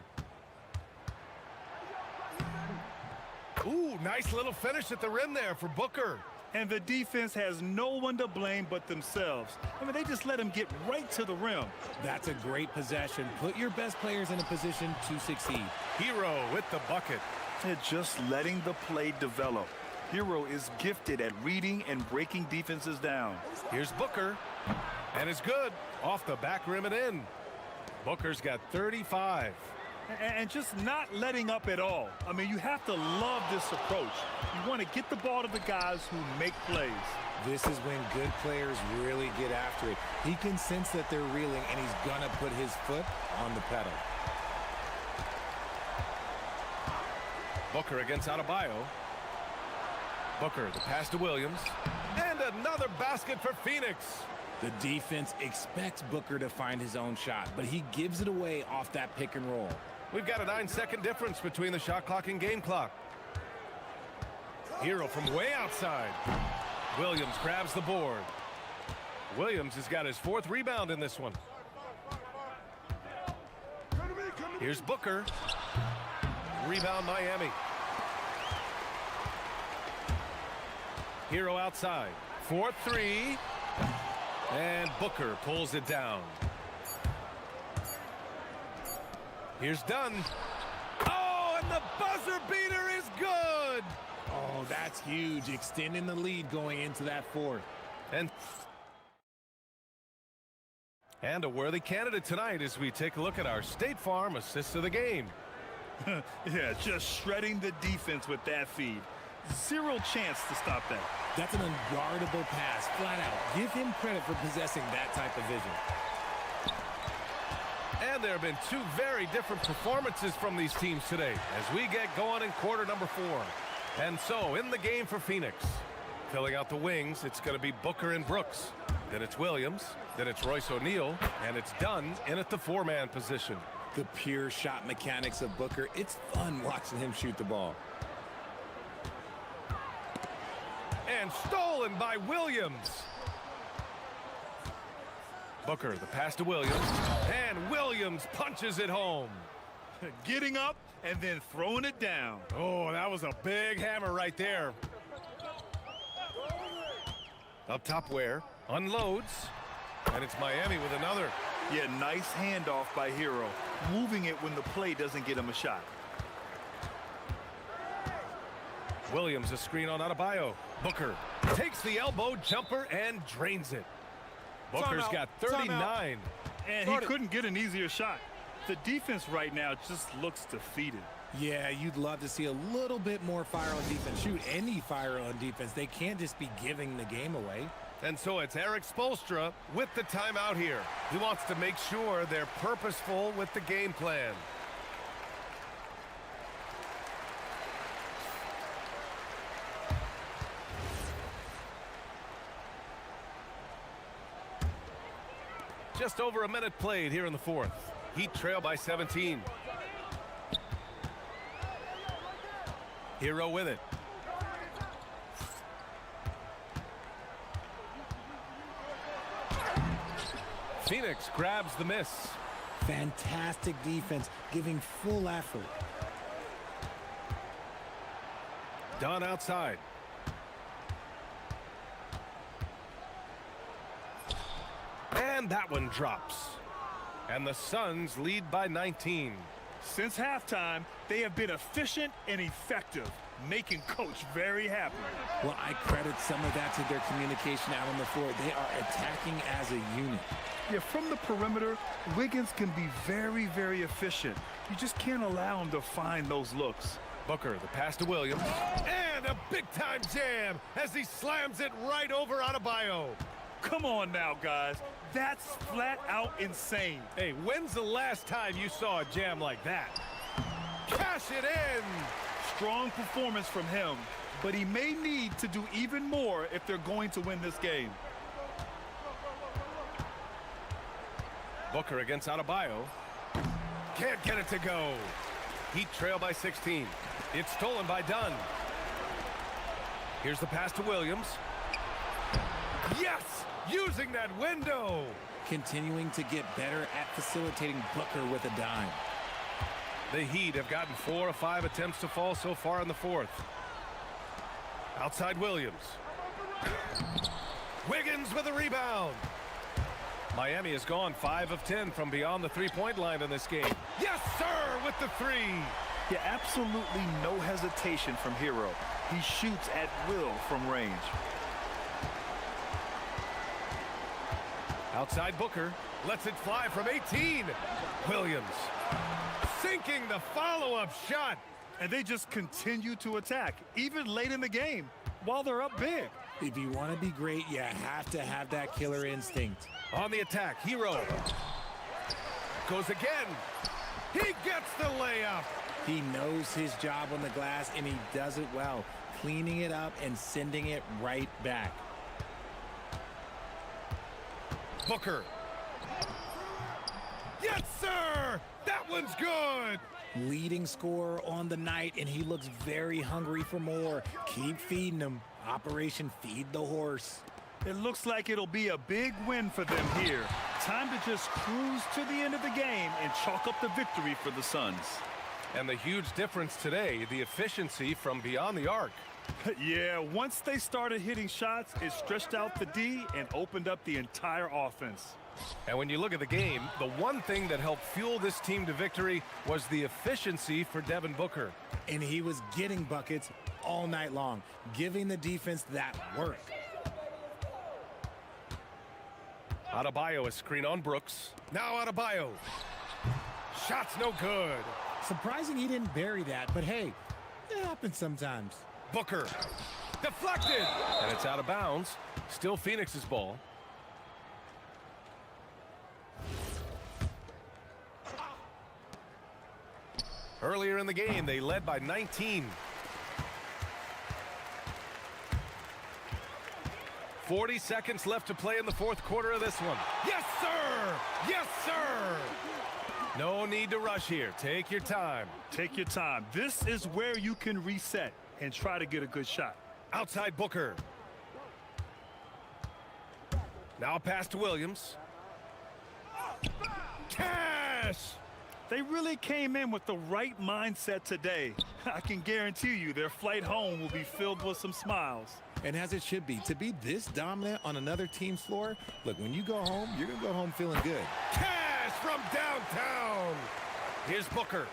Ooh, nice little finish at the rim there for Booker. And the defense has no one to blame but themselves. I mean, they just let him get right to the rim. That's a great possession. Put your best players in a position to succeed. Hero with the bucket. They're just letting the play develop. Hero is gifted at reading and breaking defenses down. Here's Booker. And it's good. Off the back rim and in. Booker's got 35. And just not letting up at all. I mean, you have to love this approach. You want to get the ball to the guys who make plays. This is when good players really get after it. He can sense that they're reeling, and he's going to put his foot on the pedal. Booker against Adebayo. Booker, the pass to Williams. And another basket for Phoenix. The defense expects Booker to find his own shot, but he gives it away off that pick and roll. We've got a 9-second difference between the shot clock and game clock. Hero from way outside. Williams grabs the board. Williams has got his 4th rebound in this one. Here's Booker. Rebound Miami. Hero outside. 4-3. And Booker pulls it down. Here's Dunn. Oh, and the buzzer beater is good. good. Oh, that's huge, extending the lead going into that fourth. And a worthy candidate tonight as we take a look at our State Farm assist of the game. Yeah, just shredding the defense with that feed. Zero chance to stop that. That's an unguardable pass, flat out. Give him credit for possessing that type of vision. And there have been two very different performances from these teams today as we get going in quarter number 4. And so in the game for Phoenix, filling out the wings, it's going to be Booker and Brooks. Then it's Williams, then it's Royce O'Neal, and it's Dunn in at the 4-man position. The pure shot mechanics of Booker, it's fun watching him shoot the ball. And stolen by Williams. Booker, the pass to Williams, and Williams punches it home. Getting up and then throwing it down. Oh, that was a big hammer right there. Up top Ware, unloads, and it's Miami with another. Yeah, nice handoff by Hero, moving it when the play doesn't get him a shot. Williams a screen on Adebayo. Booker takes the elbow jumper and drains it. Booker's got 39. And he couldn't get an easier shot. The defense right now just looks defeated. Yeah, you'd love to see a little bit more fire on defense. Shoot, any fire on defense. They can't just be giving the game away. And so it's Eric Spoelstra with the timeout here. He wants to make sure they're purposeful with the game plan. Just over a minute played here in the fourth. Heat trail by 17. Hero with it. Phoenix grabs the miss. Fantastic defense, giving full effort. Dunn outside. And that one drops. And the Suns lead by 19. Since halftime, they have been efficient and effective, making Coach very happy. Well, I credit some of that to their communication out on the floor. They are attacking as a unit. Yeah, from the perimeter, Wiggins can be very, very efficient. You just can't allow him to find those looks. Booker, the pass to Williams. And a big-time jam as he slams it right over Adebayo. Come on now, guys. That's flat out insane. Hey, when's the last time you saw a jam like that? Cash it in! Strong performance from him, but he may need to do even more if they're going to win this game. Booker against Adebayo. Can't get it to go. Heat trail by 16. It's stolen by Dunn. Here's the pass to Williams. Yes! Using that window. Continuing to get better at facilitating Booker with a dime. The Heat have gotten 4 of 5 attempts to fall so far in the fourth. Outside Williams. Wiggins with a rebound. Miami has gone 5 of 10 from beyond the three-point line in this game. Yes, sir, with the three. Yeah, absolutely no hesitation from Hero. He shoots at will from range. Outside Booker, lets it fly from 18. Williams sinking the follow-up shot. And they just continue to attack, even late in the game, while they're up big. If you want to be great, you have to have that killer instinct. On the attack, Hero goes again. He gets the layup. He knows his job on the glass, and he does it well, cleaning it up and sending it right back. Booker. Yes, sir! That one's good! Leading scorer on the night, and he looks very hungry for more. Keep feeding him. Operation Feed the Horse. It looks like it'll be a big win for them here. Time to just cruise to the end of the game and chalk up the victory for the Suns. And the huge difference today, the efficiency from beyond the arc. Yeah, once they started hitting shots, it stretched out the D and opened up the entire offense. And when you look at the game, the one thing that helped fuel this team to victory was the efficiency for Devin Booker. And he was getting buckets all night long, giving the defense that work. Adebayo, a screen on Brooks. Now Adebayo. Shot's no good. Surprising he didn't bury that, but hey, it happens sometimes. Booker. Deflected. And it's out of bounds. Still Phoenix's ball. Earlier in the game, they led by 19. 40 seconds left to play in the fourth quarter of this one. Yes, sir! Yes, sir! No need to rush here. Take your time. Take your time. This is where you can reset and try to get a good shot. Outside Booker. Now a pass to Williams. Cash! They really came in with the right mindset today. I can guarantee you their flight home will be filled with some smiles. And as it should be, to be this dominant on another team's floor, look, when you go home, you're going to go home feeling good. Cash from downtown. Here's Booker.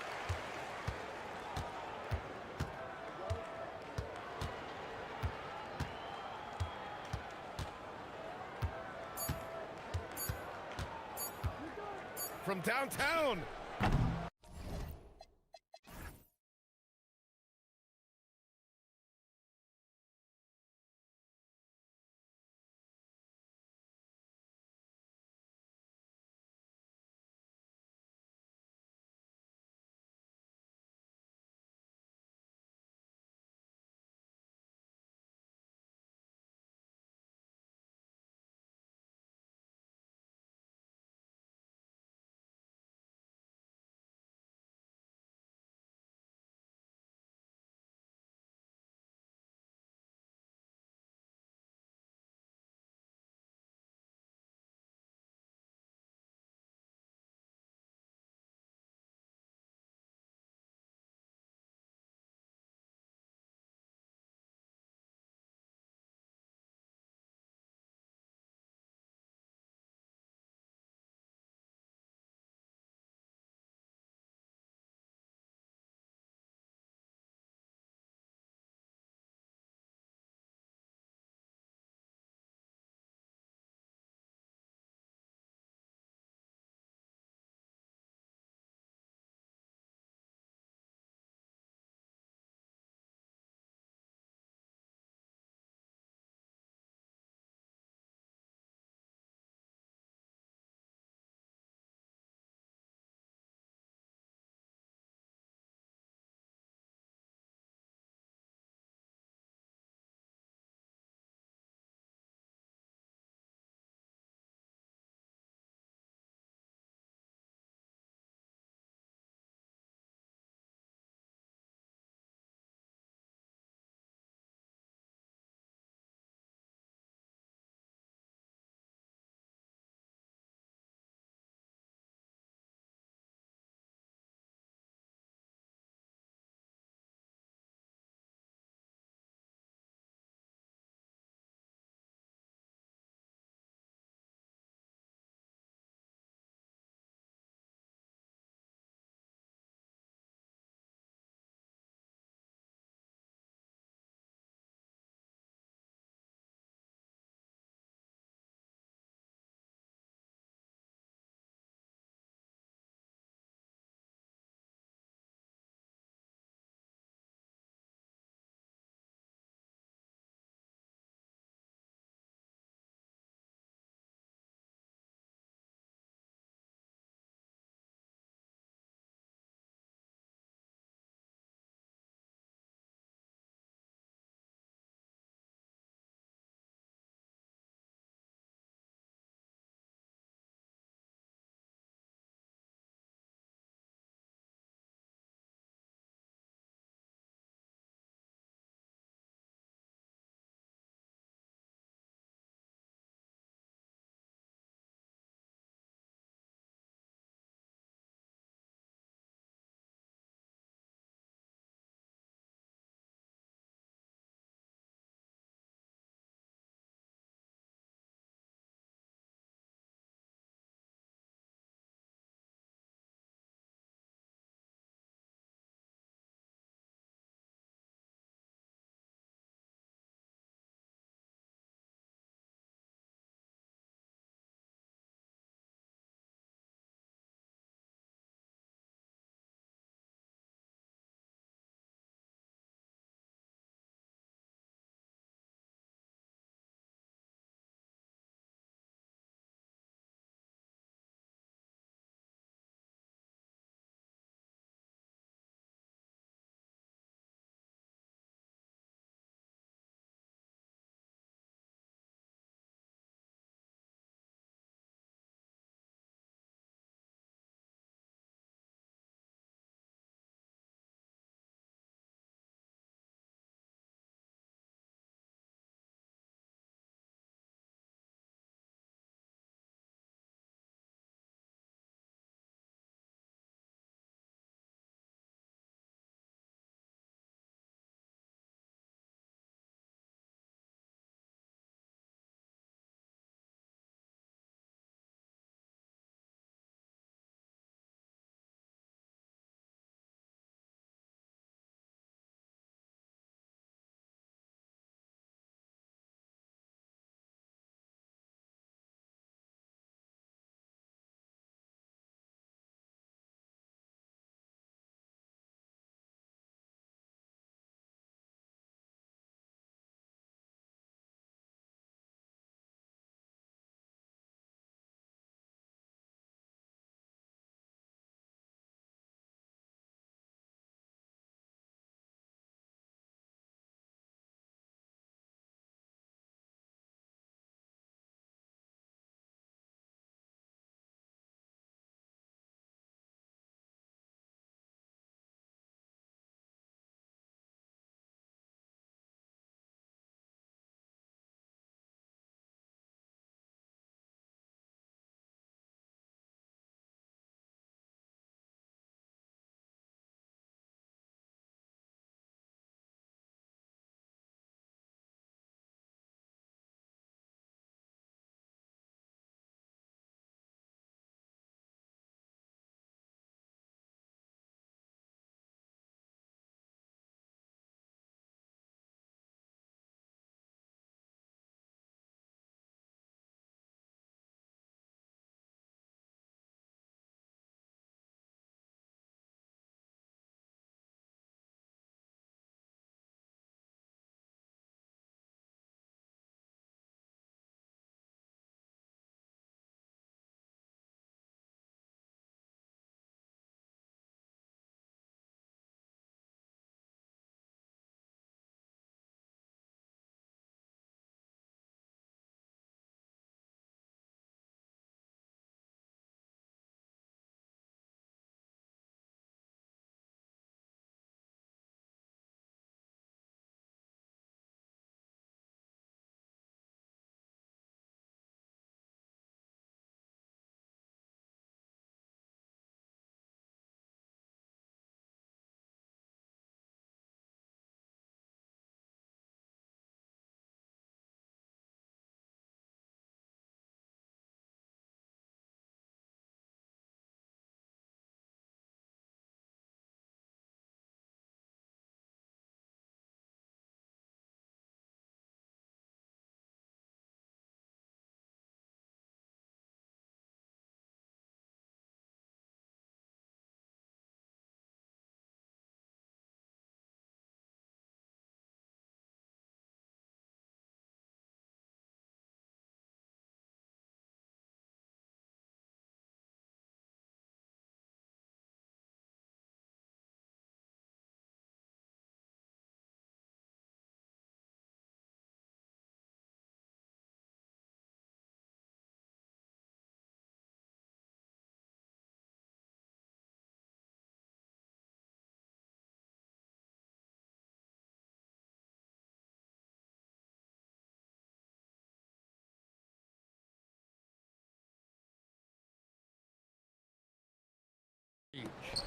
From downtown.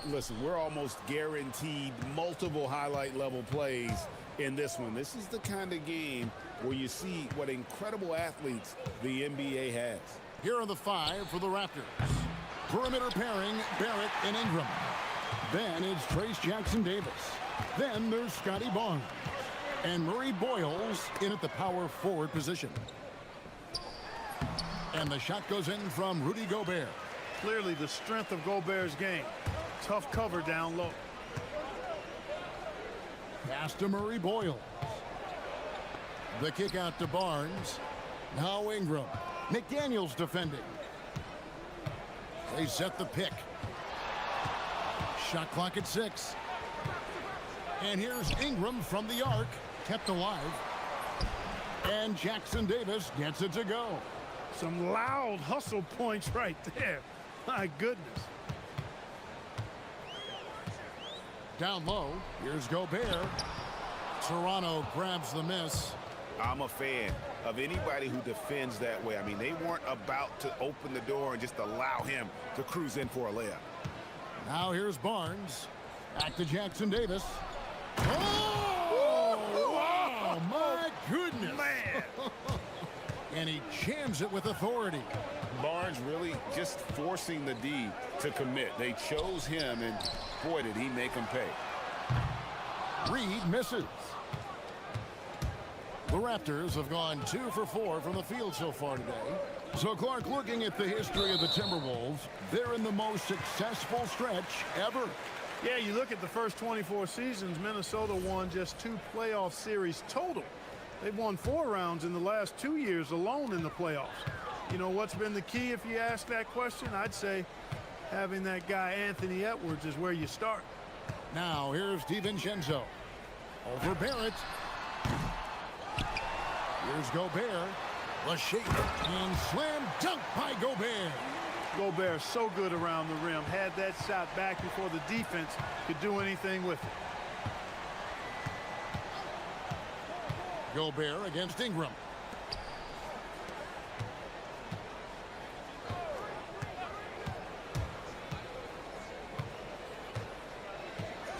listen, we're almost guaranteed multiple highlight level plays in this one. This is the kind of game where you see what incredible athletes the NBA has. Here are the 5 for the Raptors. Perimeter pairing, Barrett and Ingram. Then it's Trace Jackson-Davis. Then there's Scotty Barnes. And Murray Boyles in at the power forward position. And the shot goes in from Rudy Gobert. Clearly the strength of Gobert's game. Tough cover down low. Pass to Murray Boyles. The kick out to Barnes. Now Ingram. McDaniels defending. They set the pick. Shot clock at 6. And here's Ingram from the arc. Kept alive. And Jackson-Davis gets it to go. Some loud hustle points right there. My goodness. Down low, here's Gobert. Toronto grabs the miss. I'm a fan of anybody who defends that way. I mean, they weren't about to open the door and just allow him to cruise in for a layup. Now here's Barnes. Back to Jackson-Davis. Oh, my goodness. Man. And he jams it with authority. Barnes really just forcing the D to commit. They chose him, and boy, did he make them pay. Reed misses. The Raptors have gone 2 for 4 from the field so far today. So, Clark, looking at the history of the Timberwolves, they're in the most successful stretch ever. Yeah, you look at the first 24 seasons, Minnesota won just 2 playoff series total. They've won 4 rounds in the last 2 years alone in the playoffs. You know what's been the key if you ask that question? I'd say having that guy Anthony Edwards is where you start. Now here's DiVincenzo. Over Barrett. Here's Gobert. The shake and slam dunk by Gobert. Gobert so good around the rim. Had that shot back before the defense could do anything with it. Gobert against Ingram.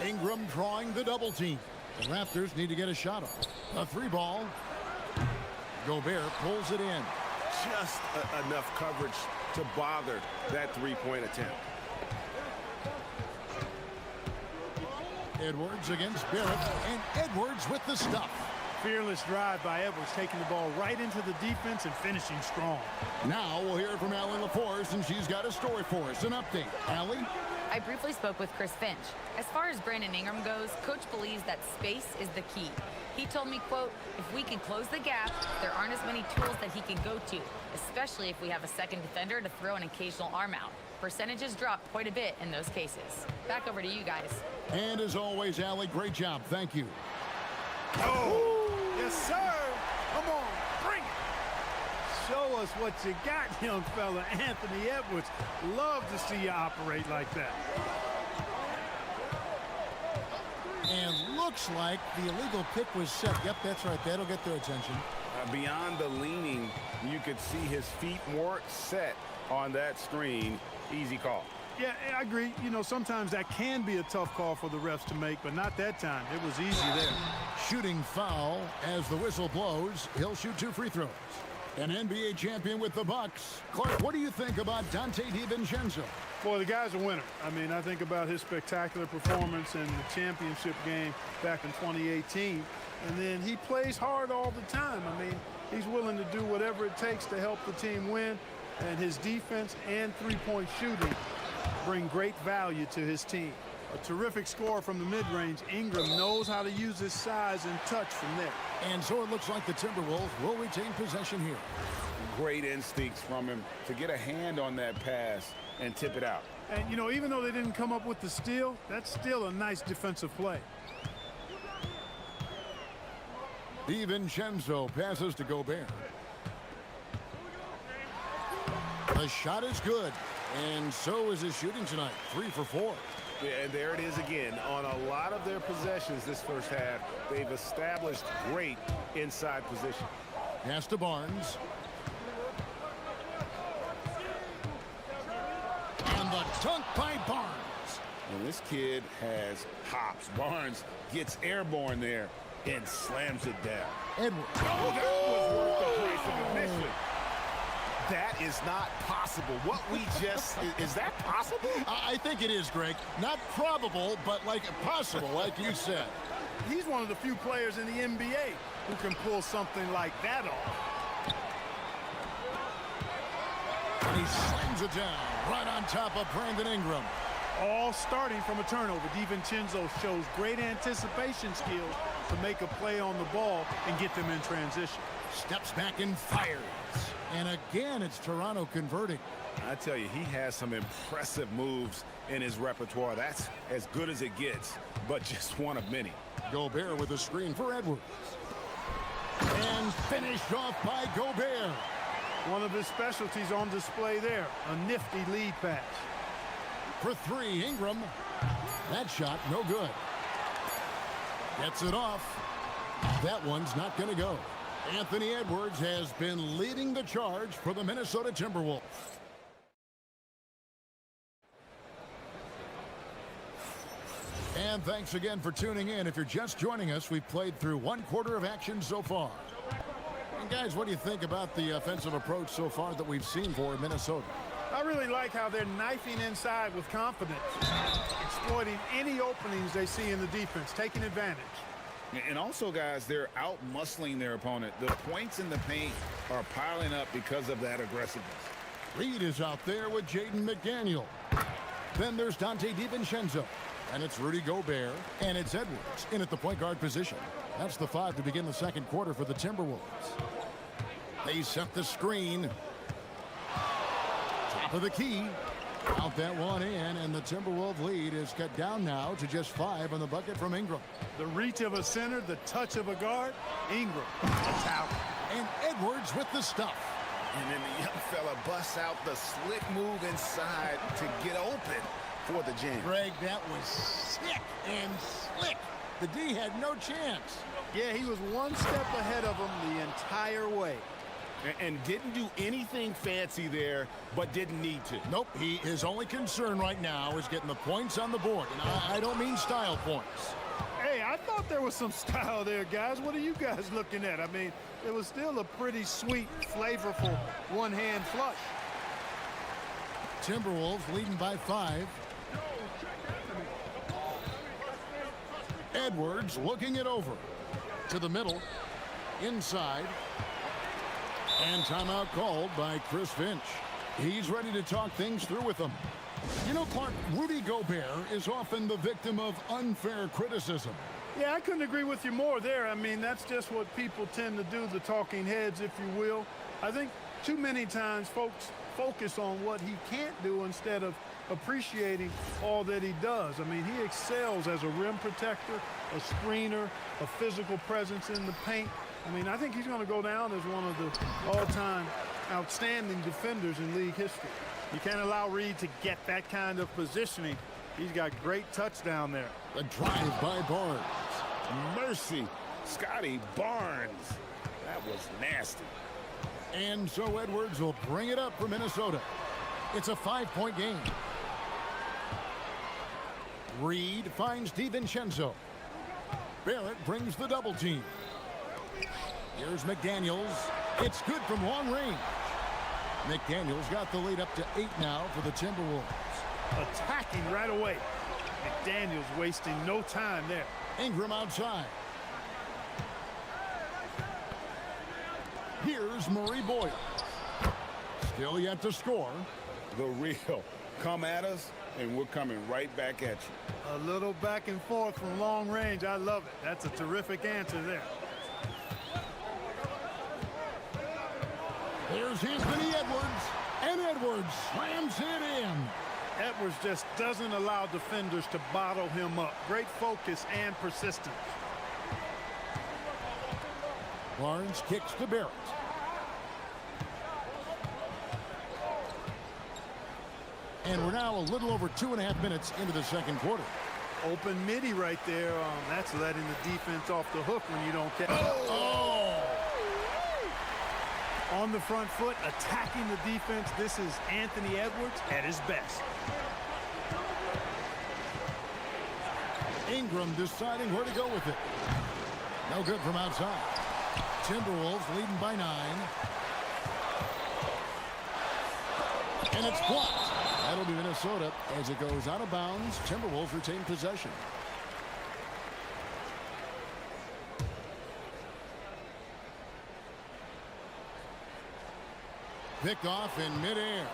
Ingram drawing the double team. The Raptors need to get a shot off. A 3-ball. Gobert pulls it in. Just enough coverage to bother that 3-point attempt. Edwards against Barrett, and Edwards with the stuff. Fearless drive by Edwards, taking the ball right into the defense and finishing strong. Now we'll hear from Allie LaForce, and she's got a story for us. An update. Allie? I briefly spoke with Chris Finch. As far as Brandon Ingram goes, Coach believes that space is the key. He told me, quote, if we can close the gap, there aren't as many tools that he can go to, especially if we have a second defender to throw an occasional arm out. Percentages drop quite a bit in those cases. Back over to you guys. And as always, Allie, great job. Thank you. Oh, yes, sir. Come on, bring it. Show us what you got, young fella. Anthony Edwards. Love to see you operate like that. And looks like the illegal pick was set. Yep, that's right. That'll get their attention. Beyond the leaning, you could see his feet more set on that screen. Easy call. Yeah, I agree. You know, sometimes that can be a tough call for the refs to make, but not that time. It was easy there. Shooting foul as the whistle blows. He'll shoot 2 free throws. An NBA champion with the Bucks. Clark, what do you think about Dante DiVincenzo? Boy, the guy's a winner. I mean, I think about his spectacular performance in the championship game back in 2018. And then he plays hard all the time. I mean, he's willing to do whatever it takes to help the team win. And his defense and three-point shooting bring great value to his team. A terrific score from the mid-range. Ingram knows how to use his size and touch from there. And so it looks like the Timberwolves will retain possession here. Great instincts from him to get a hand on that pass and tip it out. And, you know, even though they didn't come up with the steal, that's still a nice defensive play. DiVincenzo passes to Gobert. The shot is good, and so is his shooting tonight. 3 for 4. Yeah, and there it is again. On a lot of their possessions this first half, they've established great inside position. Pass to Barnes. And the dunk by Barnes. And this kid has hops. Barnes gets airborne there and slams it down. Edwards. Oh, that was worth the price of admission. That is not possible. What we just, is that possible? I think it is, Greg. Not probable, but like possible, like you said. He's one of the few players in the NBA who can pull something like that off. And he slams it down right on top of Brandon Ingram. All starting from a turnover. DiVincenzo shows great anticipation skills to make a play on the ball and get them in transition. Steps back and fires. And again, it's Toronto converting. I tell you, he has some impressive moves in his repertoire. That's as good as it gets, but just one of many. Gobert with a screen for Edwards. And finished off by Gobert. One of his specialties on display there. A nifty lead pass. For three, Ingram. That shot, no good. Gets it off. That one's not going to go. Anthony Edwards has been leading the charge for the Minnesota Timberwolves. And thanks again for tuning in. If you're just joining us, we've played through one quarter of action so far. And guys, what do you think about the offensive approach so far that we've seen for Minnesota? I really like how they're knifing inside with confidence, exploiting any openings they see in the defense, taking advantage. And also, guys, they're out-muscling their opponent. The points in the paint are piling up because of that aggressiveness. Reed is out there with Jaden McDaniel. Then there's Dante DiVincenzo. And it's Rudy Gobert. And it's Edwards in at the point guard position. That's the 5 to begin the second quarter for the Timberwolves. They set the screen. Top of the key. Out that one in, and the Timberwolves lead is cut down now to just 5 on the bucket from Ingram. The reach of a center, the touch of a guard, Ingram, a talent. And Edwards with the stuff. And then the young fella busts out the slick move inside to get open for the jam. Greg, that was sick and slick. The D had no chance. Yeah, he was one step ahead of him the entire way. And didn't do anything fancy there, but didn't need to. Nope, his only concern right now is getting the points on the board. And I don't mean style points. Hey, I thought there was some style there, guys. What are you guys looking at? I mean, it was still a pretty sweet, flavorful one-hand flush. Timberwolves leading by 5. Edwards looking it over. To the middle. Inside. And timeout called by Chris Finch. He's ready to talk things through with them. You know, Clark, Rudy Gobert is often the victim of unfair criticism. Yeah, I couldn't agree with you more there. I mean, that's just what people tend to do, the talking heads, if you will. I think too many times folks focus on what he can't do instead of appreciating all that he does. I mean, he excels as a rim protector, a screener, a physical presence in the paint. I mean, I think he's going to go down as one of the all-time outstanding defenders in league history. You can't allow Reed to get that kind of positioning. He's got great touch down there. A drive by Barnes. Mercy. Scotty Barnes. That was nasty. And so Edwards will bring it up for Minnesota. It's a 5-point game. Reed finds DiVincenzo. Barrett brings the double team. Here's McDaniels. It's good from long range. McDaniels got the lead up to 8 now for the Timberwolves. Attacking right away. McDaniels wasting no time there. Ingram outside. Here's Murray Boyle. Still yet to score. The real. Come at us, and we're coming right back at you. A little back and forth from long range. I love it. That's a terrific answer there. Here's Anthony Edwards, and Edwards slams it in. Edwards just doesn't allow defenders to bottle him up. Great focus and persistence. Barnes kicks to Barrett. And we're now a little over 2.5 minutes into the second quarter. Open midi right there. That's letting the defense off the hook when you don't catch it. Oh! On the front foot, attacking the defense. This is Anthony Edwards at his best. Ingram deciding where to go with it. No good from outside. Timberwolves leading by 9. And it's blocked. That'll be Minnesota as it goes out of bounds. Timberwolves retain possession. Picked off in midair.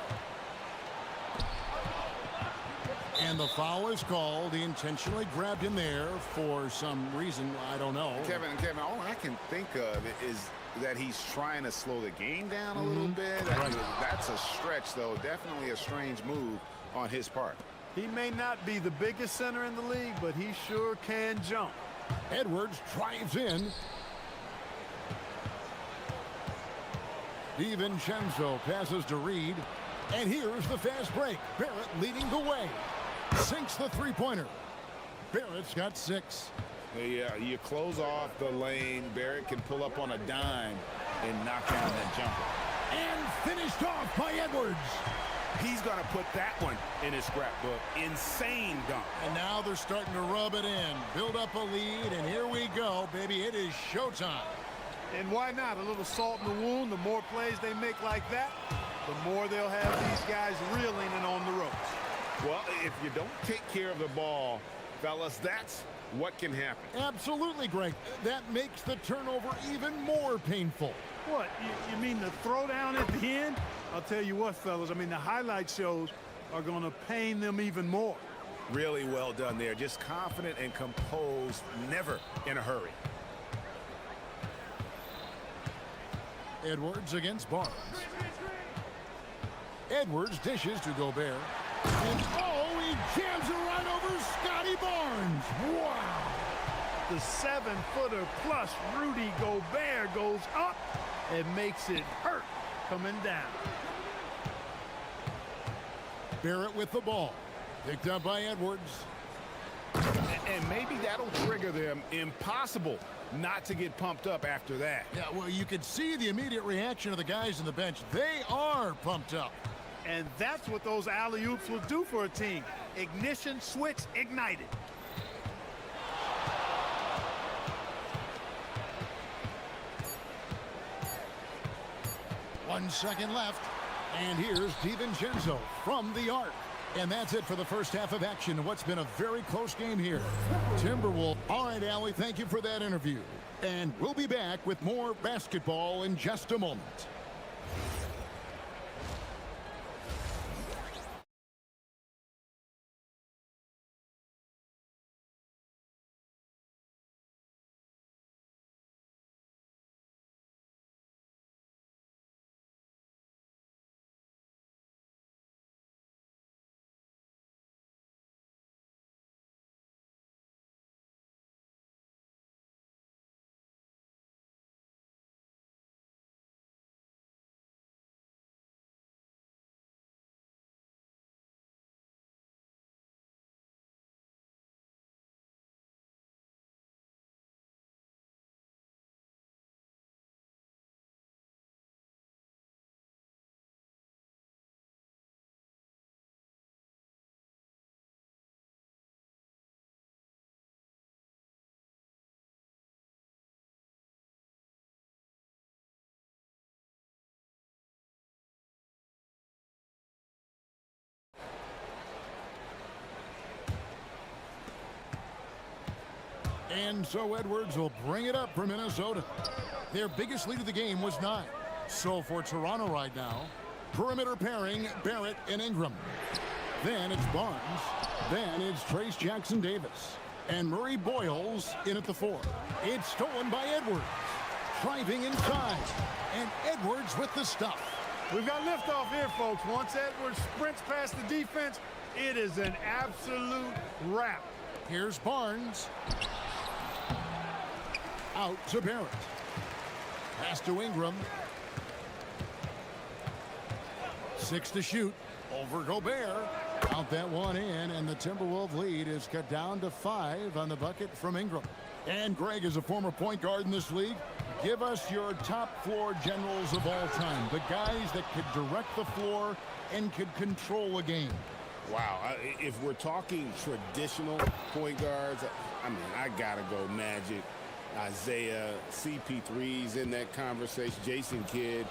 And the foul is called. He intentionally grabbed him there for some reason. I don't know. Kevin, all I can think of is that he's trying to slow the game down a little bit. Right. That's a stretch, though. Definitely a strange move on his part. He may not be the biggest center in the league, but he sure can jump. Edwards drives in. DiVincenzo passes to Reed. And here's the fast break. Barrett leading the way. Sinks the three-pointer. Barrett's got 6. Yeah, you close off the lane. Barrett can pull up on a dime and knock down that jumper. And finished off by Edwards. He's going to put that one in his scrapbook. Insane dunk. And now they're starting to rub it in. Build up a lead, and here we go, baby. It is showtime. And why not? A little salt in the wound. The more plays they make like that, the more they'll have these guys reeling and on the ropes. Well, if you don't take care of the ball, fellas, that's what can happen. Absolutely, Greg. That makes the turnover even more painful. What, you mean the throwdown at the end? I'll tell you what, fellas, I mean, the highlight shows are going to pain them even more. Really well done there. Just confident and composed, never in a hurry. Edwards against Barnes. Edwards dishes to Gobert. And he jams it right over Scotty Barnes. Wow. The 7-footer plus Rudy Gobert goes up and makes it hurt coming down. Barrett with the ball. Picked up by Edwards. And maybe that'll trigger them. Impossible not to get pumped up after that. Yeah, well, you could see the immediate reaction of the guys on the bench. They are pumped up. And that's what those alley-oops will do for a team. Ignition switch ignited. One second left. And here's DiVincenzo from the arc. And that's it for the first half of action. What's been a very close game here. Timberwolves. All right, Allie, thank you for that interview. And we'll be back with more basketball in just a moment. And so Edwards will bring it up for Minnesota. Their biggest lead of the game was 9. So for Toronto right now, perimeter pairing, Barrett and Ingram. Then it's Barnes. Then it's Trace Jackson-Davis. And Murray Boyles in at the 4. It's stolen by Edwards. Driving inside. And Edwards with the stuff. We've got liftoff here, folks. Once Edwards sprints past the defense, it is an absolute wrap. Here's Barnes. Out to Barrett. Pass to Ingram. 6 to shoot. Over Gobert. Count that one in, and the Timberwolves lead is cut down to 5 on the bucket from Ingram. And Greg is a former point guard in this league. Give us your top floor generals of all time. The guys that could direct the floor and could control a game. Wow, if we're talking traditional point guards, I mean, I got to go Magic, Isaiah, CP3's in that conversation, Jason Kidd.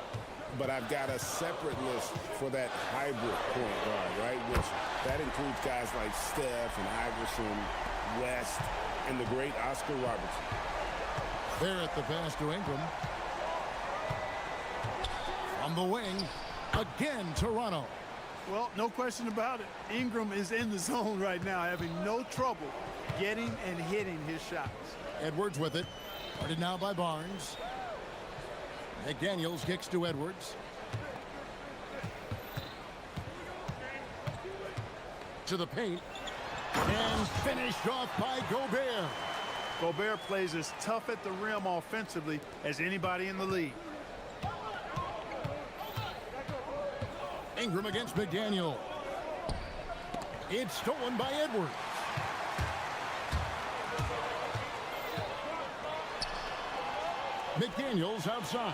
But I've got a separate list for that hybrid point guard, right? Which that includes guys like Steph and Iverson, West, and the great Oscar Robertson. Barrett the pass to Ingram. From the wing, again Toronto. Well, no question about it. Ingram is in the zone right now, having no trouble getting and hitting his shots. Edwards with it. Guarded now by Barnes. McDaniels kicks to Edwards. To the paint. And finished off by Gobert. Gobert plays as tough at the rim offensively as anybody in the league. Ingram against McDaniel. It's stolen by Edwards. McDaniels outside.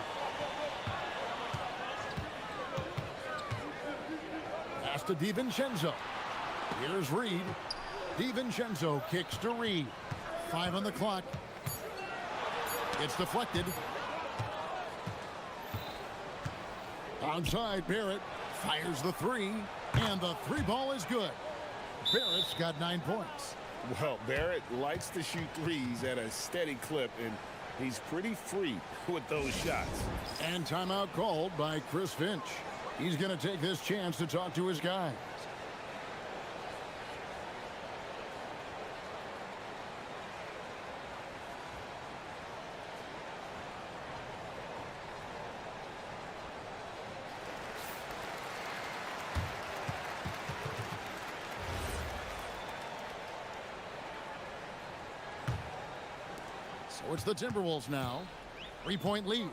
Pass to DiVincenzo. Here's Reed. DiVincenzo kicks to Reed. 5 on the clock. It's deflected. Outside, Barrett fires the three, and the three ball is good. Barrett's got 9 points. Well, Barrett likes to shoot threes at a steady clip, and he's pretty free with those shots. And timeout called by Chris Finch. He's going to take this chance to talk to his guys. So it's the Timberwolves now. 3-point lead.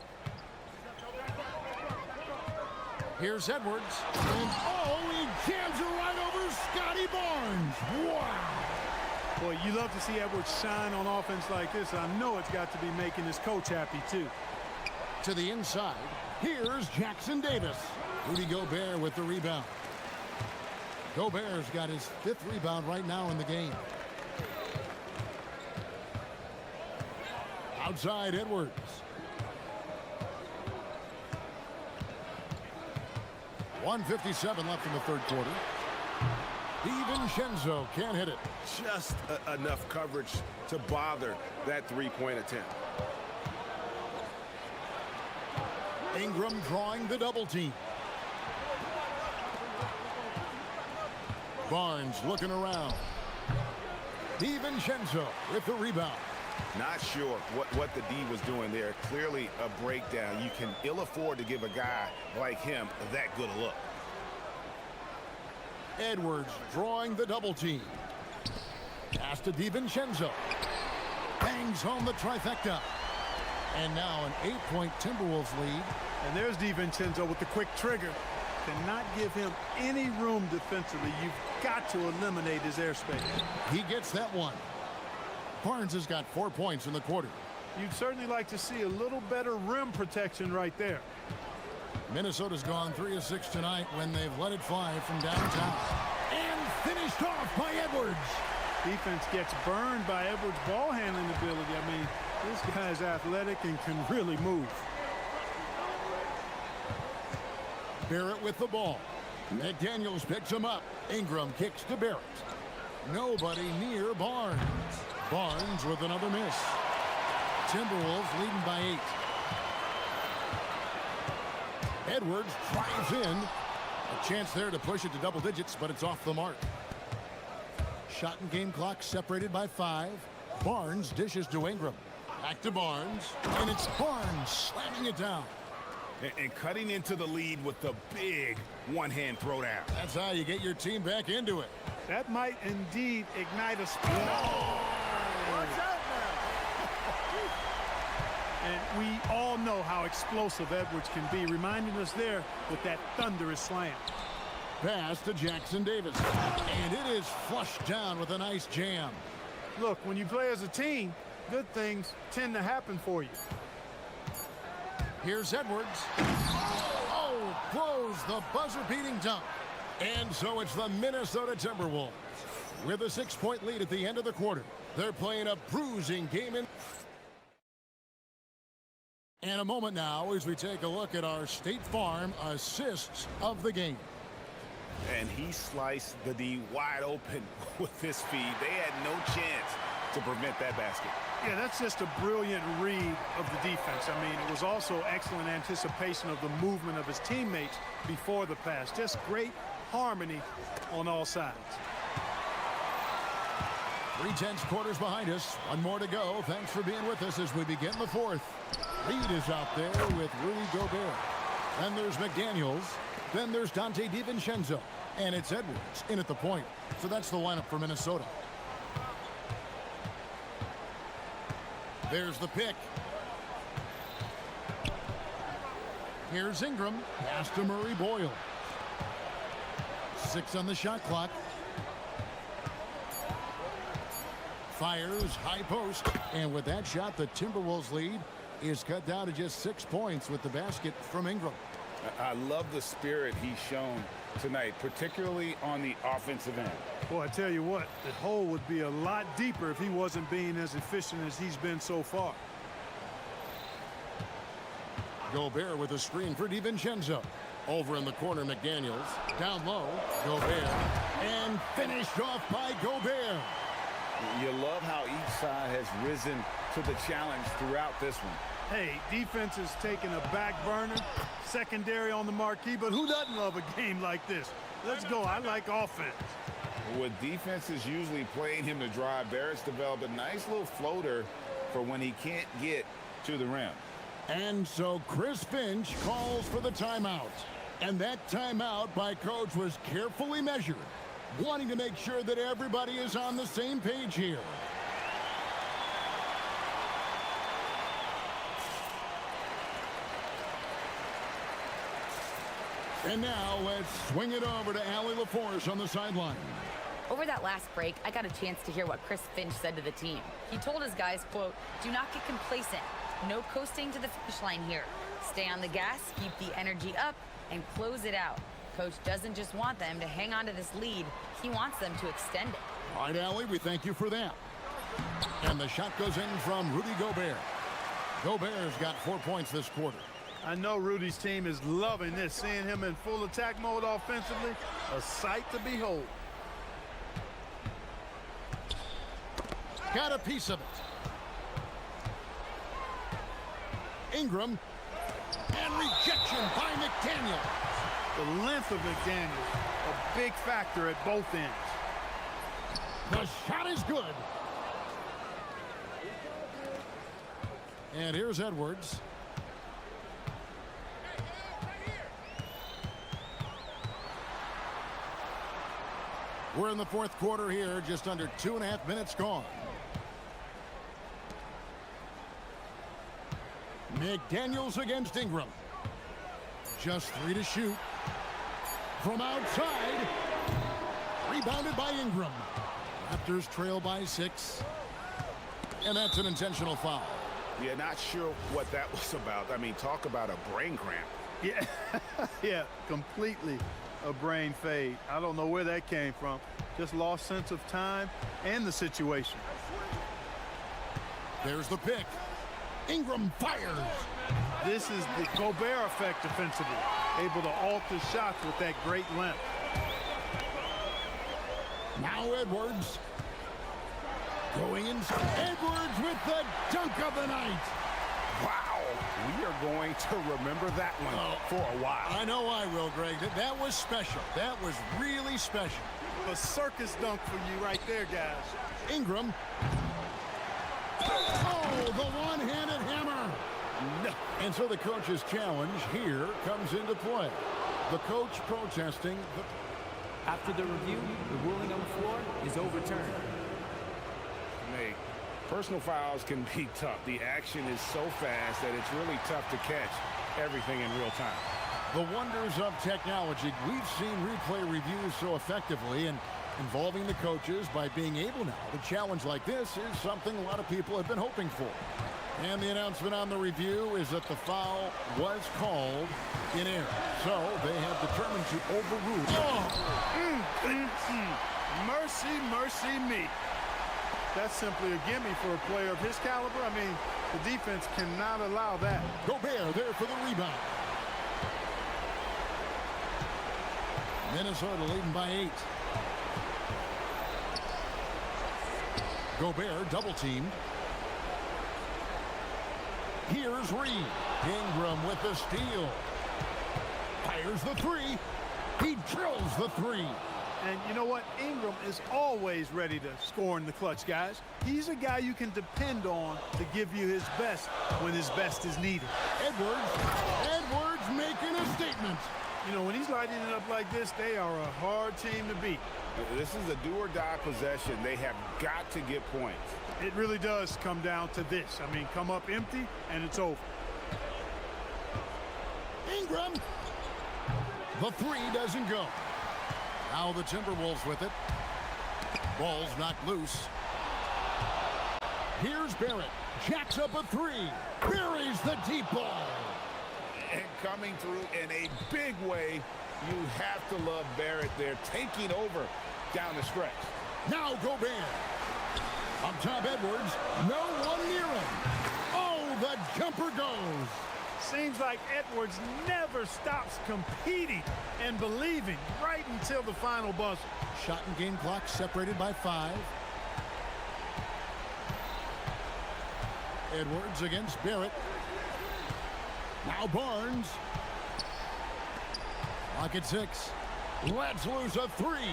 Here's Edwards. And oh, he jams it right over Scotty Barnes. Wow. Boy, you love to see Edwards shine on offense like this. I know it's got to be making his coach happy, too. To the inside. Here's Jackson Davis. Rudy Gobert with the rebound. Gobert's got his 5th rebound right now in the game. Outside Edwards. .157 left in the third quarter. DiVincenzo can't hit it. Just enough coverage to bother that three-point attempt. Ingram drawing the double team. Barnes looking around. DiVincenzo with the rebound. Not sure what the D was doing there. Clearly a breakdown. You can ill afford to give a guy like him that good a look. Edwards drawing the double team. Pass to DiVincenzo. Bangs home the trifecta. And now an 8-point Timberwolves lead. And there's DiVincenzo with the quick trigger. Cannot give him any room defensively. You've got to eliminate his airspace. He gets that one. Barnes has got 4 points in the quarter. You'd certainly like to see a little better rim protection right there. Minnesota's gone 3 of 6 tonight when they've let it fly from downtown. And finished off by Edwards. Defense gets burned by Edwards' ball handling ability. I mean, this guy's athletic and can really move. Barrett with the ball. McDaniels picks him up. Ingram kicks to Barrett. Nobody near Barnes. Barnes with another miss. Timberwolves leading by 8. Edwards drives in. A chance there to push it to double digits, but it's off the mark. Shot and game clock separated by 5. Barnes dishes to Ingram. Back to Barnes. And it's Barnes slamming it down. And cutting into the lead with the big one-hand throwdown. That's how you get your team back into it. That might indeed ignite a spark. Watch out now. And we all know how explosive Edwards can be, reminding us there with that thunderous slam. Pass to Jackson Davis. And it is flushed down with a nice jam. Look, when you play as a team, good things tend to happen for you. Here's Edwards. Oh, blows the buzzer-beating dunk. And so it's the Minnesota Timberwolves with a 6-point lead at the end of the quarter. They're playing a bruising game in. And a moment now as we take a look at our State Farm assists of the game. And he sliced the D wide open with his feed. They had no chance to prevent that basket. Yeah, that's just a brilliant read of the defense. I mean, it was also excellent anticipation of the movement of his teammates before the pass. Just great harmony on all sides. 3/10 quarters behind us. One more to go. Thanks for being with us as we begin the fourth. Reed is out there with Rudy Gobert. Then there's McDaniels. Then there's Dante DiVincenzo. And it's Edwards in at the point. So that's the lineup for Minnesota. There's the pick. Here's Ingram. Pass to Murray Boyle. 6 on the shot clock. Fires high post. And with that shot, the Timberwolves lead is cut down to just 6 points with the basket from Ingram. I love the spirit he's shown tonight, particularly on the offensive end. Boy, I tell you what, the hole would be a lot deeper if he wasn't being as efficient as he's been so far. Gobert with a screen for DiVincenzo. Over in the corner, McDaniels. Down low, Gobert. And finished off by Gobert. You love how each side has risen to the challenge throughout this one. Hey, defense is taking a back burner, secondary on the marquee, but who doesn't love a game like this? Let's go. I like offense. With defenses usually playing him to drive, Barrett's developed a nice little floater for when he can't get to the rim. And so Chris Finch calls for the timeout. And that timeout by Coach was carefully measured, wanting to make sure that everybody is on the same page here. And now let's swing it over to Allie LaForce on the sideline. Over that last break, I got a chance to hear what Chris Finch said to the team. He told his guys, quote, "Do not get complacent. No coasting to the finish line here. Stay on the gas, keep the energy up, and close it out." Coach doesn't just want them to hang on to this lead. He wants them to extend it. All right, Allie, we thank you for that. And the shot goes in from Rudy Gobert. Gobert's got 4 points this quarter. I know Rudy's team is loving this, seeing him in full attack mode offensively. A sight to behold. Got a piece of it. Ingram. And rejection by McDaniel. The length of McDaniel, a big factor at both ends. The shot is good. And here's Edwards. We're in the fourth quarter here, just under 2.5 minutes gone. McDaniels against Ingram. Just 3 to shoot. From outside. Rebounded by Ingram. Raptors trail by 6. And that's an intentional foul. Yeah, not sure what that was about. I mean, talk about a brain cramp. Yeah, yeah, completely a brain fade. I don't know where that came from. Just lost sense of time and the situation. There's the pick. Ingram fires. This is the Gobert effect defensively. Able to alter shots with that great length. Now Edwards. Going inside. Edwards with the dunk of the night. Wow. We are going to remember that one for a while. I know I will, Greg. That was special. That was really special. A circus dunk for you right there, guys. Ingram. Oh, the one-handed hammer. No. And so the coach's challenge here comes into play. The coach protesting. After the review, the ruling on the floor is overturned. Hey, personal fouls can be tough. The action is so fast that it's really tough to catch everything in real time. The wonders of technology. We've seen replay reviews so effectively, and involving the coaches by being able now to challenge like this is something a lot of people have been hoping for. And the announcement on the review is that the foul was called in error. So they have determined to overrule. Mercy, mercy me. That's simply a gimme for a player of his caliber. I mean, the defense cannot allow that. Gobert there for the rebound. Minnesota leading by 8. Gobert double-teamed. Here's Reed. Ingram with the steal. Fires the three. He drills the three. And you know what? Ingram is always ready to score in the clutch, guys. He's a guy you can depend on to give you his best when his best is needed. Edwards making a statement. You know, when he's lighting it up like this, they are a hard team to beat. This is a do-or-die possession. They have got to get points. It really does come down to this. I mean, come up empty, and it's over. Ingram. The three doesn't go. Now the Timberwolves with it. Ball's knocked loose. Here's Barrett. Jacks up a three. Buries the deep ball. And coming through in a big way, you have to love Barrett there, taking over down the stretch. Now Gobert. Up top Edwards. No one near him. Oh, the jumper goes. Seems like Edwards never stops competing and believing right until the final buzzer. Shot and game clock separated by 5. Edwards against Barrett. Now Barnes. Clock at 6. Let's lose a three.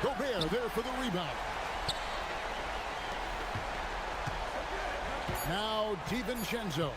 Gobert there for the rebound. Now DiVincenzo.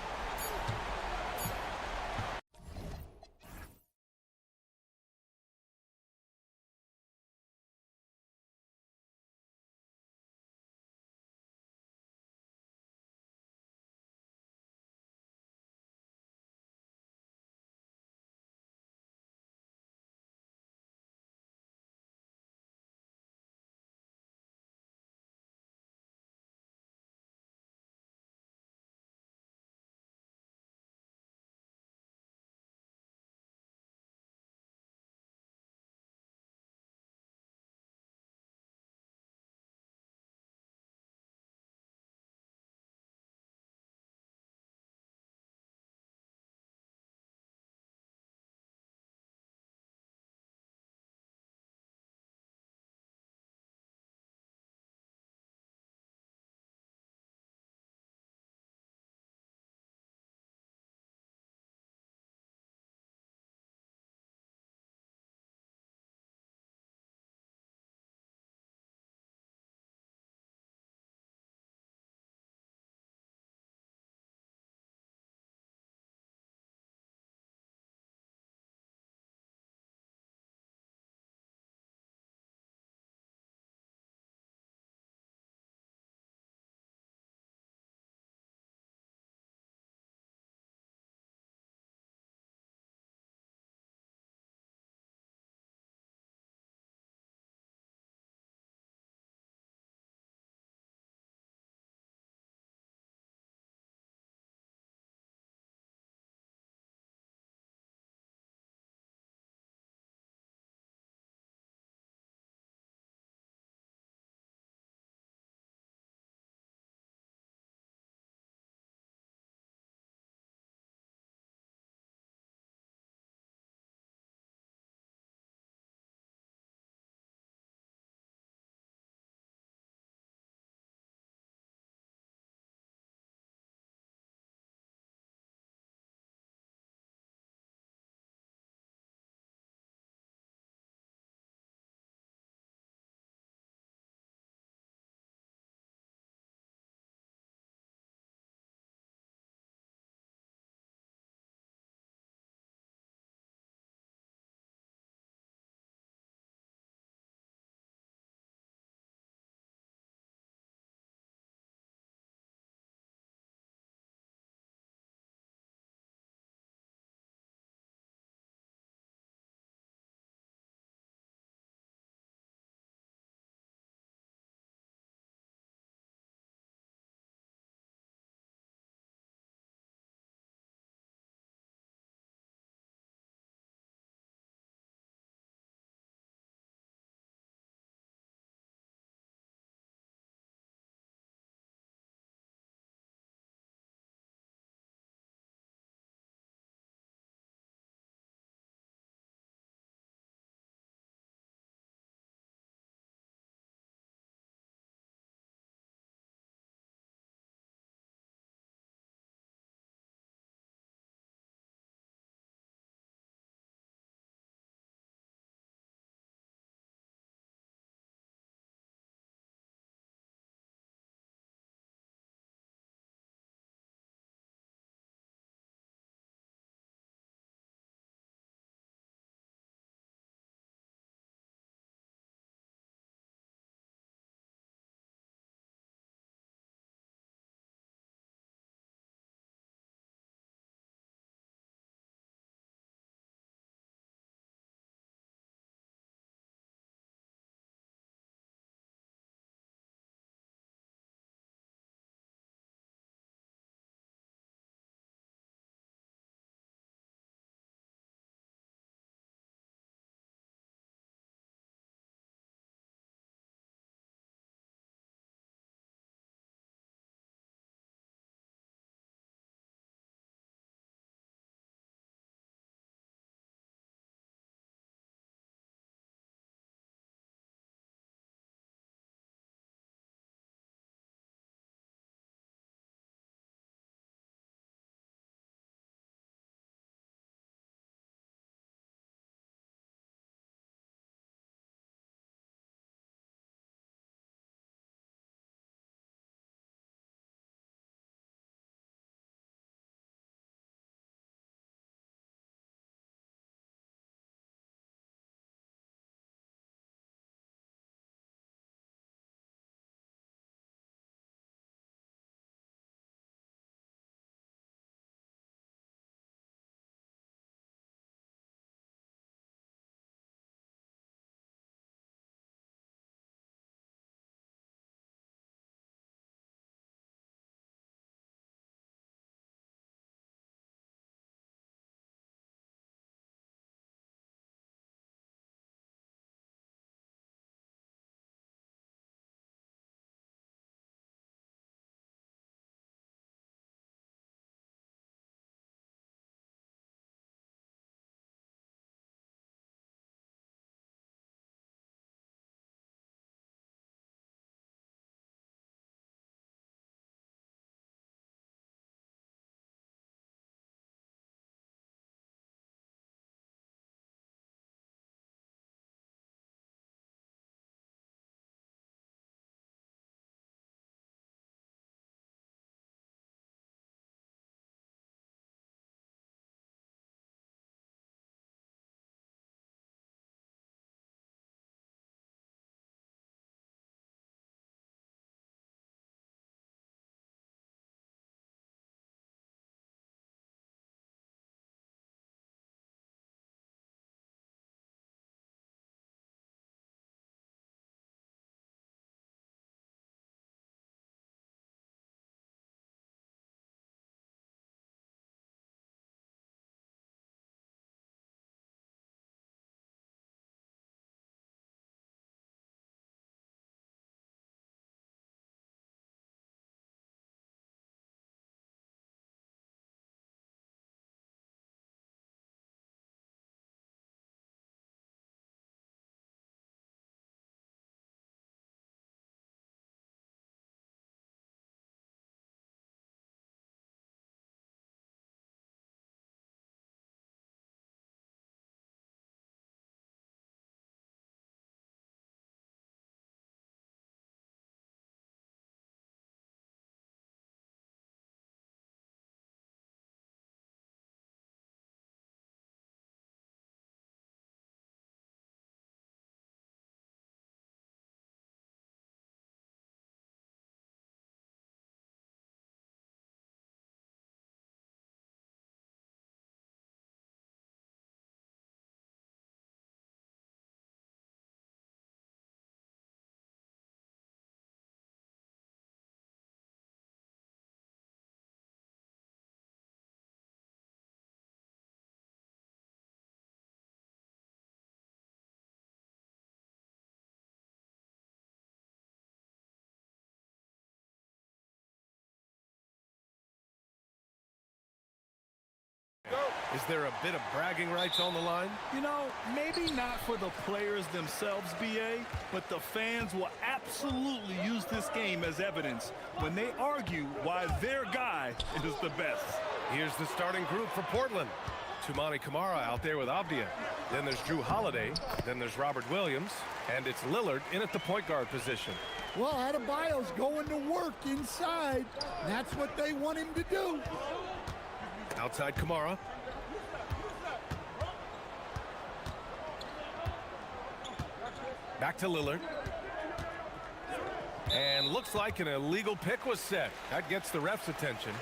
Is there a bit of bragging rights on the line? You know, maybe not for the players themselves, BA, but the fans will absolutely use this game as evidence when they argue why their guy is the best. Here's the starting group for Portland. Tumani Kamara out there with Avdia. Then there's Drew Holiday. Then there's Robert Williams. And it's Lillard in at the point guard position. Well, Adebayo's going to work inside. That's what they want him to do. Outside Kamara. Back to Lillard. And looks like an illegal pick was set. That gets the ref's attention.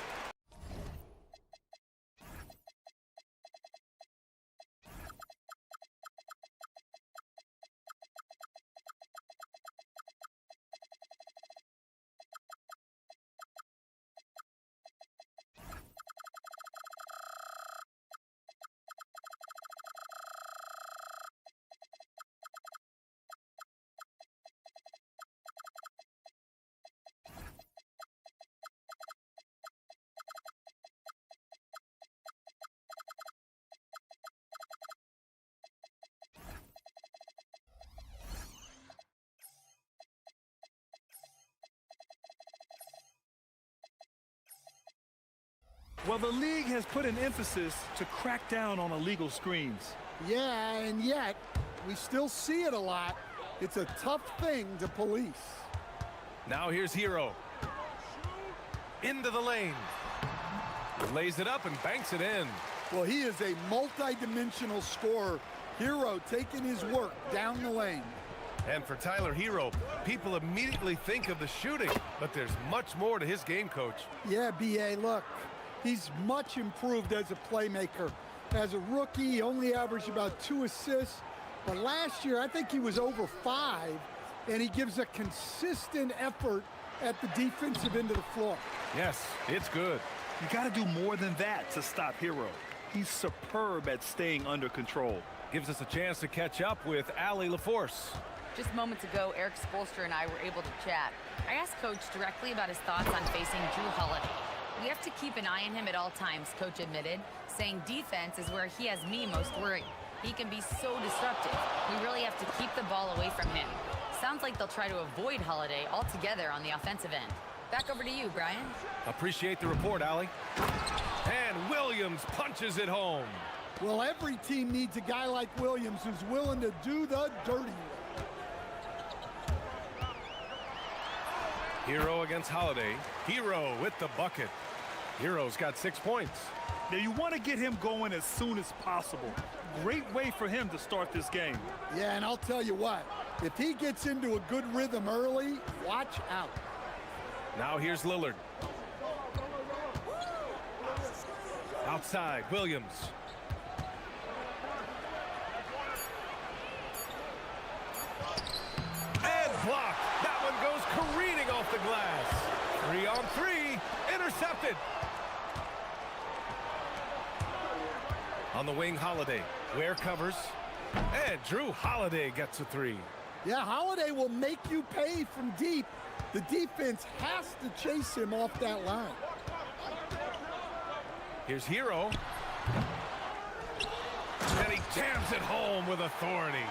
Well, the league has put an emphasis to crack down on illegal screens. Yeah, and yet, we still see it a lot. It's a tough thing to police. Now here's Hero. Into the lane. Lays it up and banks it in. Well, he is a multi-dimensional scorer. Hero taking his work down the lane. And for Tyler Hero, people immediately think of the shooting, but there's much more to his game, Coach. Yeah, B.A., look. He's much improved as a playmaker. As a rookie, he only averaged about 2 assists. But last year, I think he was over 5, and he gives a consistent effort at the defensive end of the floor. Yes, it's good. You got to do more than that to stop Hero. He's superb at staying under control. Gives us a chance to catch up with Allie LaForce. Just moments ago, Eric Spoelstra and I were able to chat. I asked Coach directly about his thoughts on facing Drew Holiday. We have to keep an eye on him at all times, Coach admitted, saying defense is where he has me most worried. He can be so disruptive. We really have to keep the ball away from him. Sounds like they'll try to avoid Holiday altogether on the offensive end. Back over to you, Brian. Appreciate the report, Allie. And Williams punches it home. Well, every team needs a guy like Williams who's willing to do the dirty work. Hero against Holiday. Hero with the bucket. Hero's got 6 points. Now you want to get him going as soon as possible. Great way for him to start this game. Yeah, and I'll tell you what, if he gets into a good rhythm early, watch out. Now here's Lillard. Outside, Williams. And blocked. That one goes careening off the glass. 3-on-3, intercepted. On the wing, Holiday. Ware covers. And Drew Holiday gets a 3. Yeah, Holiday will make you pay from deep. The defense has to chase him off that line. Here's Hero. And he jams it home with authority.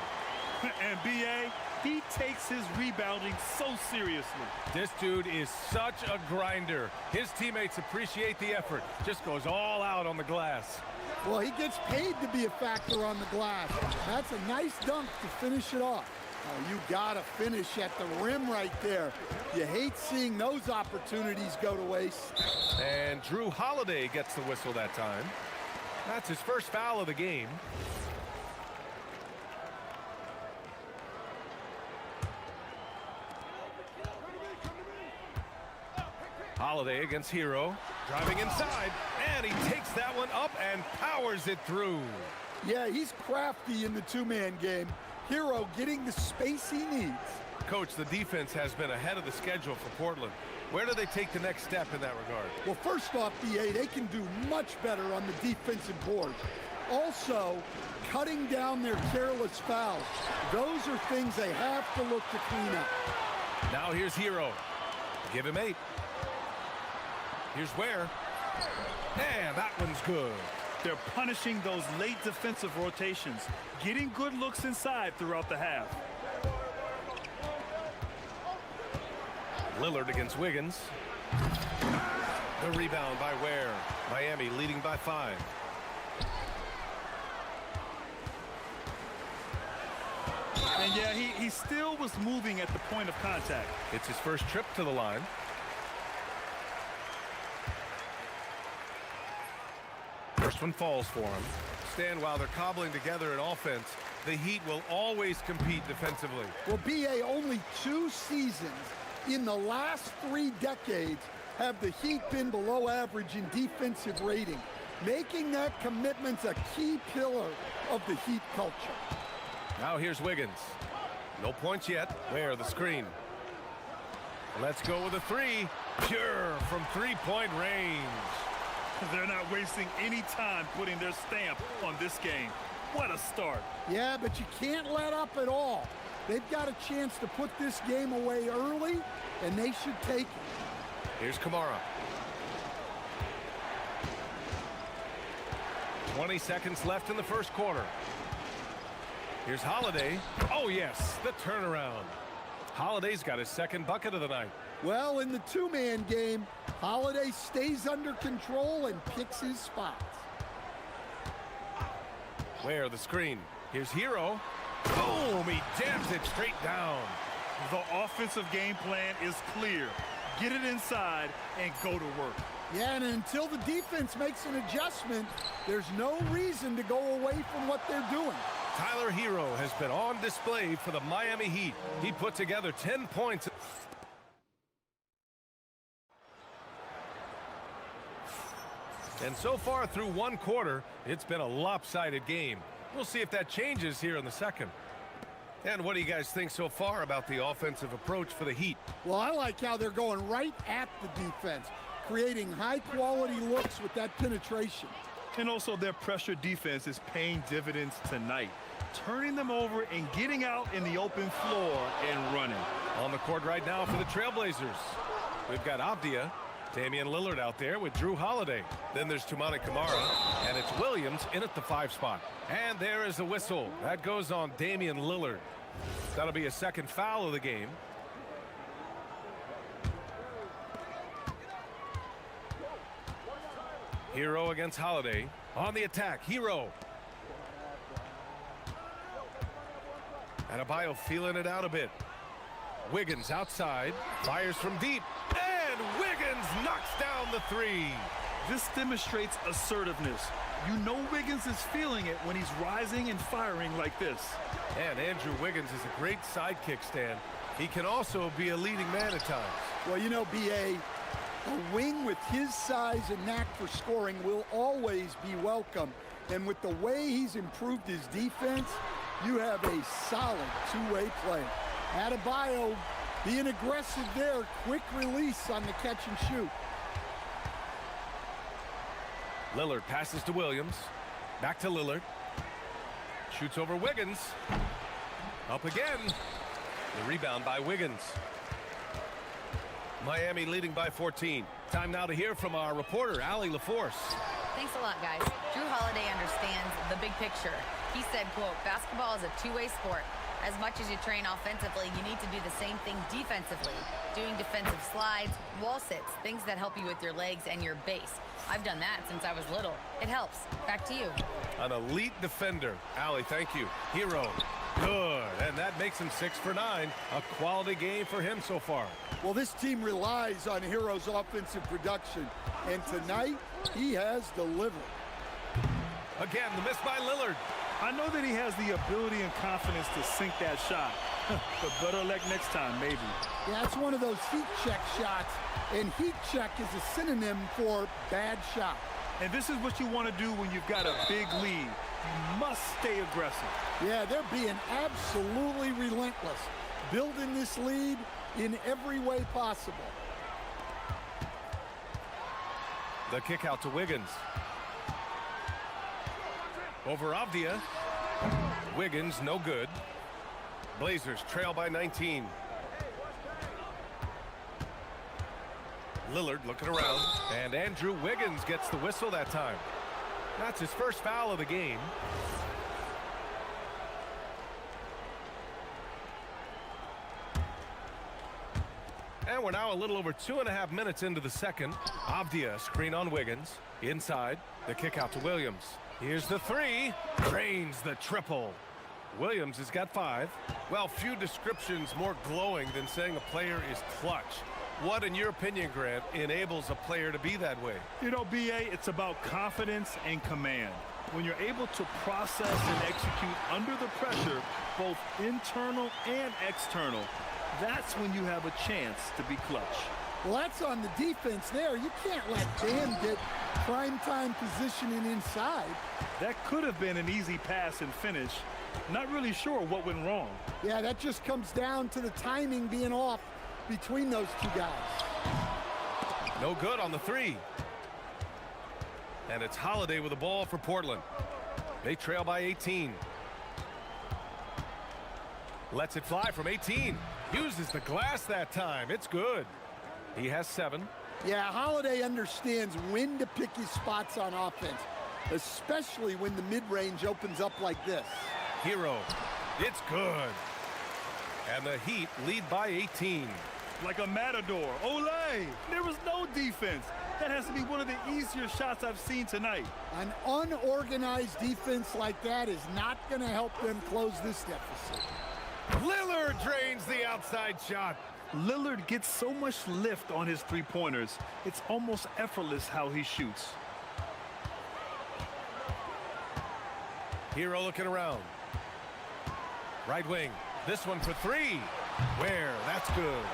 And B.A., he takes his rebounding so seriously. This dude is such a grinder. His teammates appreciate the effort. Just goes all out on the glass. Well, he gets paid to be a factor on the glass. That's a nice dunk to finish it off. Oh, you gotta finish at the rim right there. You hate seeing those opportunities go to waste. And Drew Holiday gets the whistle that time. That's his first foul of the game. Holiday against Hero, driving inside, and he takes that one up and powers it through. Yeah, he's crafty in the two-man game. Hero getting the space he needs. Coach, the defense has been ahead of the schedule for Portland. Where do they take the next step in that regard? Well, first off, BA, they can do much better on the defensive board. Also, cutting down their careless fouls. Those are things they have to look to clean up. Now here's Hero. Give him 8. Here's Ware. And that one's good. They're punishing those late defensive rotations, getting good looks inside throughout the half. Lillard against Wiggins. The rebound by Ware. Miami leading by 5. And yeah, he still was moving at the point of contact. It's his first trip to the line. First one falls for him. Stan, while they're cobbling together an offense, the Heat will always compete defensively. Well, BA, only 2 seasons in the last 3 decades have the Heat been below average in defensive rating, making that commitment a key pillar of the Heat culture. Now here's Wiggins. No points yet. Where the screen. Let's go with a 3. Pure from 3-point range. They're not wasting any time putting their stamp on this game. What a start. Yeah, but you can't let up at all. They've got a chance to put this game away early, and they should take it. Here's Kamara. 20 seconds left in the first quarter. Here's Holiday. Oh, yes, the turnaround. Holiday's got his second bucket of the night. Well, in the 2-man game, Holiday stays under control and picks his spots. Where the screen. Here's Hero. Boom, he jams it straight down. The offensive game plan is clear. Get it inside and go to work. Yeah, and until the defense makes an adjustment, there's no reason to go away from what they're doing. Tyler Hero has been on display for the Miami Heat. He put together 10 points. And so far through 1 quarter, it's been a lopsided game. We'll see if that changes here in the second. And what do you guys think so far about the offensive approach for the Heat? Well, I like how they're going right at the defense, creating high-quality looks with that penetration. And also their pressure defense is paying dividends tonight, turning them over and getting out in the open floor and running. On the court right now for the Trailblazers, we've got Avdia, Damian Lillard out there with Drew Holiday. Then there's Toumani Camara, and it's Williams in at the 5 spot. And there is a whistle. That goes on Damian Lillard. That'll be a second foul of the game. Hero against Holiday. On the attack, Hero. Adebayo feeling it out a bit. Wiggins outside, fires from deep, and Wiggins knocks down the 3. This demonstrates assertiveness. You know Wiggins is feeling it when he's rising and firing like this. And Andrew Wiggins is a great sidekick, Stan. He can also be a leading man at times. Well, you know, BA, a wing with his size and knack for scoring will always be welcome. And with the way he's improved his defense, you have a solid 2-way player. Adebayo being aggressive there, quick release on the catch and shoot. Lillard passes to Williams. Back to Lillard. Shoots over Wiggins. Up again. The rebound by Wiggins. Miami leading by 14. Time now to hear from our reporter, Allie LaForce. Thanks a lot, guys. Drew Holiday understands the big picture. He said, quote, basketball is a 2-way sport. As much as you train offensively, you need to do the same thing defensively. Doing defensive slides, wall sits, things that help you with your legs and your base. I've done that since I was little. It helps. Back to you. An elite defender. Allie, thank you. Hero. Good. And that makes him 6 for 9. A quality game for him so far. Well, this team relies on Hero's offensive production. And tonight, he has delivered. Again, the miss by Lillard. I know that he has the ability and confidence to sink that shot. But better luck next time, maybe. Yeah, it's one of those heat check shots. And heat check is a synonym for bad shot. And this is what you want to do when you've got a big lead. You must stay aggressive. Yeah, they're being absolutely relentless, building this lead in every way possible. The kick out to Wiggins. Over Avdia. Wiggins, no good. Blazers trail by 19. Lillard looking around, and Andrew Wiggins gets the whistle that time. That's his first foul of the game. And we're now a little over 2.5 minutes into the second. Avdia screen on Wiggins. Inside, the kick out to Williams. Here's the three. Drains the triple. Williams has got 5. Well, few descriptions more glowing than saying a player is clutch. What, in your opinion, Grant, enables a player to be that way? You know, B.A., it's about confidence and command. When you're able to process and execute under the pressure, both internal and external, that's when you have a chance to be clutch. Well, that's on the defense there. You can't let Bam get prime-time positioning inside. That could have been an easy pass and finish. Not really sure what went wrong. Yeah, that just comes down to the timing being off between those two guys. No good on the three. And it's Holiday with the ball for Portland. They trail by 18. Lets it fly from 18. Uses the glass that time. It's good. He has 7. Yeah, Holiday understands when to pick his spots on offense, especially when the mid-range opens up like this. Hero. It's good. And the Heat lead by 18. Like a matador. Olay! There was no defense. That has to be one of the easier shots I've seen tonight. An unorganized defense like that is not going to help them close this deficit. Lillard drains the outside shot. Lillard gets so much lift on his three-pointers. It's almost effortless how he shoots. Hero looking around. Right wing. This one for 3. Ware, that's good.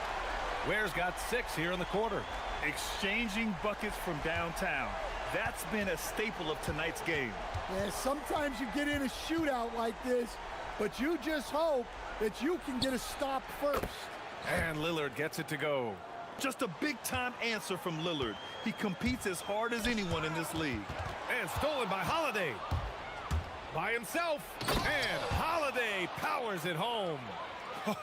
Ware's got 6 here in the quarter. Exchanging buckets from downtown. That's been a staple of tonight's game. Yeah, sometimes you get in a shootout like this, but you just hope that you can get a stop first. And Lillard gets it to go. Just a big-time answer from Lillard. He competes as hard as anyone in this league. And stolen by Holiday. By himself. And Holiday powers it home.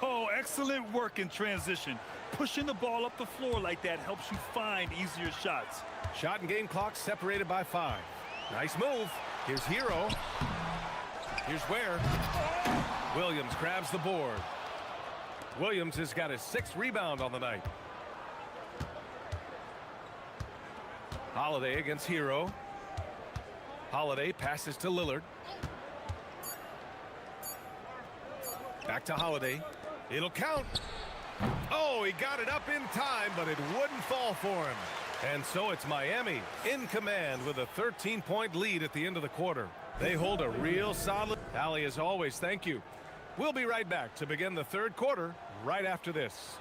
Oh, excellent work in transition. Pushing the ball up the floor like that helps you find easier shots. Shot and game clock separated by 5. Nice move. Here's Hero. Here's Ware. Williams grabs the board. Williams has got his 6th rebound on the night. Holiday against Hero. Holiday passes to Lillard. Back to Holiday. It'll count. Oh, he got it up in time, but it wouldn't fall for him. And so it's Miami in command with a 13-point lead at the end of the quarter. They hold a real solid. Allie, as always, thank you. We'll be right back to begin the third quarter right after this.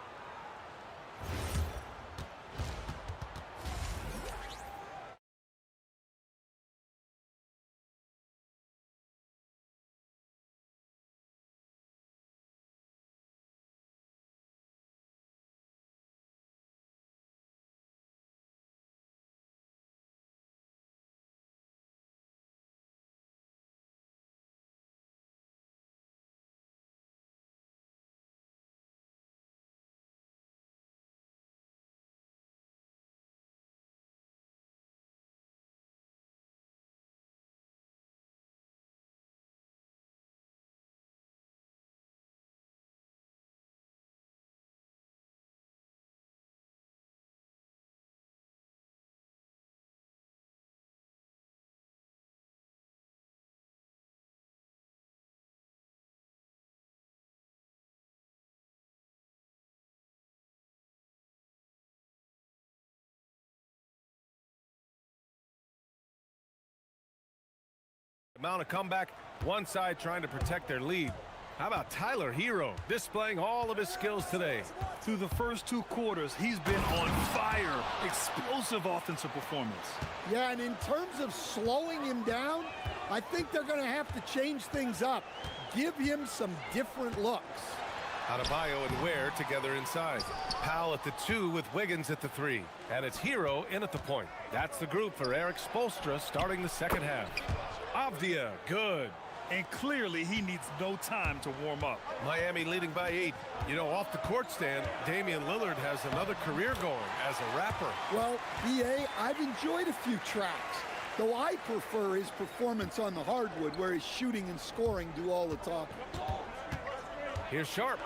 Amount of comeback, one side trying to protect their lead. How about Tyler Hero displaying all of his skills today? Through the first 2 quarters, he's been on fire. Explosive offensive performance. Yeah, and in terms of slowing him down, I think they're going to have to change things up. Give him some different looks. Adebayo and Ware together inside. Powell at the 2 with Wiggins at the 3. And it's Hero in at the point. That's the group for Eric Spoelstra starting the second half. Avdia, good. And clearly he needs no time to warm up. Miami leading by 8. You know, off the court stand, Damian Lillard has another career going as a rapper. Well, BA, I've enjoyed a few tracks. Though I prefer his performance on the hardwood, where his shooting and scoring do all the talking. Here's Sharp.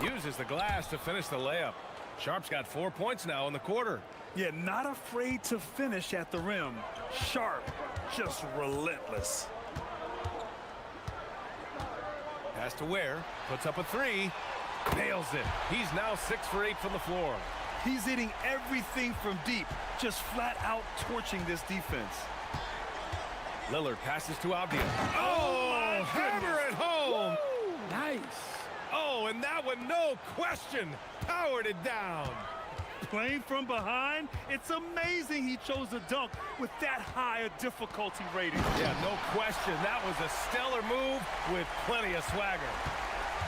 Uses the glass to finish the layup. Sharp's got 4 points now in the quarter. Yeah, not afraid to finish at the rim. Sharp, just relentless. Pass to Ware, puts up a three, nails it. He's now 6 for 8 from the floor. He's hitting everything from deep, just flat out torching this defense. Lillard passes to Avdia. Oh, hammer it home. Woo! Nice. Oh, and that one, no question, powered it down. Playing from behind, it's amazing he chose a dunk with that high a difficulty rating. Yeah, no question. That was a stellar move with plenty of swagger.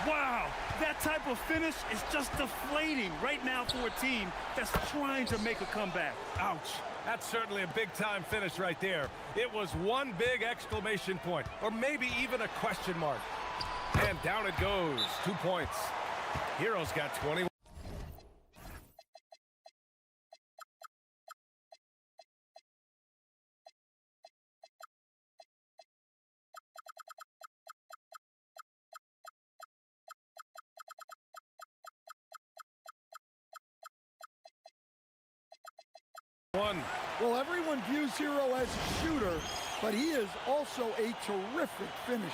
Wow, that type of finish is just deflating right now for a team that's trying to make a comeback. Ouch. That's certainly a big-time finish right there. It was one big exclamation point, or maybe even a question mark. And down it goes. 2 points. Hero's got 21. Well, everyone views Hero as a shooter, but he is also a terrific finisher.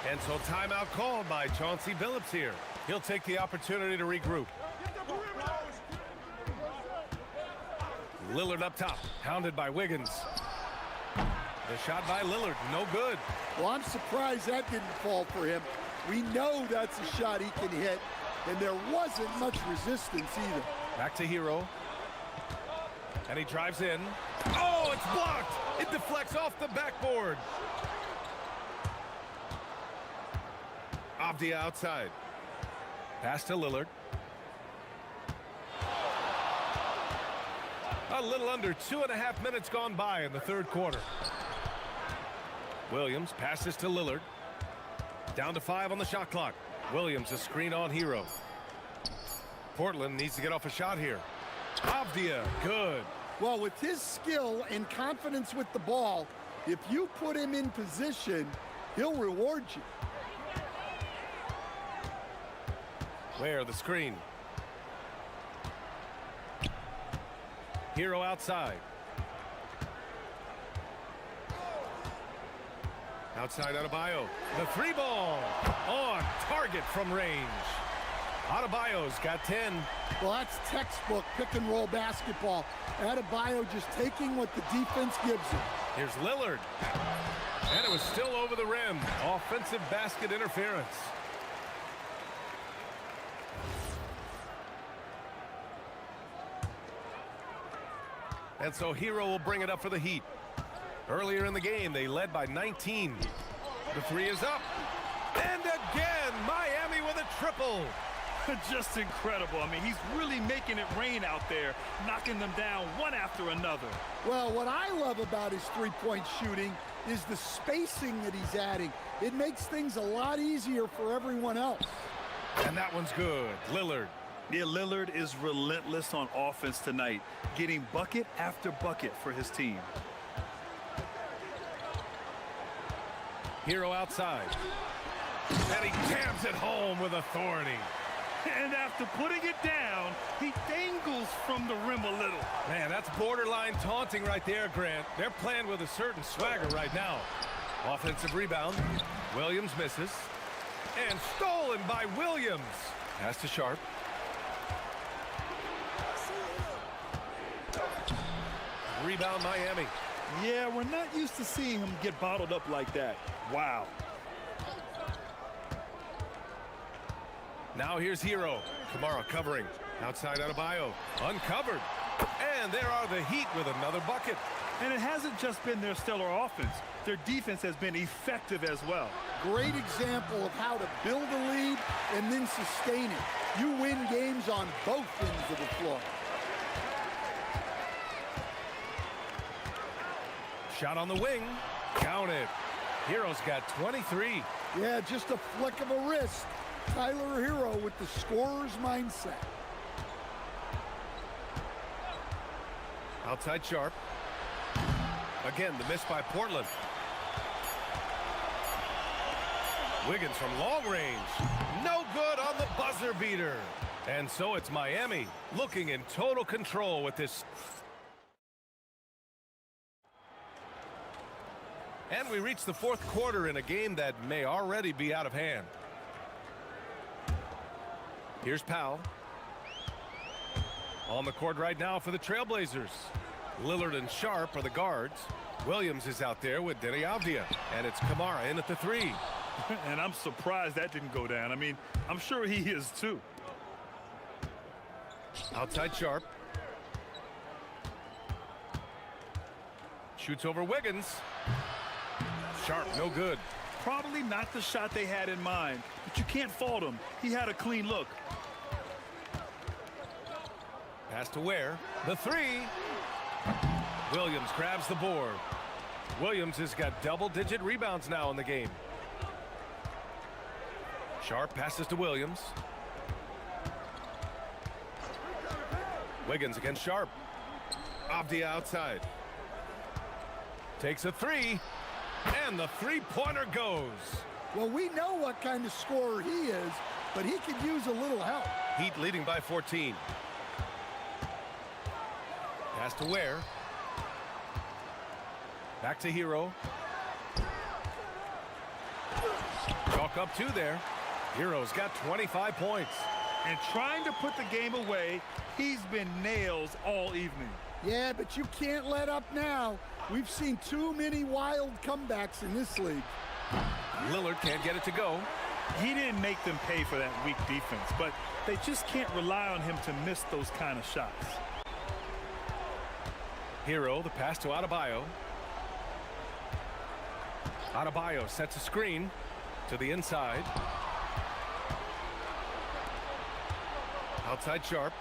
And so timeout called by Chauncey Billups here. He'll take the opportunity to regroup. Lillard up top, hounded by Wiggins. The shot by Lillard, no good. Well, I'm surprised that didn't fall for him. We know that's a shot he can hit, and there wasn't much resistance either. Back to Hero. And he drives in. Oh, it's blocked! It deflects off the backboard. Avdia outside. Pass to Lillard. A little under 2.5 minutes gone by in the third quarter. Williams passes to Lillard. Down to 5 on the shot clock. Williams a screen on Hero. Portland needs to get off a shot here. Avdia, good. Well, with his skill and confidence with the ball, if you put him in position, he'll reward you. Where the screen. Hero outside. Outside Adebayo. The 3 ball on target from range. Adebayo's got 10. Well, that's textbook pick-and-roll basketball. Adebayo just taking what the defense gives him. Here's Lillard. And it was still over the rim. Offensive basket interference. And so Hero will bring it up for the Heat. Earlier in the game, they led by 19. The 3 is up. And again, Miami with a triple. Just incredible. I mean, he's really making it rain out there, knocking them down one after another. Well, what I love about his three-point shooting is the spacing that he's adding. It makes things a lot easier for everyone else. And that one's good. Lillard. Yeah, Lillard is relentless on offense tonight, getting bucket after bucket for his team. Hero outside. And he jams it home with authority. And after putting it down, he dangles from the rim a little. Man, that's borderline taunting right there, Grant. They're playing with a certain swagger right now. Offensive rebound. Williams misses. And stolen by Williams. Pass to Sharp. Rebound Miami. Yeah, we're not used to seeing him get bottled up like that. Wow. Now here's Hero. Kamara covering. Outside Adebayo. Uncovered. And there are the Heat with another bucket. And it hasn't just been their stellar offense. Their defense has been effective as well. Great example of how to build a lead and then sustain it. You win games on both ends of the floor. Shot on the wing. Count it. Hero's got 23. Yeah, just a flick of a wrist. Tyler Hero with the scorer's mindset. Outside Sharp. Again, the miss by Portland. Wiggins from long range. No good on the buzzer beater. And so it's Miami looking in total control with this. And we reach the fourth quarter in a game that may already be out of hand. Here's Powell. On the court right now for the Trailblazers. Lillard and Sharp are the guards. Williams is out there with Denny Avdia. And it's Kamara in at the three. And I'm surprised that didn't go down. I mean, I'm sure he is too. Outside Sharp. Shoots over Wiggins. Sharp, no good. Probably not the shot they had in mind, but you can't fault him. He had a clean look. Pass to Ware. The three. Williams grabs the board. Williams has got double-digit rebounds now in the game. Sharp passes to Williams. Wiggins against Sharp. Avdia outside. Takes a three. And the three-pointer goes. Well, we know what kind of scorer he is, but he could use a little help. Heat leading by 14. Pass to Ware. Back to Hero. Chalk up two there. Hero's got 25 points. And trying to put the game away, he's been nails all evening. Yeah, but you can't let up now. We've seen too many wild comebacks in this league. Lillard can't get it to go. He didn't make them pay for that weak defense, but they just can't rely on him to miss those kind of shots. Hero, the pass to Adebayo. Adebayo sets a screen to the inside. Outside Sharp.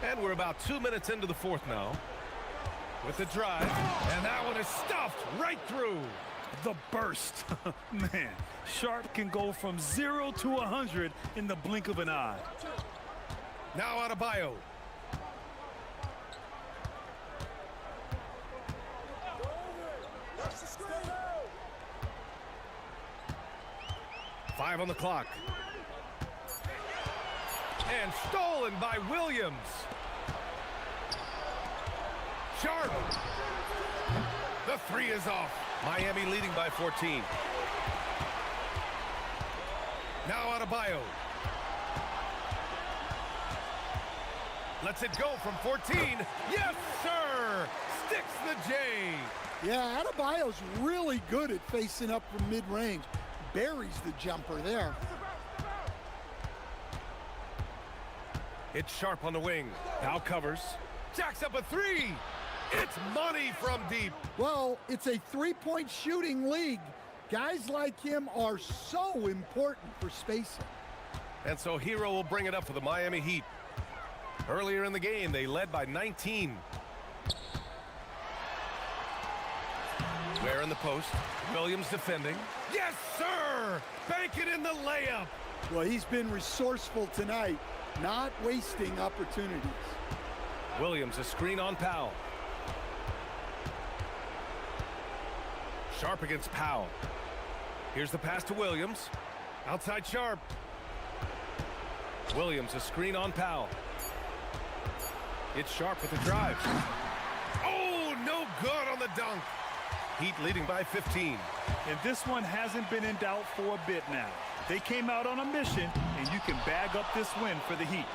And we're about 2 minutes into the fourth now. With the drive. And that one is stuffed right through. The burst. Man, Sharp can go from 0 to 100 in the blink of an eye. Now Adebayo. Five on the clock. And stolen by Williams. Sharp. The three is off. Miami leading by 14. Now Adebayo. Lets it go from 14. Yes, sir! Sticks the J. Yeah, Adebayo's really good at facing up from mid-range. Buries the jumper there. It's Sharp on the wing. Now covers. Jacks up a three. It's money from deep. Well, it's a three-point shooting league. Guys like him are so important for spacing. And so Hero will bring it up for the Miami Heat. Earlier in the game, they led by 19. Ware in the post. Williams defending. Yes, sir! Bank it in the layup. Well, he's been resourceful tonight, not wasting opportunities. Williams, a screen on Powell. Sharp against Powell. Here's the pass to Williams. Outside Sharp. Williams, a screen on Powell. It's Sharp with the drive. Oh, no good on the dunk. Heat leading by 15. And this one hasn't been in doubt for a bit now. They came out on a mission, and you can bag up this win for the Heat.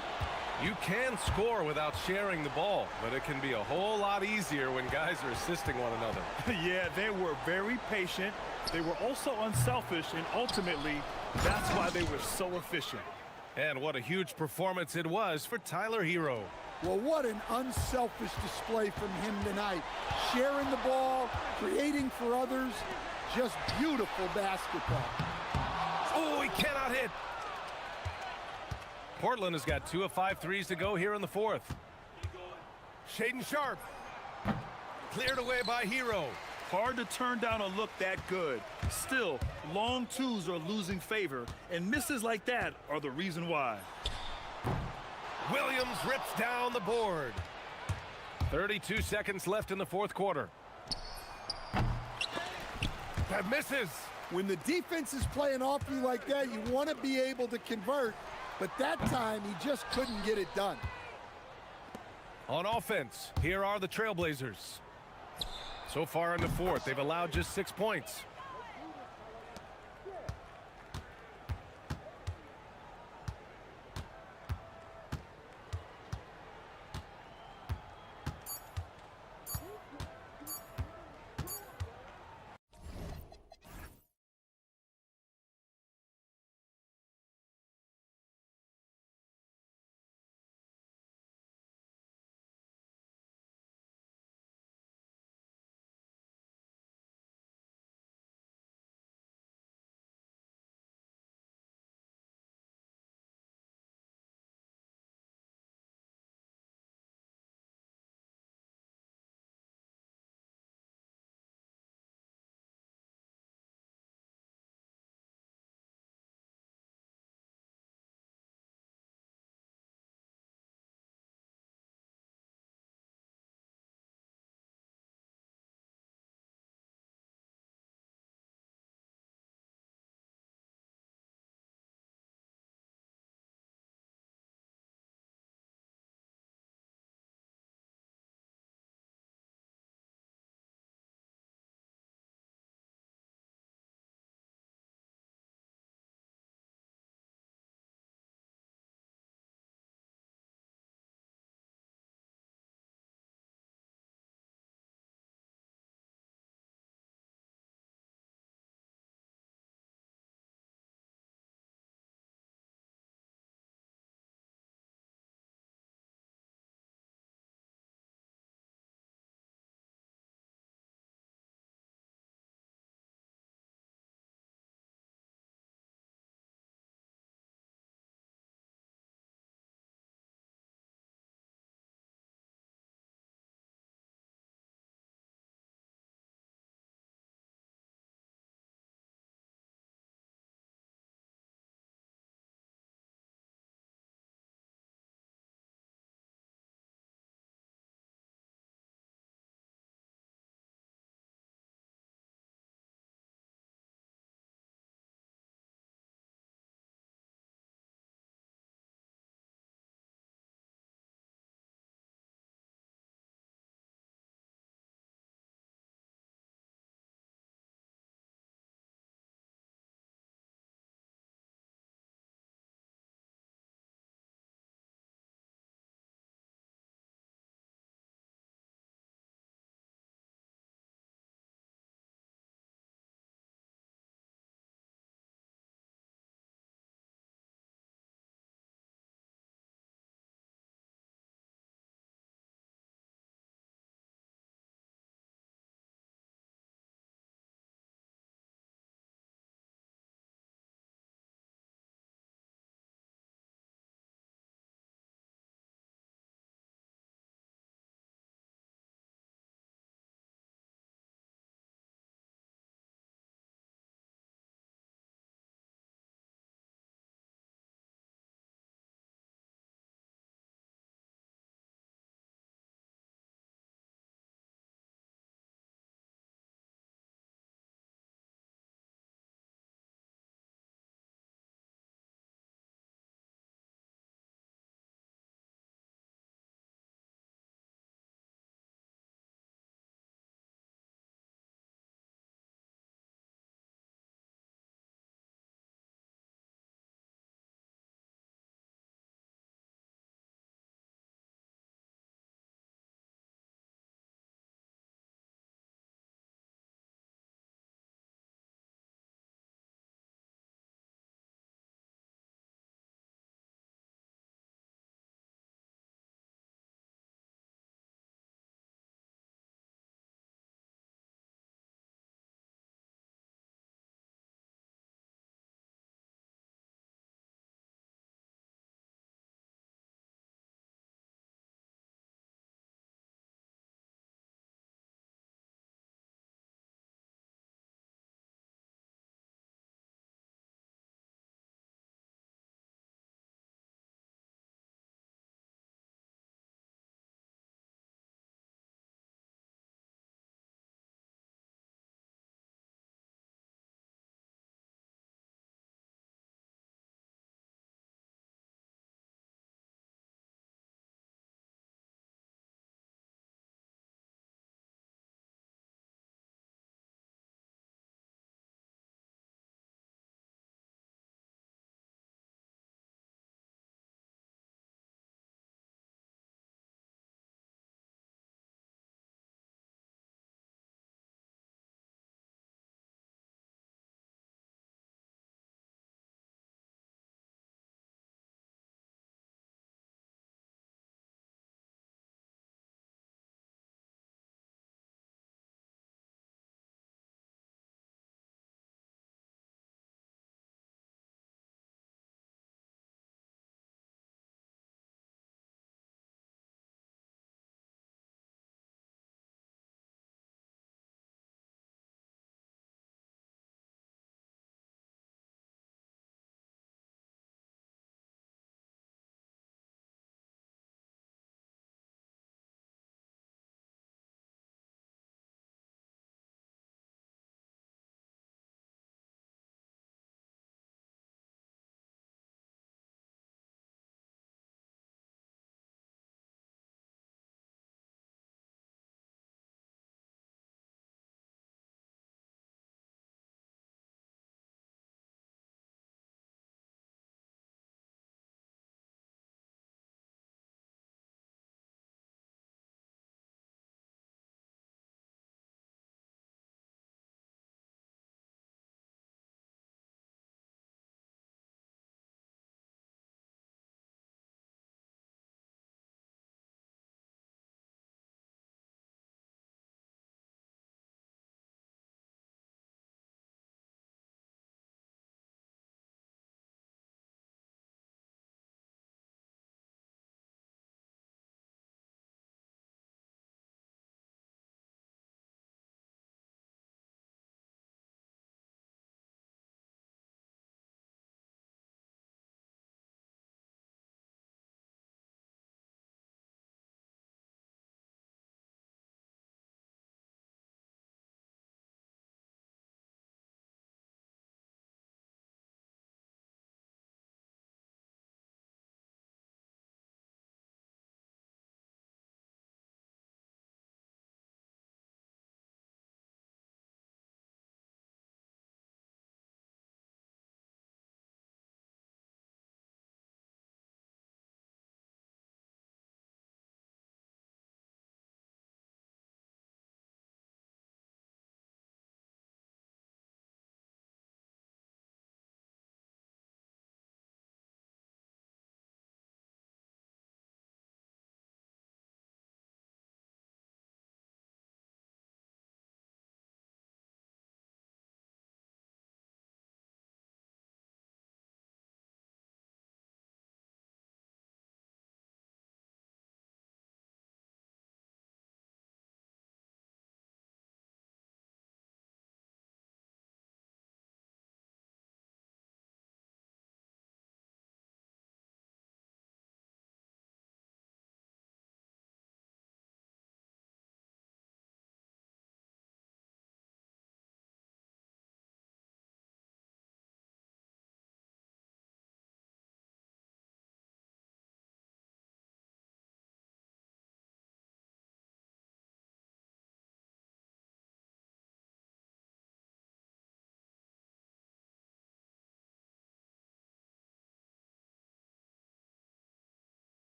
You can score without sharing the ball, but it can be a whole lot easier when guys are assisting one another. Yeah, they were very patient. They were also unselfish, and ultimately, that's why they were so efficient. And what a huge performance it was for Tyler Hero. Well, what an unselfish display from him tonight. Sharing the ball, creating for others, just beautiful basketball. Oh, he cannot hit. Portland has got 2 of 5 threes to go here in the fourth. Shaden Sharp. Cleared away by Hero. Hard to turn down a look that good. Still, long twos are losing favor, and misses like that are the reason why. Williams rips down the board. 32 seconds left in the fourth quarter. That misses. When the defense is playing off you like that, you want to be able to convert, but that time he just couldn't get it done. On offense, here are the Trailblazers. So far in the fourth, they've allowed just 6 points.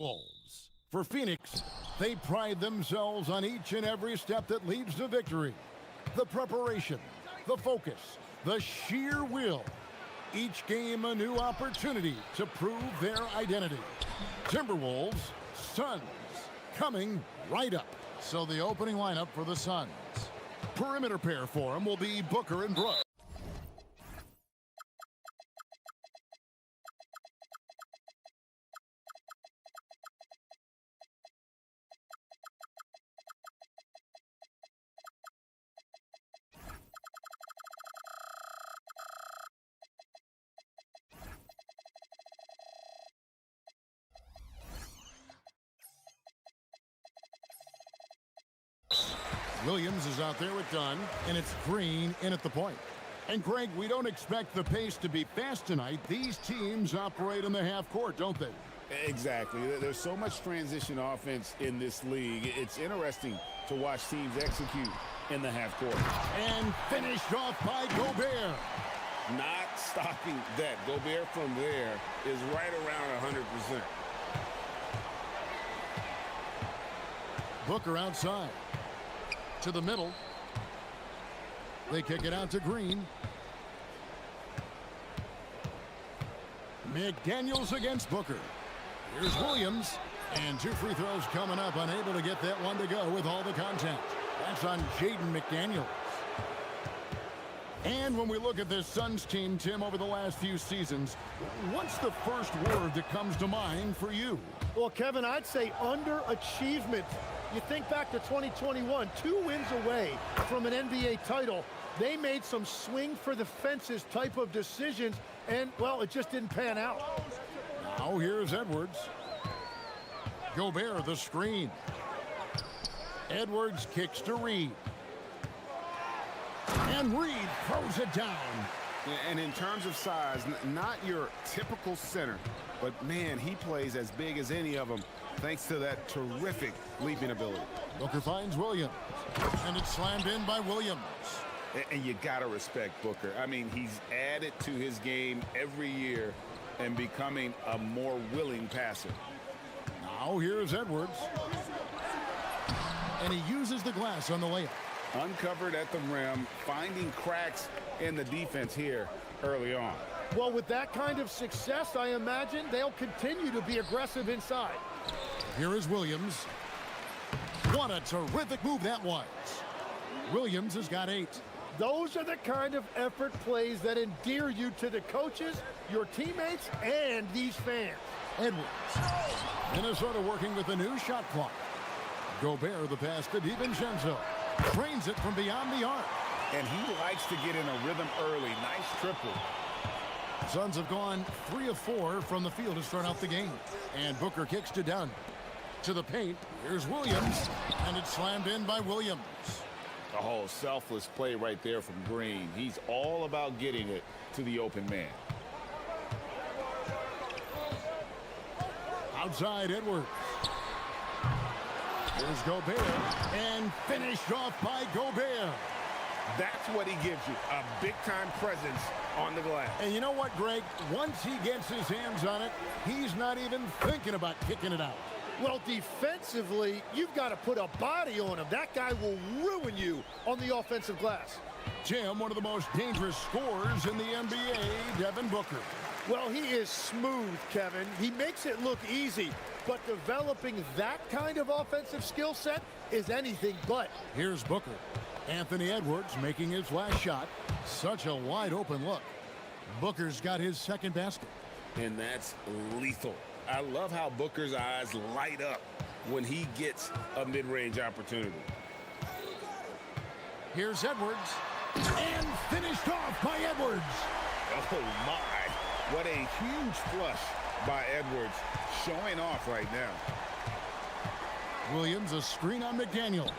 Wolves. For Phoenix, they pride themselves on each and every step that leads to victory. The preparation, the focus, the sheer will. Each game a new opportunity to prove their identity. Timberwolves, Suns, coming right up. So the opening lineup for the Suns. Perimeter pair for them will be Booker and Brooks. Williams is out there with Dunn, and it's Green in at the point. And Greg, we don't expect the pace to be fast tonight. These teams operate in the half court, don't they? Exactly. There's so much transition offense in this league. It's interesting to watch teams execute in the half court. And finished off by Gobert. Not stopping that. Gobert from there is right around 100%. Booker outside. To the middle. They kick it out to Green. McDaniels against Booker. Here's Williams. And 2 free throws coming up. Unable to get that one to go with all the contact. That's on Jaden McDaniels. And when we look at this Suns team, Tim, over the last few seasons, what's the first word that comes to mind for you? Well, Kevin, I'd say underachievement. You think back to 2021, 2 wins away from an NBA title. They made some swing for the fences type of decisions, and, well, it just didn't pan out. Now here's Edwards. Gobert the screen. Edwards kicks to Reed. And Reed throws it down. And in terms of size, not your typical center, but man, he plays as big as any of them thanks to that terrific leaping ability. Booker finds Williams, and it's slammed in by Williams. And you gotta respect Booker. I mean, he's added to his game every year and becoming a more willing passer. Now here's Edwards. And he uses the glass on the layup. Uncovered at the rim, finding cracks in the defense here early on. Well, with that kind of success, I imagine they'll continue to be aggressive inside. Here is Williams. What a terrific move that was. Williams has got 8. Those are the kind of effort plays that endear you to the coaches, your teammates, and these fans. Edwards. Minnesota working with a new shot clock. Gobert the pass to DiVincenzo. Trains it from beyond the arc. And he likes to get in a rhythm early. Nice triple. Suns have gone 3 of 4 from the field to start out the game. And Booker kicks to Dunn. To the paint. Here's Williams. And it's slammed in by Williams. Oh, selfless play right there from Green. He's all about getting it to the open man. Outside Edwards. Here's Gobert. And finished off by Gobert. That's what he gives you, a big-time presence on the glass. And you know what, Greg? Once he gets his hands on it, he's not even thinking about kicking it out. Well, defensively, you've got to put a body on him. That guy will ruin you on the offensive glass. Tim, one of the most dangerous scorers in the NBA, Devin Booker. Well, he is smooth, Kevin. He makes it look easy, but developing that kind of offensive skill set is anything but. Here's Booker. Anthony Edwards making his last shot. Such a wide open look. Booker's got his second basket. And that's lethal. I love how Booker's eyes light up when he gets a mid-range opportunity. Here's Edwards. And finished off by Edwards. Oh, my. What a huge flush by Edwards, showing off right now. Williams, a screen on McDaniels.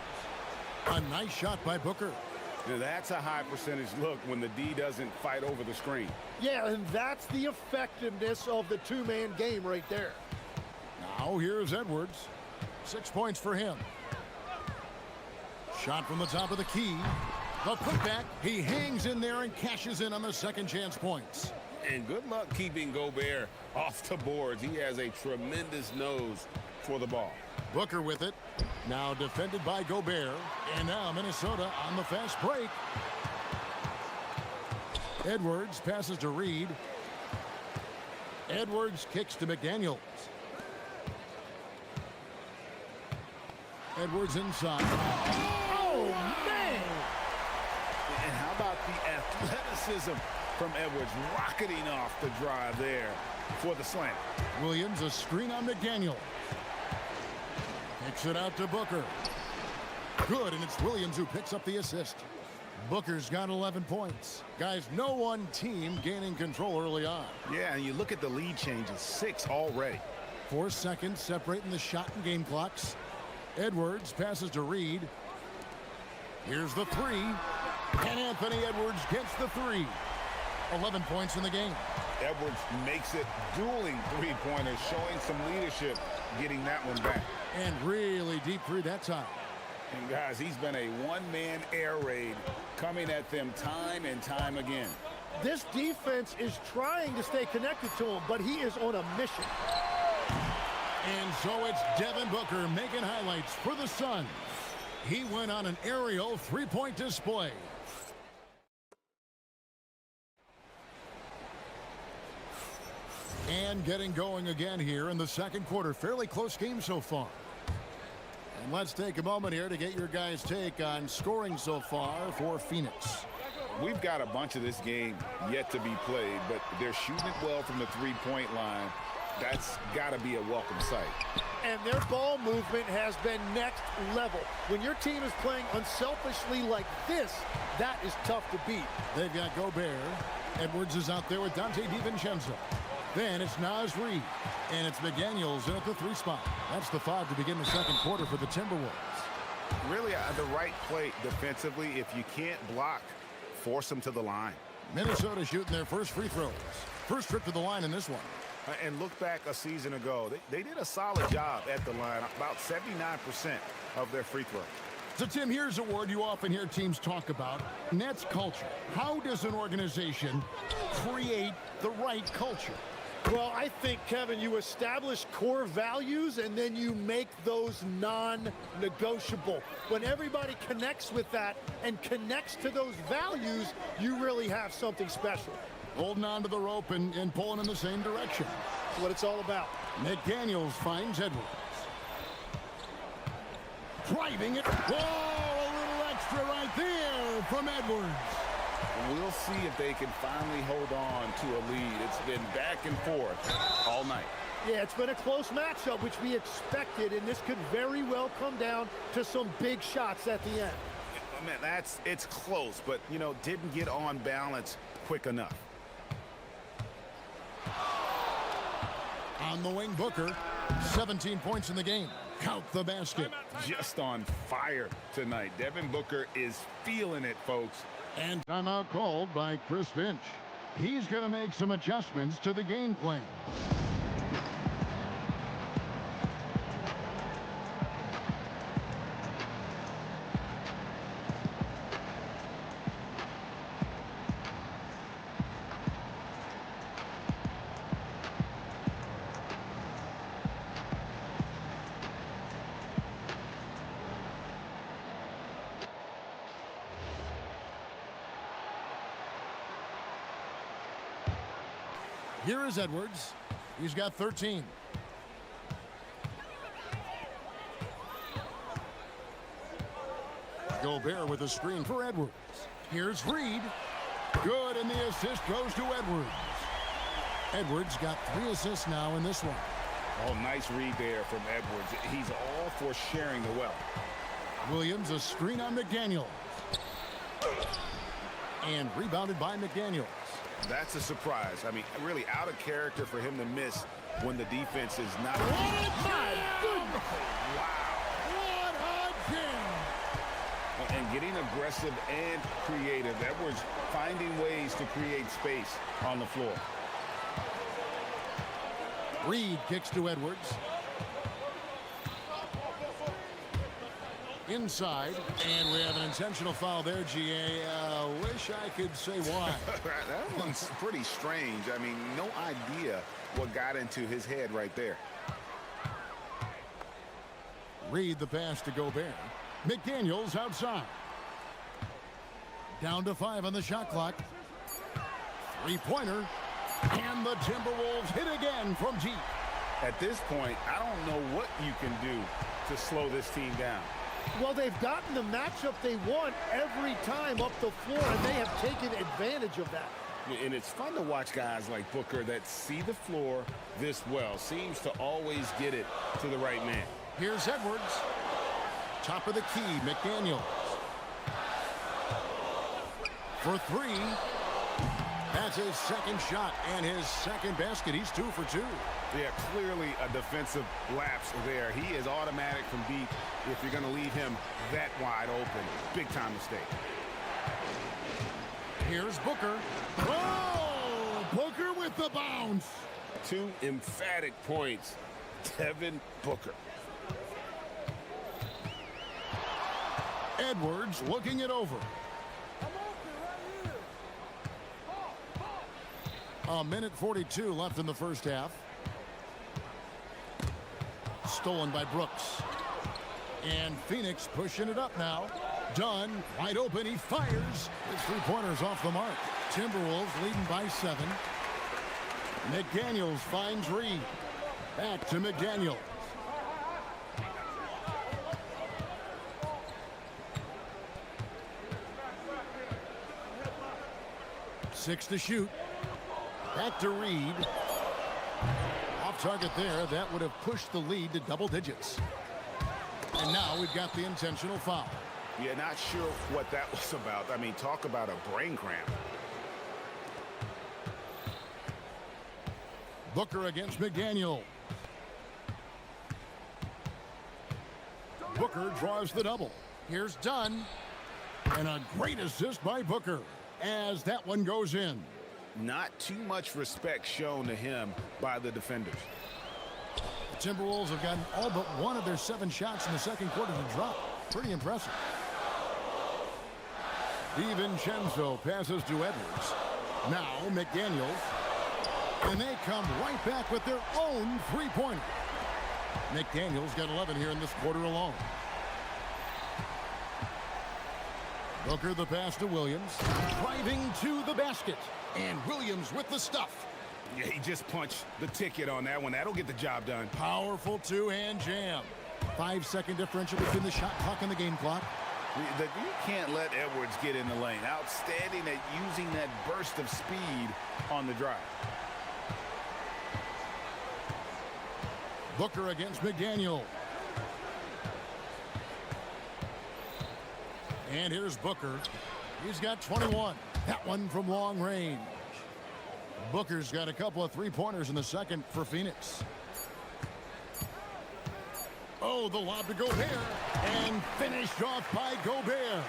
A nice shot by Booker. Now that's a high percentage look when the D doesn't fight over the screen. Yeah, and that's the effectiveness of the two-man game right there. Now here's Edwards. 6 points for him. Shot from the top of the key. The putback. He hangs in there and cashes in on the second chance points. And good luck keeping Gobert off the boards. He has a tremendous nose for the ball. Booker with it. Now defended by Gobert. And now Minnesota on the fast break. Edwards passes to Reed. Edwards kicks to McDaniels. Edwards inside. Oh, man! And how about the athleticism from Edwards rocketing off the drive there for the slam. Williams, a screen on McDaniel. Kicks it out to Booker. Good, and it's Williams who picks up the assist. Booker's got 11 points. Guys, no one team gaining control early on. Yeah, and you look at the lead changes, 6 already. 4 seconds separating the shot and game clocks. Edwards passes to Reed. Here's the 3. And Anthony Edwards gets the 3. 11 points in the game. Edwards makes it dueling three-pointers, showing some leadership, getting that one back. And really deep 3 that time. And guys, he's been a one-man air raid coming at them time and time again. This defense is trying to stay connected to him, but he is on a mission. And so it's Devin Booker making highlights for the Suns. He went on an aerial three-point display. And getting going again here in the second quarter. Fairly close game so far. And let's take a moment here to get your guys' take on scoring so far for Phoenix. We've got a bunch of this game yet to be played, but they're shooting it well from the three-point line. That's got to be a welcome sight. And their ball movement has been next level. When your team is playing unselfishly like this, that is tough to beat. They've got Gobert. Edwards is out there with Dante DiVincenzo. Then it's Naz Reid. And it's McDaniels in at the 3 spot. That's the 5 to begin the second quarter for the Timberwolves. Really, the right play defensively. If you can't block, force them to the line. Minnesota shooting their first free throws. First trip to the line in this one. And look back a season ago. They did a solid job at the line, about 79% of their free throws. So, Tim, here's a word you often hear teams talk about. Nets culture. How does an organization create the right culture? Well, I think, Kevin, you establish core values and then you make those non-negotiable. When everybody connects with that and connects to those values, you really have something special. Holding on to the rope and pulling in the same direction. That's what it's all about. McDaniels finds Edwards. Driving it. Whoa, a little extra right there from Edwards. We'll see if they can finally hold on to a lead. It's been back and forth all night. Yeah, it's been a close matchup, which we expected, and this could very well come down to some big shots at the end. Man, it's close, but, you know, didn't get on balance quick enough. On the wing, Booker. 17 points in the game. Count the basket. Just on fire tonight. Devin Booker is feeling it, folks. And timeout called by Chris Finch. He's going to make some adjustments to the game plan. Here is Edwards. He's got 13. Gobert with a screen for Edwards. Here's Reed. Good, and the assist goes to Edwards. Edwards got 3 assists now in this one. Oh, nice read there from Edwards. He's all for sharing the wealth. Williams, a screen on McDaniels. And rebounded by McDaniels. That's a surprise. I mean, really out of character for him to miss when the defense is not. What a jam! What a jam! And getting aggressive and creative. Edwards finding ways to create space on the floor. Reed kicks to Edwards. inside, and we have an intentional foul there, GA. Wish I could say why. That one's pretty strange. I mean, no idea what got into his head right there. Read the pass to Gobert. McDaniels outside. Down to 5 on the shot clock. Three-pointer. And the Timberwolves hit again from deep. At this point, I don't know what you can do to slow this team down. Well, they've gotten the matchup they want every time up the floor, and they have taken advantage of that. And it's fun to watch guys like Booker that see the floor this well. Seems to always get it to the right man. Here's Edwards. Top of the key, McDaniels. For three. That's his second shot and his second basket. He's 2 for 2. Yeah, clearly a defensive lapse there. He is automatic from deep if you're going to leave him that wide open. Big time mistake. Here's Booker. Oh, Booker with the bounce. 2 emphatic points. Devin Booker. Edwards looking it over. A minute 42 left in the first half. Stolen by Brooks. And Phoenix pushing it up now. Dunn wide open. He fires. His three-pointers off the mark. Timberwolves leading by 7. McDaniels finds Reed. Back to McDaniels. Six to shoot. Back to Reed. Off target there. That would have pushed the lead to double digits. And now we've got the intentional foul. Yeah, not sure what that was about. I mean, talk about a brain cramp. Booker against McDaniel. Booker draws the double. Here's Dunn. And a great assist by Booker as that one goes in. Not too much respect shown to him by the defenders. The Timberwolves have gotten all but one of their 7 shots in the second quarter to drop. Pretty impressive. DiVincenzo passes to Edwards. Now McDaniels. And they come right back with their own three-pointer. McDaniels got 11 here in this quarter alone. Booker the pass to Williams. Driving to the basket. And Williams with the stuff. Yeah, he just punched the ticket on that one. That'll get the job done. Powerful two-hand jam. 5-second differential between the shot clock and the game clock. You can't let Edwards get in the lane. Outstanding at using that burst of speed on the drive. Booker against McDaniel. And here's Booker. He's got 21. That one from long range. Booker's got a couple of three-pointers in the second for Phoenix. Oh, the lob to Gobert. And finished off by Gobert.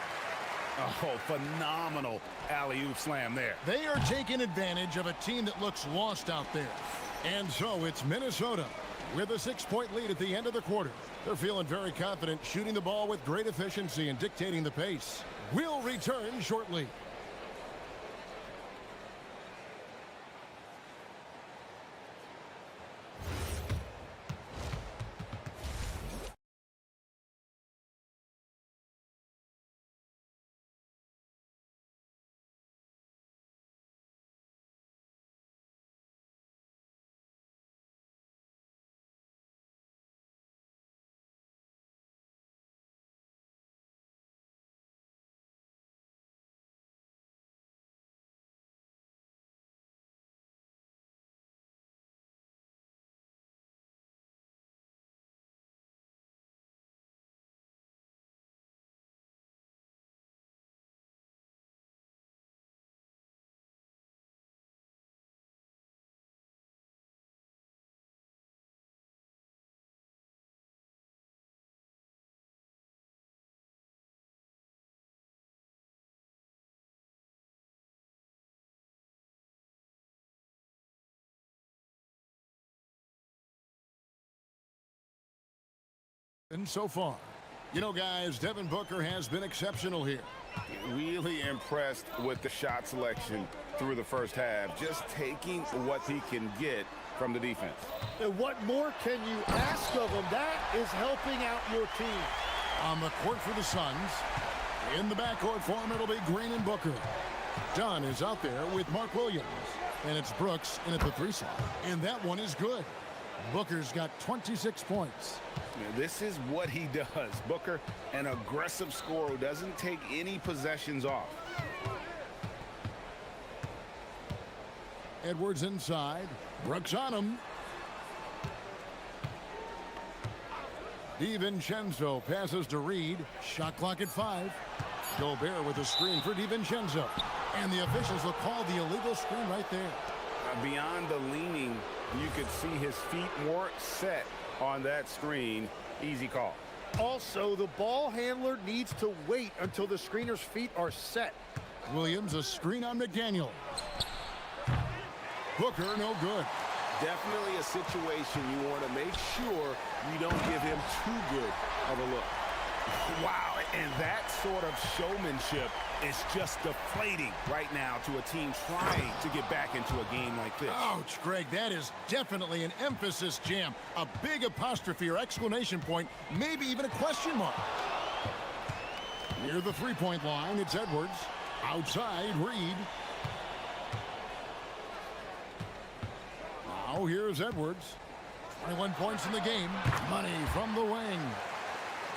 Oh, phenomenal alley-oop slam there. They are taking advantage of a team that looks lost out there. And so it's Minnesota with a 6-point lead at the end of the quarter. They're feeling very confident, shooting the ball with great efficiency and dictating the pace. We'll return shortly. And so far, You know, guys, Devin Booker has been exceptional here. Really impressed with the shot selection through the first half, just taking what he can get from the defense. And what more can you ask of him? That is helping out your team. On the court for the Suns. In the backcourt for him, it'll be Green and Booker. Dunn is out there with Mark Williams. And it's Brooks in at the 3 slot. And that one is good. Booker's got 26 points. This is what he does. Booker, an aggressive scorer who doesn't take any possessions off. Edwards inside. Brooks on him. DiVincenzo passes to Reed. Shot clock at 5. Gobert with a screen for DiVincenzo. And the officials will call the illegal screen right there. Beyond the leaning, you could see his feet more set on that screen. Easy call. Also, the ball handler needs to wait until the screener's feet are set. Williams, a screen on McDaniel. Booker, no good. Definitely a situation you want to make sure you don't give him too good of a look. Wow, and that sort of showmanship is just deflating right now to a team trying to get back into a game like this. Ouch, Greg, that is definitely an emphasis jam. A big apostrophe or exclamation point, maybe even a question mark. Near the three-point line, it's Edwards. Outside, Reed. Now here's Edwards. 21 points in the game. Money from the wing.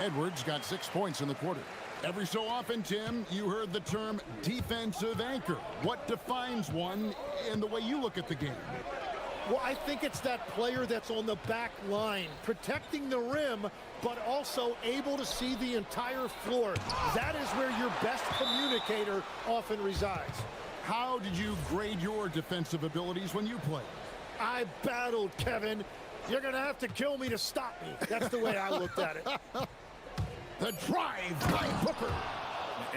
Edwards got 6 points in the quarter. Every so often, Tim, you heard the term defensive anchor. What defines one in the way you look at the game? Well, I think it's that player that's on the back line, protecting the rim, but also able to see the entire floor. That is where your best communicator often resides. How did you grade your defensive abilities when you played? I battled, Kevin. You're going to have to kill me to stop me. That's the way I looked at it. The drive by Booker.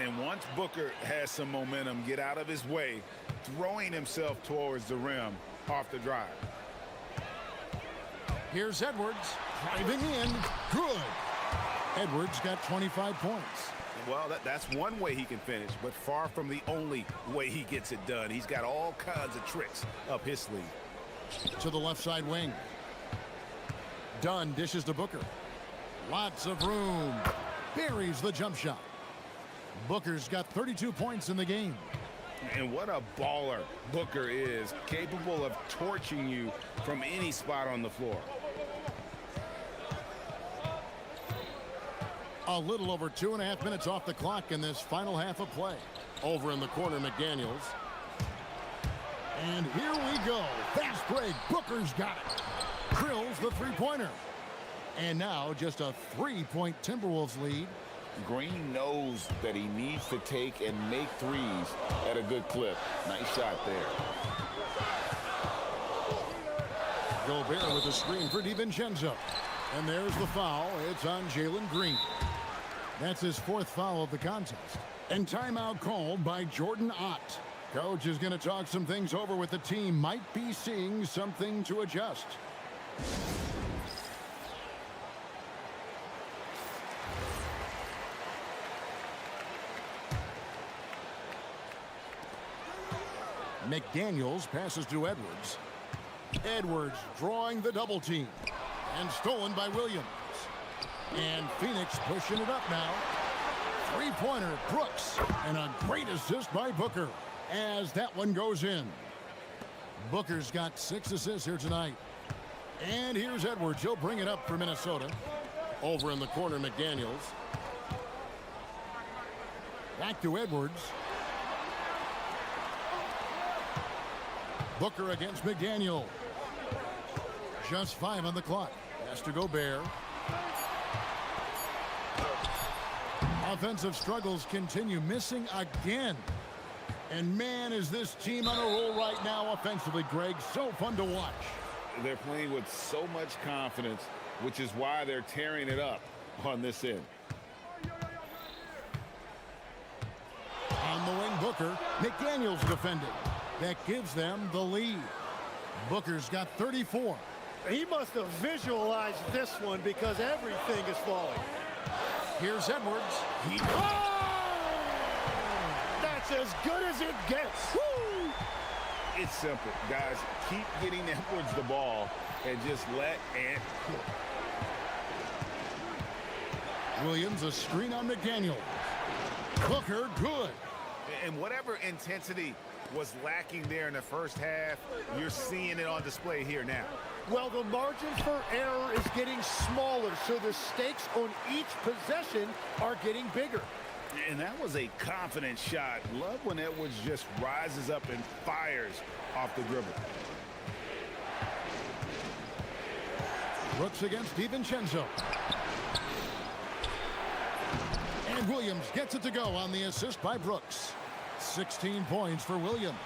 And once Booker has some momentum, get out of his way, throwing himself towards the rim off the drive. Here's Edwards driving in. Good. Edwards got 25 points. Well, that's one way he can finish, but far from the only way he gets it done. He's got all kinds of tricks up his sleeve. To the left side wing. Dunn dishes to Booker. Lots of room. Buries the jump shot. Booker's got 32 points in the game. And what a baller Booker is, capable of torching you from any spot on the floor. A little over 2.5 minutes off the clock in this final half of play. Over in the corner, McDaniels. And here we go. Fast break. Booker's got it. Drills the three-pointer. And now just a 3-point Timberwolves lead. Green knows that he needs to take and make threes at a good clip. Nice shot there. Gobert with a screen for DiVincenzo. And there's the foul. It's on Jalen Green. That's his 4th foul of the contest. And timeout called by Jordan Ott. Coach is going to talk some things over with the team. Might be seeing something to adjust. McDaniels passes to Edwards. Edwards drawing the double team. And stolen by Williams. And Phoenix pushing it up now. Three-pointer, Brooks. And a great assist by Booker as that one goes in. Booker's got 6 assists here tonight. And here's Edwards. He'll bring it up for Minnesota. Over in the corner, McDaniels. Back to Edwards. Booker against McDaniel. Just 5 on the clock. Has to Gobert. Offensive struggles continue. Missing again. And man, is this team on a roll right now offensively, Greg. So fun to watch. They're playing with so much confidence, which is why they're tearing it up on this end. On the wing, Booker. McDaniels defending. That gives them the lead. Booker's got 34. He must have visualized this one because everything is falling. Here's Edwards. That's as good as it gets. Woo! It's simple, guys. Keep getting Edwards the ball and just let Ant cook. Williams, a screen on McDaniel. Booker, good. And whatever intensity was lacking there in the first half, you're seeing it on display here now. Well, the margin for error is getting smaller, so the stakes on each possession are getting bigger. And that was a confident shot. Love when Edwards just rises up and fires off the dribble. Brooks against DiVincenzo. And Williams gets it to go on the assist by Brooks. 16 points for Williams.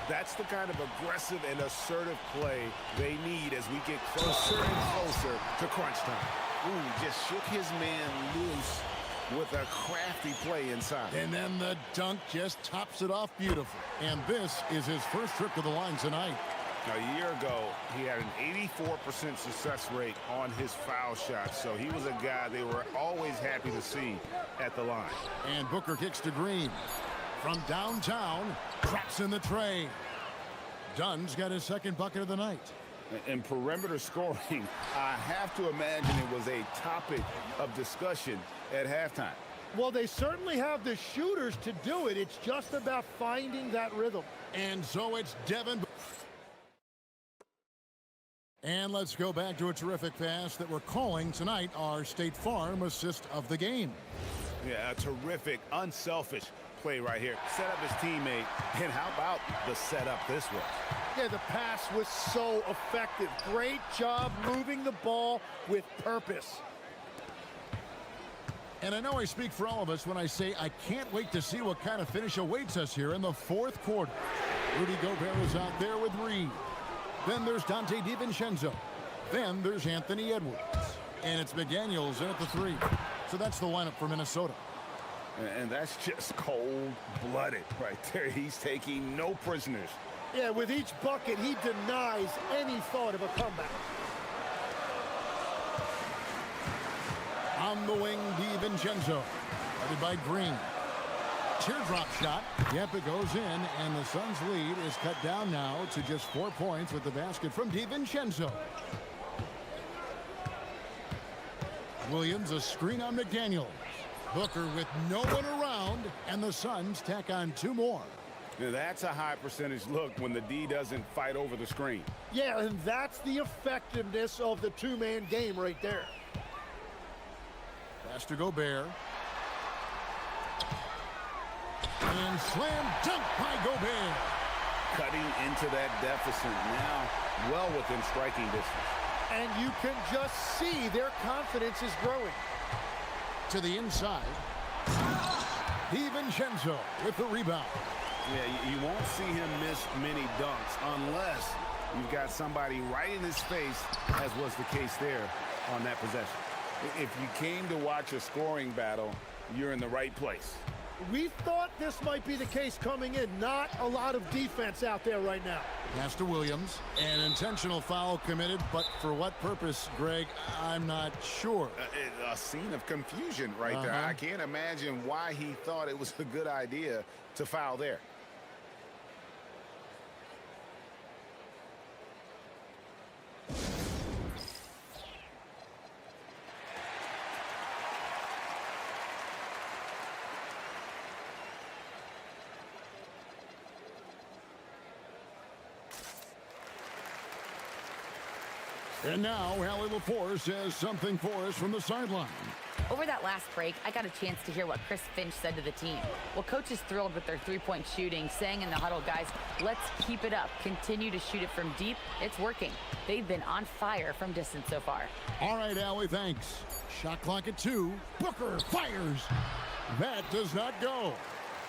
That's the kind of aggressive and assertive play they need as we get closer and closer to crunch time. Ooh, just shook his man loose with a crafty play inside. And then the dunk just tops it off beautiful. And this is his first trip to the line tonight. A year ago, he had an 84% success rate on his foul shots, so he was a guy they were always happy to see at the line. And Booker kicks to Green. From downtown, drops in the tray. Dunn's got his second bucket of the night. In perimeter scoring, I have to imagine it was a topic of discussion at halftime. Well, they certainly have the shooters to do it. It's just about finding that rhythm. And so it's Devin. And let's go back to a terrific pass that we're calling tonight our State Farm assist of the game. Yeah, a terrific, unselfish play right here. Set up his teammate, and how about the setup this was? Yeah, the pass was so effective. Great job moving the ball with purpose. And I know I speak for all of us when I say I can't wait to see what kind of finish awaits us here in the fourth quarter. Rudy Gobert is out there with Reed. Then there's Dante DiVincenzo. Then there's Anthony Edwards. And it's McDaniels in at the three. So that's the lineup for Minnesota. And that's just cold-blooded right there. He's taking no prisoners. Yeah, with each bucket, he denies any thought of a comeback. On the wing, DiVincenzo. Headed by Green. Teardrop shot. Yep, it goes in, and the Suns' lead is cut down now to just 4 points with the basket from DiVincenzo. Williams, a screen on McDaniels. Booker with no one around, and the Suns tack on two more. Now that's a high percentage look when the D doesn't fight over the screen. Yeah, and that's the effectiveness of the two-man game right there. Pass to Gobert. And slam dunk by Gobert. Cutting into that deficit now, well within striking distance. And you can just see their confidence is growing. To the inside. DiVincenzo with the rebound. Yeah, you won't see him miss many dunks unless you've got somebody right in his face, as was the case there on that possession. If you came to watch a scoring battle, you're in the right place. We thought this might be the case coming in. Not a lot of defense out there right now. Pass to Williams. An intentional foul committed, but for what purpose, Greg, I'm not sure. A scene of confusion right there. I can't imagine why he thought it was a good idea to foul there. And now, Allie LaForce has something for us from the sideline. Over that last break, I got a chance to hear what Chris Finch said to the team. Well, coach is thrilled with their three-point shooting, saying in the huddle, guys, let's keep it up. Continue to shoot it from deep. It's working. They've been on fire from distance so far. All right, Allie, thanks. Shot clock at 2. Booker fires. That does not go.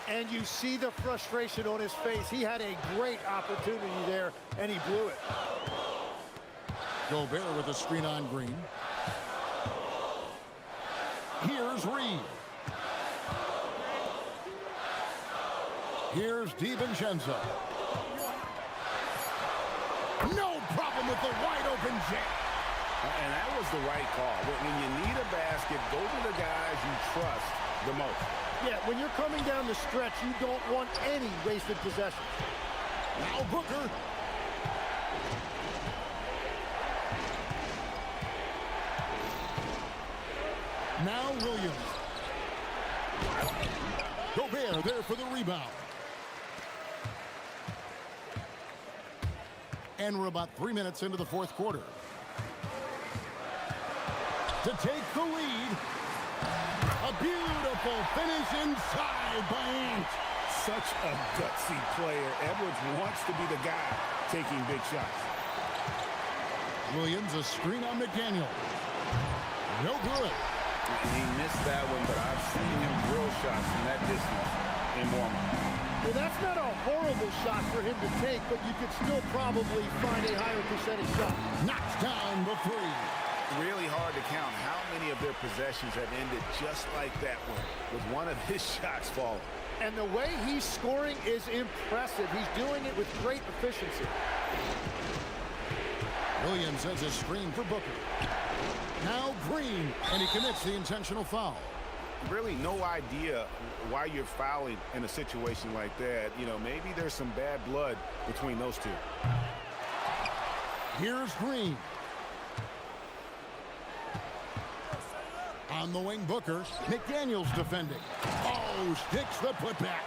And you see the frustration on his face. He had a great opportunity there, and he blew it. Gobert with a screen on Green. Here's Reed. Here's DiVincenzo. No problem with the wide open jam. And that was the right call. When you need a basket, go to the guys you trust the most. Yeah, when you're coming down the stretch, you don't want any wasted possession. Now Booker. Now Williams. Gobert there for the rebound. And we're about 3 minutes into the fourth quarter. To take the lead. A beautiful finish inside by Ant. Such a gutsy player. Edwards wants to be the guy taking big shots. Williams, a screen on McDaniel. No good. He missed that one, but I've seen him drill shots from that distance in warm-up. Well, that's not a horrible shot for him to take, but you could still probably find a higher percentage shot. Knocks down the three. Really hard to count how many of their possessions have ended just like that one, with one of his shots falling. And the way he's scoring is impressive. He's doing it with great efficiency. Williams has a screen for Booker. Now Green, and he commits the intentional foul. Really no idea why you're fouling in a situation like that. You know, maybe there's some bad blood between those two. Here's Green. On the wing, Booker. McDaniel's defending. Oh, sticks the putback.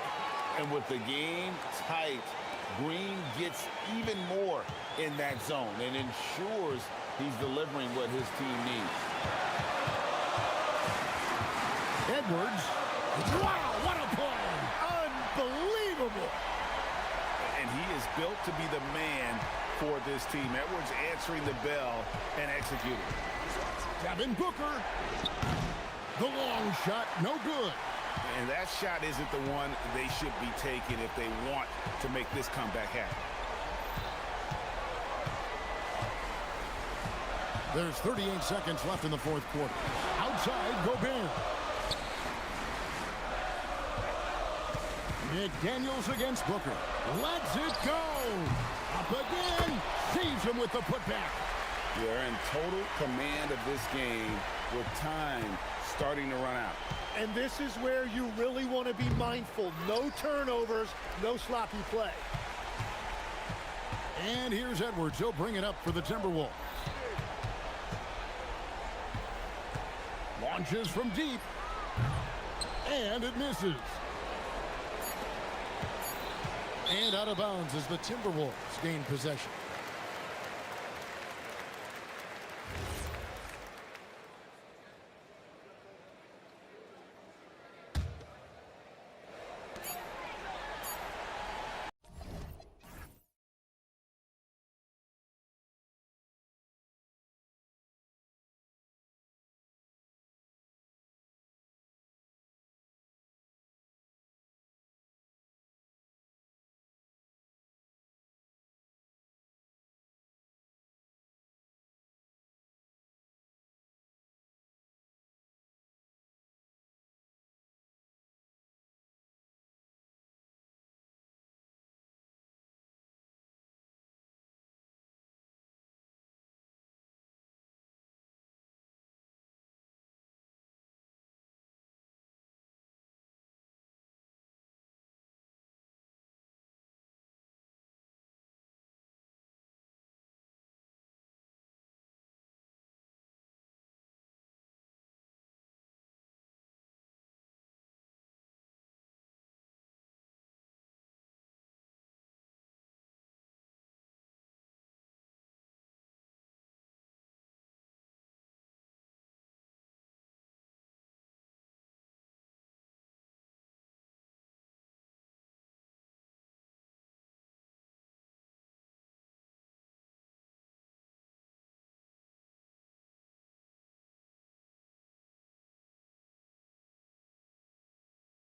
And with the game tight, Green gets even more in that zone and ensures he's delivering what his team needs. Edwards. Wow, what a play! Unbelievable! And he is built to be the man for this team. Edwards answering the bell and executing. Devin Booker. The long shot, no good. And that shot isn't the one they should be taking if they want to make this comeback happen. There's 38 seconds left in the fourth quarter. Outside, Gobert. McDaniels against Booker. Lets it go. Up again. Saves him with the putback. They're in total command of this game with time starting to run out. And this is where you really want to be mindful. No turnovers, no sloppy play. And here's Edwards. He'll bring it up for the Timberwolves. Launches from deep. And it misses. And out of bounds as the Timberwolves gain possession.